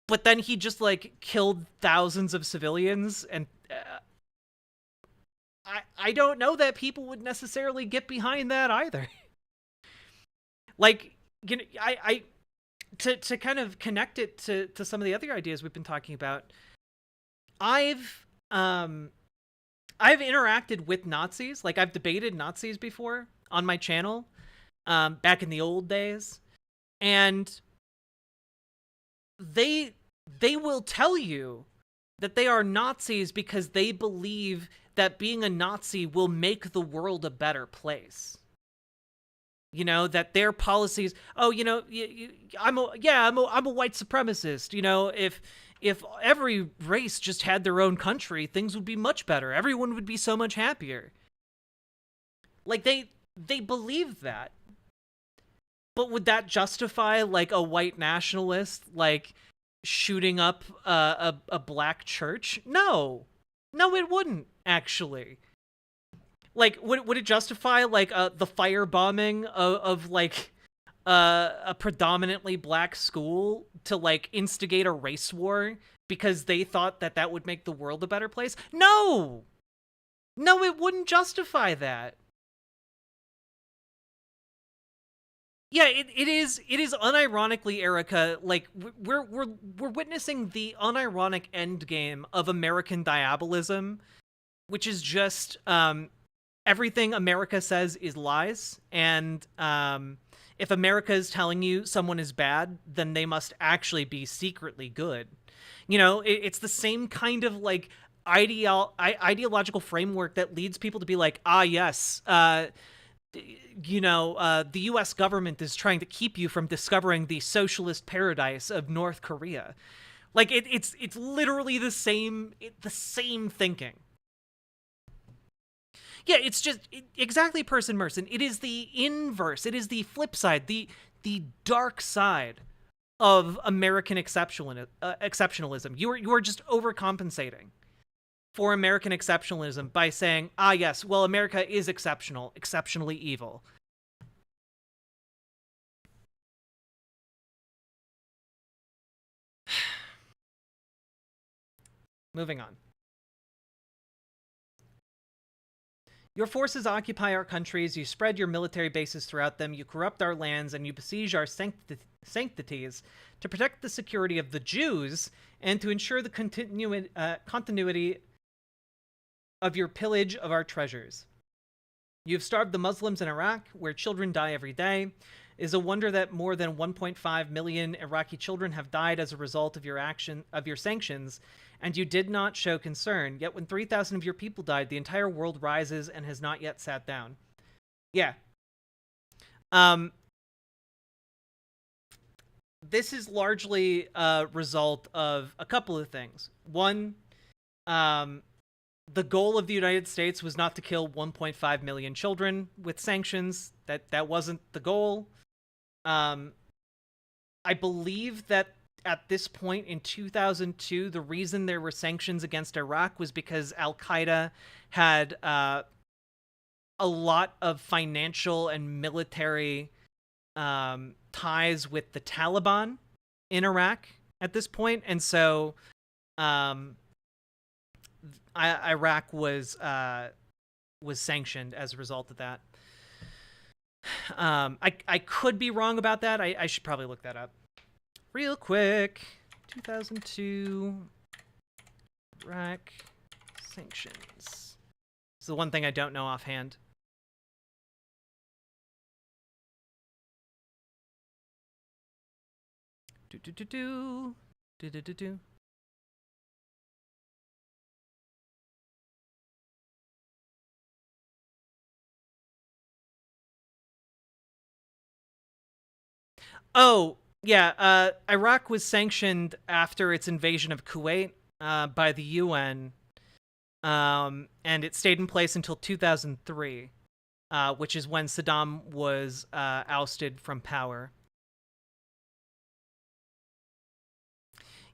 but then he just like killed thousands of civilians, and I don't know that people would necessarily get behind that either. Like, to kind of connect it to some of the other ideas we've been talking about, I've interacted with Nazis. Like, I've debated Nazis before on my channel, back in the old days, and they will tell you that they are Nazis because they believe that being a Nazi will make the world a better place. That their policies, I'm a white supremacist. If every race just had their own country, things would be much better. Everyone would be so much happier. Like, they believe that. But would that justify like a white nationalist like shooting up a black church? No, it wouldn't actually. Like, would it justify like the firebombing of like a predominantly black school to like instigate a race war because they thought that would make the world a better place? No, it wouldn't justify that. Yeah, it is unironically, Erica, like we're witnessing the unironic endgame of American diabolism, which is just everything America says is lies, and if America is telling you someone is bad, then they must actually be secretly good. It's the same kind of like ideological framework that leads people to be like, ah, yes, the U.S. government is trying to keep you from discovering the socialist paradise of North Korea. Like, it's literally the same thinking. Yeah, it's just exactly Person Merson. It is the inverse. It is the flip side, the dark side of American exceptionalism. You are just overcompensating for American exceptionalism by saying, ah, yes, well, America is exceptionally evil. Moving on. Your forces occupy our countries, you spread your military bases throughout them, you corrupt our lands, and you besiege our sanctities to protect the security of the Jews and to ensure the continuity of your pillage of our treasures. You've starved the Muslims in Iraq, where children die every day. It is a wonder that more than 1.5 million Iraqi children have died as a result of your sanctions, and you did not show concern. Yet when 3,000 of your people died, the entire world rises and has not yet sat down. Yeah. This is largely a result of a couple of things. One, the goal of the United States was not to kill 1.5 million children with sanctions. That wasn't the goal. I believe that at this point in 2002, the reason there were sanctions against Iraq was because Al-Qaeda had a lot of financial and military ties with the Taliban in Iraq at this point. And so Iraq was sanctioned as a result of that. I could be wrong about that. I should probably look that up real quick. 2002 Iraq sanctions. It's the one thing I don't know offhand. Do. Oh, yeah. Iraq was sanctioned after its invasion of Kuwait by the UN, and it stayed in place until 2003, which is when Saddam was ousted from power.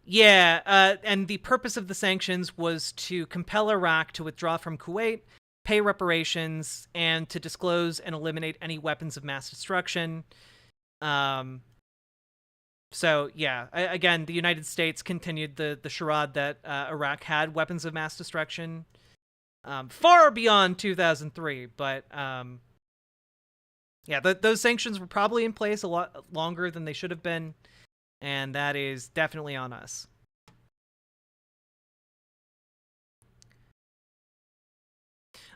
Yeah, and the purpose of the sanctions was to compel Iraq to withdraw from Kuwait, pay reparations, and to disclose and eliminate any weapons of mass destruction. So yeah, again, the United States continued the charade that Iraq had weapons of mass destruction far beyond 2003. But yeah, those sanctions were probably in place a lot longer than they should have been, and that is definitely on us.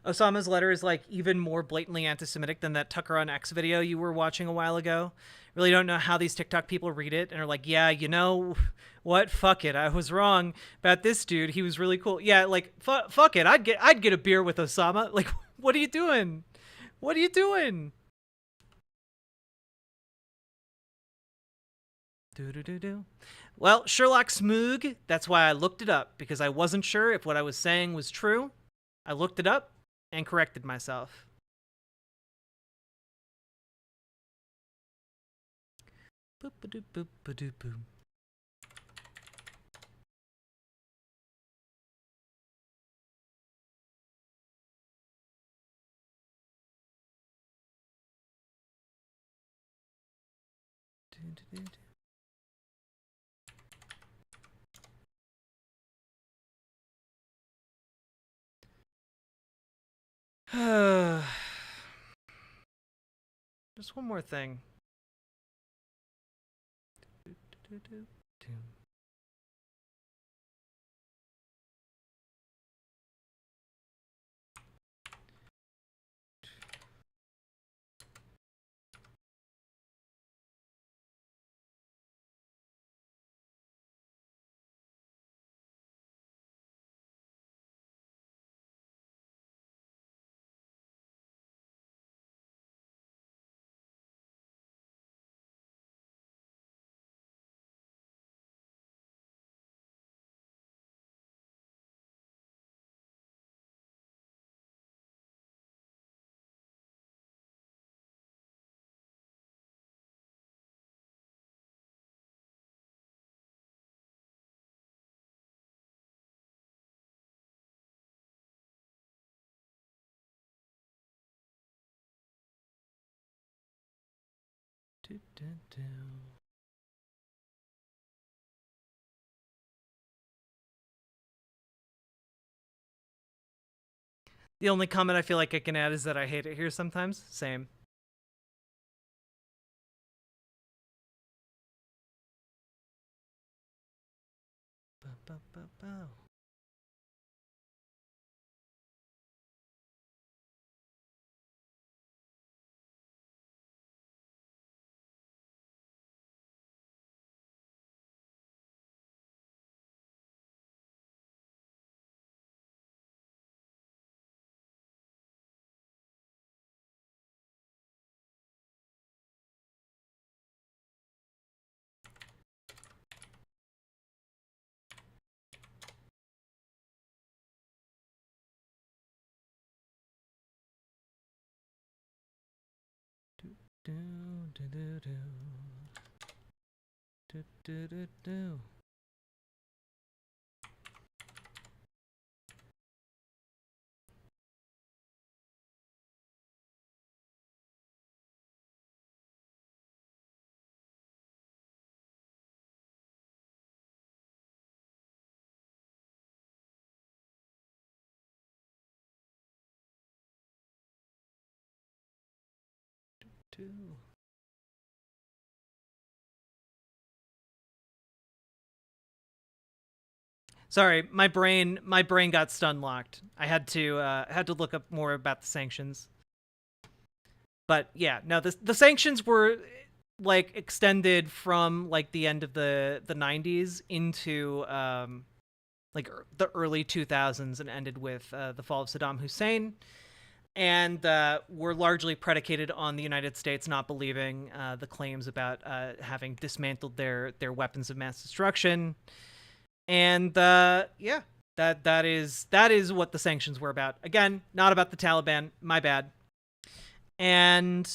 Osama's letter is like even more blatantly anti-Semitic than that Tucker on X video you were watching a while ago. Really don't know how these TikTok people read it and are like, yeah, you know what? Fuck it. I was wrong about this dude. He was really cool. Yeah, like fuck it. I'd get a beer with Osama. Like, what are you doing? What are you doing? Do. Well, Sherlock Smoog, that's why I looked it up, because I wasn't sure if what I was saying was true. I looked it up and corrected myself. Boop ba doop boop ba doop boom. Just one more thing. The only comment I feel like I can add is that I hate it here sometimes. Same. Do, do, do, do. Do, do, do, do. Do. Sorry, my brain got stun locked. I had to look up more about the sanctions. But yeah, no, the sanctions were like extended from like the end of the 90s into like the early 2000s and ended with the fall of Saddam Hussein, and were largely predicated on the United States not believing the claims about having dismantled their weapons of mass destruction. And yeah, that is what the sanctions were about. Again, not about the Taliban. My bad. And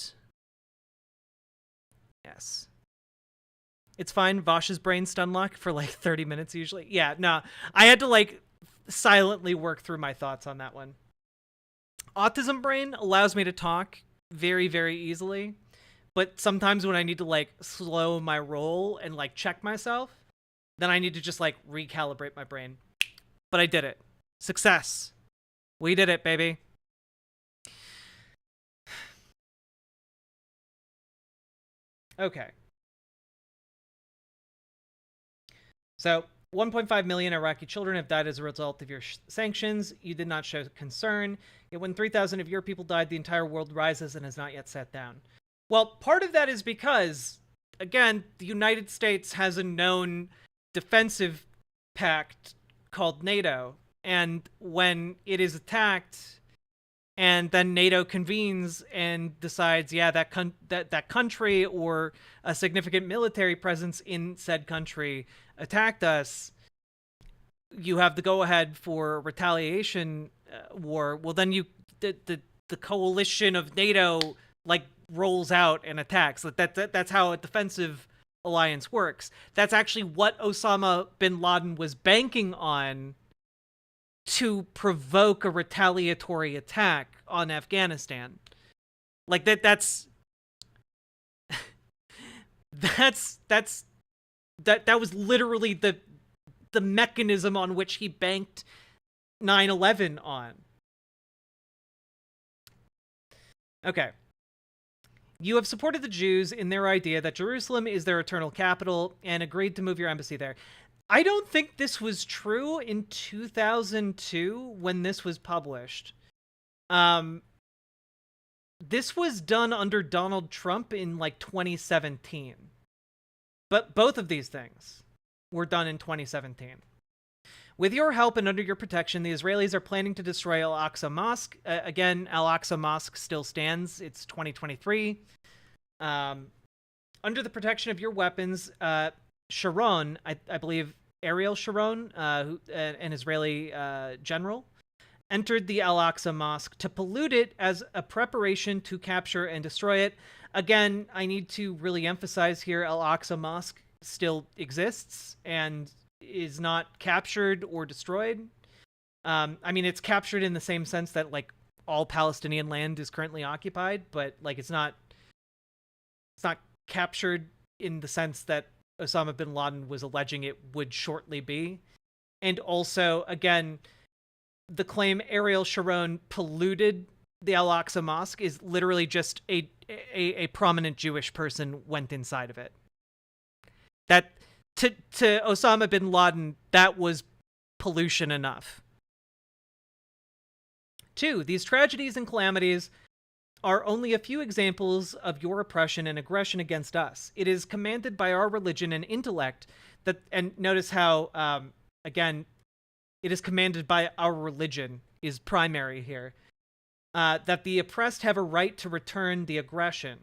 yes, it's fine. Vosh's brain stun lock for like 30 minutes usually. Yeah, no, I had to like silently work through my thoughts on that one. Autism brain allows me to talk very, very easily, but sometimes when I need to like slow my roll and like check myself, then I need to just like recalibrate my brain. But I did it. Success. We did it, baby. Okay. So 1.5 million Iraqi children have died as a result of your sanctions. You did not show concern. Yet when 3,000 of your people died, the entire world rises and has not yet sat down. Well, part of that is because, again, the United States has a known defensive pact called NATO, and when it is attacked and then NATO convenes and decides, yeah, that country or a significant military presence in said country attacked us, you have the go-ahead for retaliation war. Well, then the coalition of NATO like rolls out and attacks. That's how a defensive alliance works. That's actually what Osama bin Laden was banking on to provoke a retaliatory attack on Afghanistan. Like that's that was literally the mechanism on which he banked 9/11 on. Okay. You have supported the Jews in their idea that Jerusalem is their eternal capital and agreed to move your embassy there. I don't think this was true in 2002 when this was published. This was done under Donald Trump in like 2017. But both of these things were done in 2017. With your help and under your protection, the Israelis are planning to destroy Al-Aqsa Mosque. Again, Al-Aqsa Mosque still stands. It's 2023. Under the protection of your weapons, Sharon, I believe Ariel Sharon, an Israeli general, entered the Al-Aqsa Mosque to pollute it as a preparation to capture and destroy it. Again, I need to really emphasize here, Al-Aqsa Mosque still exists and is not captured or destroyed. I mean, it's captured in the same sense that like all Palestinian land is currently occupied, but like it's not captured in the sense that Osama bin Laden was alleging it would shortly be. And also, again, the claim Ariel Sharon polluted the Al-Aqsa Mosque is literally just a prominent Jewish person went inside of it. That to Osama bin Laden, that was pollution enough. 2, these tragedies and calamities are only a few examples of your oppression and aggression against us. It is commanded by our religion and intellect that, and notice how, again, it is commanded by our religion is primary here, that the oppressed have a right to return the aggression.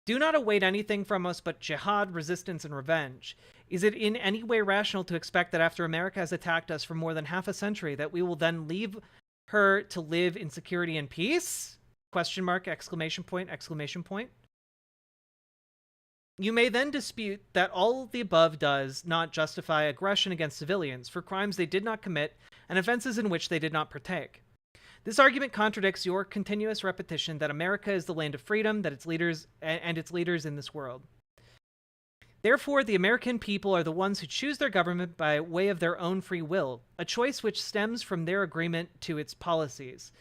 Do not await anything from us but jihad, resistance, and revenge. Is it in any way rational to expect that after America has attacked us for more than half a century, that we will then leave her to live in security and peace? Question mark, exclamation point, exclamation point. You may then dispute that all of the above does not justify aggression against civilians for crimes they did not commit and offenses in which they did not partake. This argument contradicts your continuous repetition that America is the land of freedom, that its leaders and its leaders in this world. Therefore, the American people are the ones who choose their government by way of their own free will, a choice which stems from their agreement to its policies.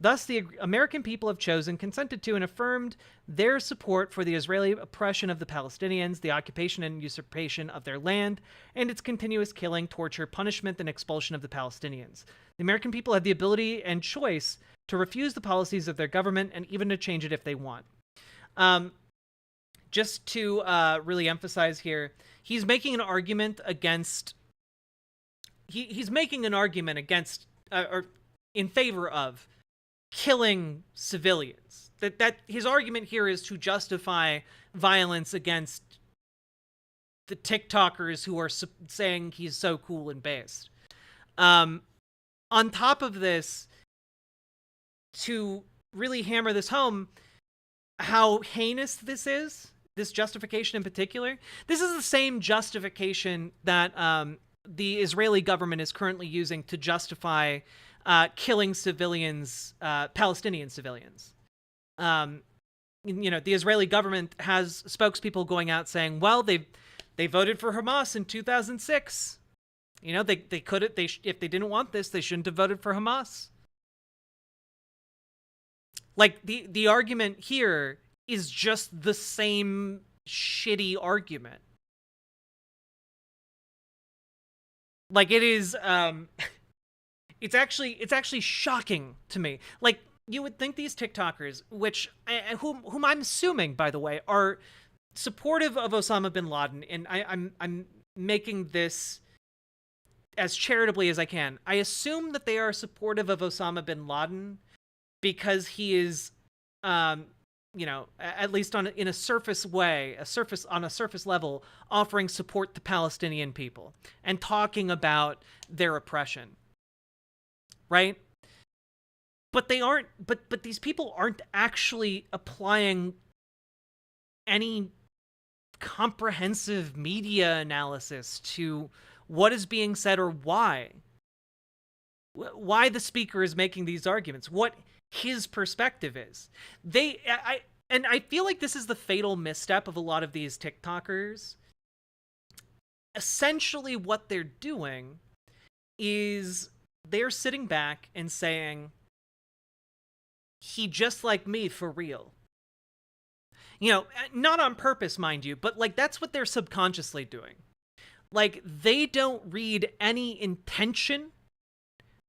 Thus, the American people have chosen, consented to, and affirmed their support for the Israeli oppression of the Palestinians, the occupation and usurpation of their land, and its continuous killing, torture, punishment, and expulsion of the Palestinians. The American people have the ability and choice to refuse the policies of their government and even to change it if they want. Just to really emphasize here, he's making an argument against... He's making an argument against, or in favor of, killing civilians. That his argument here is to justify violence against the TikTokers who are saying he's so cool and based. On top of this, to really hammer this home, how heinous this is, this justification in particular, this is the same justification that the Israeli government is currently using to justify killing civilians, Palestinian civilians. You know, the Israeli government has spokespeople going out saying, well, they voted for Hamas in 2006. You know, they could have, if they didn't want this, they shouldn't have voted for Hamas. Like, the argument here is just the same shitty argument. Like, it is, it's actually shocking to me. Like, you would think these TikTokers, which, whom I'm assuming, by the way, are supportive of Osama bin Laden, and I'm making this as charitably as I can. I assume that they are supportive of Osama bin Laden because he is, you know, at least in a surface way, on a surface level, offering support to Palestinian people and talking about their oppression. Right? But they aren't, but these people aren't actually applying any comprehensive media analysis to what is being said or why the speaker is making these arguments, what his perspective is. I feel like this is the fatal misstep of a lot of these TikTokers. Essentially what they're doing is they're sitting back and saying, he just like me for real. You know, not on purpose, mind you, but like that's what they're subconsciously doing. Like, they don't read any intention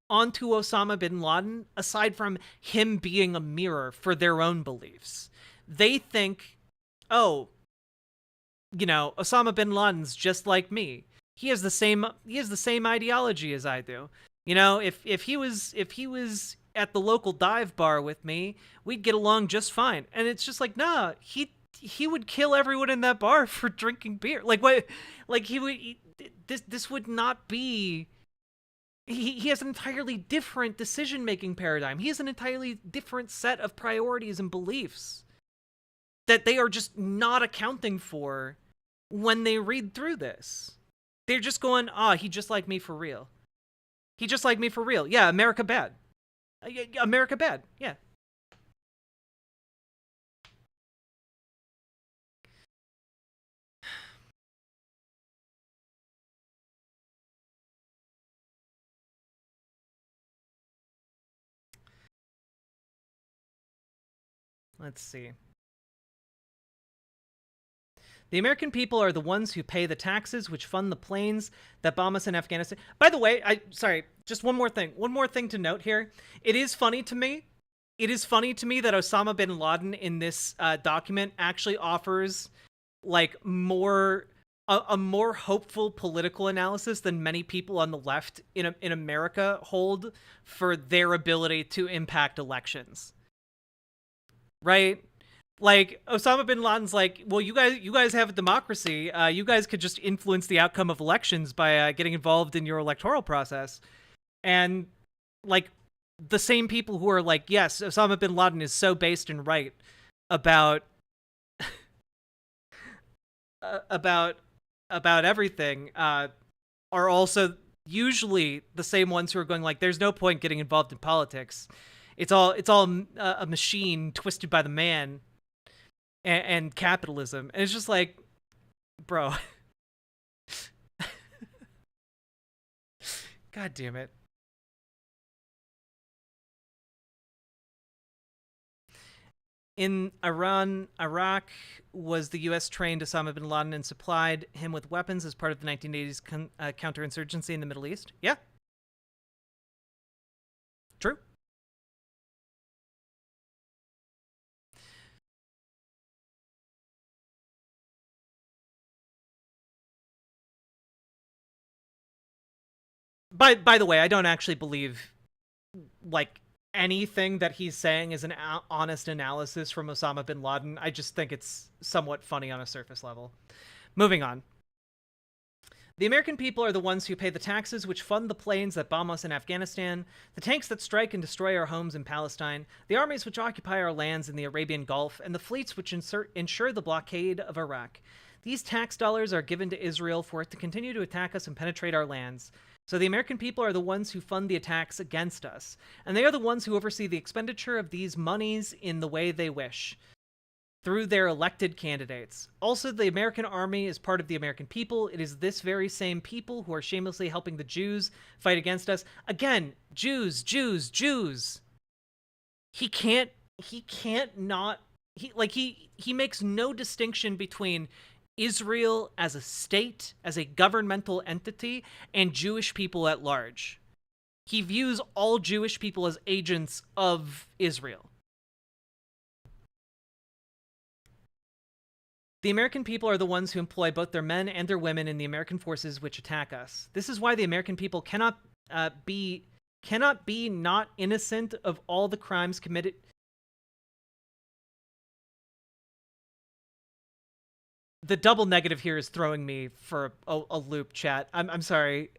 onto Osama bin Laden aside from him being a mirror for their own beliefs. They think, oh, you know, Osama bin Laden's just like me. He has the same ideology as I do. You know, if he was at the local dive bar with me, we'd get along just fine. And it's just like, nah, he would kill everyone in that bar for drinking beer. Like, what? Like, this would not be. He has an entirely different decision-making paradigm. He has an entirely different set of priorities and beliefs that they are just not accounting for when they read through this. They're just going, he just like me for real. He just like me for real. Yeah, America bad. America bad. Yeah. Let's see. The American people are the ones who pay the taxes which fund the planes that bomb us in Afghanistan. By the way, sorry, just one more thing. One more thing to note here. It is funny to me that Osama bin Laden in this document actually offers like a more hopeful political analysis than many people on the left in America hold for their ability to impact elections. Right? Like, Osama bin Laden's like, well, you guys have a democracy. You guys could just influence the outcome of elections by getting involved in your electoral process. And, like, the same people who are like, yes, Osama bin Laden is so based and right about about everything, are also usually the same ones who are going like, there's no point getting involved in politics. It's all a machine twisted by the man. And capitalism. And it's just like, bro. God damn it. In Iraq, was the U.S. trained Osama bin Laden and supplied him with weapons as part of the 1980s counterinsurgency in the Middle East? Yeah. True. By the way, I don't actually believe, like, anything that he's saying is an honest analysis from Osama bin Laden. I just think it's somewhat funny on a surface level. Moving on. The American people are the ones who pay the taxes which fund the planes that bomb us in Afghanistan, the tanks that strike and destroy our homes in Palestine, the armies which occupy our lands in the Arabian Gulf, and the fleets which ensure the blockade of Iraq. These tax dollars are given to Israel for it to continue to attack us and penetrate our lands. So the American people are the ones who fund the attacks against us, and they are the ones who oversee the expenditure of these monies in the way they wish, through their elected candidates. Also, the American army is part of the American people. It is this very same people who are shamelessly helping the Jews fight against us. Again, Jews. He makes no distinction between Israel as a state, as a governmental entity, and Jewish people at large. He views all Jewish people as agents of Israel. The American people are the ones who employ both their men and their women in the American forces which attack us. This is why the American people cannot be not innocent of all the crimes committed. The double negative here is throwing me for a loop, chat. I'm sorry.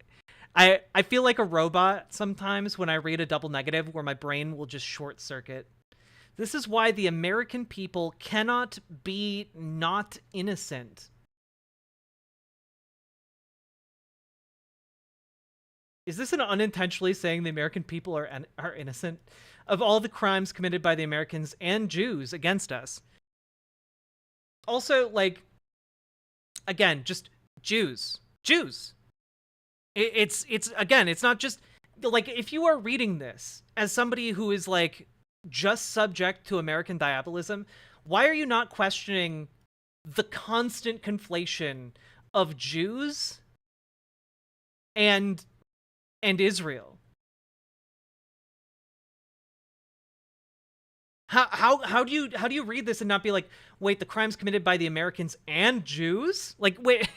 I feel like a robot sometimes when I read a double negative where my brain will just short circuit. This is why the American people cannot be not innocent. Is this an unintentionally saying the American people are innocent of all the crimes committed by the Americans and Jews against us? Also, like, again, just Jews. It's again, it's not just like, if you are reading this as somebody who is like just subject to American diabolism, why are you not questioning the constant conflation of Jews and Israel? How do you read this and not be like, wait, the crimes committed by the Americans and Jews? Like, wait,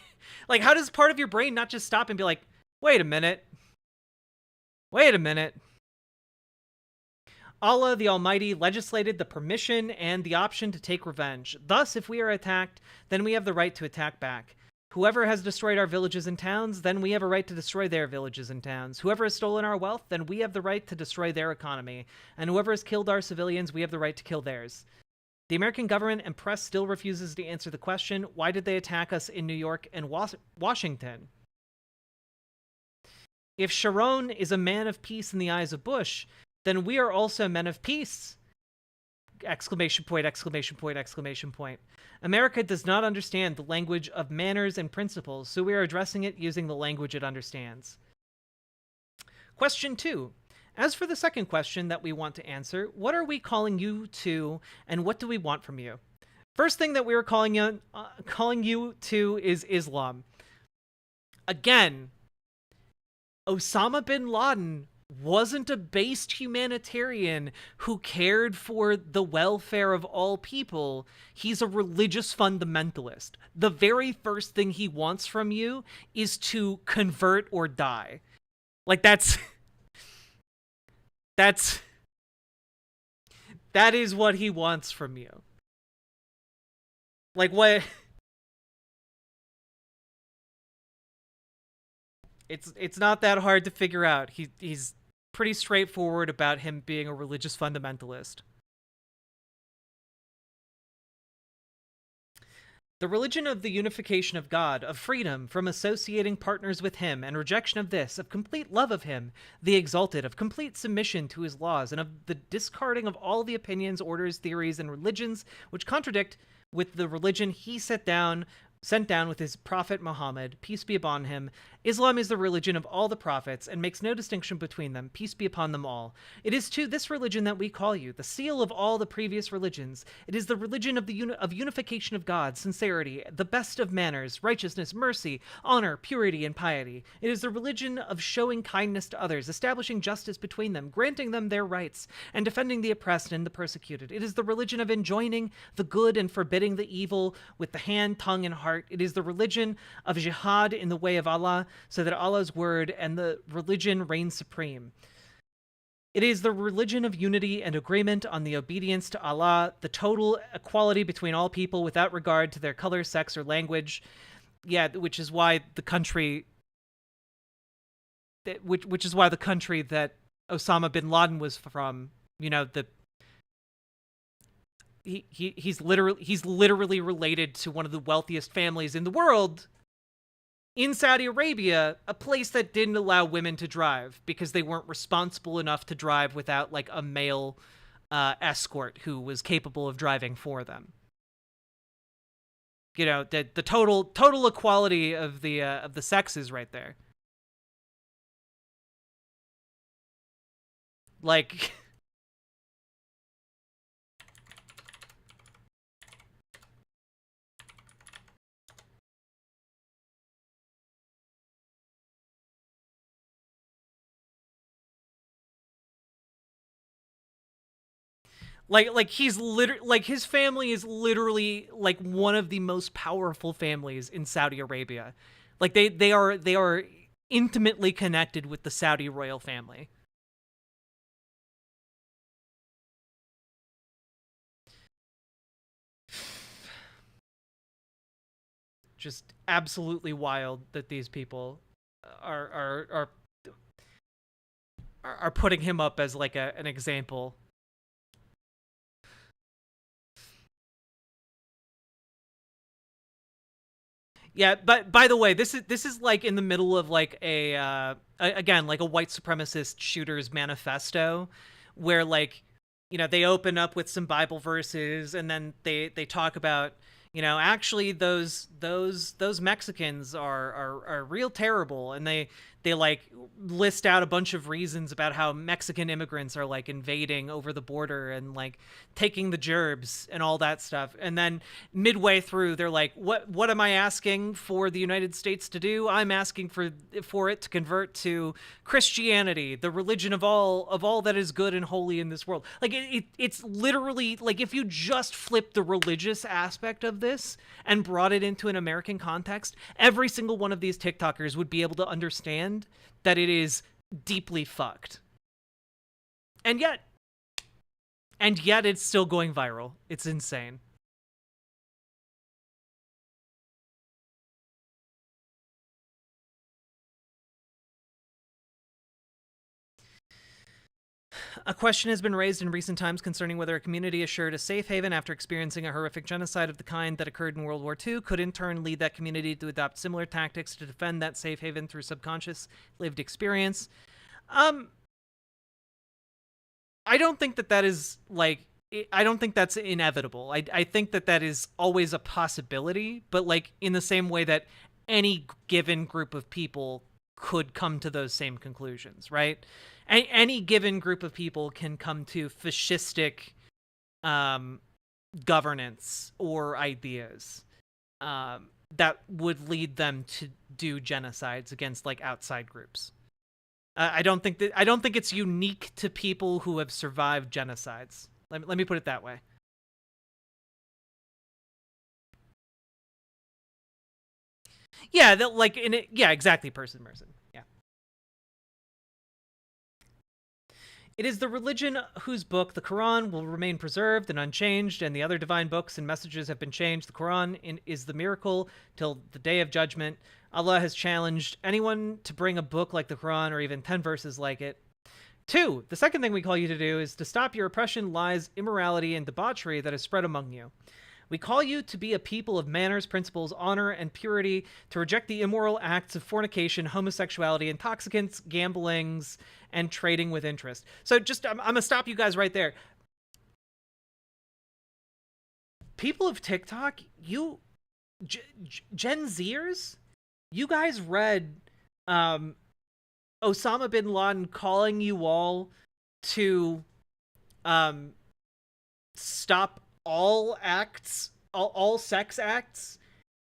like, how does part of your brain not just stop and be like, wait a minute. Allah the Almighty legislated the permission and the option to take revenge. Thus, if we are attacked, then we have the right to attack back. Whoever has destroyed our villages and towns, then we have a right to destroy their villages and towns. Whoever has stolen our wealth, then we have the right to destroy their economy. And whoever has killed our civilians, we have the right to kill theirs. The American government and press still refuses to answer the question, why did they attack us in New York and Washington? If Sharon is a man of peace in the eyes of Bush, then we are also men of peace! Exclamation point, exclamation point, exclamation point. America does not understand the language of manners and principles, so we are addressing it using the language it understands. Question 2. As for the second question that we want to answer, what are we calling you to, and what do we want from you? First thing that we were calling you to is Islam. Again, Osama bin Laden wasn't a based humanitarian who cared for the welfare of all people. He's a religious fundamentalist. The very first thing he wants from you is to convert or die. Like, that is what he wants from you. Like, what? It's not that hard to figure out. He's pretty straightforward about him being a religious fundamentalist. The religion of the unification of God, of freedom from associating partners with him, and rejection of this, of complete love of him, the exalted, of complete submission to his laws, and of the discarding of all the opinions, orders, theories, and religions which contradict with the religion he sent down with his prophet Muhammad, peace be upon him. Islam is the religion of all the prophets and makes no distinction between them, peace be upon them all. It is to this religion that we call you, the seal of all the previous religions. It is the religion of the unification of God, sincerity, the best of manners, righteousness, mercy, honor, purity, and piety. It is the religion of showing kindness to others, establishing justice between them, granting them their rights, and defending the oppressed and the persecuted. It is the religion of enjoining the good and forbidding the evil with the hand, tongue, and heart. It is the religion of jihad in the way of Allah, so that Allah's word and the religion reign supreme. It is the religion of unity and agreement on the obedience to Allah, the total equality between all people without regard to their color, sex, or language. Yeah, which is why the country that Osama bin Laden was from, he's literally related to one of the wealthiest families in the world in Saudi Arabia, a place that didn't allow women to drive because they weren't responsible enough to drive without like a male escort who was capable of driving for them. The total equality of the sexes right there. Like he's his family is literally like one of the most powerful families in Saudi Arabia. Like they are intimately connected with the Saudi royal family. Just absolutely wild that these people are putting him up as like an example. Yeah, but by the way, this is like in the middle of like again, like a white supremacist shooter's manifesto, where like, they open up with some Bible verses and then they talk about, actually those Mexicans are real terrible, and they like list out a bunch of reasons about how Mexican immigrants are like invading over the border and like taking the gerbs and all that stuff. And then midway through, they're like, what am I asking for the United States to do? I'm asking for it to convert to Christianity, the religion of all that is good and holy in this world. Like it's literally like, if you just flip the religious aspect of this and brought it into an American context, every single one of these TikTokers would be able to understand that it is deeply fucked. And yet it's still going viral. It's insane. A question has been raised in recent times concerning whether a community assured a safe haven after experiencing a horrific genocide of the kind that occurred in World War II could in turn lead that community to adopt similar tactics to defend that safe haven through subconscious lived experience. I don't think that is like, I don't think that's inevitable. I think that is always a possibility, but like in the same way that any given group of people could come to those same conclusions, right? any given group of people can come to fascistic governance or ideas that would lead them to do genocides against like outside groups. I don't think it's unique to people who have survived genocides. Let me put it that way. Yeah, that like in it. Yeah, exactly. Person. Yeah. It is the religion whose book, the Quran, will remain preserved and unchanged, and the other divine books and messages have been changed. The Quran is the miracle till the day of judgment. Allah has challenged anyone to bring a book like the Quran or even 10 verses like it. 2, the second thing we call you to do is to stop your oppression, lies, immorality, and debauchery that is spread among you. We call you to be a people of manners, principles, honor, and purity, to reject the immoral acts of fornication, homosexuality, intoxicants, gamblings, and trading with interest. So just, I'm going to stop you guys right there. People of TikTok, you, Gen Zers, you guys read Osama bin Laden calling you all to stop all acts, all sex acts,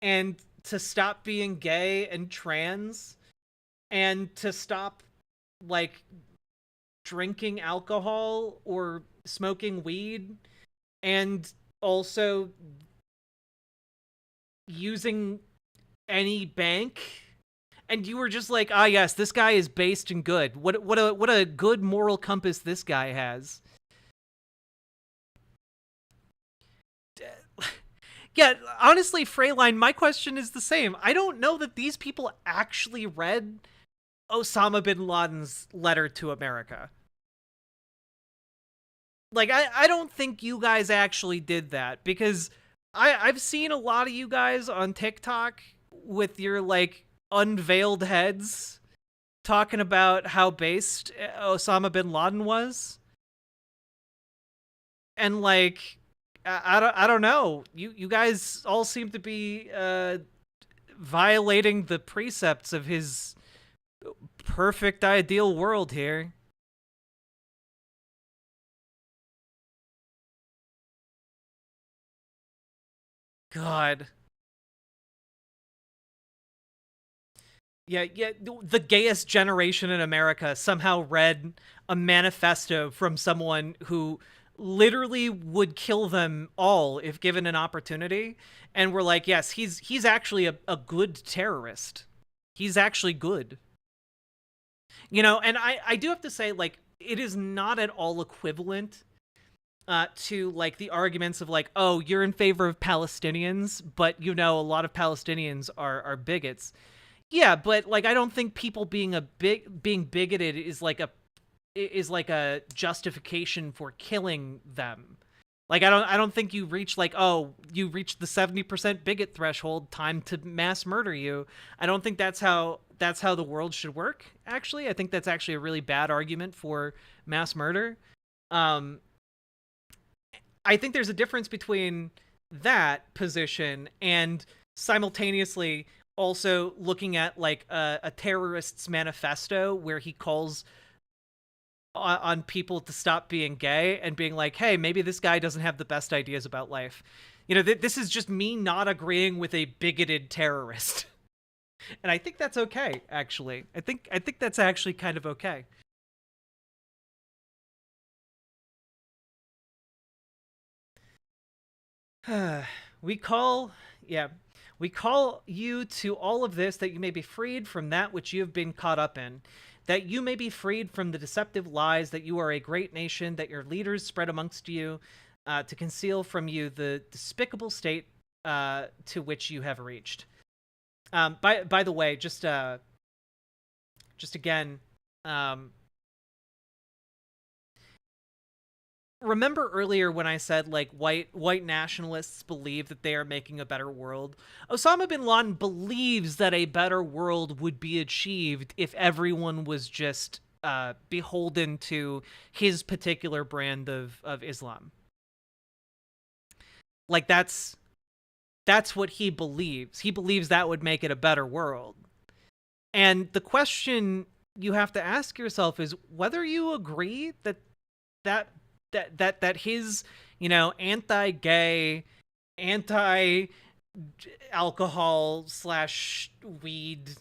and to stop being gay and trans, and to stop like drinking alcohol or smoking weed, and also using any bank. And you were just like, ah, yes, this guy is based and good. What a good moral compass this guy has. Yeah, honestly, Freyline, my question is the same. I don't know that these people actually read Osama bin Laden's letter to America. Like, I don't think you guys actually did that, because I've seen a lot of you guys on TikTok with your, like, unveiled heads talking about how based Osama bin Laden was. And, like, I don't know. You guys all seem to be violating the precepts of his perfect ideal world here. God. Yeah, the gayest generation in America somehow read a manifesto from someone who literally would kill them all if given an opportunity, and we're like, yes, he's actually a good terrorist. He's actually good. You know, and I do have to say, like, it is not at all equivalent to, like, the arguments of, like, oh, you're in favor of Palestinians, but, you know, a lot of Palestinians are bigots. Yeah, but, like, I don't think people being bigoted is like a justification for killing them. Like, I don't think you reach, like, oh, you reached the 70% bigot threshold, time to mass murder you. I don't think that's how the world should work, actually. I think that's actually a really bad argument for mass murder. I think there's a difference between that position and simultaneously also looking at, like, a terrorist's manifesto where he calls on people to stop being gay and being like, hey, maybe this guy doesn't have the best ideas about life. You know, this is just me not agreeing with a bigoted terrorist. And I think that's okay, actually. I think that's actually kind of okay. We call you to all of this, that you may be freed from that which you have been caught up in, that you may be freed from the deceptive lies, that you are a great nation, that your leaders spread amongst you, to conceal from you the despicable state to which you have reached. By the way, just again, remember earlier when I said, like, white nationalists believe that they are making a better world? Osama bin Laden believes that a better world would be achieved if everyone was just beholden to his particular brand of Islam. Like, that's what he believes. He believes that would make it a better world. And the question you have to ask yourself is whether you agree that his, anti-gay, anti-alcohol / weed,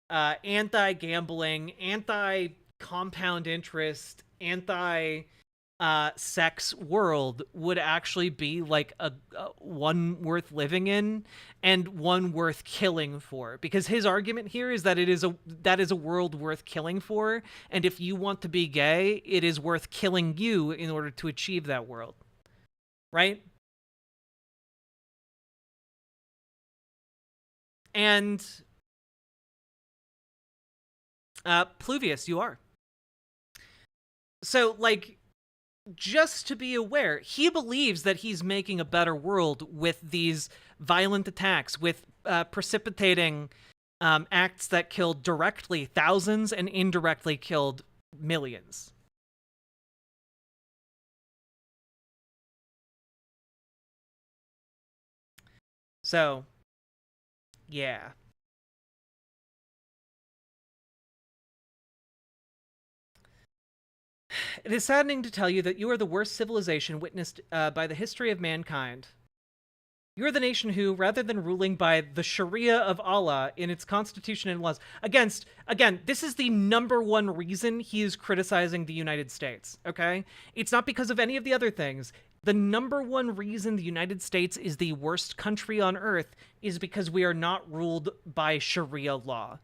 anti-gambling, anti-compound interest, sex world would actually be like a one worth living in and one worth killing for. Because his argument here is that that is a world worth killing for, and if you want to be gay, it is worth killing you in order to achieve that world. Right? And Pluvius, you are. So, like, just to be aware, he believes that he's making a better world with these violent attacks, with precipitating acts that killed directly thousands and indirectly killed millions. So, yeah. It is saddening to tell you that you are the worst civilization witnessed by the history of mankind. You are the nation who, rather than ruling by the Sharia of Allah in its constitution and laws, again, this is the #1 reason he is criticizing the United States, okay? It's not because of any of the other things. The #1 reason the United States is the worst country on earth is because we are not ruled by Sharia law.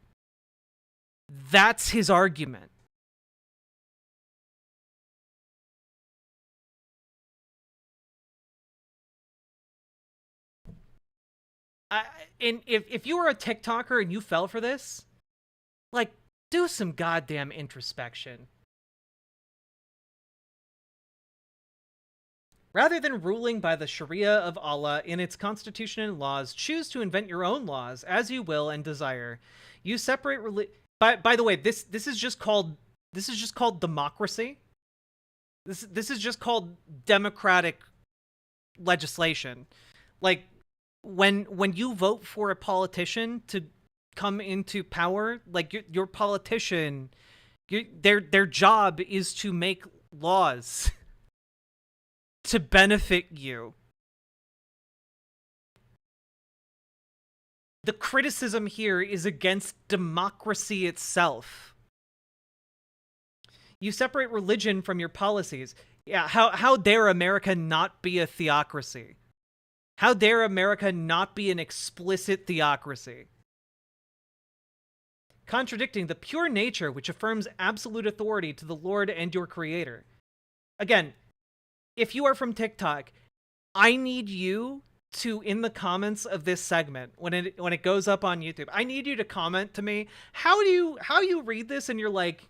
That's his argument. And if you were a TikToker and you fell for this, like, do some goddamn introspection. Rather than ruling by the Sharia of Allah in its constitution and laws, choose to invent your own laws as you will and desire. You separate by the way, this is just called democracy. This is just called democratic legislation. Like, when you vote for a politician to come into power, like, your politician, their job is to make laws to benefit you. The criticism here is against democracy itself. You separate religion from your policies. Yeah, how dare America not be a theocracy? How dare America not be an explicit theocracy? Contradicting the pure nature which affirms absolute authority to the Lord and your Creator. Again, if you are from TikTok, I need you to, in the comments of this segment, when it goes up on YouTube, I need you to comment to me how you read this and you're like,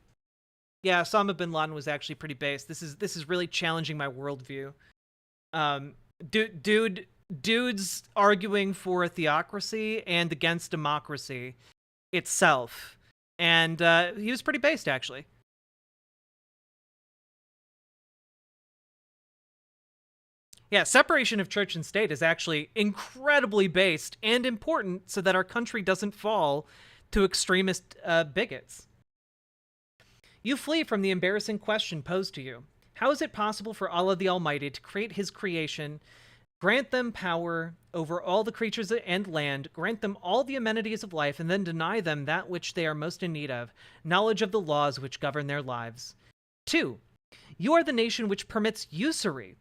yeah, Osama bin Laden was actually pretty based. This is really challenging my worldview. Dude's arguing for a theocracy and against democracy itself. And he was pretty based, actually. Yeah, separation of church and state is actually incredibly based and important so that our country doesn't fall to extremist bigots. You flee from the embarrassing question posed to you. How is it possible for Allah the Almighty to create his creation, grant them power over all the creatures and land, grant them all the amenities of life, and then deny them that which they are most in need of, knowledge of the laws which govern their lives? 2. You are the nation which permits usury,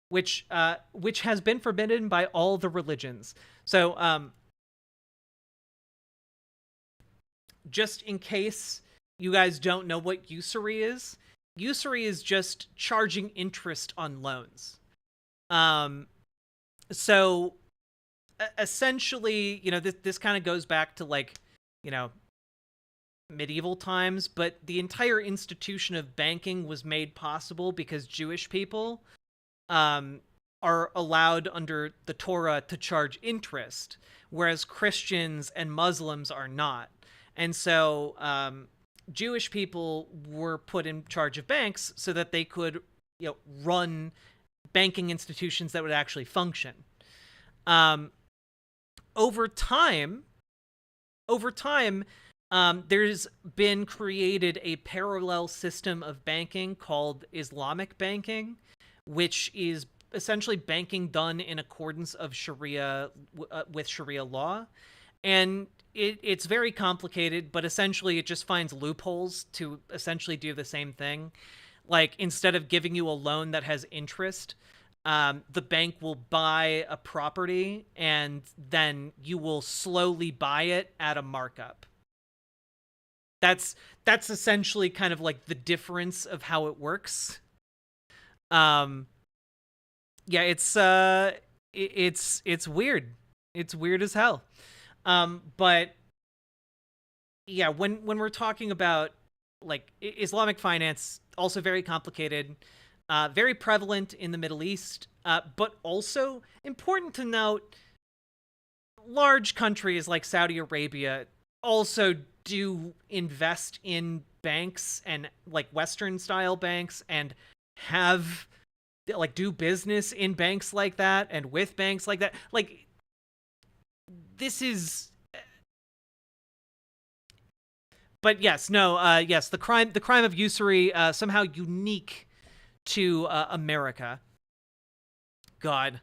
which has been forbidden by all the religions. So, just in case you guys don't know what usury is just charging interest on loans. So essentially, this kind of goes back to, like, medieval times, but the entire institution of banking was made possible because Jewish people are allowed under the Torah to charge interest, whereas Christians and Muslims are not. And so Jewish people were put in charge of banks so that they could, run banking institutions that would actually function. Over time, there's been created a parallel system of banking called Islamic banking, which is essentially banking done in accordance of Sharia with Sharia law. And it's very complicated, but essentially it just finds loopholes to essentially do the same thing. Like, instead of giving you a loan that has interest, the bank will buy a property and then you will slowly buy it at a markup. That's essentially kind of like the difference of how it works. Yeah, it's weird. It's weird as hell. But yeah, when we're talking about like Islamic finance, also very complicated, very prevalent in the Middle East, but also important to note, large countries like Saudi Arabia also do invest in banks and like Western style banks and have like do business in banks like that and with banks like that. Like, this is, but yes, no, yes, the crime of usury, somehow unique to America. God.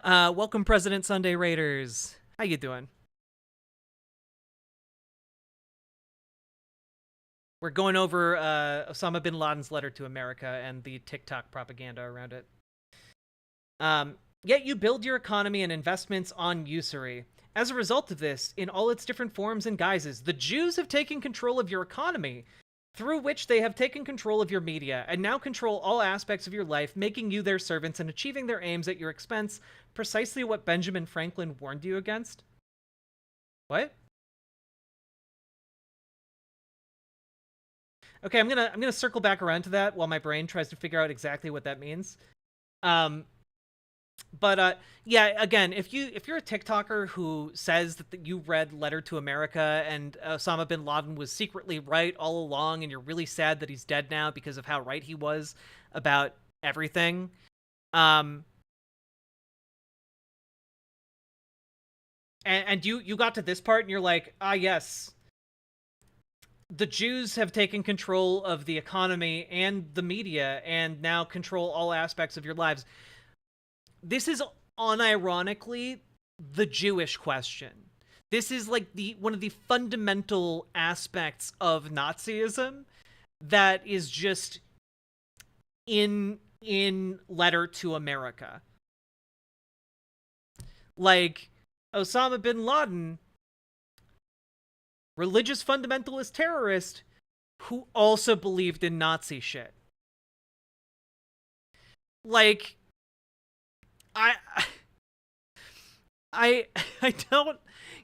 Welcome, President Sunday Raiders. How you doing? We're going over Osama bin Laden's letter to America and the TikTok propaganda around it. Yet you build your economy and investments on usury. As a result of this, in all its different forms and guises, the Jews have taken control of your economy, through which they have taken control of your media, and now control all aspects of your life, making you their servants and achieving their aims at your expense, precisely what Benjamin Franklin warned you against. What? Okay, I'm gonna circle back around to that while my brain tries to figure out exactly what that means. But yeah, again, if you're a TikToker who says that you read Letter to America and Osama bin Laden was secretly right all along, and you're really sad that he's dead now because of how right he was about everything, and you got to this part and you're like, ah, yes, the Jews have taken control of the economy and the media and now control all aspects of your lives. This is unironically the Jewish question. This is like one of the fundamental aspects of Nazism that is just in Letter to America. Like, Osama bin Laden, religious fundamentalist terrorist who also believed in Nazi shit. Like, I don't,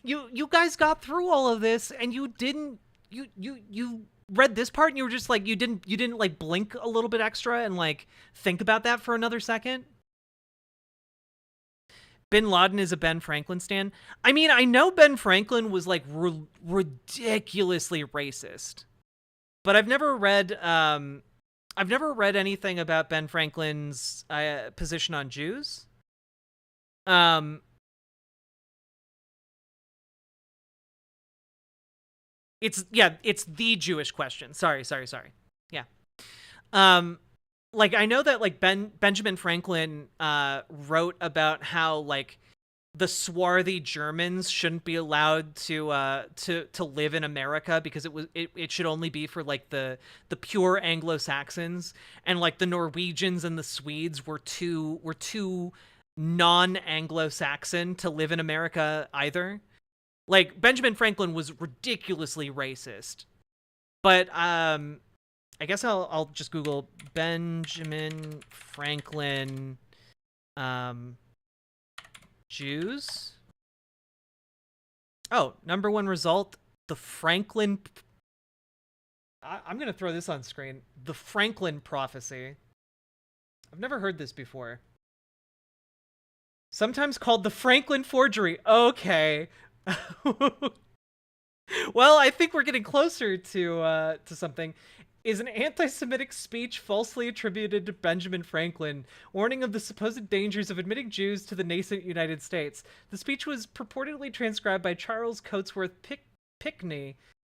you guys got through all of this and you didn't, you read this part and you were just like, you didn't like blink a little bit extra and like think about that for another second. Bin Laden is a Ben Franklin stan. I mean, I know Ben Franklin was like ridiculously racist, but I've never read anything about Ben Franklin's position on Jews. It's the Jewish question. Sorry. Yeah. Like, I know that like Benjamin Franklin wrote about how like the swarthy Germans shouldn't be allowed to live in America because it should only be for like the pure Anglo-Saxons, and like the Norwegians and the Swedes were too non-Anglo-Saxon to live in America either. Like, Benjamin Franklin was ridiculously racist. But I guess I'll just Google Benjamin Franklin Jews. Oh, number one result, the Franklin... I'm going to throw this on screen. The Franklin Prophecy. I've never heard this before. Sometimes called the Franklin Forgery. Okay. Well, I think we're getting closer to something. Is an anti-Semitic speech falsely attributed to Benjamin Franklin, warning of the supposed dangers of admitting Jews to the nascent United States. The speech was purportedly transcribed by Charles Cotesworth Pinckney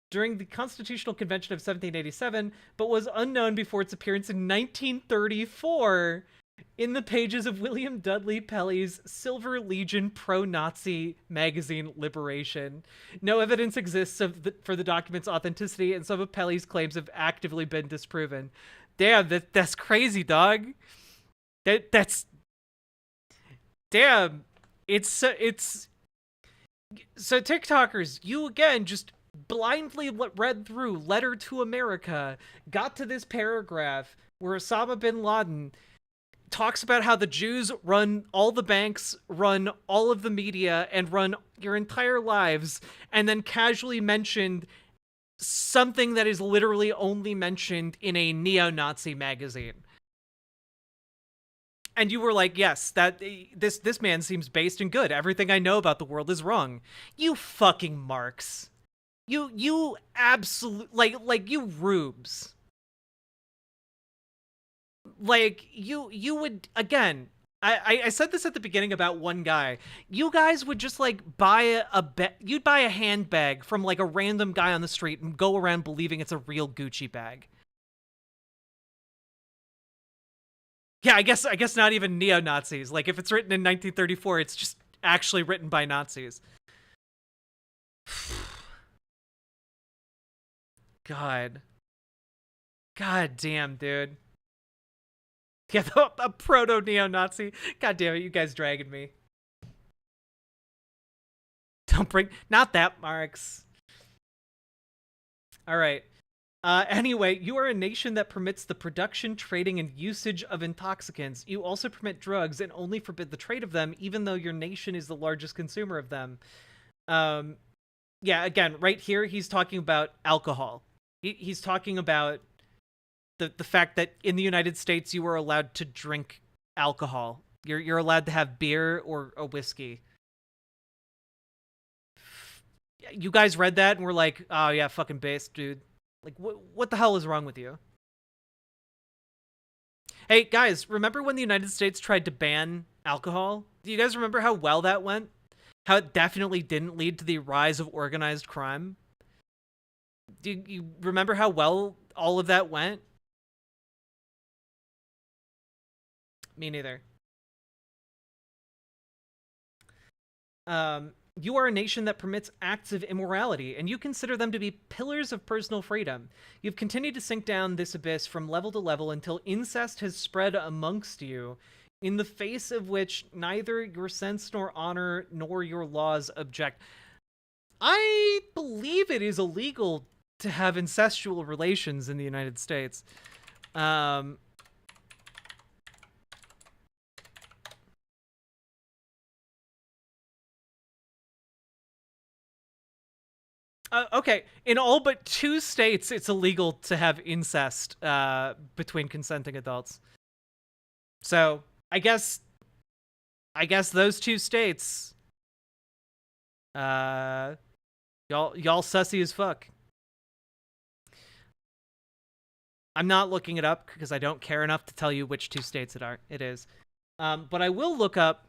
during the Constitutional Convention of 1787, but was unknown before its appearance in 1934 in the pages of William Dudley Pelley's Silver Legion pro-Nazi magazine Liberation. No evidence exists for the document's authenticity, and some of Pelley's claims have actively been disproven. Damn, that's crazy, dog. That's damn. It's so TikTokers, you again just blindly read through Letter to America, got to this paragraph where Osama bin Laden talks about how the Jews run all the banks, run all of the media, and run your entire lives, and then casually mentioned something that is literally only mentioned in a neo-Nazi magazine. And you were like, yes, that this man seems based and good. Everything I know about the world is wrong. You fucking marks. You absolute, like you rubes. Like, you would, again, I said this at the beginning about one guy. You guys would just, like, you'd buy a handbag from, like, a random guy on the street and go around believing it's a real Gucci bag. Yeah, I guess not even neo-Nazis. Like, if it's written in 1934, it's just actually written by Nazis. God damn, dude. Yeah, a proto-neo-Nazi. God damn it, you guys dragging me. Not that, Marx. All right. Anyway, you are a nation that permits the production, trading, and usage of intoxicants. You also permit drugs and only forbid the trade of them, even though your nation is the largest consumer of them. Yeah, again, right here, he's talking about alcohol. He's talking about the fact that in the United States you are allowed to drink alcohol. You're allowed to have beer or a whiskey. You guys read that and were like, oh yeah, fucking based, dude. Like, what the hell is wrong with you? Hey, guys, remember when the United States tried to ban alcohol? Do you guys remember how well that went? How it definitely didn't lead to the rise of organized crime? Do you remember how well all of that went? Me neither. You are a nation that permits acts of immorality, and you consider them to be pillars of personal freedom. You've continued to sink down this abyss from level to level until incest has spread amongst you, in the face of which neither your sense nor honor nor your laws object. I believe it is illegal to have incestual relations in the United States. Okay, in all but 2 states, it's illegal to have incest between consenting adults. So I guess those 2 states, y'all sussy as fuck. I'm not looking it up because I don't care enough to tell you which 2 states it is. But I will look up.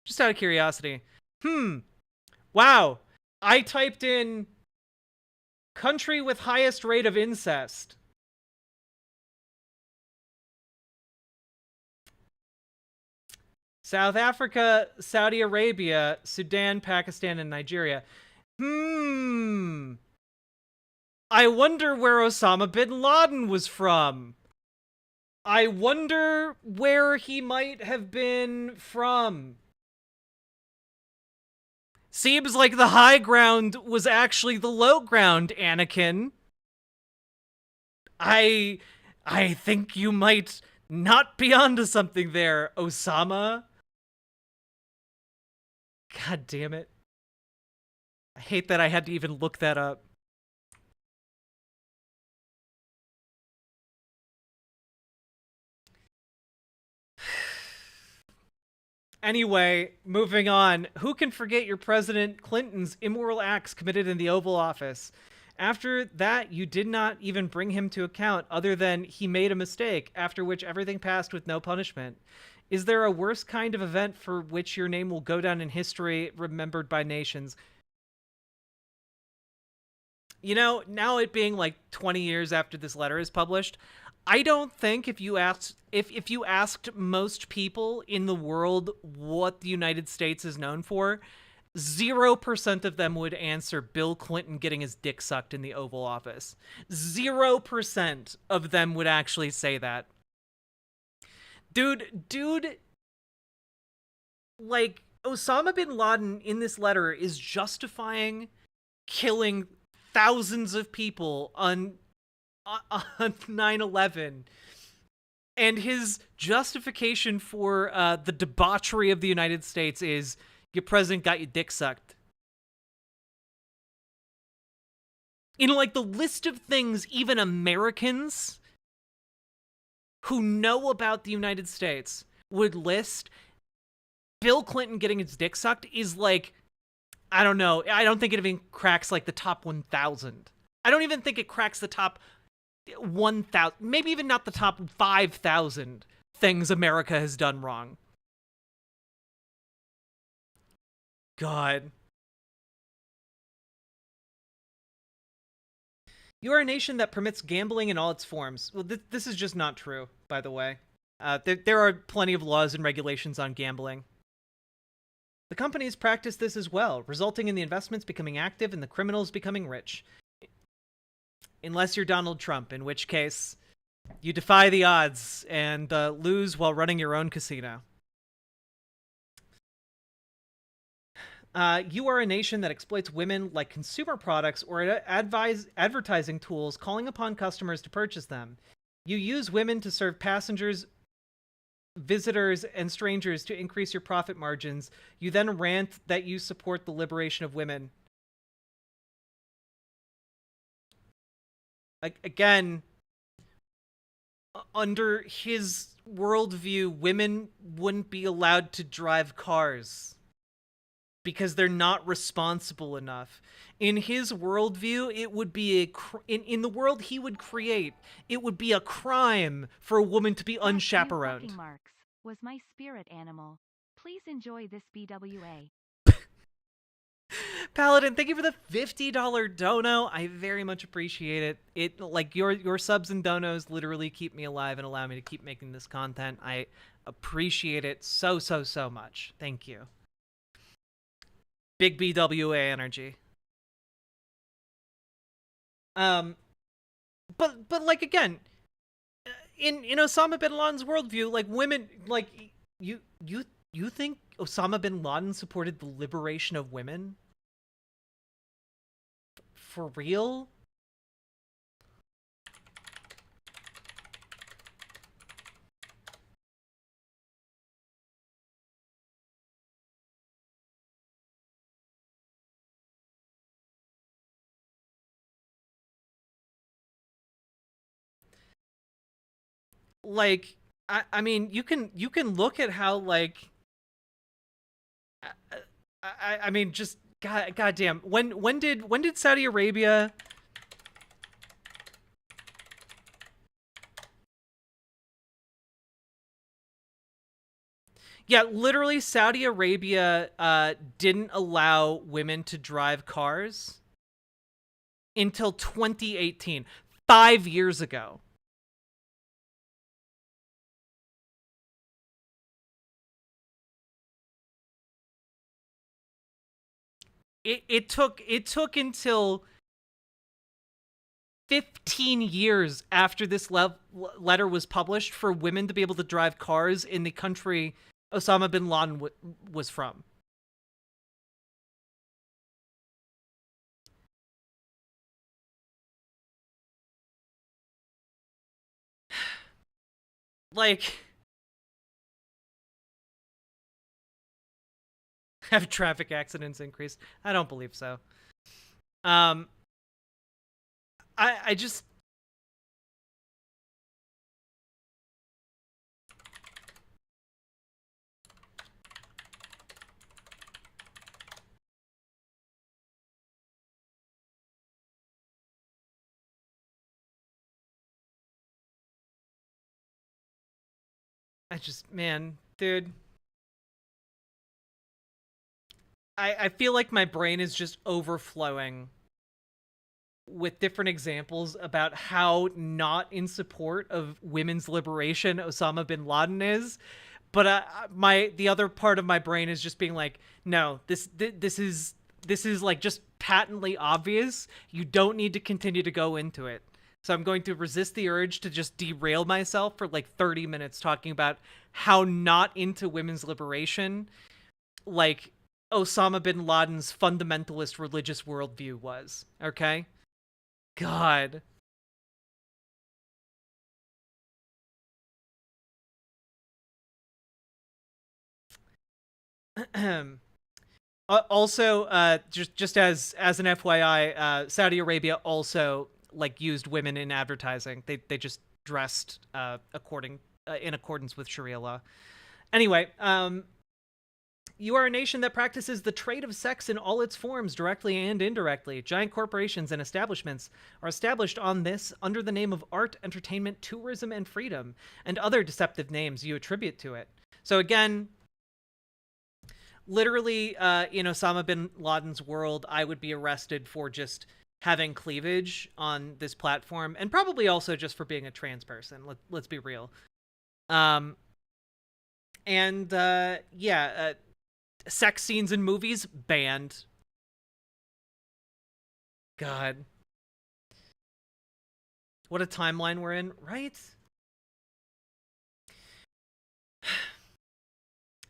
Just out of curiosity. Wow. I typed in country with highest rate of incest. South Africa, Saudi Arabia, Sudan, Pakistan, and Nigeria. I wonder where Osama bin Laden was from. I wonder where he might have been from. Seems like the high ground was actually the low ground, Anakin. I think you might not be onto something there, Osama. God damn it. I hate that I had to even look that up. Anyway, moving on. Who can forget your President Clinton's immoral acts committed in the Oval Office? After that, you did not even bring him to account other than he made a mistake, after which everything passed with no punishment. Is there a worse kind of event for which your name will go down in history, remembered by nations? You know, now it being like 20 years after this letter is published, I don't think if you asked most people in the world what the United States is known for, 0% of them would answer Bill Clinton getting his dick sucked in the Oval Office. 0% of them would actually say that. Dude, like, Osama bin Laden in this letter is justifying killing thousands of people on 9/11. And his justification for the debauchery of the United States is, your president got your dick sucked. In, like, the list of things even Americans who know about the United States would list, Bill Clinton getting his dick sucked is, like, I don't know. I don't think it even cracks, like, the top 1,000. I don't even think it cracks the top 1,000. Maybe even not the top 5,000 things America has done wrong. God. You are a nation that permits gambling in all its forms. Well, this is just not true, by the way. There are plenty of laws and regulations on gambling. The companies practice this as well, resulting in the investments becoming active and the criminals becoming rich. Unless you're Donald Trump, in which case you defy the odds and lose while running your own casino. You are a nation that exploits women like consumer products or advertising tools, calling upon customers to purchase them. You use women to serve passengers, visitors, and strangers to increase your profit margins. You then rant that you support the liberation of women. Again, under his worldview, women wouldn't be allowed to drive cars because they're not responsible enough. In his worldview, it would be in the world he would create, it would be a crime for a woman to be unchaperoned. Marks was my spirit animal. Please enjoy this BWA. Paladin, thank you for the $50 dono. I very much appreciate it. It, like, your subs and donos literally keep me alive and allow me to keep making this content. I appreciate it so much. Thank you. Big BWA energy. But like, again, in Osama bin Laden's worldview, like, women, like, you think Osama bin Laden supported the liberation of women? For real? Like, I mean, you can look at how, like, I mean, just goddamn, when did Saudi Arabia Yeah, literally Saudi Arabia didn't allow women to drive cars until 2018, 5 years ago. It took until 15 years after this letter was published for women to be able to drive cars in the country Osama bin Laden was from. Like, have traffic accidents increased? I don't believe so. I just Man, dude. I feel like my brain is just overflowing with different examples about how not in support of women's liberation Osama bin Laden is. But the other part of my brain is just being like, no, this is like just patently obvious. You don't need to continue to go into it. So I'm going to resist the urge to just derail myself for like 30 minutes talking about how not into women's liberation, like, Osama bin Laden's fundamentalist religious worldview was. Okay? God. Also, just as an FYI, Saudi Arabia also like used women in advertising. They just dressed in accordance with Sharia law. Anyway, you are a nation that practices the trade of sex in all its forms, directly and indirectly. Giant corporations and establishments are established on this under the name of art, entertainment, tourism, and freedom, and other deceptive names you attribute to it. So again, literally, in Osama bin Laden's world, I would be arrested for just having cleavage on this platform, and probably also just for being a trans person. Let's be real. Sex scenes in movies banned. God, what a timeline we're in, right?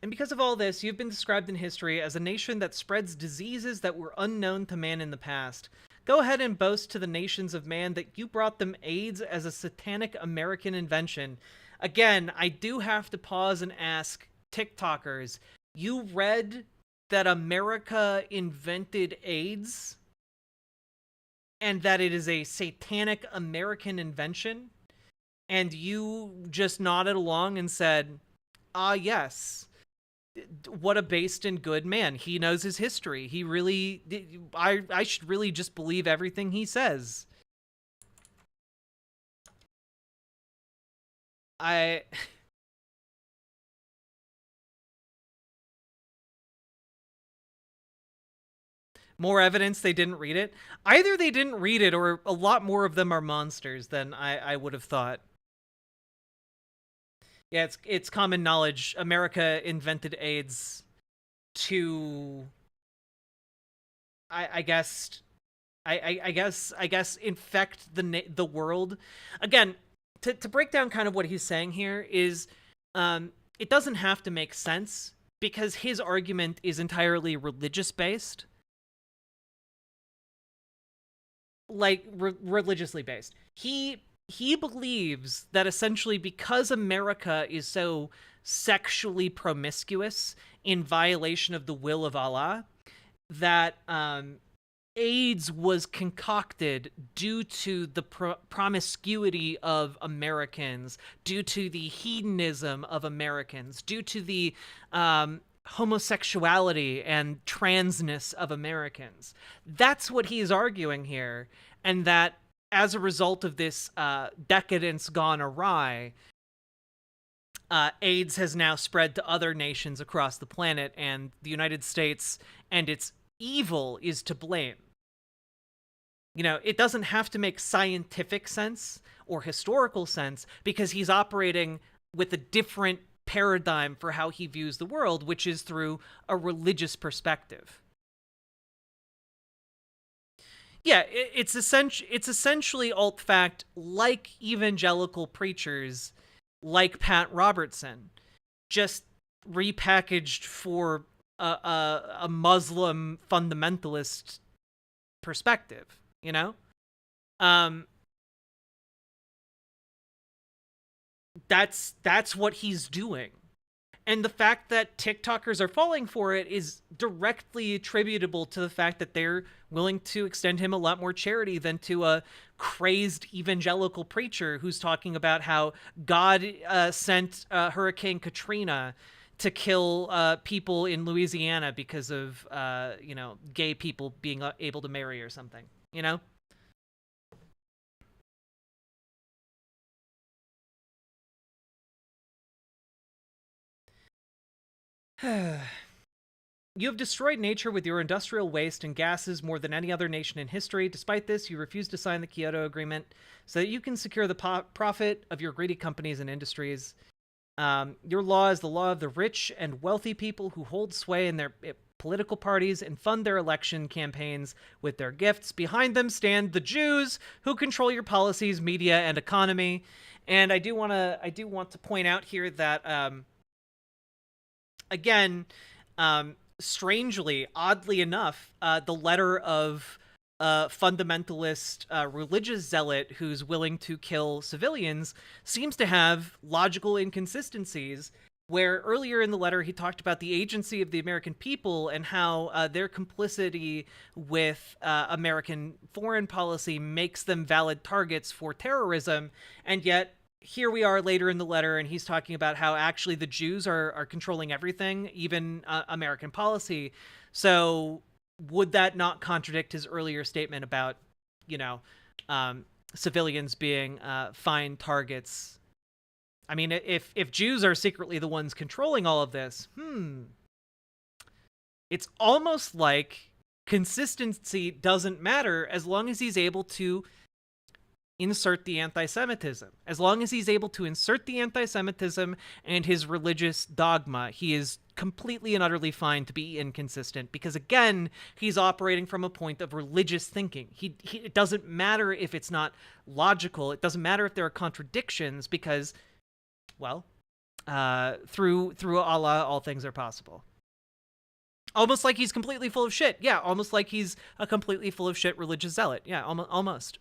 And because of all this, you've been described in history as a nation that spreads diseases that were unknown to man in the past. Go ahead and boast to the nations of man that you brought them AIDS as a satanic American invention. Again, I do have to pause and ask TikTokers, you read that America invented AIDS and that it is a satanic American invention, and you just nodded along and said, ah, yes. What a based and good man. He knows his history. He really... I should really just believe everything he says. More evidence they didn't read it. Either they didn't read it, or a lot more of them are monsters than I would have thought. Yeah, it's common knowledge. America invented AIDS to, I guess infect the world. Again, to break down kind of what he's saying here is, it doesn't have to make sense because his argument is entirely religious based, like religiously based. He believes that essentially because America is so sexually promiscuous in violation of the will of Allah, that AIDS was concocted due to the promiscuity of Americans, due to the hedonism of Americans, due to the homosexuality and transness of Americans. That's what he is arguing here, and that as a result of this decadence gone awry, AIDS has now spread to other nations across the planet, and the United States and its evil is to blame. You know, it doesn't have to make scientific sense or historical sense because he's operating with a different paradigm for how he views the world, which is through a religious perspective. Yeah, it's essentially alt-fact, like evangelical preachers like Pat Robertson, just repackaged for a Muslim fundamentalist perspective, you know? That's what he's doing. And the fact that TikTokers are falling for it is directly attributable to the fact that they're willing to extend him a lot more charity than to a crazed evangelical preacher who's talking about how God sent Hurricane Katrina to kill people in Louisiana because of, gay people being able to marry or something, you know? You have destroyed nature with your industrial waste and gases more than any other nation in history. Despite this, you refuse to sign the Kyoto Agreement so that you can secure the profit of your greedy companies and industries. Your law is the law of the rich and wealthy people who hold sway in their political parties and fund their election campaigns with their gifts. Behind them stand the Jews who control your policies, media, and economy. And I do want to point out here that again, strangely, oddly enough, the letter of a fundamentalist religious zealot who's willing to kill civilians seems to have logical inconsistencies, where earlier in the letter he talked about the agency of the American people and how their complicity with American foreign policy makes them valid targets for terrorism, and yet here we are later in the letter, and he's talking about how actually the Jews are controlling everything, even American policy. So would that not contradict his earlier statement about, civilians being fine targets? I mean, if Jews are secretly the ones controlling all of this, it's almost like consistency doesn't matter as long as he's able to insert the anti-Semitism. As long as he's able to insert the anti-Semitism and his religious dogma, he is completely and utterly fine to be inconsistent, because again, he's operating from a point of religious thinking. It doesn't matter if it's not logical. It doesn't matter if there are contradictions, because, well, through Allah, all things are possible. Almost like he's completely full of shit. Yeah, almost like he's a completely full of shit religious zealot. Yeah, almost.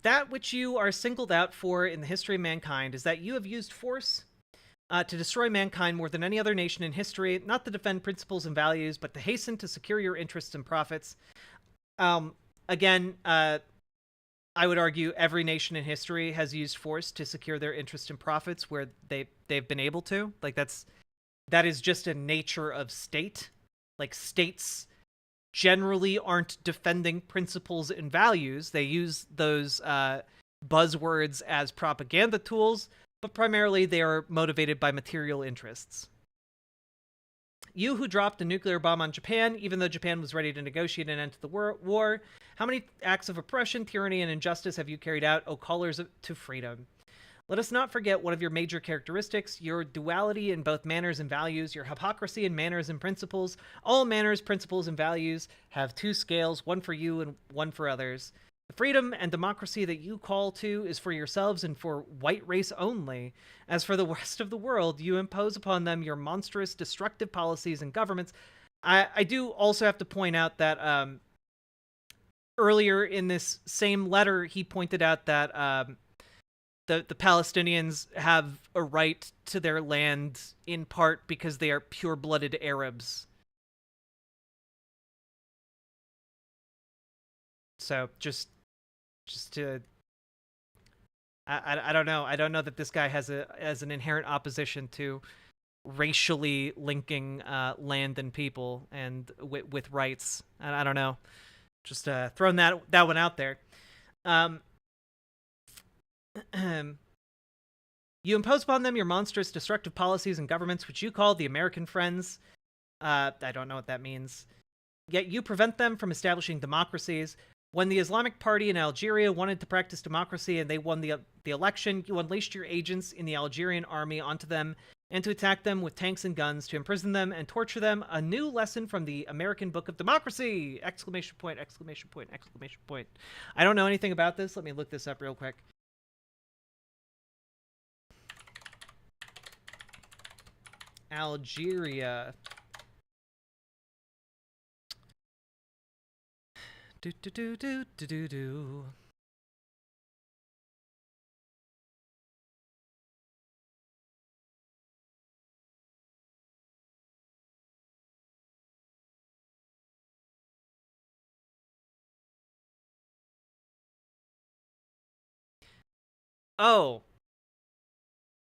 That which you are singled out for in the history of mankind is that you have used force to destroy mankind more than any other nation in history, not to defend principles and values, but to hasten to secure your interests and profits. Again, I would argue every nation in history has used force to secure their interests and profits where they've been able to. Like, that is just a nature of state. Like, states generally aren't defending principles and values. They use those buzzwords as propaganda tools, but primarily they are motivated by material interests. You who dropped a nuclear bomb on Japan, even though Japan was ready to negotiate an end to the war, how many acts of oppression, tyranny, and injustice have you carried out, O callers to freedom? Let us not forget one of your major characteristics, your duality in both manners and values, your hypocrisy in manners and principles. All manners, principles, and values have two scales, one for you and one for others. The freedom and democracy that you call to is for yourselves and for white race only. As for the rest of the world, you impose upon them your monstrous, destructive policies and governments. I do also have to point out that earlier in this same letter, he pointed out that the Palestinians have a right to their land in part because they are pure-blooded Arabs. So just to, I don't know. I don't know that this guy has an inherent opposition to racially linking land and people and with rights. I don't know. Just throwing that one out there. You impose upon them your monstrous, destructive policies and governments, which you call the American friends. I don't know what that means. Yet you prevent them from establishing democracies. When the Islamic Party in Algeria wanted to practice democracy and they won the election, you unleashed your agents in the Algerian army onto them and to attack them with tanks and guns, to imprison them and torture them. A new lesson from the American Book of Democracy! Exclamation point, exclamation point, exclamation point. I don't know anything about this. Let me look this up real quick. Algeria. Do do do do do do do. Oh.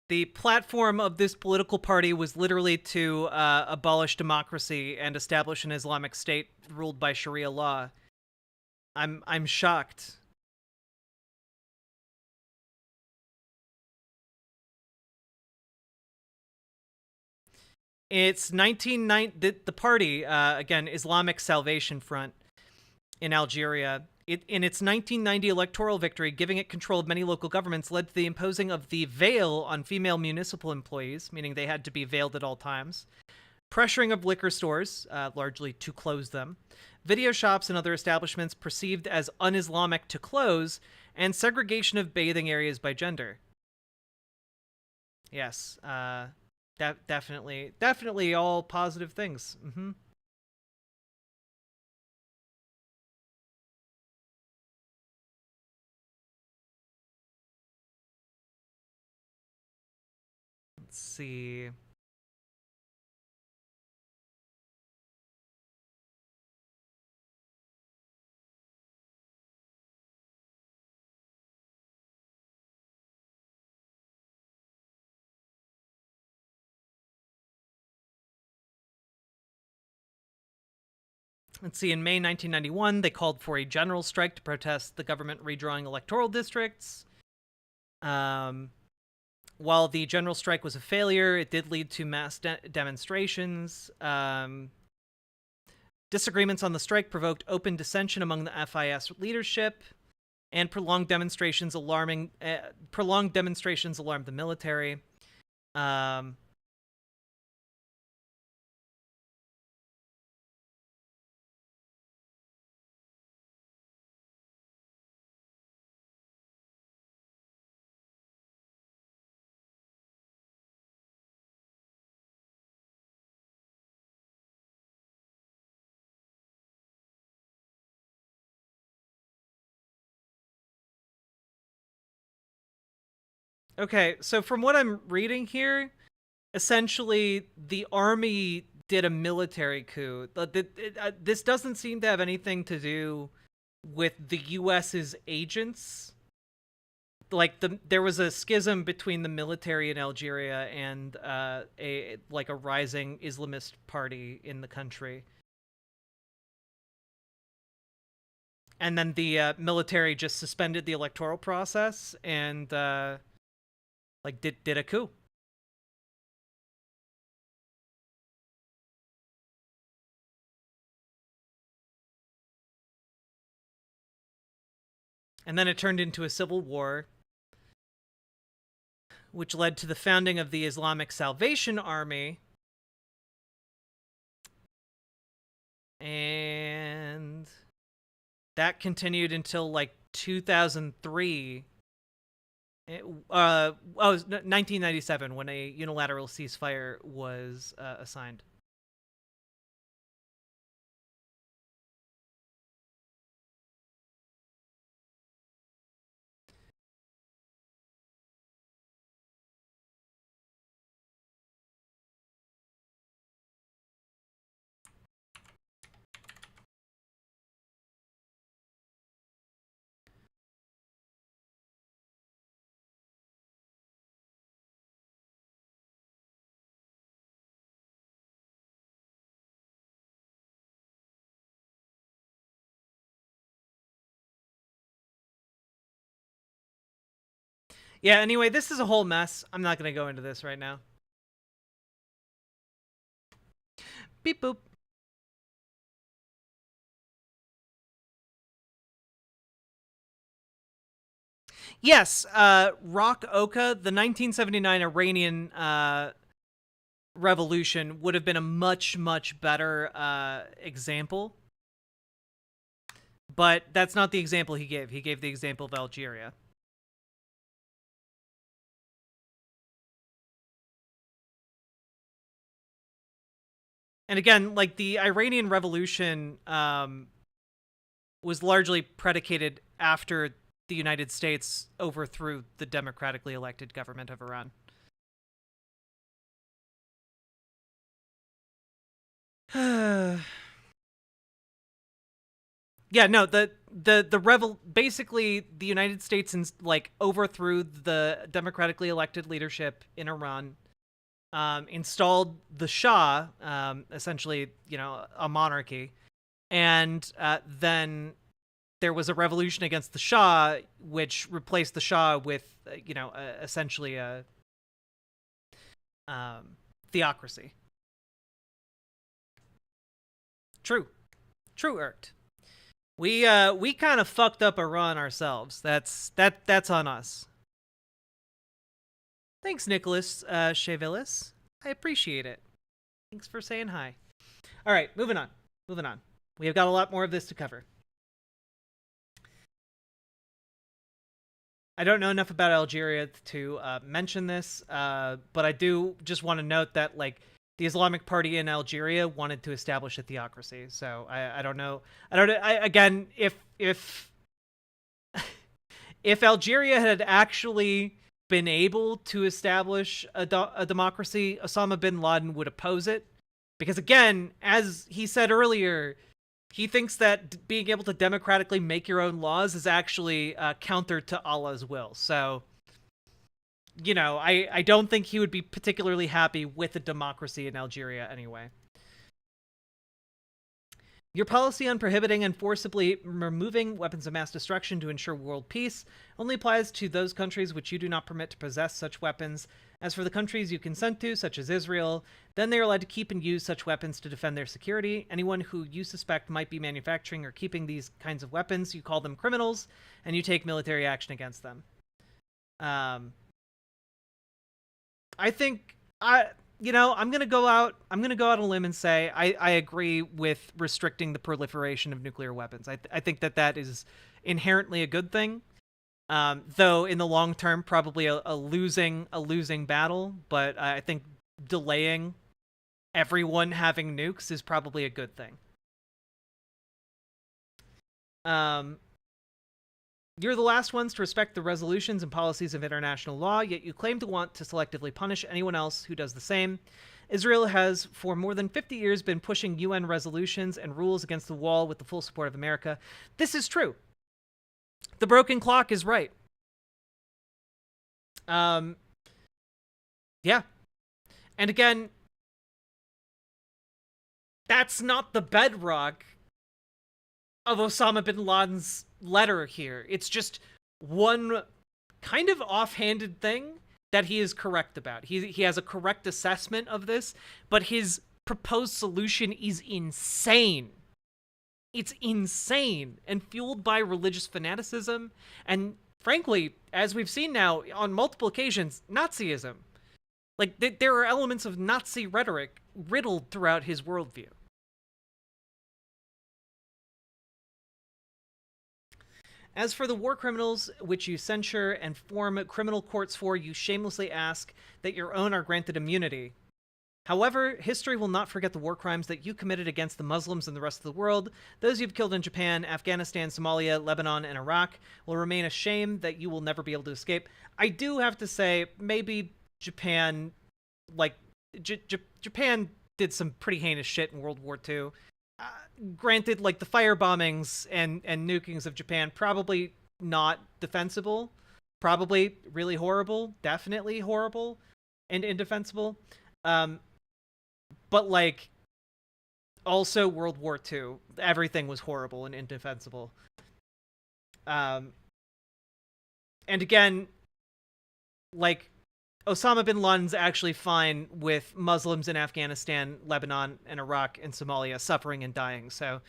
The platform of this political party was literally to abolish democracy and establish an Islamic state ruled by Sharia law. I'm shocked. It's 1990. The party, again, Islamic Salvation Front in Algeria. In its 1990 electoral victory, giving it control of many local governments, led to the imposing of the veil on female municipal employees, meaning they had to be veiled at all times, pressuring of liquor stores, largely to close them, video shops and other establishments perceived as un-Islamic to close, and segregation of bathing areas by gender. Yes, definitely all positive things. Mm-hmm. Let's see. Let's see, in May 1991, they called for a general strike to protest the government redrawing electoral districts. While the general strike was a failure, it did lead to mass demonstrations. Disagreements on the strike provoked open dissension among the FIS leadership, and prolonged demonstrations alarmed the military. Okay, so from what I'm reading here, essentially the army did a military coup. This doesn't seem to have anything to do with the US's agents. Like there was a schism between the military in Algeria and a rising Islamist party in the country. And then the military just suspended the electoral process and did a coup. And then it turned into a civil war, which led to the founding of the Islamic Salvation Army. And that continued until 2003. 1997, when a unilateral ceasefire was assigned. Yeah, anyway, this is a whole mess. I'm not going to go into this right now. Beep boop. Yes, Rock Oka, the 1979 Iranian revolution would have been a much, much better example. But that's not the example he gave. He gave the example of Algeria. And again, the Iranian Revolution was largely predicated after the United States overthrew the democratically elected government of Iran. Yeah, no, the basically the United States like overthrew the democratically elected leadership in Iran, installed the Shah, essentially, a monarchy, and then there was a revolution against the Shah, which replaced the Shah with, essentially a theocracy. True, Ert. We kind of fucked up Iran ourselves. That's on us. Thanks, Nicholas Chevelis. I appreciate it. Thanks for saying hi. All right, moving on. We have got a lot more of this to cover. I don't know enough about Algeria to mention this, but I do just want to note that, like, the Islamic Party in Algeria wanted to establish a theocracy. So I don't know. Again, if Algeria had actually been able to establish a democracy, Osama bin Laden would oppose it. Because again, as he said earlier, he thinks that being able to democratically make your own laws is actually counter to Allah's will. So, I don't think he would be particularly happy with a democracy in Algeria anyway. Your policy on prohibiting and forcibly removing weapons of mass destruction to ensure world peace only applies to those countries which you do not permit to possess such weapons. As for the countries you consent to, such as Israel, then they are allowed to keep and use such weapons to defend their security. Anyone who you suspect might be manufacturing or keeping these kinds of weapons, you call them criminals, and you take military action against them. I think I'm gonna go out on a limb and say I agree with restricting the proliferation of nuclear weapons. I think that is inherently a good thing. Though in the long term, probably a losing battle. But I think delaying everyone having nukes is probably a good thing. You're the last ones to respect the resolutions and policies of international law, yet you claim to want to selectively punish anyone else who does the same. Israel has, for more than 50 years, been pushing UN resolutions and rules against the wall with the full support of America. This is true. The broken clock is right. Yeah. And again, that's not the bedrock of Osama bin Laden's letter here. It's just one kind of offhanded thing that he is correct about. He has a correct assessment of this, but his proposed solution is insane. It's insane and fueled by religious fanaticism and, frankly, as we've seen now on multiple occasions, Nazism. Like, there are elements of Nazi rhetoric riddled throughout his worldview. As for the war criminals which you censure and form criminal courts for, you shamelessly ask that your own are granted immunity. However, history will not forget the war crimes that you committed against the Muslims and the rest of the world. Those you've killed in Japan, Afghanistan, Somalia, Lebanon, and Iraq will remain a shame that you will never be able to escape. I do have to say, maybe Japan, Japan did some pretty heinous shit in World War II. Granted, like, the fire bombings and nukings of Japan, probably not defensible. Probably really horrible. Definitely horrible and indefensible. But, like, also World War II. Everything was horrible and indefensible. And again, like, Osama bin Laden's actually fine with Muslims in Afghanistan, Lebanon, and Iraq, and Somalia suffering and dying. So,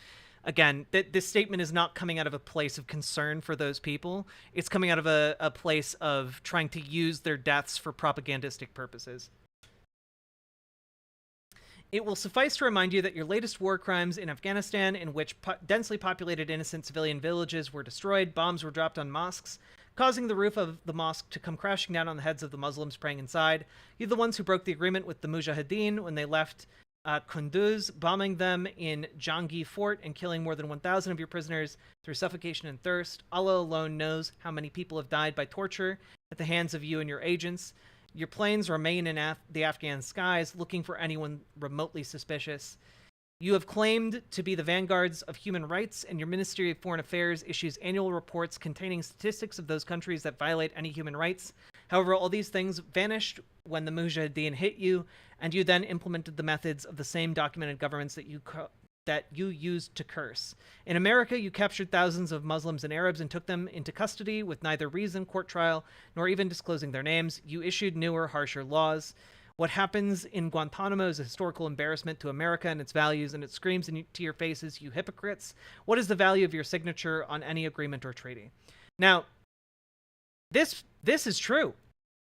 again, this statement is not coming out of a place of concern for those people. It's coming out of a place of trying to use their deaths for propagandistic purposes. It will suffice to remind you that your latest war crimes in Afghanistan, in which densely populated innocent civilian villages were destroyed, bombs were dropped on mosques, causing the roof of the mosque to come crashing down on the heads of the Muslims praying inside. You're the ones who broke the agreement with the Mujahideen when they left Kunduz, bombing them in Jangi Fort and killing more than 1,000 of your prisoners through suffocation and thirst. Allah alone knows how many people have died by torture at the hands of you and your agents. Your planes remain in the Afghan skies, looking for anyone remotely suspicious. You have claimed to be the vanguards of human rights, and your Ministry of Foreign Affairs issues annual reports containing statistics of those countries that violate any human rights. However, all these things vanished when the Mujahideen hit you, and you then implemented the methods of the same documented governments that you used to curse. In America, you captured thousands of Muslims and Arabs and took them into custody with neither reason, court trial, nor even disclosing their names. You issued newer, harsher laws. What happens in Guantanamo is a historical embarrassment to America and its values, and it screams into your faces, you hypocrites. What is the value of your signature on any agreement or treaty? Now, this is true.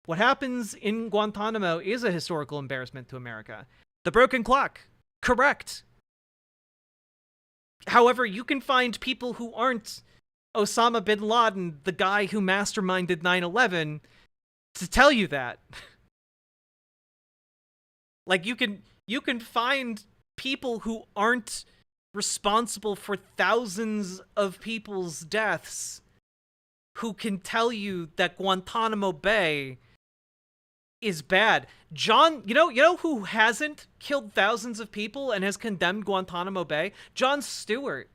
What happens in Guantanamo is a historical embarrassment to America. The broken clock. Correct. However, you can find people who aren't Osama bin Laden, the guy who masterminded 9/11, to tell you that. Like, you can find people who aren't responsible for thousands of people's deaths who can tell you that Guantanamo Bay is bad. John, you know who hasn't killed thousands of people and has condemned Guantanamo Bay? Jon Stewart.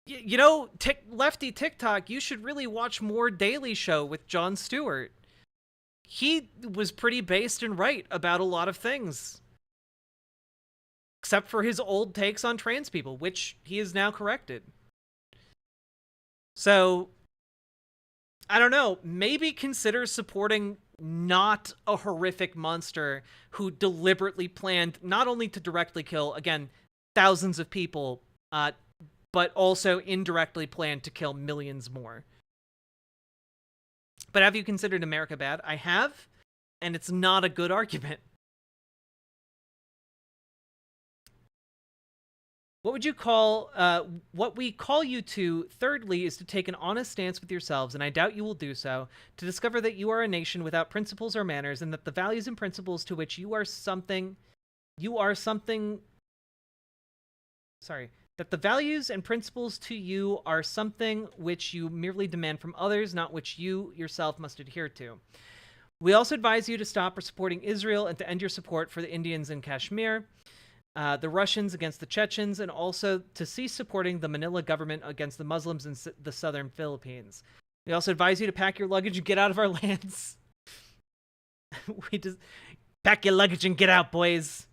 Lefty TikTok, you should really watch more Daily Show with Jon Stewart. He was pretty based and right about a lot of things. Except for his old takes on trans people, which he has now corrected. So, I don't know, maybe consider supporting not a horrific monster who deliberately planned not only to directly kill, again, thousands of people, but also indirectly planned to kill millions more. But have you considered America bad? I have, and it's not a good argument. What would you call, what we call you to, thirdly, is to take an honest stance with yourselves, and I doubt you will do so, to discover that you are a nation without principles or manners, and that the values and principles to which that the values and principles to you are something which you merely demand from others, not which you yourself must adhere to. We also advise you to stop supporting Israel and to end your support for the Indians in Kashmir, the Russians against the Chechens, and also to cease supporting the Manila government against the Muslims in the southern Philippines. We also advise you to pack your luggage and get out of our lands. Pack your luggage and get out, boys.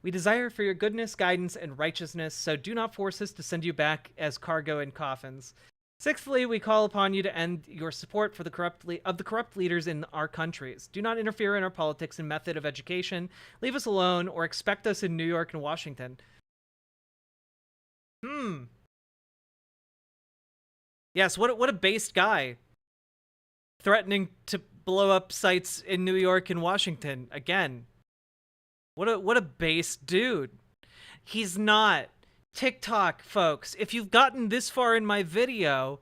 We desire for your goodness, guidance, and righteousness, so do not force us to send you back as cargo in coffins. Sixthly, we call upon you to end your support for the corrupt leaders in our countries. Do not interfere in our politics and method of education. Leave us alone, or expect us in New York and Washington. Yes, what a based guy. Threatening to blow up sites in New York and Washington again. What a base dude. He's not. TikTok, folks, if you've gotten this far in my video,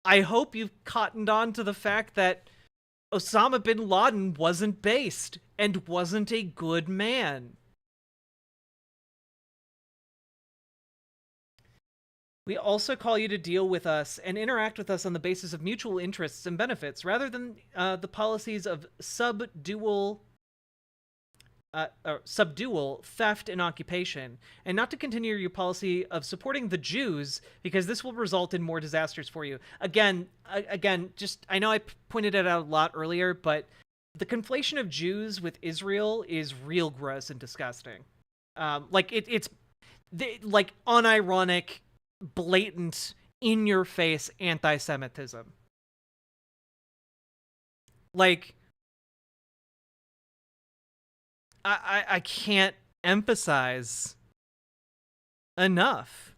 I hope you've cottoned on to the fact that Osama bin Laden wasn't based and wasn't a good man. We also call you to deal with us and interact with us on the basis of mutual interests and benefits, rather than the policies of subdual theft and occupation, and not to continue your policy of supporting the Jews, because this will result in more disasters for you. Again, just, I know I pointed it out a lot earlier, but the conflation of Jews with Israel is real gross and disgusting. It's unironic, blatant, in-your-face anti-Semitism. I can't emphasize enough.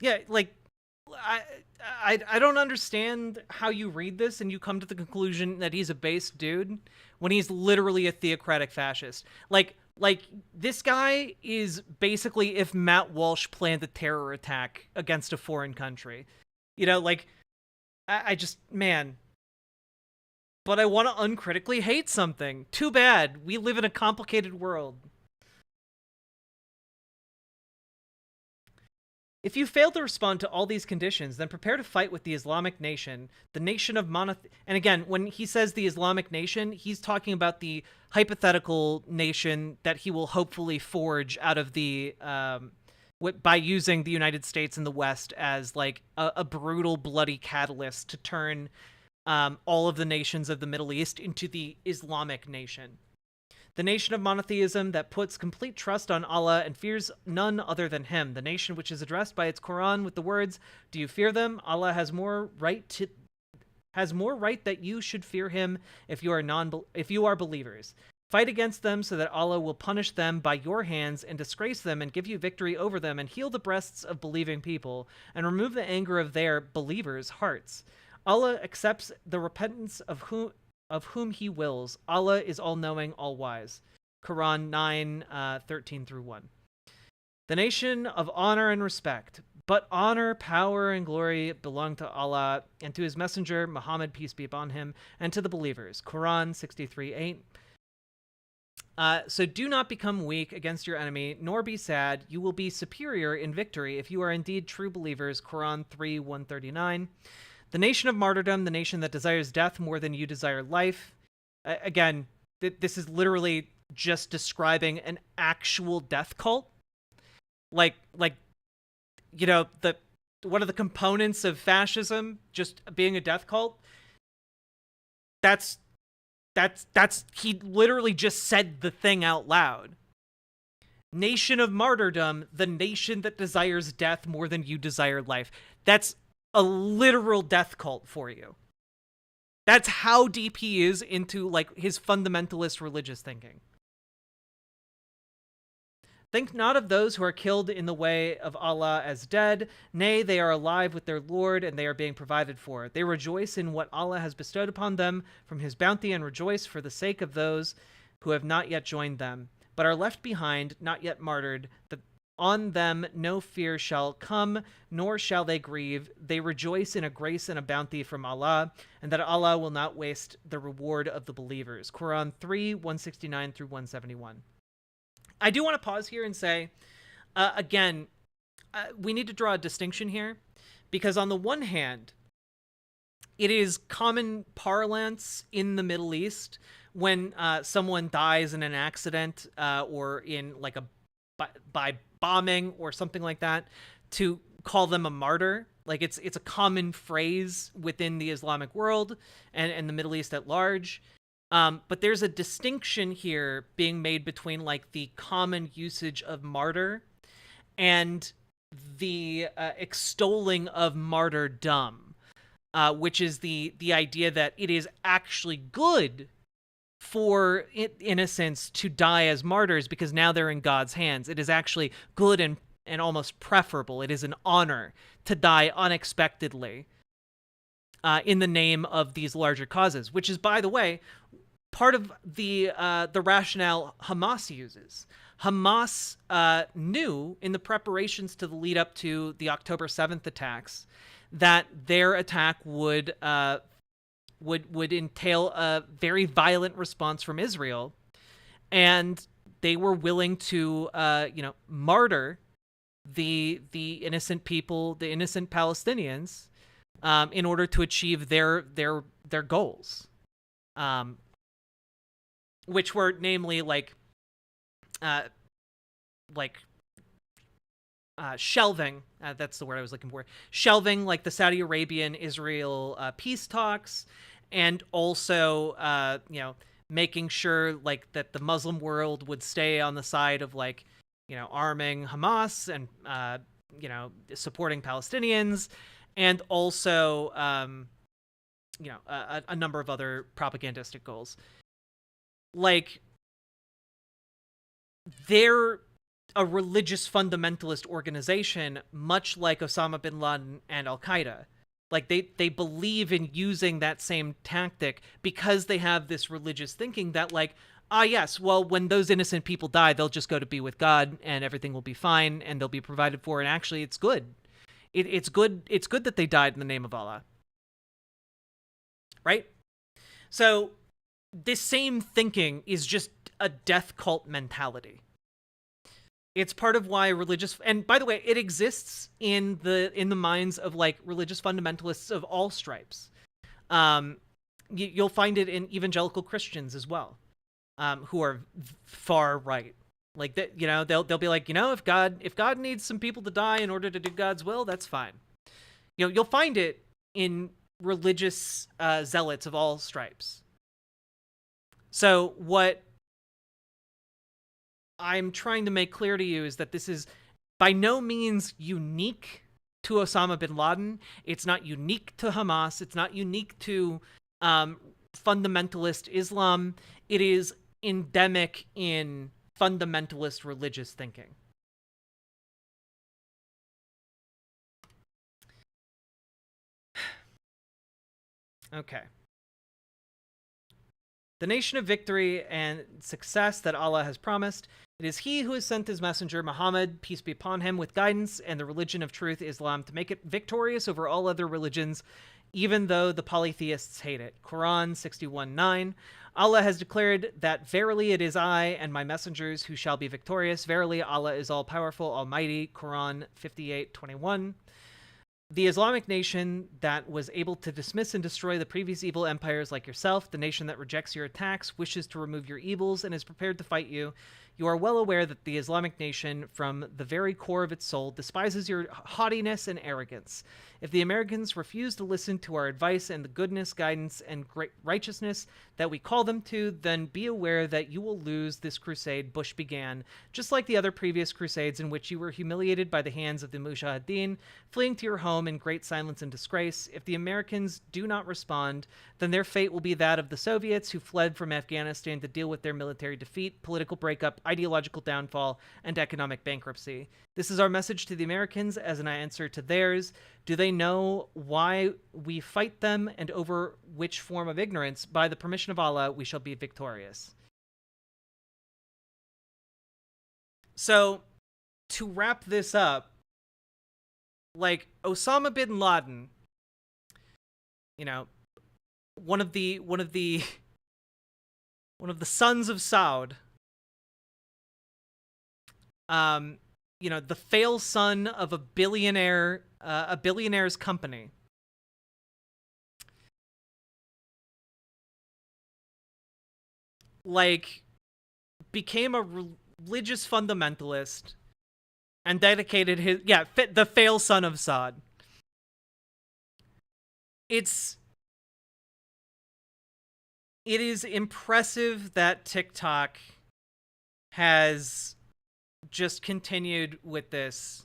Yeah, I don't understand how you read this and you come to the conclusion that he's a base dude when he's literally a theocratic fascist. Like this guy is basically if Matt Walsh planned a terror attack against a foreign country. You know, like, I just, man. But I want to uncritically hate something. Too bad. We live in a complicated world. If you fail to respond to all these conditions, then prepare to fight with the Islamic nation, the nation of And again, when he says the Islamic nation, he's talking about the hypothetical nation that he will hopefully forge out of the, by using the United States and the West as like a brutal, bloody catalyst to turn all of the nations of the Middle East into the Islamic nation. The nation of monotheism that puts complete trust on Allah and fears none other than Him. The nation which is addressed by its Quran with the words, "Do you fear them? Allah has more right that you should fear Him if you are believers. Fight against them so that Allah will punish them by your hands and disgrace them and give you victory over them and heal the breasts of believing people and remove the anger of their believers' hearts. Allah accepts the repentance of whom He wills. Allah is all-knowing, all-wise." Quran 9:13-1. The nation of honor and respect. But honor, power, and glory belong to Allah and to His messenger, Muhammad, peace be upon him, and to the believers. Quran 63:8. So do not become weak against your enemy, nor be sad. You will be superior in victory if you are indeed true believers. Quran 3:139. The nation of martyrdom, the nation that desires death more than you desire life. Again, this is literally just describing an actual death cult. Like, you know, one of the components of fascism just being a death cult. That's he literally just said the thing out loud. Nation of martyrdom, the nation that desires death more than you desire life. That's a literal death cult for you. That's how deep he is into like his fundamentalist religious thinking. Think not of those who are killed in the way of Allah as dead. Nay, they are alive with their Lord, and they are being provided for. They rejoice in what Allah has bestowed upon them from His bounty, and rejoice for the sake of those who have not yet joined them, but are left behind, not yet martyred. That on them no fear shall come, nor shall they grieve. They rejoice in a grace and a bounty from Allah, and that Allah will not waste the reward of the believers. Quran 3:169-171. I do want to pause here and say, again, we need to draw a distinction here, because on the one hand, it is common parlance in the Middle East when someone dies in an accident or in like by bombing or something like that to call them a martyr. Like it's a common phrase within the Islamic world and the Middle East at large. But there's a distinction here being made between like the common usage of martyr and the extolling of martyrdom, which is the idea that it is actually good for innocents to die as martyrs because now they're in God's hands. It is actually good and almost preferable. It is an honor to die unexpectedly in the name of these larger causes, which is, by the way, part of the rationale Hamas uses. Hamas knew in the preparations to the lead up to the October 7th attacks that their attack would entail a very violent response from Israel, and they were willing to martyr the innocent people, the innocent Palestinians, in order to achieve their goals. Which were namely shelving, that's the word I was looking for, shelving like the Saudi Arabian-Israel peace talks, and also, making sure like that the Muslim world would stay on the side of arming Hamas and, supporting Palestinians, and also, a number of other propagandistic goals. Like, they're a religious fundamentalist organization, much like Osama bin Laden and Al-Qaeda. Like they believe in using that same tactic because they have this religious thinking that like, yes, well, when those innocent people die, they'll just go to be with God and everything will be fine and they'll be provided for. And actually, it's good. It's good. It's good that they died in the name of Allah. Right? So this same thinking is just a death cult mentality. It's part of why religious, and by the way, it exists in the minds of like religious fundamentalists of all stripes. You'll find it in evangelical Christians as well, who are far right. Like that, they'll be like, if God needs some people to die in order to do God's will, that's fine. You'll find it in religious zealots of all stripes. So what I'm trying to make clear to you is that this is by no means unique to Osama bin Laden. It's not unique to Hamas. It's not unique to fundamentalist Islam. It is endemic in fundamentalist religious thinking. Okay. The nation of victory and success that Allah has promised. It is he who has sent his messenger, Muhammad, peace be upon him, with guidance and the religion of truth, Islam, to make it victorious over all other religions, even though the polytheists hate it. Quran 61:9. Allah has declared that verily it is I and my messengers who shall be victorious. Verily Allah is all-powerful, almighty. Quran 58:21. The Islamic nation that was able to dismiss and destroy the previous evil empires like yourself, the nation that rejects your attacks, wishes to remove your evils, and is prepared to fight you. You are well aware that the Islamic nation, from the very core of its soul, despises your haughtiness and arrogance. If the Americans refuse to listen to our advice and the goodness, guidance, and great righteousness that we call them to, then be aware that you will lose this crusade Bush began, just like the other previous crusades in which you were humiliated by the hands of the Mujahideen, fleeing to your home in great silence and disgrace. If the Americans do not respond, then their fate will be that of the Soviets who fled from Afghanistan to deal with their military defeat, political breakup, ideological downfall, and economic bankruptcy. This is our message to the Americans as an answer to theirs. Do they know why we fight them and over which form of ignorance? By the permission of Allah, we shall be victorious. So, to wrap this up, like Osama bin Laden, one of the sons of Saud, the fail son of a billionaire's company. Like, became a religious fundamentalist and dedicated the fail son of Saud. It is impressive that TikTok has just continued with this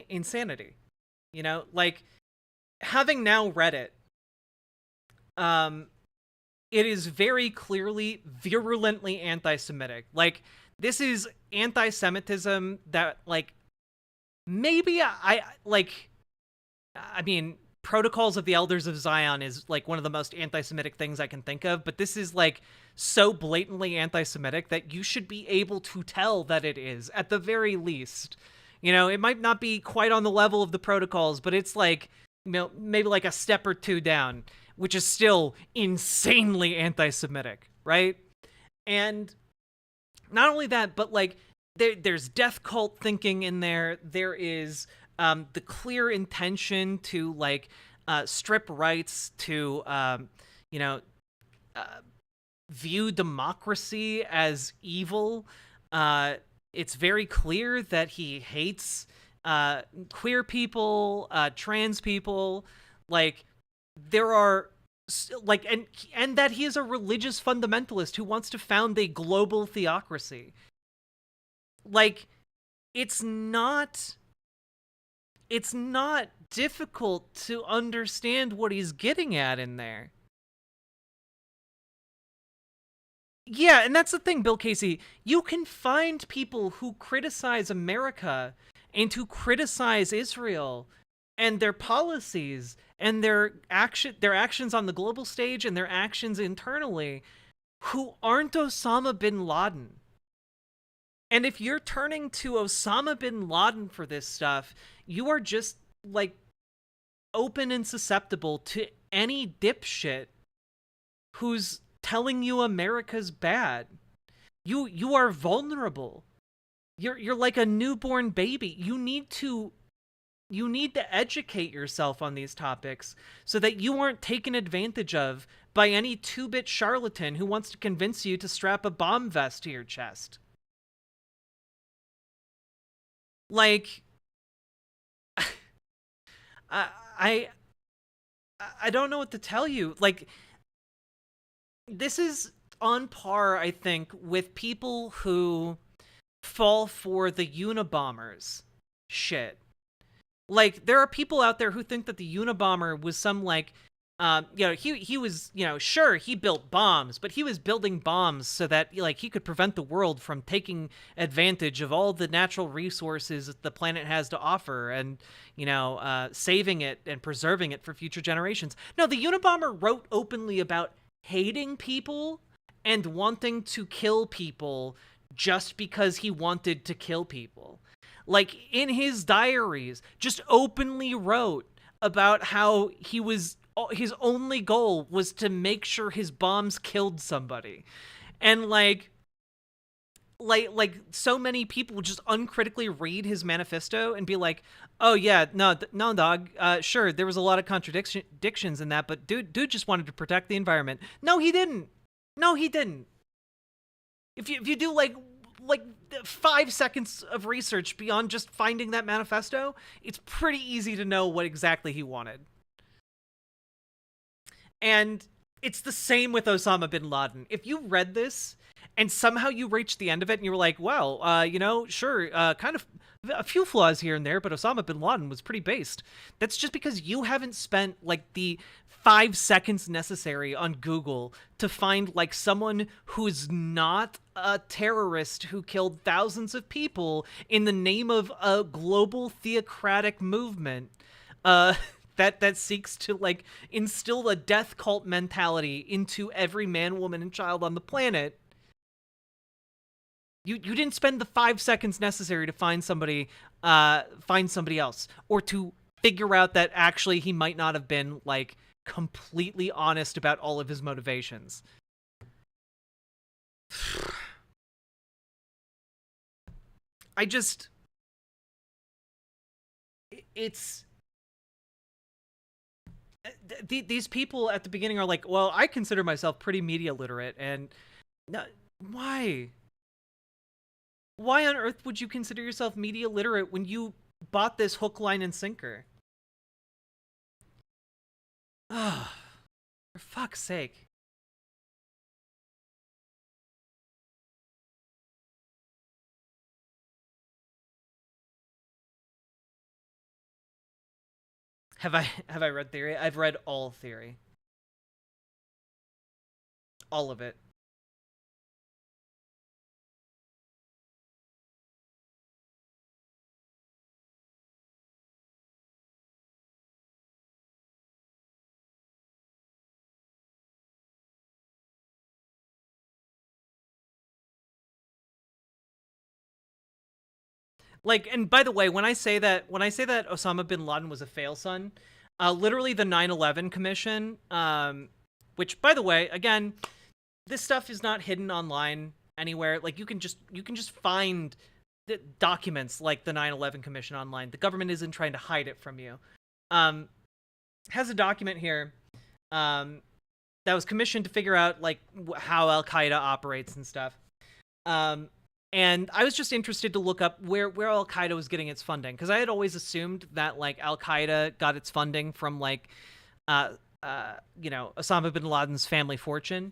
insanity. Like, having now read it, it is very clearly virulently anti-Semitic. Like, this is anti-Semitism that, like, maybe I mean, Protocols of the Elders of Zion is like one of the most anti-Semitic things I can think of, but this is like so blatantly anti-Semitic that you should be able to tell that it is, at the very least. It might not be quite on the level of the Protocols, but it's like, maybe like a step or two down, which is still insanely anti-Semitic, right? And not only that, but like there's death cult thinking in there. There is the clear intention to like strip rights, to view democracy as evil. It's very clear that he hates queer people, trans people. Like, there are like, and that he is a religious fundamentalist who wants to found a global theocracy. Like, it's not difficult to understand what he's getting at in there. Yeah, and that's the thing, Bill Casey. You can find people who criticize America and to criticize Israel and their policies and their actions on the global stage and their actions internally, who aren't Osama bin Laden. And if you're turning to Osama bin Laden for this stuff, you are just, like, open and susceptible to any dipshit who's telling you America's bad. You are vulnerable. You're like a newborn baby. You need to educate yourself on these topics so that you aren't taken advantage of by any two-bit charlatan who wants to convince you to strap a bomb vest to your chest. Like, I don't know what to tell you. Like, this is on par, I think, with people who fall for the Unabombers shit. Like, there are people out there who think that the Unabomber was some, like, he was, sure, he built bombs, but he was building bombs so that, like, he could prevent the world from taking advantage of all the natural resources that the planet has to offer and, saving it and preserving it for future generations. No, the Unabomber wrote openly about hating people and wanting to kill people just because he wanted to kill people. Like, in his diaries, just openly wrote about how his only goal was to make sure his bombs killed somebody. And like so many people would just uncritically read his manifesto and be like, oh yeah, no dog, sure, there was a lot of contradictions in that, but dude just wanted to protect the environment. No, he didn't. If you do like 5 seconds of research beyond just finding that manifesto, it's pretty easy to know what exactly he wanted. And it's the same with Osama bin Laden. If you read this and somehow you reached the end of it and you were like, well, sure, kind of a few flaws here and there, but Osama bin Laden was pretty based. That's just because you haven't spent like the 5 seconds necessary on Google to find like someone who's not a terrorist who killed thousands of people in the name of a global theocratic movement that seeks to like instill a death cult mentality into every man, woman, and child on the planet. You didn't spend the 5 seconds necessary to find somebody else, or to figure out that actually he might not have been like completely honest about all of his motivations. These people at the beginning are like, well, I consider myself pretty media literate, and why? Why on earth would you consider yourself media literate when you bought this hook, line, and sinker? Ah, for fuck's sake. Have I read Theory? I've read all Theory. All of it. Like, and by the way, when I say that Osama bin Laden was a fail son, literally the 9/11 Commission, which, by the way, again, this stuff is not hidden online anywhere. Like, you can just find the documents like the 9/11 Commission online. The government isn't trying to hide it from you. Has a document here that was commissioned to figure out like how Al-Qaeda operates and stuff. And I was just interested to look up where Al-Qaeda was getting its funding, because I had always assumed that like Al-Qaeda got its funding from like Osama bin Laden's family fortune.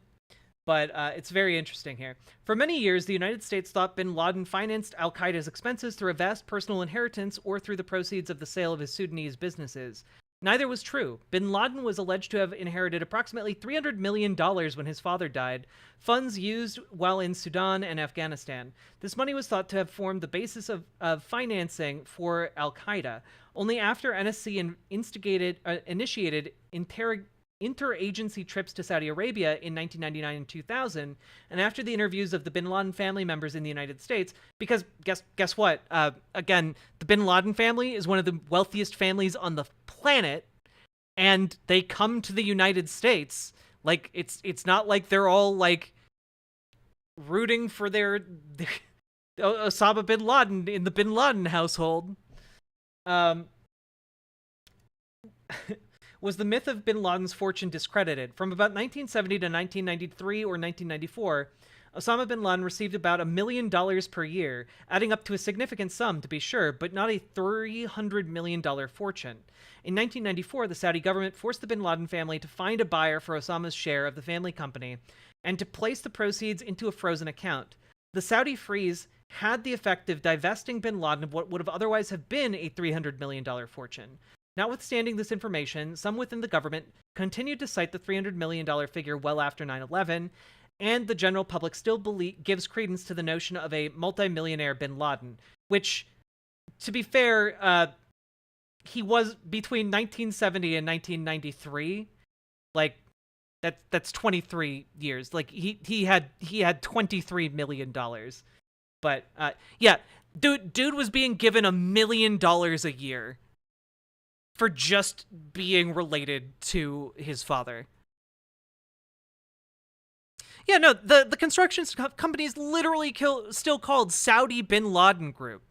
But it's very interesting here. For many years, the United States thought bin Laden financed Al-Qaeda's expenses through a vast personal inheritance or through the proceeds of the sale of his Sudanese businesses. Neither was true. Bin Laden was alleged to have inherited approximately $300 million when his father died, funds used while in Sudan and Afghanistan. This money was thought to have formed the basis of financing for al-Qaeda. Only after NSC initiated interagency trips to Saudi Arabia in 1999 and 2000, and after the interviews of the Bin Laden family members in the United States, because guess what? Again, the Bin Laden family is one of the wealthiest families on the planet, and they come to the United States. Like, it's not like they're all like rooting for their Osama bin Laden in the Bin Laden household. Was the myth of bin Laden's fortune discredited. From about 1970 to 1993 or 1994, Osama bin Laden received about $1 million per year, adding up to a significant sum, to be sure, but not a $300 million fortune. In 1994, the Saudi government forced the bin Laden family to find a buyer for Osama's share of the family company and to place the proceeds into a frozen account. The Saudi freeze had the effect of divesting bin Laden of what would have otherwise have been a $300 million fortune. Notwithstanding this information, some within the government continued to cite the $300 million figure well after 9/11, and the general public still gives credence to the notion of a multimillionaire bin Laden, which, to be fair, he was between 1970 and 1993. Like, that's 23 years. Like, he had $23 million. But yeah, dude was being given $1 million a year for just being related to his father. Yeah, no, the construction company is literally still called Saudi Bin Laden Group.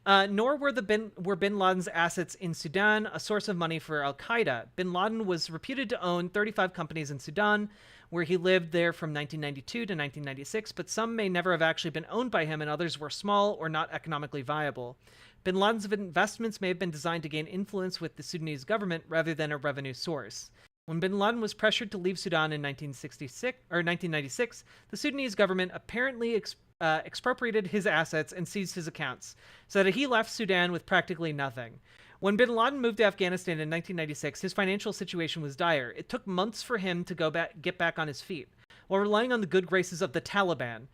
Nor were Bin Laden's assets in Sudan a source of money for al-Qaeda. Bin Laden was reputed to own 35 companies in Sudan, where he lived there from 1992 to 1996, but some may never have actually been owned by him and others were small or not economically viable. Bin Laden's investments may have been designed to gain influence with the Sudanese government rather than a revenue source. When bin Laden was pressured to leave Sudan in 1996, the Sudanese government apparently expropriated his assets and seized his accounts, so that he left Sudan with practically nothing. When bin Laden moved to Afghanistan in 1996, his financial situation was dire. It took months for him to get back on his feet. While relying on the good graces of the Taliban,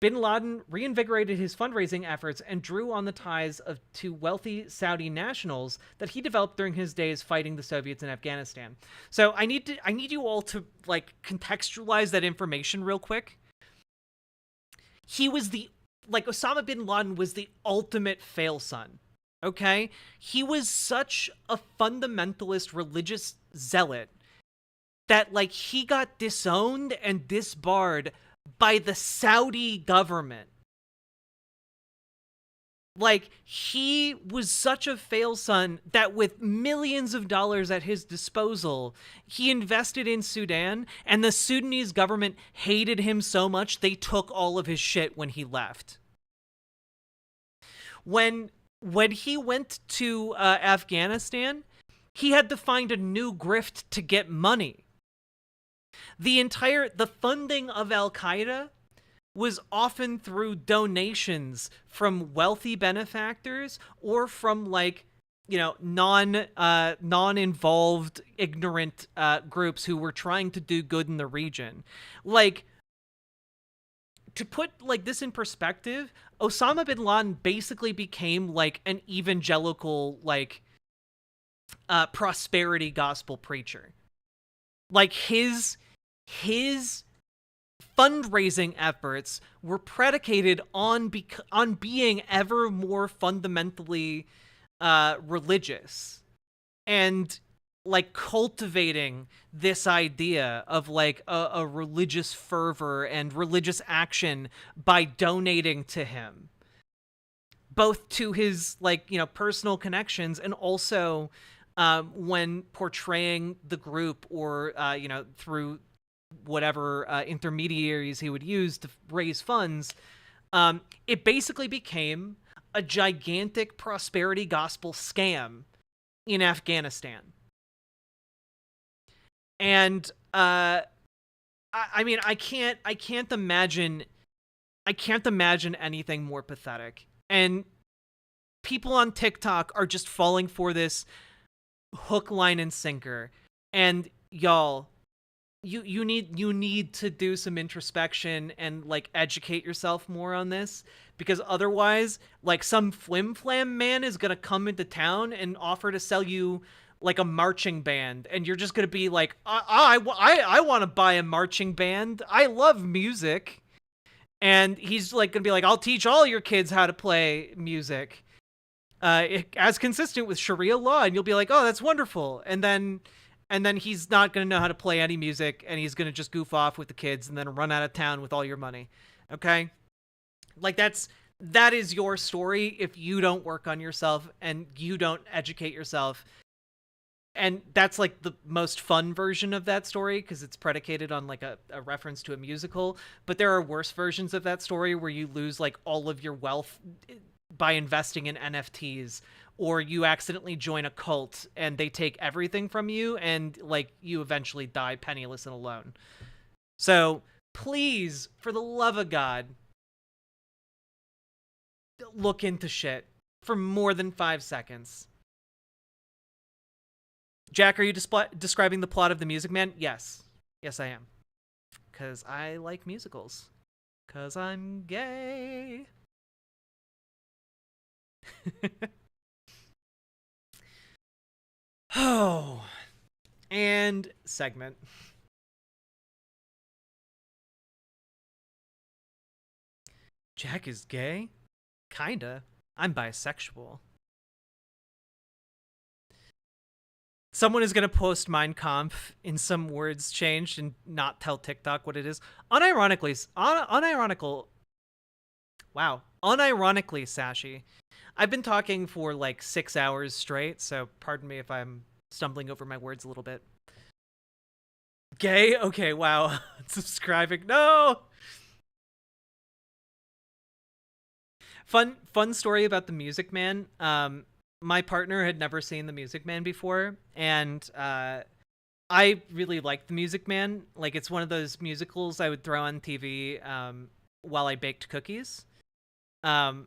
bin Laden reinvigorated his fundraising efforts and drew on the ties to wealthy Saudi nationals that he developed during his days fighting the Soviets in Afghanistan. So I need you all to like contextualize that information real quick. He was Osama bin Laden was the ultimate fail son. Okay? He was such a fundamentalist religious zealot that, like, he got disowned and disbarred by the Saudi government. Like, he was such a fail son that with millions of dollars at his disposal, he invested in Sudan, and the Sudanese government hated him so much they took all of his shit when he left. When he went to Afghanistan, he had to find a new grift to get money. The funding of al-Qaeda was often through donations from wealthy benefactors or from, like, you know, non-involved ignorant groups who were trying to do good in the region. Like, to put like this in perspective, Osama bin Laden basically became like an evangelical, like, prosperity gospel preacher. Like, his fundraising efforts were predicated on being ever more fundamentally religious and like cultivating this idea of like a religious fervor and religious action by donating to him, both to his, like, you know, personal connections and also when portraying the group or you know, through whatever intermediaries he would use to raise funds. It basically became a gigantic prosperity gospel scam in Afghanistan. And I mean, I can't imagine anything more pathetic. And people on TikTok are just falling for this hook, line, and sinker. And y'all, you need to do some introspection and like educate yourself more on this, because otherwise, like, some flim flam man is gonna come into town and offer to sell you like a marching band, and you're just gonna be like, I want to buy a marching band. I love music. And he's like gonna be like, I'll teach all your kids how to play music, as consistent with Sharia law. And you'll be like, oh, that's wonderful. And then he's not gonna know how to play any music, and he's gonna just goof off with the kids and then run out of town with all your money. Okay, like that is your story if you don't work on yourself and you don't educate yourself. And that's like the most fun version of that story, because it's predicated on like a reference to a musical. But there are worse versions of that story where you lose like all of your wealth by investing in NFTs, or you accidentally join a cult and they take everything from you, and like you eventually die penniless and alone. So please, for the love of God, look into shit for more than 5 seconds. Jack, are you describing the plot of The Music Man? Yes. Yes, I am. Because I like musicals. Because I'm gay. Oh. And segment. Jack is gay? Kinda. I'm bisexual. Someone is going to post Mein Kampf in some words changed and not tell TikTok what it is. Unironically, Sashi. I've been talking for like 6 hours straight, so pardon me if I'm stumbling over my words a little bit. Gay? Okay, wow. Subscribing. No! Fun story about The Music Man. My partner had never seen The Music Man before, and I really liked The Music Man. Like, it's one of those musicals I would throw on TV while I baked cookies. And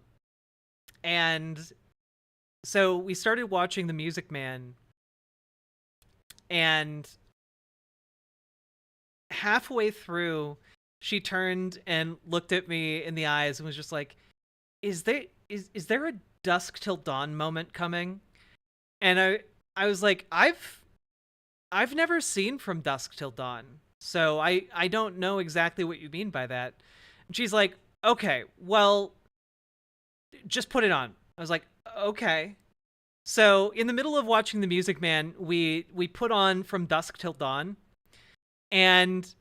so we started watching The Music Man, and halfway through, she turned and looked at me in the eyes and was just like, is there a dusk till dawn moment coming? And I was like, I've never seen From Dusk Till Dawn, so I don't know exactly what you mean by that. And she's like, okay, well, just put it on. I was like, okay. So in the middle of watching The Music Man, we put on From Dusk Till Dawn and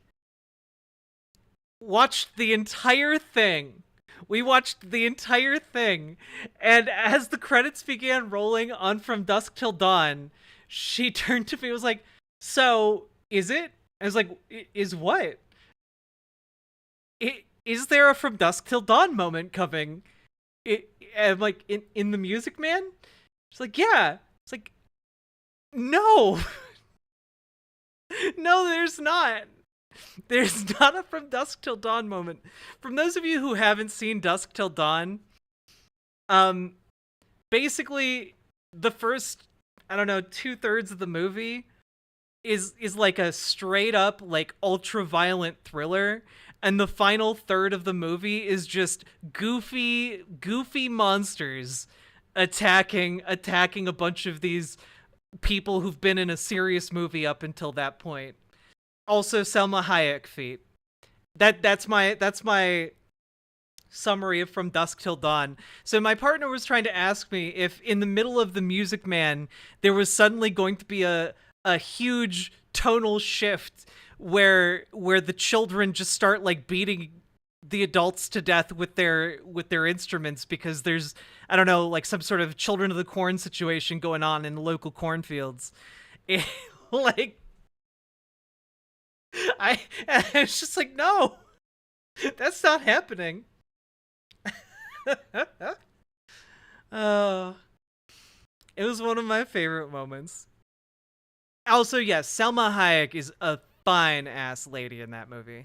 watched the entire thing. We watched the entire thing, and as the credits began rolling on From Dusk Till Dawn, she turned to me and was like, so, is it? I was like, is what? Is there a From Dusk Till Dawn moment coming? I'm like, in The Music Man? She's like, yeah. It's like, no. No, there's not. There's not a From Dusk Till Dawn moment. From those of you who haven't seen Dusk Till Dawn, basically the first, I don't know, 2/3 of the movie is like a straight up like ultra violent thriller, and the final third of the movie is just goofy monsters attacking a bunch of these people who've been in a serious movie up until that point. Also, Selma Hayek feat. That's my summary of From Dusk Till Dawn. So my partner was trying to ask me if in the middle of The Music Man there was suddenly going to be a huge tonal shift where the children just start like beating the adults to death with their instruments because there's, I don't know, like some sort of Children of the Corn situation going on in the local cornfields. Like, I was just like, no, that's not happening. Oh, it was one of my favorite moments. Also, yes, Selma Hayek is a fine ass lady in that movie.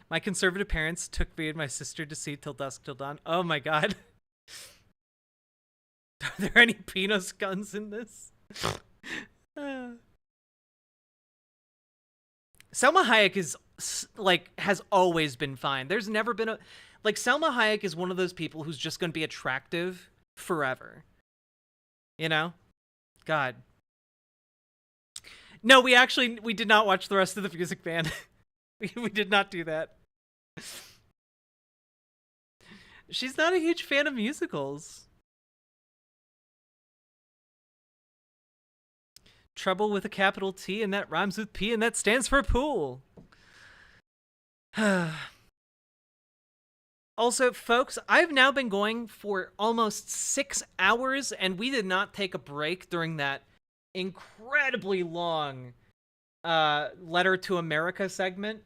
My conservative parents took me and my sister to see Till Dusk Till Dawn. Oh my god. Are there any penis guns in this? Selma Hayek is like has always been fine. There's never been a like Selma Hayek is one of those people who's just going to be attractive forever. You know? God. No, we did not watch the rest of the Music Man. we did not do that. She's not a huge fan of musicals. Trouble with a capital T, and that rhymes with P, and that stands for pool. Also, folks, I've now been going for almost 6 hours, and we did not take a break during that incredibly long Letter to America segment.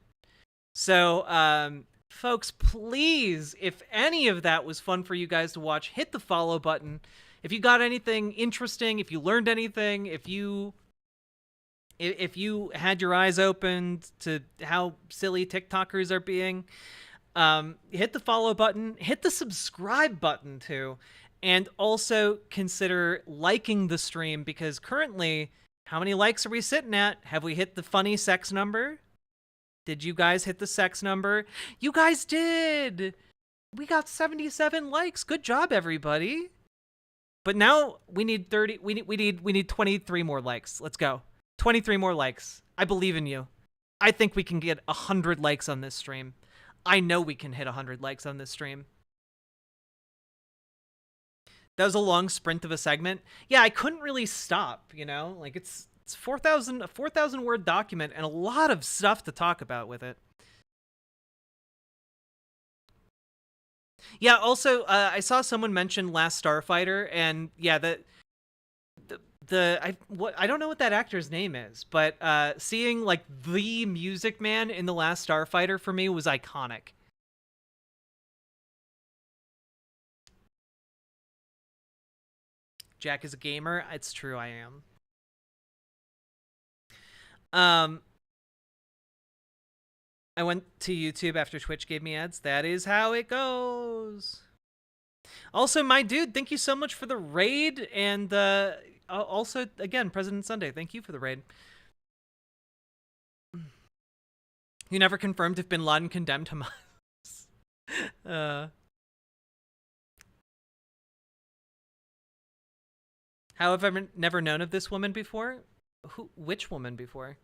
So, folks, please, if any of that was fun for you guys to watch, hit the follow button. If you got anything interesting, if you learned anything, if you had your eyes opened to how silly TikTokers are being, hit the follow button, hit the subscribe button too, and also consider liking the stream, because currently, how many likes are we sitting at? Have we hit the funny sex number? Did you guys hit the sex number? You guys did! We got 77 likes. Good job, everybody. But now we need 30. We need 23 more likes. Let's go. 23 more likes. I believe in you. I think we can get 100 likes on this stream. I know we can hit 100 likes on this stream. That was a long sprint of a segment. Yeah, I couldn't really stop, you know? Like, it's a 4,000 word document and a lot of stuff to talk about with it. Yeah, also, I saw someone mention Last Starfighter, and yeah, I don't know what that actor's name is, but seeing like the Music Man in The Last Starfighter for me was iconic. Jack is a gamer. It's true, I am. I went to YouTube after Twitch gave me ads. That is how it goes. Also, my dude, thank you so much for the raid, and also, again, President Sunday, thank you for the raid. You never confirmed if Bin Laden condemned Hamas. How have I never known of this woman before? Which woman before?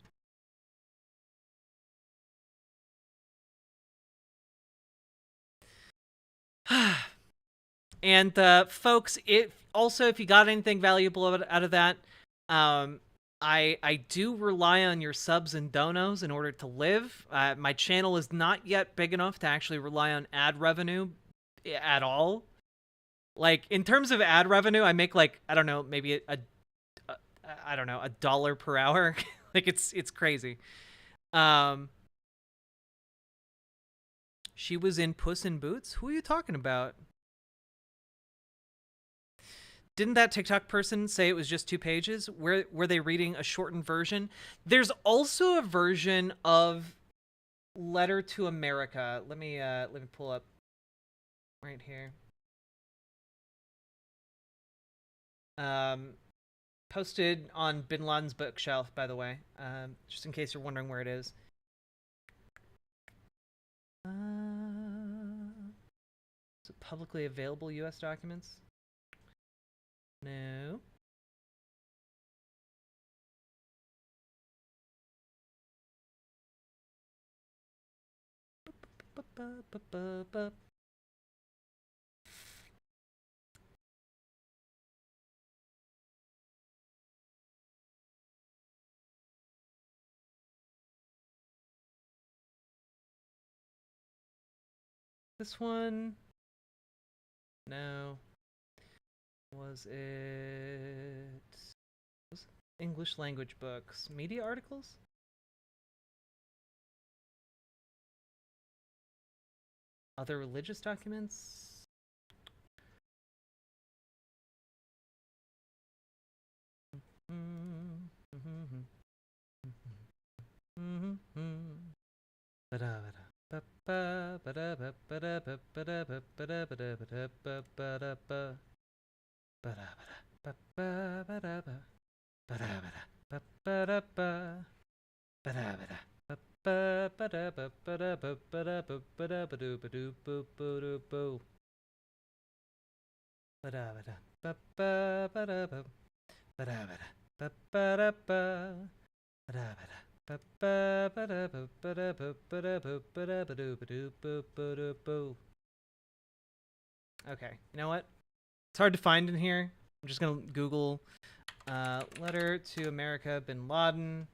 And folks, if you got anything valuable out of that, I do rely on your subs and donos in order to live. My channel is not yet big enough to actually rely on ad revenue at all. Like, in terms of ad revenue, I make like, I don't know, maybe I don't know, $1 per hour. Like, it's crazy. She was in Puss in Boots? Who are you talking about? Didn't that TikTok person say it was just 2 pages? Were they reading a shortened version? There's also a version of Letter to America. Let me pull up right here. Posted on Bin Laden's bookshelf, by the way, just in case you're wondering where it is. Is it publicly available U.S. documents? No. This one? No. Was it English language books? Media articles? Other religious documents? Okay, you know what? It's hard to find in here. I'm just gonna Google letter to America bin Laden.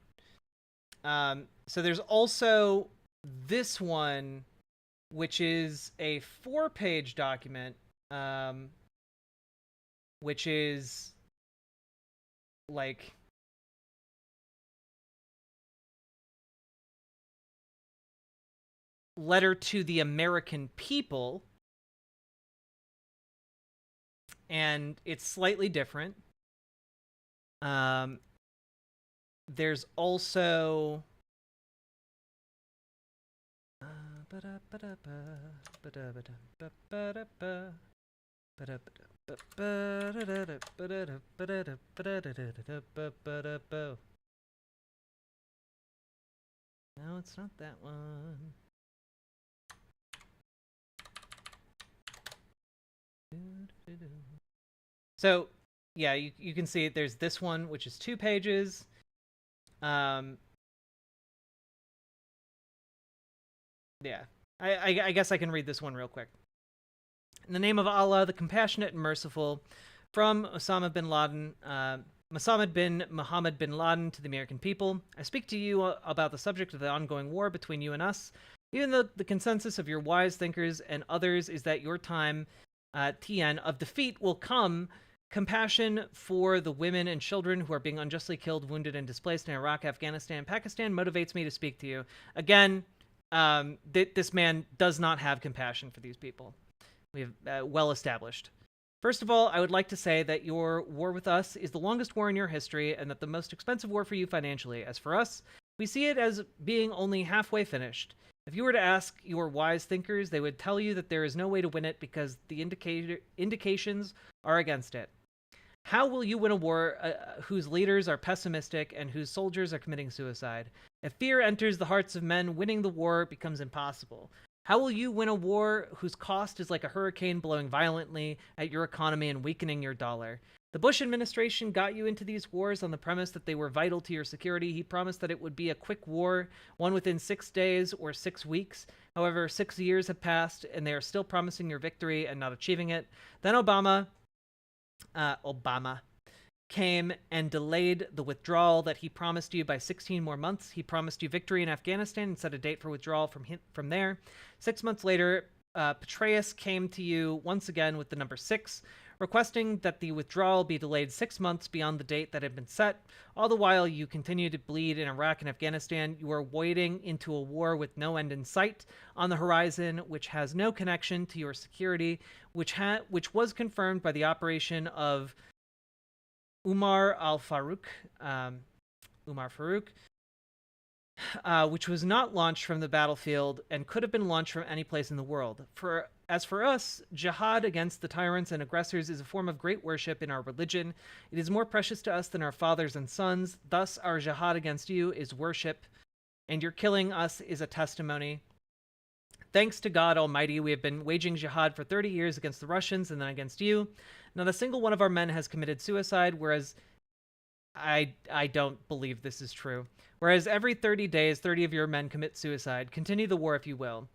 So there's also this one, which is a 4-page document, which is like letter to the American people, and it's slightly different. There's also no, it's not that one. So, yeah, you can see there's this one, which is 2 pages. Yeah, I guess I can read this one real quick. In the name of Allah, the compassionate and merciful, from Osama bin Laden, Mohammed bin Muhammad bin Laden, to the American people, I speak to you about the subject of the ongoing war between you and us. Even though the consensus of your wise thinkers and others is that your time, TN, of defeat will come, compassion for the women and children who are being unjustly killed, wounded, and displaced in Iraq, Afghanistan, and Pakistan motivates me to speak to you. Again, this man does not have compassion for these people. We have well established. First of all, I would like to say that your war with us is the longest war in your history and that the most expensive war for you financially. As for us, we see it as being only halfway finished. If you were to ask your wise thinkers, they would tell you that there is no way to win it because the indications are against it. How will you win a war whose leaders are pessimistic and whose soldiers are committing suicide? If fear enters the hearts of men, winning the war becomes impossible. How will you win a war whose cost is like a hurricane blowing violently at your economy and weakening your dollar? The Bush administration got you into these wars on the premise that they were vital to your security. He promised that it would be a quick war, one within 6 days or 6 weeks. However, 6 years have passed, and they are still promising your victory and not achieving it. Then Obama came and delayed the withdrawal that he promised you by 16 more months. He promised you victory in Afghanistan and set a date for withdrawal from there. 6 months later, Petraeus came to you once again with the number 6, requesting that the withdrawal be delayed 6 months beyond the date that had been set. All the while, you continue to bleed in Iraq and Afghanistan. You are wading into a war with no end in sight on the horizon, which has no connection to your security, which was confirmed by the operation of Umar al-Farouk, which was not launched from the battlefield and could have been launched from any place in the world. As for us, jihad against the tyrants and aggressors is a form of great worship in our religion. It is more precious to us than our fathers and sons. Thus, our jihad against you is worship, and your killing us is a testimony. Thanks to God Almighty, we have been waging jihad for 30 years against the Russians and then against you. Not a single one of our men has committed suicide, whereas I don't believe this is true. Whereas every 30 days, 30 of your men commit suicide. Continue the war if you will.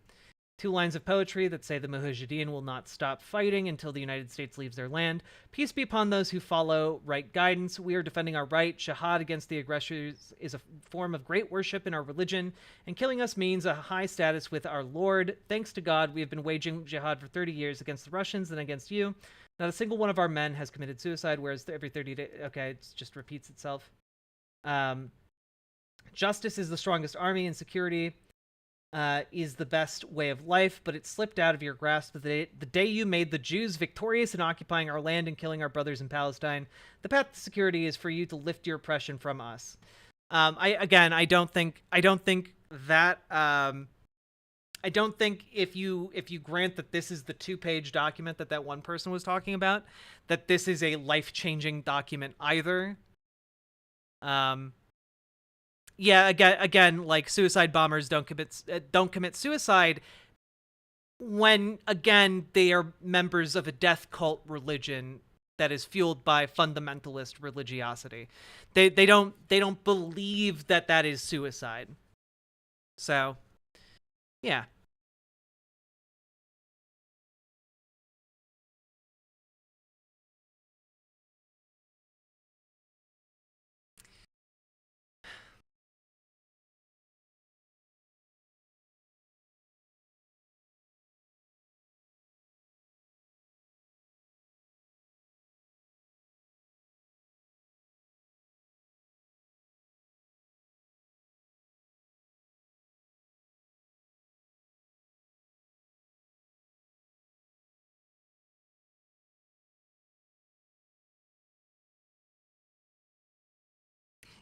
2 lines of poetry that say the Mujahideen will not stop fighting until the United States leaves their land. Peace be upon those who follow right guidance. We are defending our right. Jihad against the aggressors is a form of great worship in our religion, and killing us means a high status with our Lord. Thanks to God, we have been waging jihad for 30 years against the Russians and against you. Not a single one of our men has committed suicide, whereas every 30 days... Okay, it just repeats itself. Justice is the strongest army, and security is the best way of life, but it slipped out of your grasp the day you made the Jews victorious in occupying our land and killing our brothers in Palestine. The path to security is for you to lift your oppression from us. I don't think that I don't think if you grant that this is the 2-page document that one person was talking about, that this is a life-changing document either. Yeah, again, like suicide bombers don't commit suicide when, again, they are members of a death cult religion that is fueled by fundamentalist religiosity. They don't believe that is suicide. So, yeah.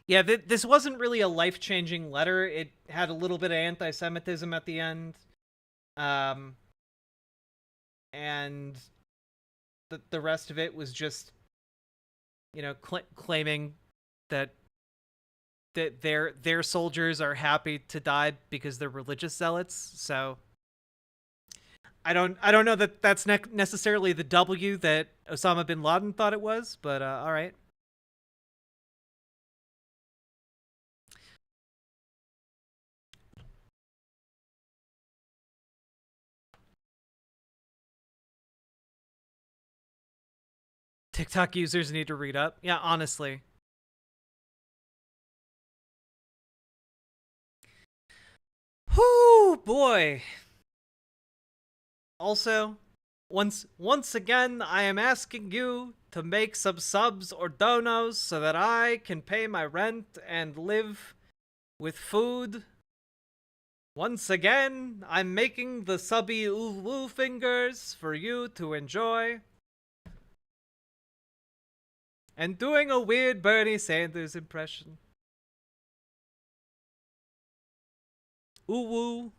Yeah, this wasn't really a life-changing letter. It had a little bit of anti-Semitism at the end. And the rest of it was just, you know, claiming that their soldiers are happy to die because they're religious zealots. So I don't know that that's necessarily the W that Osama bin Laden thought it was, but all right. TikTok users need to read up. Yeah, honestly. Whoo, boy. Also, once again, I am asking you to make some subs or donos so that I can pay my rent and live with food. Once again, I'm making the subby ooh woo fingers for you to enjoy. And doing a weird Bernie Sanders impression. Ooh woo.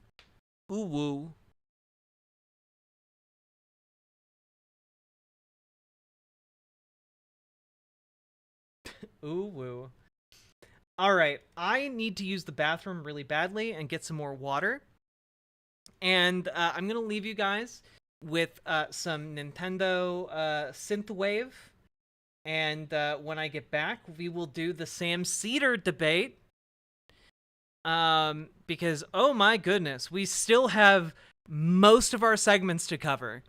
Ooh woo. Ooh woo. Alright, I need to use the bathroom really badly and get some more water. And I'm going to leave you guys with some Nintendo Synthwave. And when I get back, we will do the Sam Seder debate. Because, oh my goodness, we still have most of our segments to cover.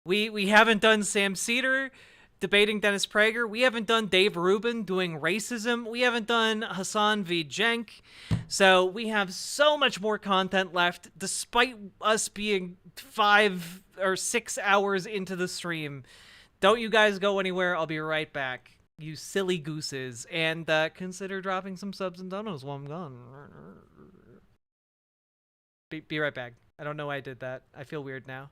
We haven't done Sam Seder debating Dennis Prager. We haven't done Dave Rubin doing racism. We haven't done Hassan v. Cenk. So we have so much more content left, despite us being 5 or 6 hours into the stream. Don't you guys go anywhere. I'll be right back. You silly gooses. And consider dropping some subs and donos while I'm gone. Be right back. I don't know why I did that. I feel weird now.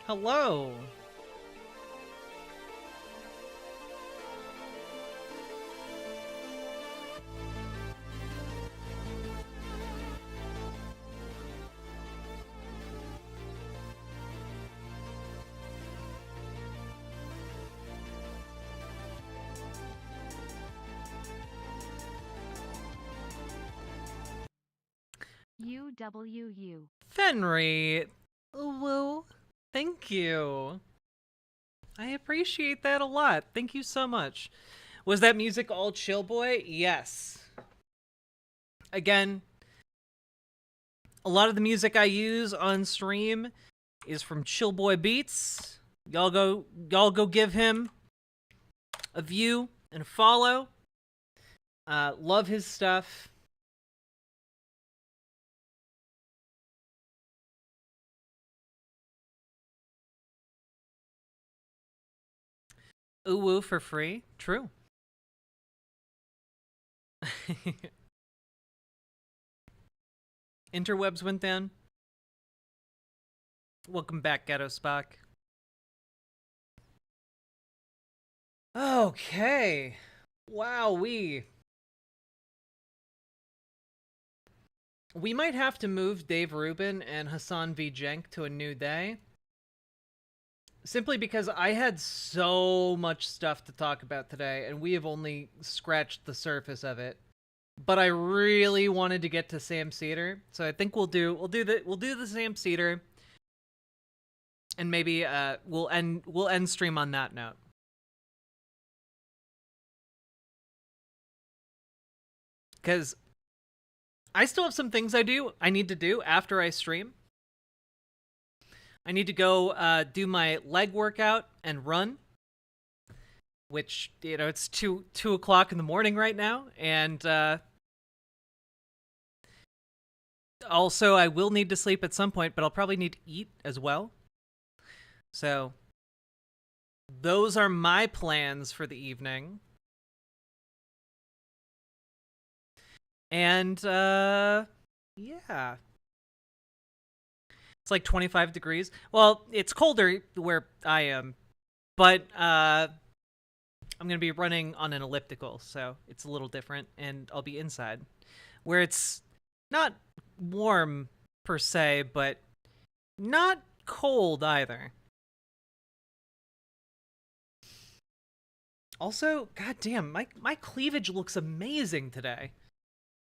Hello. UWU. Fenry. Woo. Thank you. I appreciate that a lot. Thank you so much. Was that music all Chill Boy? Yes. Again, a lot of the music I use on stream is from Chill Boy Beats. Y'all go give him a view and a follow. Love his stuff. Ooh for free. True. Interwebs went down. Welcome back, Ghetto Spock. Okay. Wow, we might have to move Dave Rubin and Hassan V. Jenk to a new day. Simply because I had so much stuff to talk about today, and we have only scratched the surface of it. But I really wanted to get to Sam Seder, so I think we'll do the Sam Seder, and maybe we'll end stream on that note. Because I still have some things I need to do after I stream. I need to go do my leg workout and run, which, you know, it's 2 o'clock in the morning right now, and also I will need to sleep at some point, but I'll probably need to eat as well. So those are my plans for the evening. And yeah. It's like 25 degrees. Well, it's colder where I am, but I'm going to be running on an elliptical, so it's a little different, and I'll be inside, where it's not warm per se, but not cold either. Also, goddamn, my cleavage looks amazing today.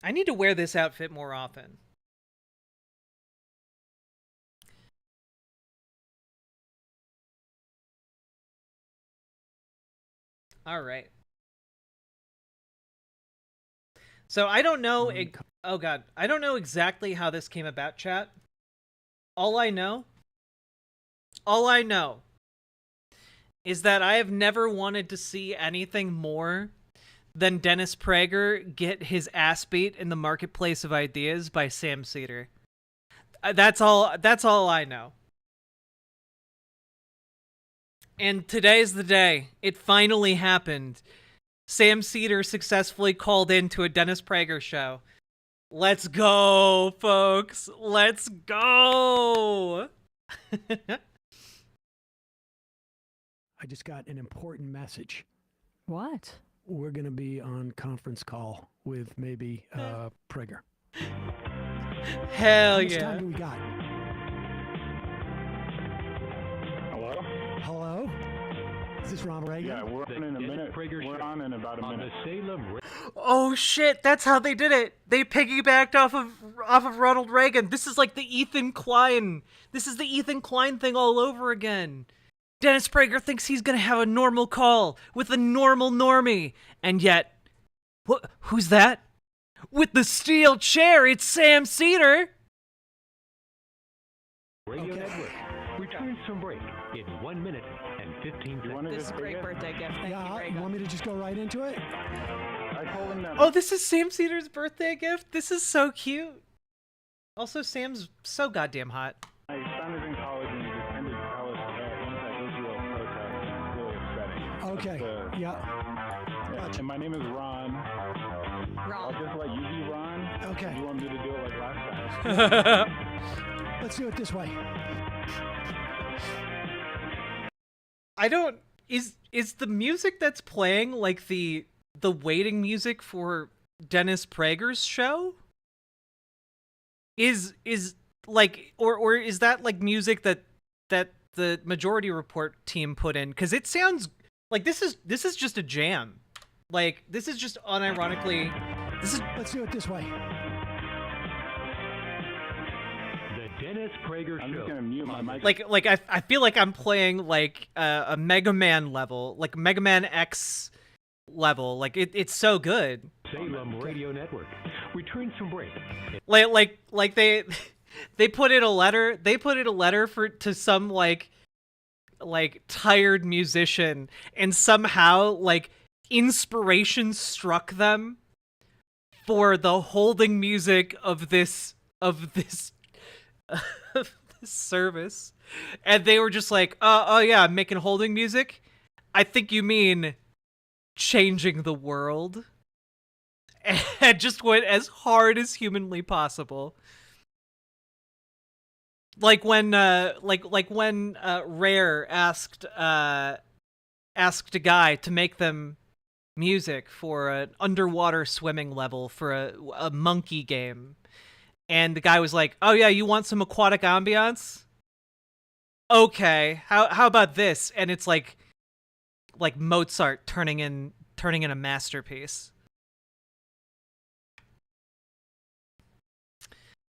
I need to wear this outfit more often. All right. So I don't know. Oh god, I don't know exactly how this came about, chat. All I know is that I have never wanted to see anything more than Dennis Prager get his ass beat in the marketplace of ideas by Sam Seder. That's all I know. And today's the day. It finally happened. Sam Seder successfully called into a Dennis Prager show. Let's go, folks. Let's go. I just got an important message. What? We're going to be on conference call with maybe Prager. Hell How much yeah. time do we got? Hello? Hello? Is this Ron Reagan? Yeah, we're on in a minute. We're on in about a minute. Oh shit, that's how they did it. They piggybacked off of Ronald Reagan. This is like the Ethan Klein. This is the Ethan Klein thing all over again. Dennis Prager thinks he's gonna have a normal call with a normal normie. And yet, who's that? With the steel chair, it's Sam Seder. Radio Network returns from break in 1 minute and 15 seconds. This is a great birthday gift. Thank you, Greg. You want me to just go right into it? I told him that. Oh, this is Sam Seder's birthday gift? This is so cute. Also, Sam's so goddamn hot. My son is in college and he's attended college anti-Israel protests. It's really upsetting. Okay, yeah. Gotcha. And my name is Ron. I'll just let you be Ron. Okay. You want me to do it like last time? Let's do it this way. I don't... Is the music that's playing like the waiting music for Dennis Prager's show? Is like or is that like music that the Majority Report team put in? Because it sounds like this is just a jam. Like this is just unironically. Let's do it this way. The Dennis Prager Show. I'm just gonna mute my mic. Like I feel like I'm playing like a Mega Man level, like Mega Man X level. Like it's so good. Salem Radio Network returns from break. Like they put in a letter. They put in a letter to some like tired musician, and somehow like inspiration struck them for the holding music of this service, and they were just like, oh yeah, I'm making holding music. I think you mean changing the world. And just went as hard as humanly possible. Like when when Rare asked a guy to make them music for an underwater swimming level for a monkey game, and the guy was like, "Oh yeah, you want some aquatic ambiance? Okay, how about this?" And it's like Mozart turning in a masterpiece.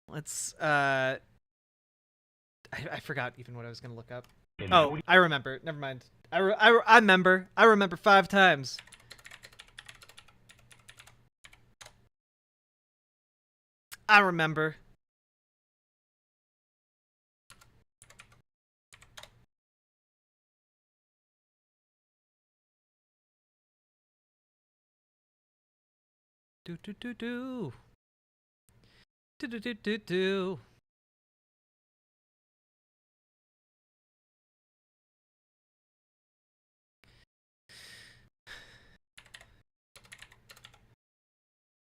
Let's I forgot even what I was gonna look up. Oh, I remember. Never mind. I remember. I remember 5 times. I remember. Do. Do.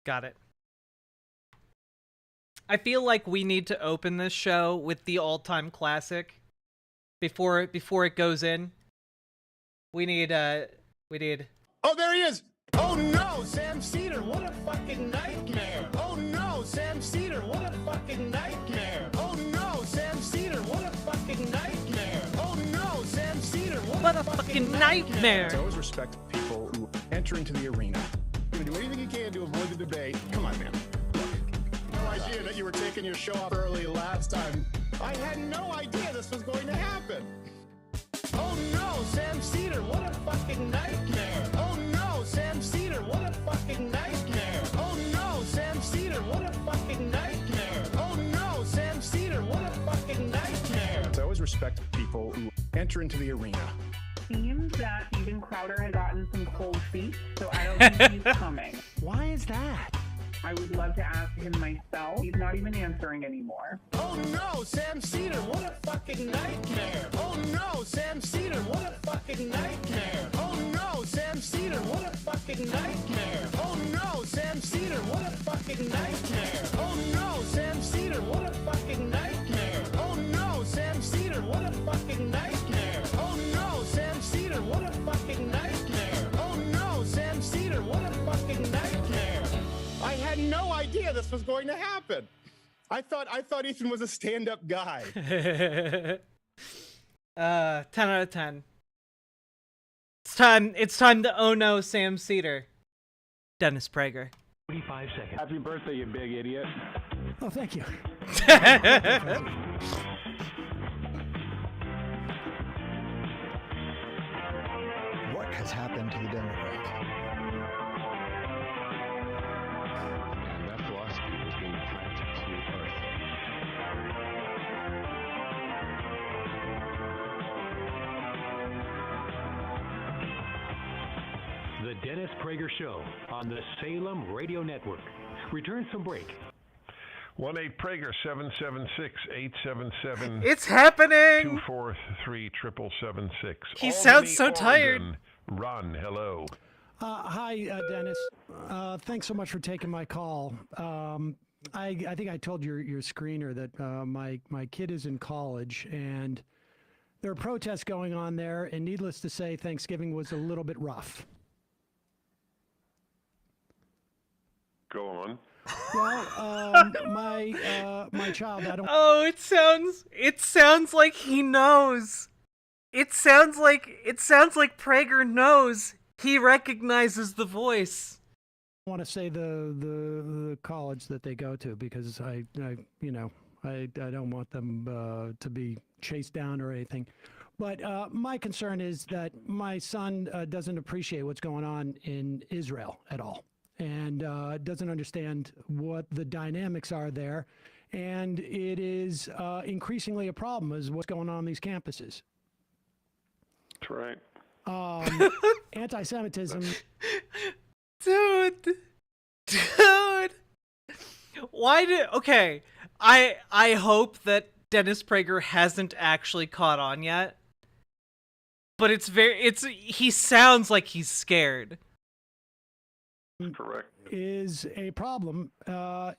Got it. I feel like we need to open this show with the all-time classic before it goes in. We need Oh, there he is! Oh no, Sam Seder, what a fucking nightmare! Oh no, Sam Seder, what a fucking nightmare! Oh no, Sam Seder, what a fucking nightmare! Oh no, Sam Seder, what a fucking nightmare! I always respect people who enter into the arena. You're gonna do anything you can to avoid the debate. Come on, man. No idea that you were taking your show off early last time. I had no idea this was going to happen. Oh no, Sam Seder, what a fucking nightmare! Oh no, Sam Seder, what a fucking nightmare! Oh no, Sam Seder, what a fucking nightmare! Oh no, Sam Seder, what a fucking nightmare! I always respect people who enter into the arena. Seems that even Crowder had gotten some cold feet, so I don't think he's coming. Why is that? I would love to ask him myself. He's not even answering anymore. Oh no, Sam Cedar, what a fucking nightmare. Oh no, Sam Cedar, what a fucking nightmare. Oh no, Sam Cedar, what a fucking nightmare. Oh no, Sam Cedar, what a fucking nightmare. Oh no, Sam Cedar, what a fucking nightmare. Oh no, Sam Cedar, what a fucking nightmare. Oh no, Sam Cedar, what a fucking nightmare. Oh no, Sam Cedar, what a fucking nightmare. I had no idea this was going to happen. I thought Ethan was a stand-up guy. 10 out of 10. It's time to oh no Sam Cedar. Dennis Prager. 45 seconds. Happy birthday, you big idiot. Oh, thank you. What has happened to the Democrats? And that philosophy is being planted to earth. The Dennis Prager Show on the Salem Radio Network. Returns from break. 1-8-PRAGER 776-877. It's happening! 243-7776. He sounds so tired. Ron, hello. Hi, Dennis. Thanks so much for taking my call. I think I told your screener that my kid is in college, and there are protests going on there, and needless to say, Thanksgiving was a little bit rough. Go on. Well, my child, I don't. Oh, it sounds like he knows. It sounds like Prager knows. He recognizes the voice. I want to say the college that they go to because I don't want them to be chased down or anything. But my concern is that my son doesn't appreciate what's going on in Israel at all, and doesn't understand what the dynamics are there. And it is increasingly a problem is what's going on these campuses. That's right. Anti-Semitism. Dude. Okay. I hope that Dennis Prager hasn't actually caught on yet. But he sounds like he's scared. Correct. Is a problem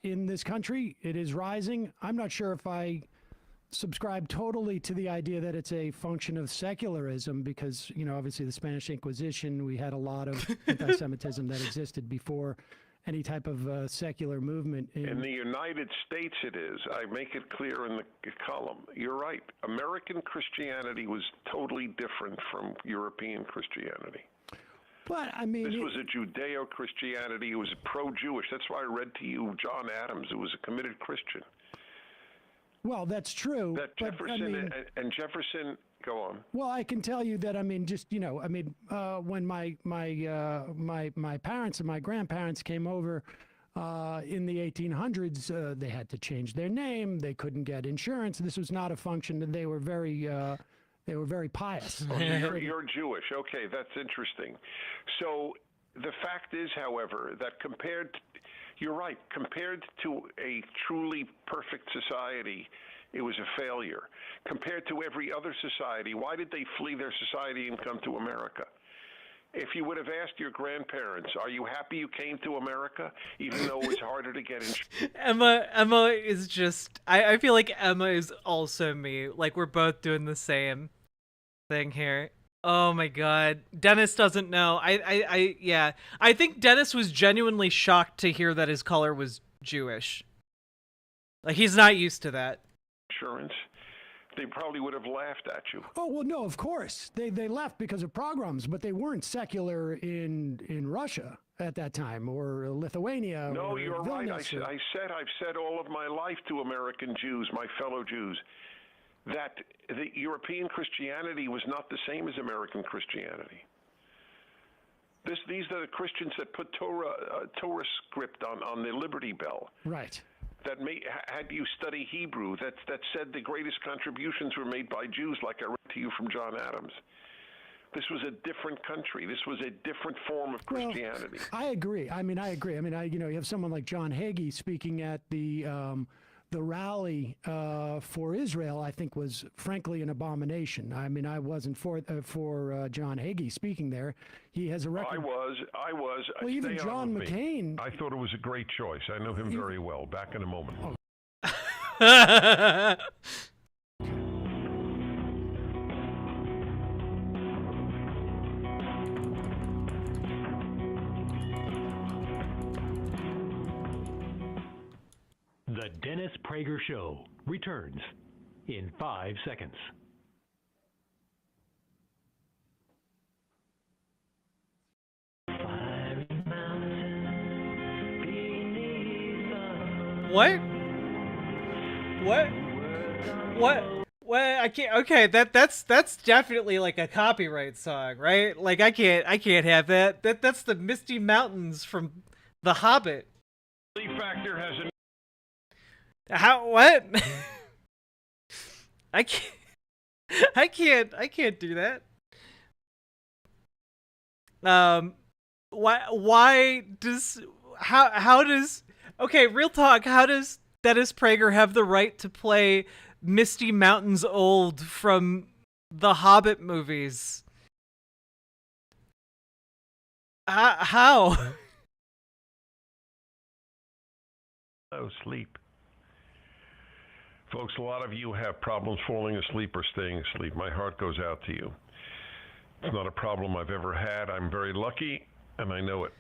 in this country. It is rising. I'm not sure if I subscribe totally to the idea that it's a function of secularism because, obviously the Spanish Inquisition, we had a lot of anti-Semitism that existed before any type of secular movement. In the United States it is. I make it clear in the column. You're right. American Christianity was totally different from European Christianity. But, I mean... This was a Judeo-Christianity. It was pro-Jewish. That's why I read to you John Adams, who was a committed Christian. Well, that's true. That Jefferson and Jefferson, go on. Well, I can tell you that, when my parents and my grandparents came over in the 1800s, they had to change their name. They couldn't get insurance. This was not a function, and they were very pious. Oh, you're Jewish. Okay, that's interesting. So the fact is, however, that you're right, compared to a truly perfect society, it was a failure. Compared to every other society, why did they flee their society and come to America? If you would have asked your grandparents, are you happy you came to America, even though it was harder to get insurance? Emma is just... I feel like Emma is also me. Like, we're both doing the same thing here. Oh my god. Dennis doesn't know. I think Dennis was genuinely shocked to hear that his caller was Jewish. Like, he's not used to that. Insurance. They probably would have laughed at you. Oh, well, no, of course. They left because of pogroms, but they weren't secular in Russia at that time, or Lithuania. No, or you're Vilnius right. I've said all of my life to American Jews, my fellow Jews, that the European Christianity was not the same as American Christianity. These are the Christians that put Torah script on the Liberty Bell. Right. That had you study Hebrew, that said the greatest contributions were made by Jews, like I read to you from John Adams. This was a different country. This was a different form of Christianity. Well, I agree. I agree. You have someone like John Hagee speaking at the rally for Israel. I think was frankly an abomination. I wasn't for John Hagee speaking there. He has a record. I was. Well, even Stay John on with me. McCain. I thought it was a great choice. I know him very well. Back in a moment. The Dennis Prager Show returns in 5 seconds. What? What? I can't. Okay, that's definitely like a copyright song, right? Like I can't have that. That's the Misty Mountains from The Hobbit. Leaf Factor has a What? I can't do that. Why does how does okay, real talk, how does Dennis Prager have the right to play Misty Mountains Old from the Hobbit movies? How? Oh, sleep. Folks, a lot of you have problems falling asleep or staying asleep. My heart goes out to you. It's not a problem I've ever had. I'm very lucky, and I know it.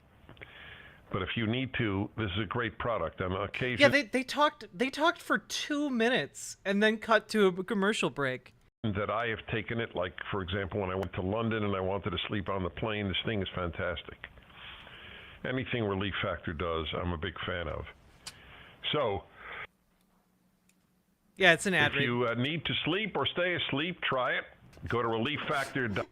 But if you need to, this is a great product. On occasion, yeah, they talked for 2 minutes and then cut to a commercial break. That I have taken it, like for example, when I went to London and I wanted to sleep on the plane, this thing is fantastic. Anything Relief Factor does, I'm a big fan of. So, yeah, it's an ad if read. you need to sleep or stay asleep, try it. Go to relieffactor.com.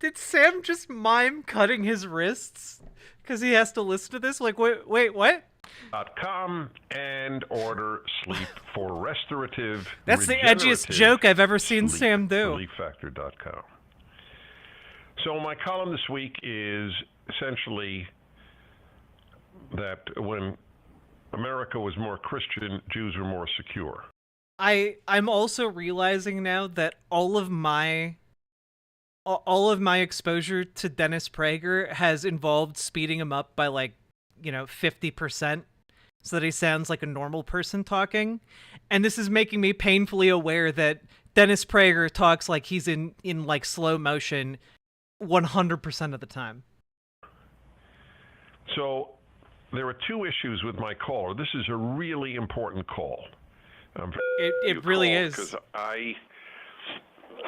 Did Sam just mime cutting his wrists because he has to listen to this? Like, wait, what? .com and order sleep for restorative. That's the edgiest joke I've ever seen Sam do. Relieffactor.com. So my column this week is essentially that when America was more Christian, Jews were more secure. I'm also realizing now that all of my exposure to Dennis Prager has involved speeding him up by 50%, so that he sounds like a normal person talking. And this is making me painfully aware that Dennis Prager talks like he's in like slow motion 100% of the time. So there are two issues with my caller. This is a really important call. It really is. Because I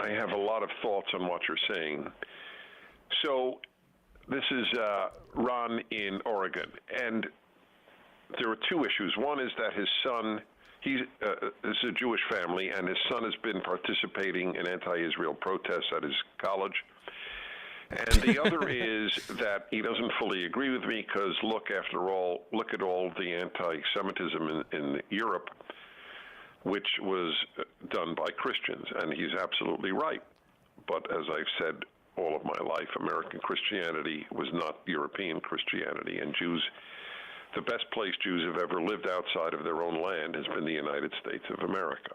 have a lot of thoughts on what you're saying. So this is Ron in Oregon, and there are two issues. One is that his son, this is a Jewish family, and his son has been participating in anti-Israel protests at his college. And the other is that he doesn't fully agree with me because look at all the anti-Semitism in Europe, which was done by Christians, and he's absolutely right. But as I've said all of my life, American Christianity was not European Christianity, and Jews, the best place Jews have ever lived outside of their own land has been the United States of America.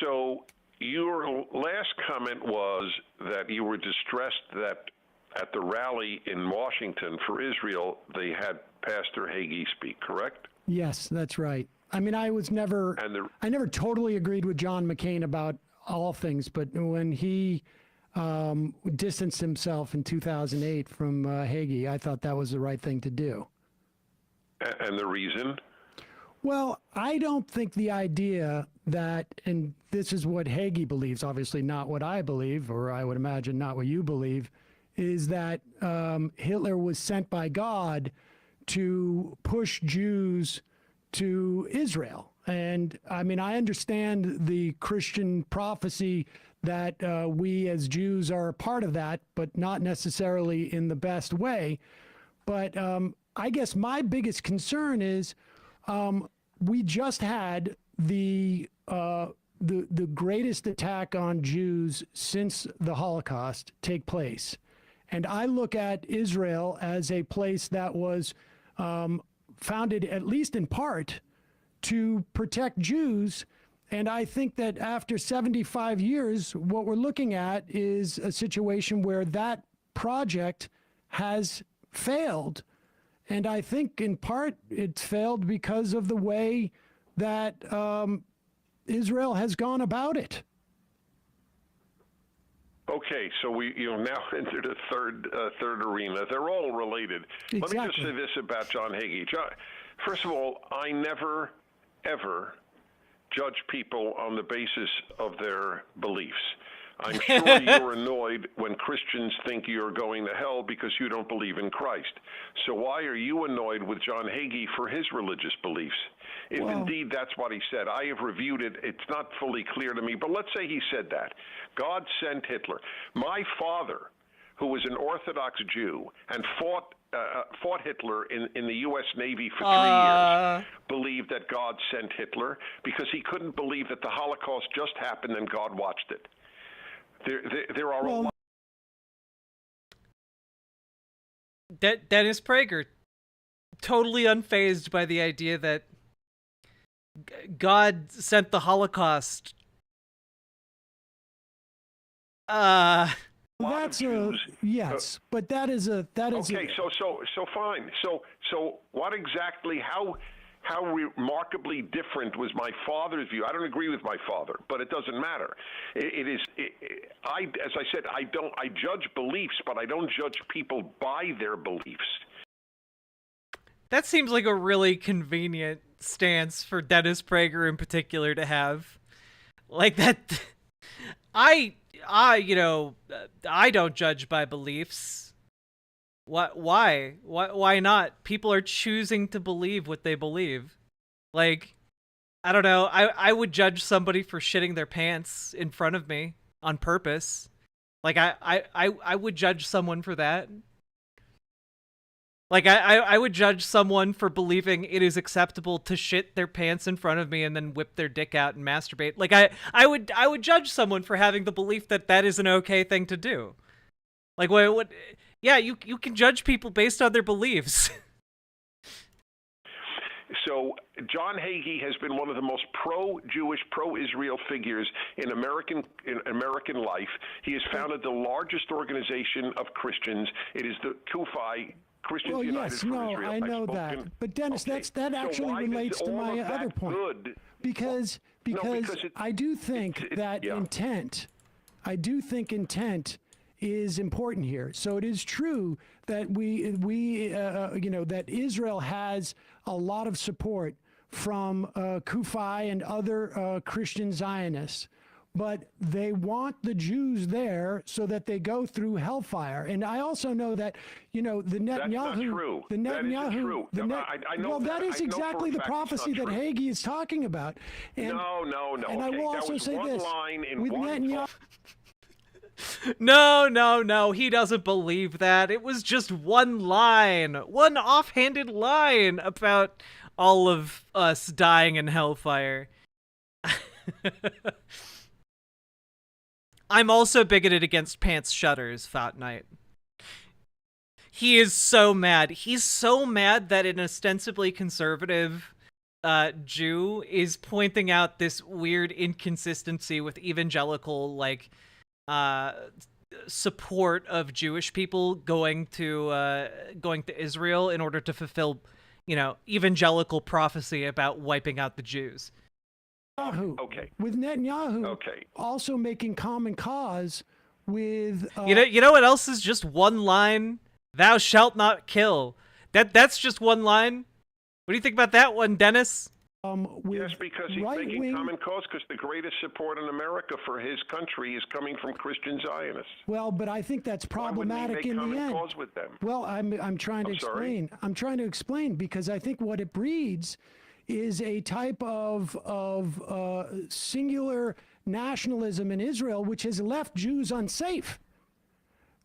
So your last comment was that you were distressed that at the rally in Washington for Israel, they had Pastor Hagee speak, correct? Yes, that's right. I mean, I never totally agreed with John McCain about all things, but when he distanced himself in 2008 from Hagee, I thought that was the right thing to do. And the reason? Well, I don't think the idea that, and this is what Hagee believes, obviously not what I believe, or I would imagine not what you believe, is that Hitler was sent by God to push Jews to Israel. And I mean, I understand the Christian prophecy that we as Jews are a part of that, but not necessarily in the best way. But I guess my biggest concern is we just had the the greatest attack on Jews since the Holocaust take place. And I look at Israel as a place that was founded, at least in part, to protect Jews. And I think that after 75 years, what we're looking at is a situation where that project has failed. And I think in part it's failed because of the way that Israel has gone about it. Okay, so we now entered a third arena. They're all related. Exactly. Let me just say this about John Hagee. First of all, I never, ever judge people on the basis of their beliefs. I'm sure you're annoyed when Christians think you're going to hell because you don't believe in Christ. So why are you annoyed with John Hagee for his religious beliefs? If indeed that's what he said, I have reviewed it. It's not fully clear to me, but let's say he said that. God sent Hitler. My father, who was an Orthodox Jew and fought Hitler in the U.S. Navy for 3 years, believed that God sent Hitler because he couldn't believe that the Holocaust just happened and God watched it. There are a lot. Dennis Prager, totally unfazed by the idea that God sent the Holocaust. That's yes, but that is okay. So fine. So what exactly? How remarkably different was my father's view? I don't agree with my father, but it doesn't matter. As I said, I judge beliefs, but I don't judge people by their beliefs. That seems like a really convenient stance for Dennis Prager in particular to have. Like that, I don't judge by beliefs. Why? Why not? People are choosing to believe what they believe. Like, I don't know. I would judge somebody for shitting their pants in front of me on purpose. Like, I would judge someone for that. Like, I would judge someone for believing it is acceptable to shit their pants in front of me and then whip their dick out and masturbate. Like, I would judge someone for having the belief that that is an okay thing to do. Like, what? Yeah, you can judge people based on their beliefs. So John Hagee has been one of the most pro-Jewish, pro-Israel figures in American life. He has founded the largest organization of Christians. It is the CUFI, Christians United for Israel. I know that. But Dennis, okay. that actually relates to my other point. Good? Because I do think that intent. I do think intent is important here. So it is true that that Israel has a lot of support from CUFI and other Christian Zionists, but they want the Jews there so that they go through hellfire. And I also know that the Netanyahu. That's not true. The Netanyahu. That isn't true. I know that is exactly the prophecy that Hagee is talking about. And, no. And okay. I will also say this with Netanyahu. No, he doesn't believe that. It was just one offhanded line about all of us dying in hellfire. I'm also bigoted against pants shutters, Fat Knight. He is so mad. He's so mad that an ostensibly conservative Jew is pointing out this weird inconsistency with evangelical, support of Jewish people going to Israel in order to fulfill, evangelical prophecy about wiping out the Jews. Okay. With Netanyahu, also making common cause with. You know what else is just one line? Thou shalt not kill. That's just one line. What do you think about that one, Dennis? Yes, because he's making common cause, because the greatest support in America for his country is coming from Christian Zionists. Well, but I think that's problematic in the end. Cause with them? Well, I'm trying to explain. I'm trying to explain because I think what it breeds is a type of singular nationalism in Israel, which has left Jews unsafe.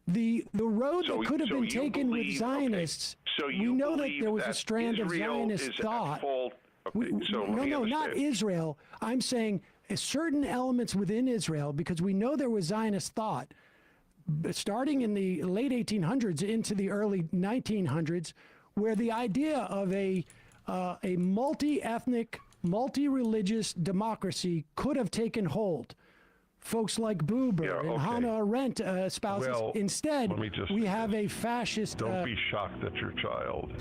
The road that could have been taken with Zionists. Okay. We know that there was a strand of Zionist thought. Okay, No, not Israel. I'm saying certain elements within Israel, because we know there was Zionist thought starting in the late 1800s into the early 1900s, where the idea of a multi-ethnic, multi-religious democracy could have taken hold. Folks like Buber and Hannah Arendt spouses. Well, instead, we have a fascist. Don't be shocked at your child.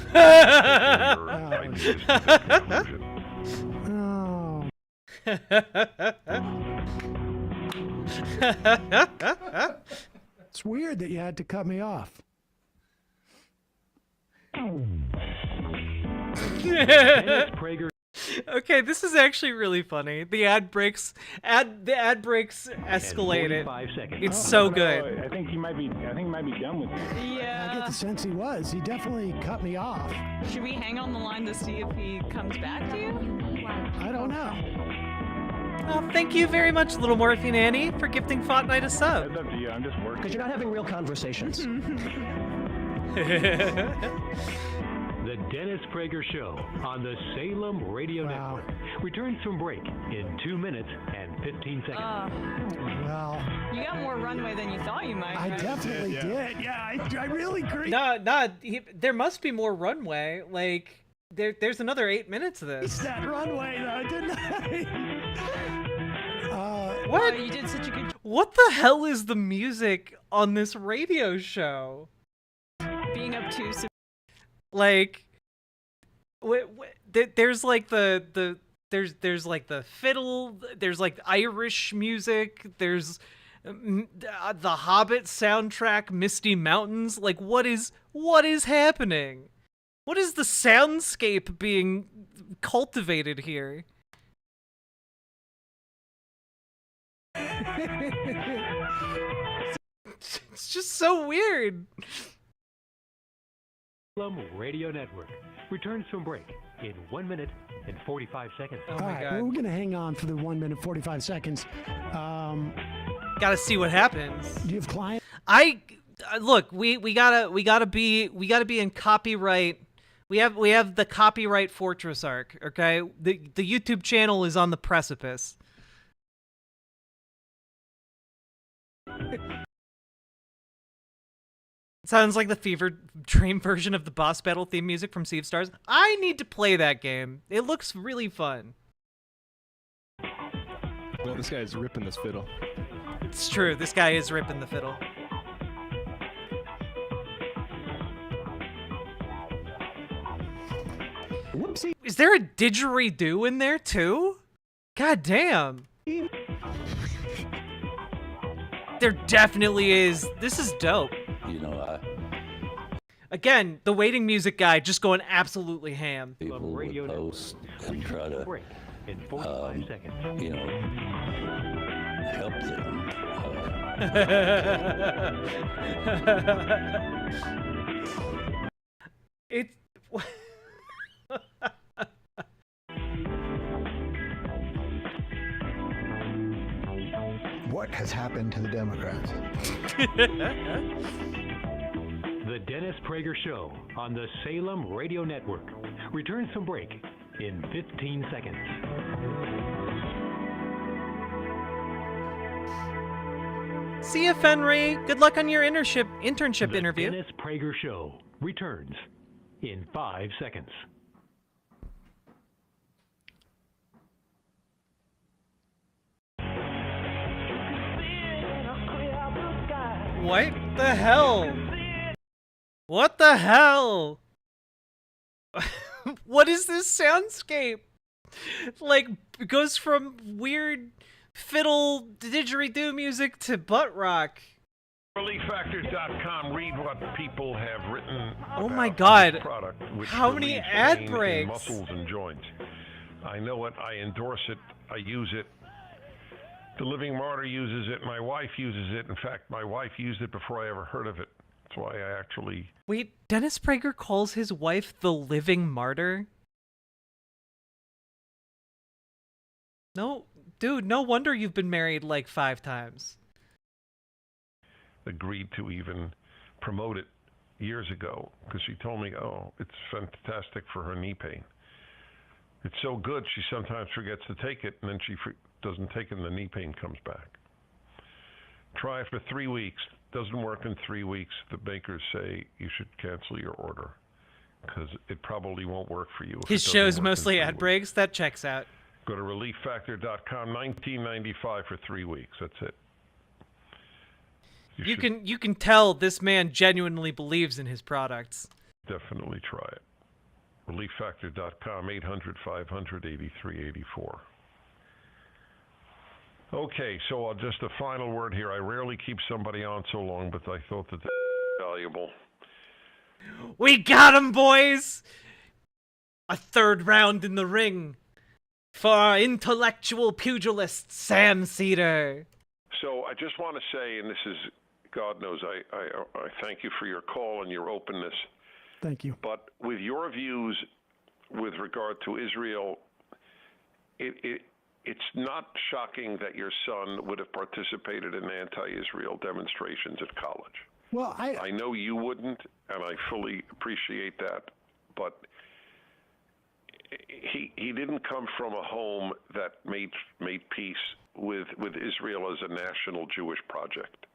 Oh. It's weird that you had to cut me off. Okay, this is actually really funny. The ad breaks escalate it. It's so good. I think he might be done with you. I get the sense he was. He definitely cut me off. Should we hang on the line to see if he comes back to you? I don't know. Well, thank you very much, Little Morphine Annie, for gifting Fought Night a sub. It's up to you. I'm just working. Because you're not having real conversations. The Dennis Prager Show on the Salem Radio Network returns from break in 2 minutes and 15 seconds. Well, you got more runway than you thought you might. I definitely did. Yeah, I really agree. There must be more runway. Like, there's another 8 minutes of this. It's that runway, though, didn't I? What? You did such a good. What the hell is the music on this radio show? Being obtuse. Like, there's like there's like the fiddle, there's like Irish music, there's the Hobbit soundtrack, Misty Mountains. Like, what is happening? What is the soundscape being cultivated here? It's just so weird. Radio Network returns from break in 1 minute and 45 seconds. Oh All my right, God. well, we're gonna hang on for the 1 minute 45 seconds. Gotta see what happens. Do you have clients? Look, we gotta be in copyright. We have the copyright fortress arc. Okay, the YouTube channel is on the precipice. Sounds like the Fever Dream version of the boss battle theme music from Sea of Stars. I need to play that game. It looks really fun. Well, this guy's ripping this fiddle. It's true. This guy is ripping the fiddle. Whoopsie. Is there a didgeridoo in there too? God damn. There definitely is. This is dope. You know, Again, the waiting music guy just going absolutely ham. people would post and try to, in 45 seconds. you know, help them. It's What has happened to the Democrats? The Dennis Prager Show on the Salem Radio Network returns from break in 15 seconds. See ya, Fenry. Good luck on your internship The interview. Dennis Prager Show returns in 5 seconds. What the hell? What the hell? What is this soundscape? Like, it goes from weird fiddle didgeridoo music to butt rock. ReliefFactors.com. Read what people have written. Oh my about God. this product, which How many relieves ad pain in breaks? muscles and joints. I know it. I endorse it. I use it. The Living Martyr uses it. My wife uses it. In fact, my wife used it before I ever heard of it. That's why I actually... Wait, Dennis Prager calls his wife the Living Martyr? No, dude, no wonder you've been married like 5 times. agreed to even promote it years ago because she told me, oh, it's fantastic for her knee pain. It's so good she sometimes forgets to take it, and then she doesn't take and the knee pain comes back. Try it for 3 weeks. Doesn't work in 3 weeks. The bakers say you should cancel your order because it probably won't work for you. His show's mostly ad breaks. That checks out. Go to relieffactor.com. $19.95 for 3 weeks. That's it. You can tell this man genuinely believes in his products. Definitely try it. relieffactor.com. 800-500-8384. Okay, so just a final word here. I rarely keep somebody on so long, but I thought that valuable. We got him, boys! A third round in the ring for our intellectual pugilist, Sam Seder. So I just want to say, and this is, God knows, I thank you for your call and your openness. Thank you. But with your views with regard to Israel, it's not shocking that your son would have participated in anti-Israel demonstrations at college. Well, I know you wouldn't, and I fully appreciate that, but he didn't come from a home that made peace with Israel as a national Jewish project.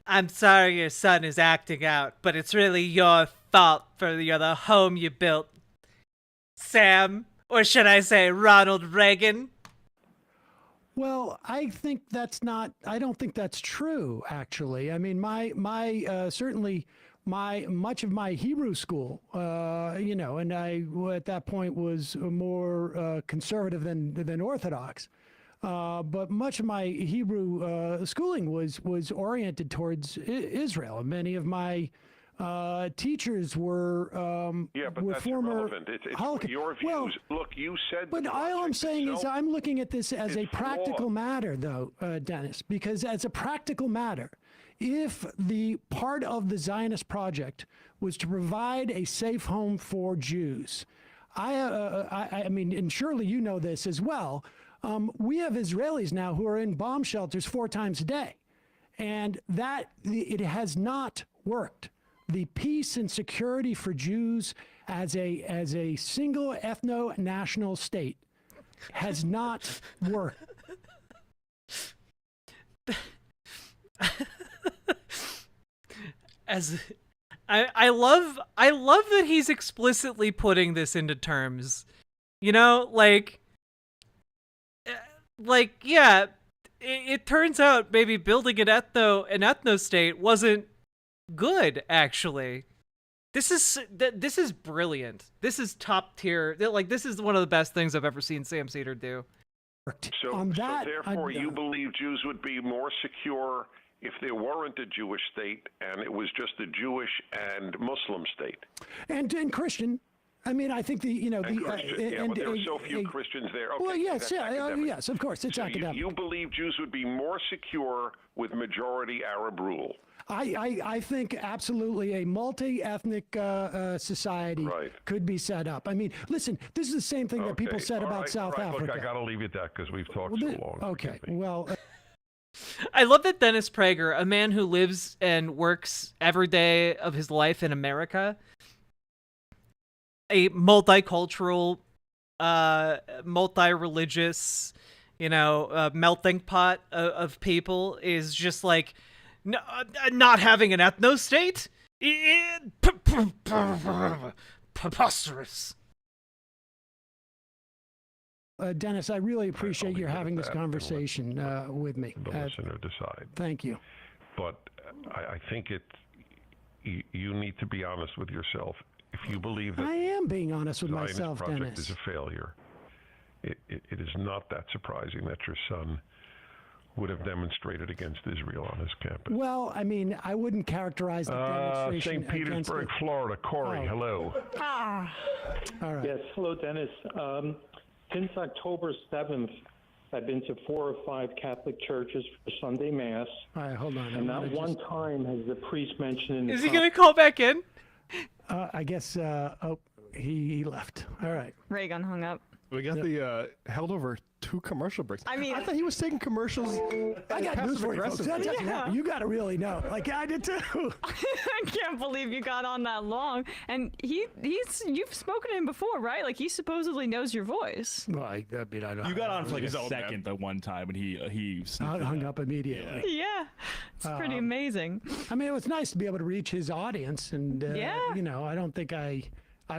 I'm sorry your son is acting out, but it's really your fault for the home you built, Sam, or should I say Ronald Reagan? Well, I don't think that's true, actually. I mean, certainly much of my Hebrew school, and I at that point was more conservative than Orthodox. But much of my Hebrew schooling was oriented towards Israel. Many of my teachers were but that's former irrelevant. It's your views. Well, look, you said. But all I'm saying is I'm looking at this as a practical matter, though, Dennis, because as a practical matter, if the part of the Zionist project was to provide a safe home for Jews, I mean, and surely you know this as well. We have Israelis now who are in bomb shelters 4 times a day, and it has not worked. The peace and security for Jews as a single ethno-national state has not worked. I love that he's explicitly putting this into terms. You know, like yeah, it turns out maybe building an ethno state wasn't good, actually. This is brilliant. This is top tier. Like, this is one of the best things I've ever seen Sam Seder do. So therefore, you believe Jews would be more secure if there weren't a Jewish state and it was just a Jewish and Muslim state, and Christian. I mean, I think but there are so few Christians there. Okay, well, yes, yes, of course, it's academic. You believe Jews would be more secure with majority Arab rule? I think absolutely a multi-ethnic society could be set up. I mean, listen, this is the same thing that people said about South Africa. Look, I got to leave you at that because we've talked so long. Okay, well. I love that Dennis Prager, a man who lives and works every day of his life in America, a multicultural, multi-religious, melting pot of people, is just like, not having an ethno state? Preposterous. Dennis, I really appreciate you having this conversation with me. The listener decide. Thank you. But I think you need to be honest with yourself. If you believe that I am being honest with myself, project Dennis, is a failure, it is not that surprising that your son would have demonstrated against Israel on his campus. Well, I mean, I wouldn't characterize the demonstration St. Petersburg, Florida. Corey, hello. All right. Yes, hello, Dennis. Since October 7th, I've been to 4 or 5 Catholic churches for Sunday Mass. All right, hold on. And not one time has the priest mentioned... Is he going to call back in? I guess, he left. All right. Reagan hung up. We got the held over 2 commercial breaks. I mean, I thought he was taking commercials. I got news for you, folks. That doesn't happen. You got to really know. Like I did too. I can't believe you got on that long. And you've spoken to him before, right? Like he supposedly knows your voice. Well, I mean, I don't. You got on for like He's a old second the one time, and he hung up immediately. Yeah, it's pretty amazing. I mean, it was nice to be able to reach his audience, and yeah, you know, I don't think I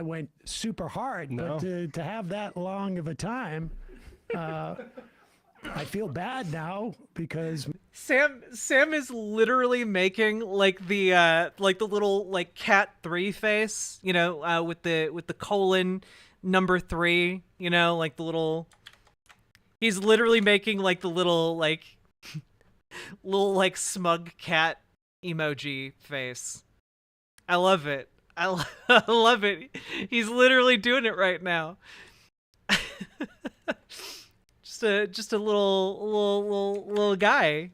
went super hard, but to have that long of a time, I feel bad now because Sam is literally making like the little like cat 3 face, you know, with the colon number 3, you know, like the little. He's literally making like the little like smug cat emoji face. I love it. I love it. He's literally doing it right now. just a little guy.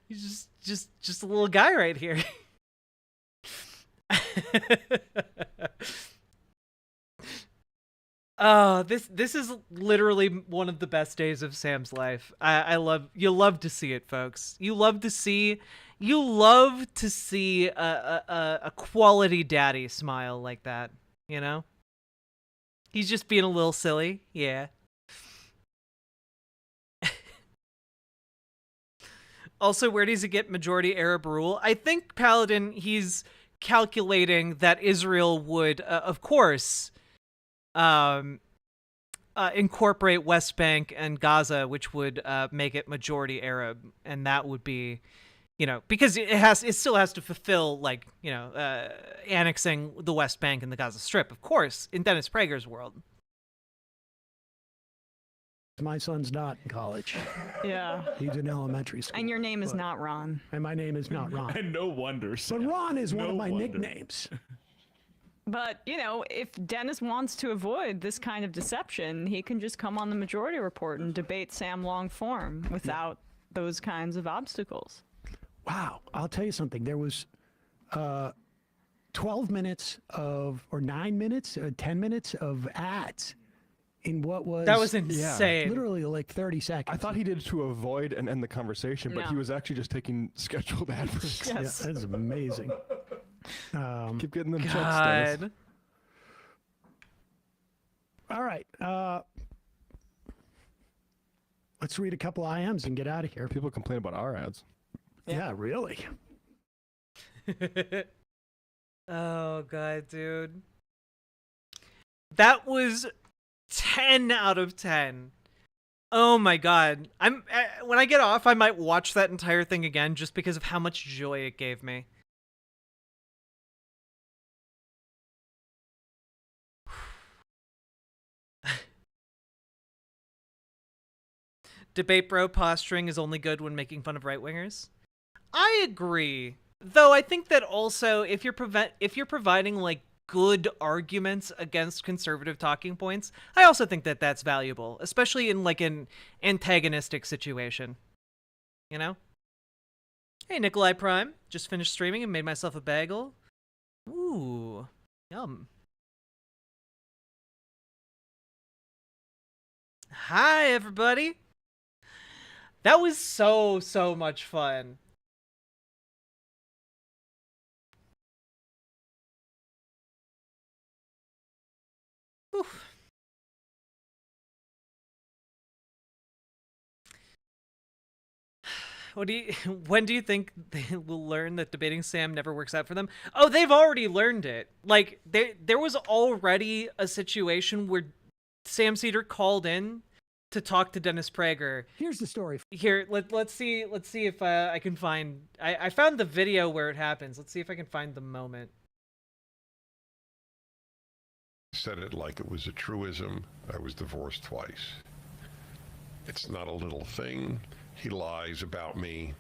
He's just a little guy right here. Oh, this is literally one of the best days of Sam's life. You love to see it, folks. You love to see a quality daddy smile like that, you know? He's just being a little silly, yeah. Also, where does he get majority Arab rule? I think Paladin, he's calculating that Israel would, of course, incorporate West Bank and Gaza, which would make it majority Arab, and that would be, you know, because it still has to fulfill, like, you know, annexing the West Bank and the Gaza Strip, of course, in Dennis Prager's world. my son's not in college. Yeah. He's in elementary school. And your name is not Ron. And my name is not Ron. And no wonder. But Ron is one of my nicknames. But, you know, if Dennis wants to avoid this kind of deception, he can just come on the Majority Report and debate Sam long form without those kinds of obstacles. Wow. I'll tell you something. There was 12 minutes of, or 9 minutes, 10 minutes of ads in what was... That was insane. Literally like 30 seconds. I thought he did to avoid and end the conversation, but he was actually just taking scheduled ad breaks. Yes. Yeah, that's amazing. Keep getting them checks, Dennis. All right. Let's read a couple IMs and get out of here. People complain about our ads. Yeah, really. Oh, God, dude. That was 10 out of 10. Oh, my God. When I get off, I might watch that entire thing again just because of how much joy it gave me. Debate bro posturing is only good when making fun of right-wingers. I agree. Though I think that also if you're providing like good arguments against conservative talking points, I also think that that's valuable, especially in like an antagonistic situation. You know? Hey, Nikolai Prime. Just finished streaming and made myself a bagel. Ooh. Yum. Hi, everybody. That was so much fun. Oof. When do you think they will learn that debating Sam never works out for them? Oh, they've already learned it. Like there was already a situation where Sam Seder called in to talk to Dennis Prager. Here's the story. Here, let's see if I can find. I found the video where it happens. Let's see if I can find the moment. Said it like it was a truism. I was divorced twice. It's not a little thing. He lies about me,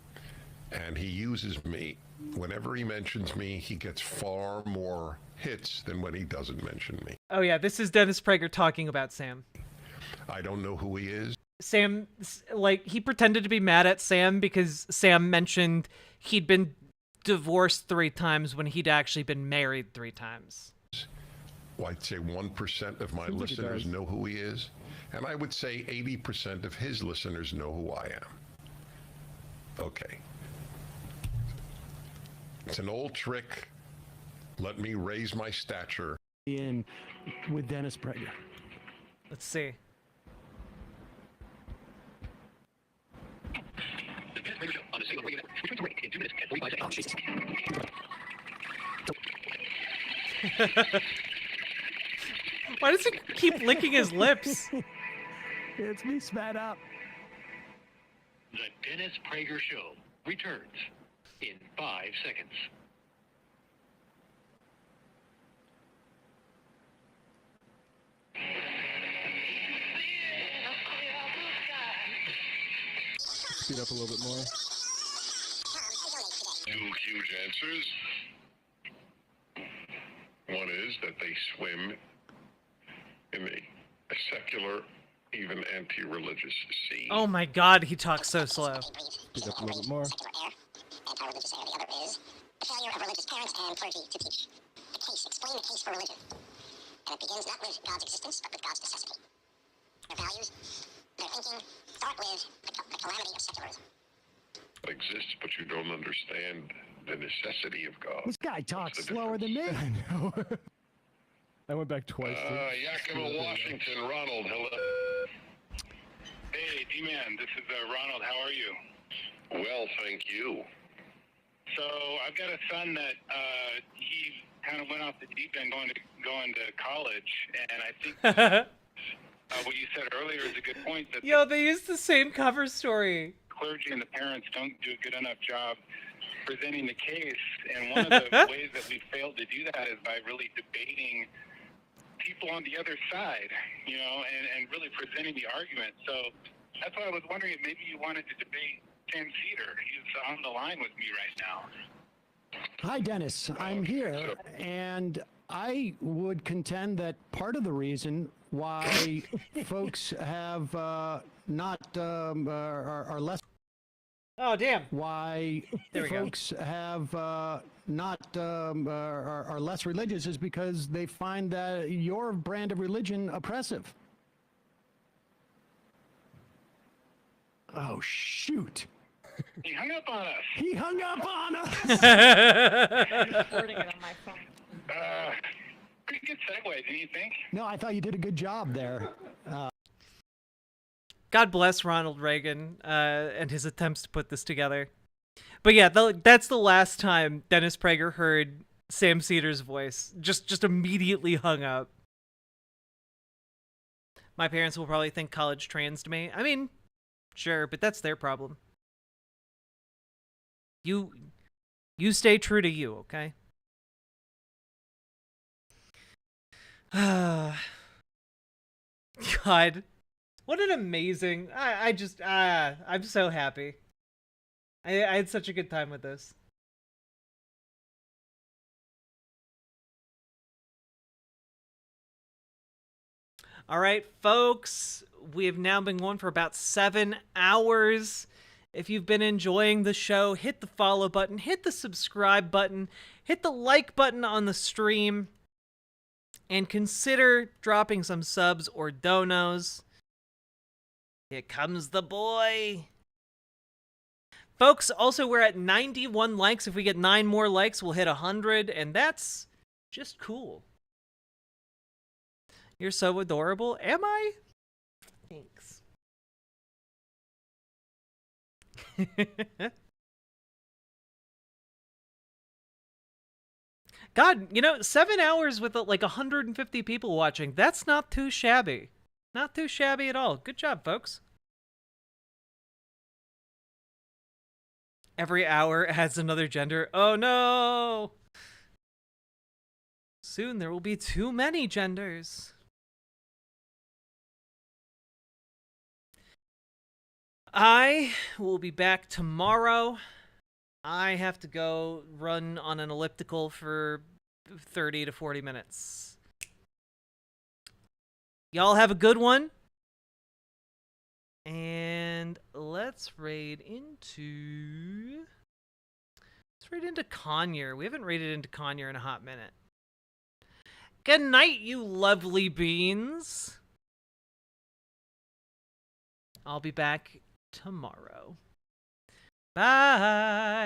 and he uses me. Whenever he mentions me, he gets far more hits than when he doesn't mention me. Oh yeah, this is Dennis Prager talking about Sam. I don't know who he is. Sam, like, he pretended to be mad at Sam because Sam mentioned he'd been divorced 3 times when he'd actually been married 3 times. well, I'd say 1% of my Seems like it listeners does. know who he is. And I would say 80% of his listeners know who I am. Okay. It's an old trick. Let me raise my stature. In with Dennis Prager. Let's see. Why does he keep licking his lips? It's me spat up. The Dennis Prager Show returns in 5 seconds. Speed up a little bit more. Two huge answers. One is that they swim in a secular, even anti-religious sea. Oh my God, he talks so slow. Speed up a little bit more. Anti-religious area. The other is the failure of religious parents and clergy to teach. The case, explain the case for religion. And it begins not with God's existence, but with God's necessity. Their values, their thinking, start with the calamity of secularism. It exists, but you don't understand the necessity of God. This guy talks slower than me. I know. I went back twice. Yakima, Washington. Ronald, hello. Hey, D-Man, this is Ronald. How are you? Well, thank you. So I've got a son that he kind of went off the deep end going to college, and I think what you said earlier is a good point. That Yo, they used the same cover story. the clergy and the parents don't do a good enough job presenting the case, and one of the ways that we failed to do that is by really debating people on the other side, you know, and really presenting the argument. So that's why I was wondering if maybe you wanted to debate Sam Seder. He's on the line with me right now. Hi, Dennis. I'm here, and I would contend that part of the reason why folks have not are less. Oh, damn. Why There we go. folks have not are less religious is because they find that your brand of religion oppressive. Oh, shoot. He hung up on us. He hung up on us. I'm recording it on my phone. Pretty good segue, didn't you think? No, I thought you did a good job there. God bless Ronald Reagan and his attempts to put this together. But yeah, that's the last time Dennis Prager heard Sam Seder's voice. Just immediately hung up. My parents will probably think college transed me. I mean, sure, but that's their problem. You stay true to you, okay? God. What an amazing... I'm so happy. I had such a good time with this. All right, folks. We have now been going for about 7 hours. If you've been enjoying the show, hit the follow button, hit the subscribe button, hit the like button on the stream, and consider dropping some subs or donos. Here comes the boy. Folks, also, we're at 91 likes. If we get 9 more likes, we'll hit 100, and that's just cool. You're so adorable. Am I? Thanks. God, 7 hours with like 150 people watching. That's not too shabby. Not too shabby at all. Good job, folks. Every hour adds another gender. Oh no! Soon there will be too many genders. I will be back tomorrow. I have to go run on an elliptical for 30 to 40 minutes. Y'all have a good one. And let's raid into Conyer. We haven't raided into Conyer in a hot minute. Good night, you lovely beans. I'll be back tomorrow. Bye.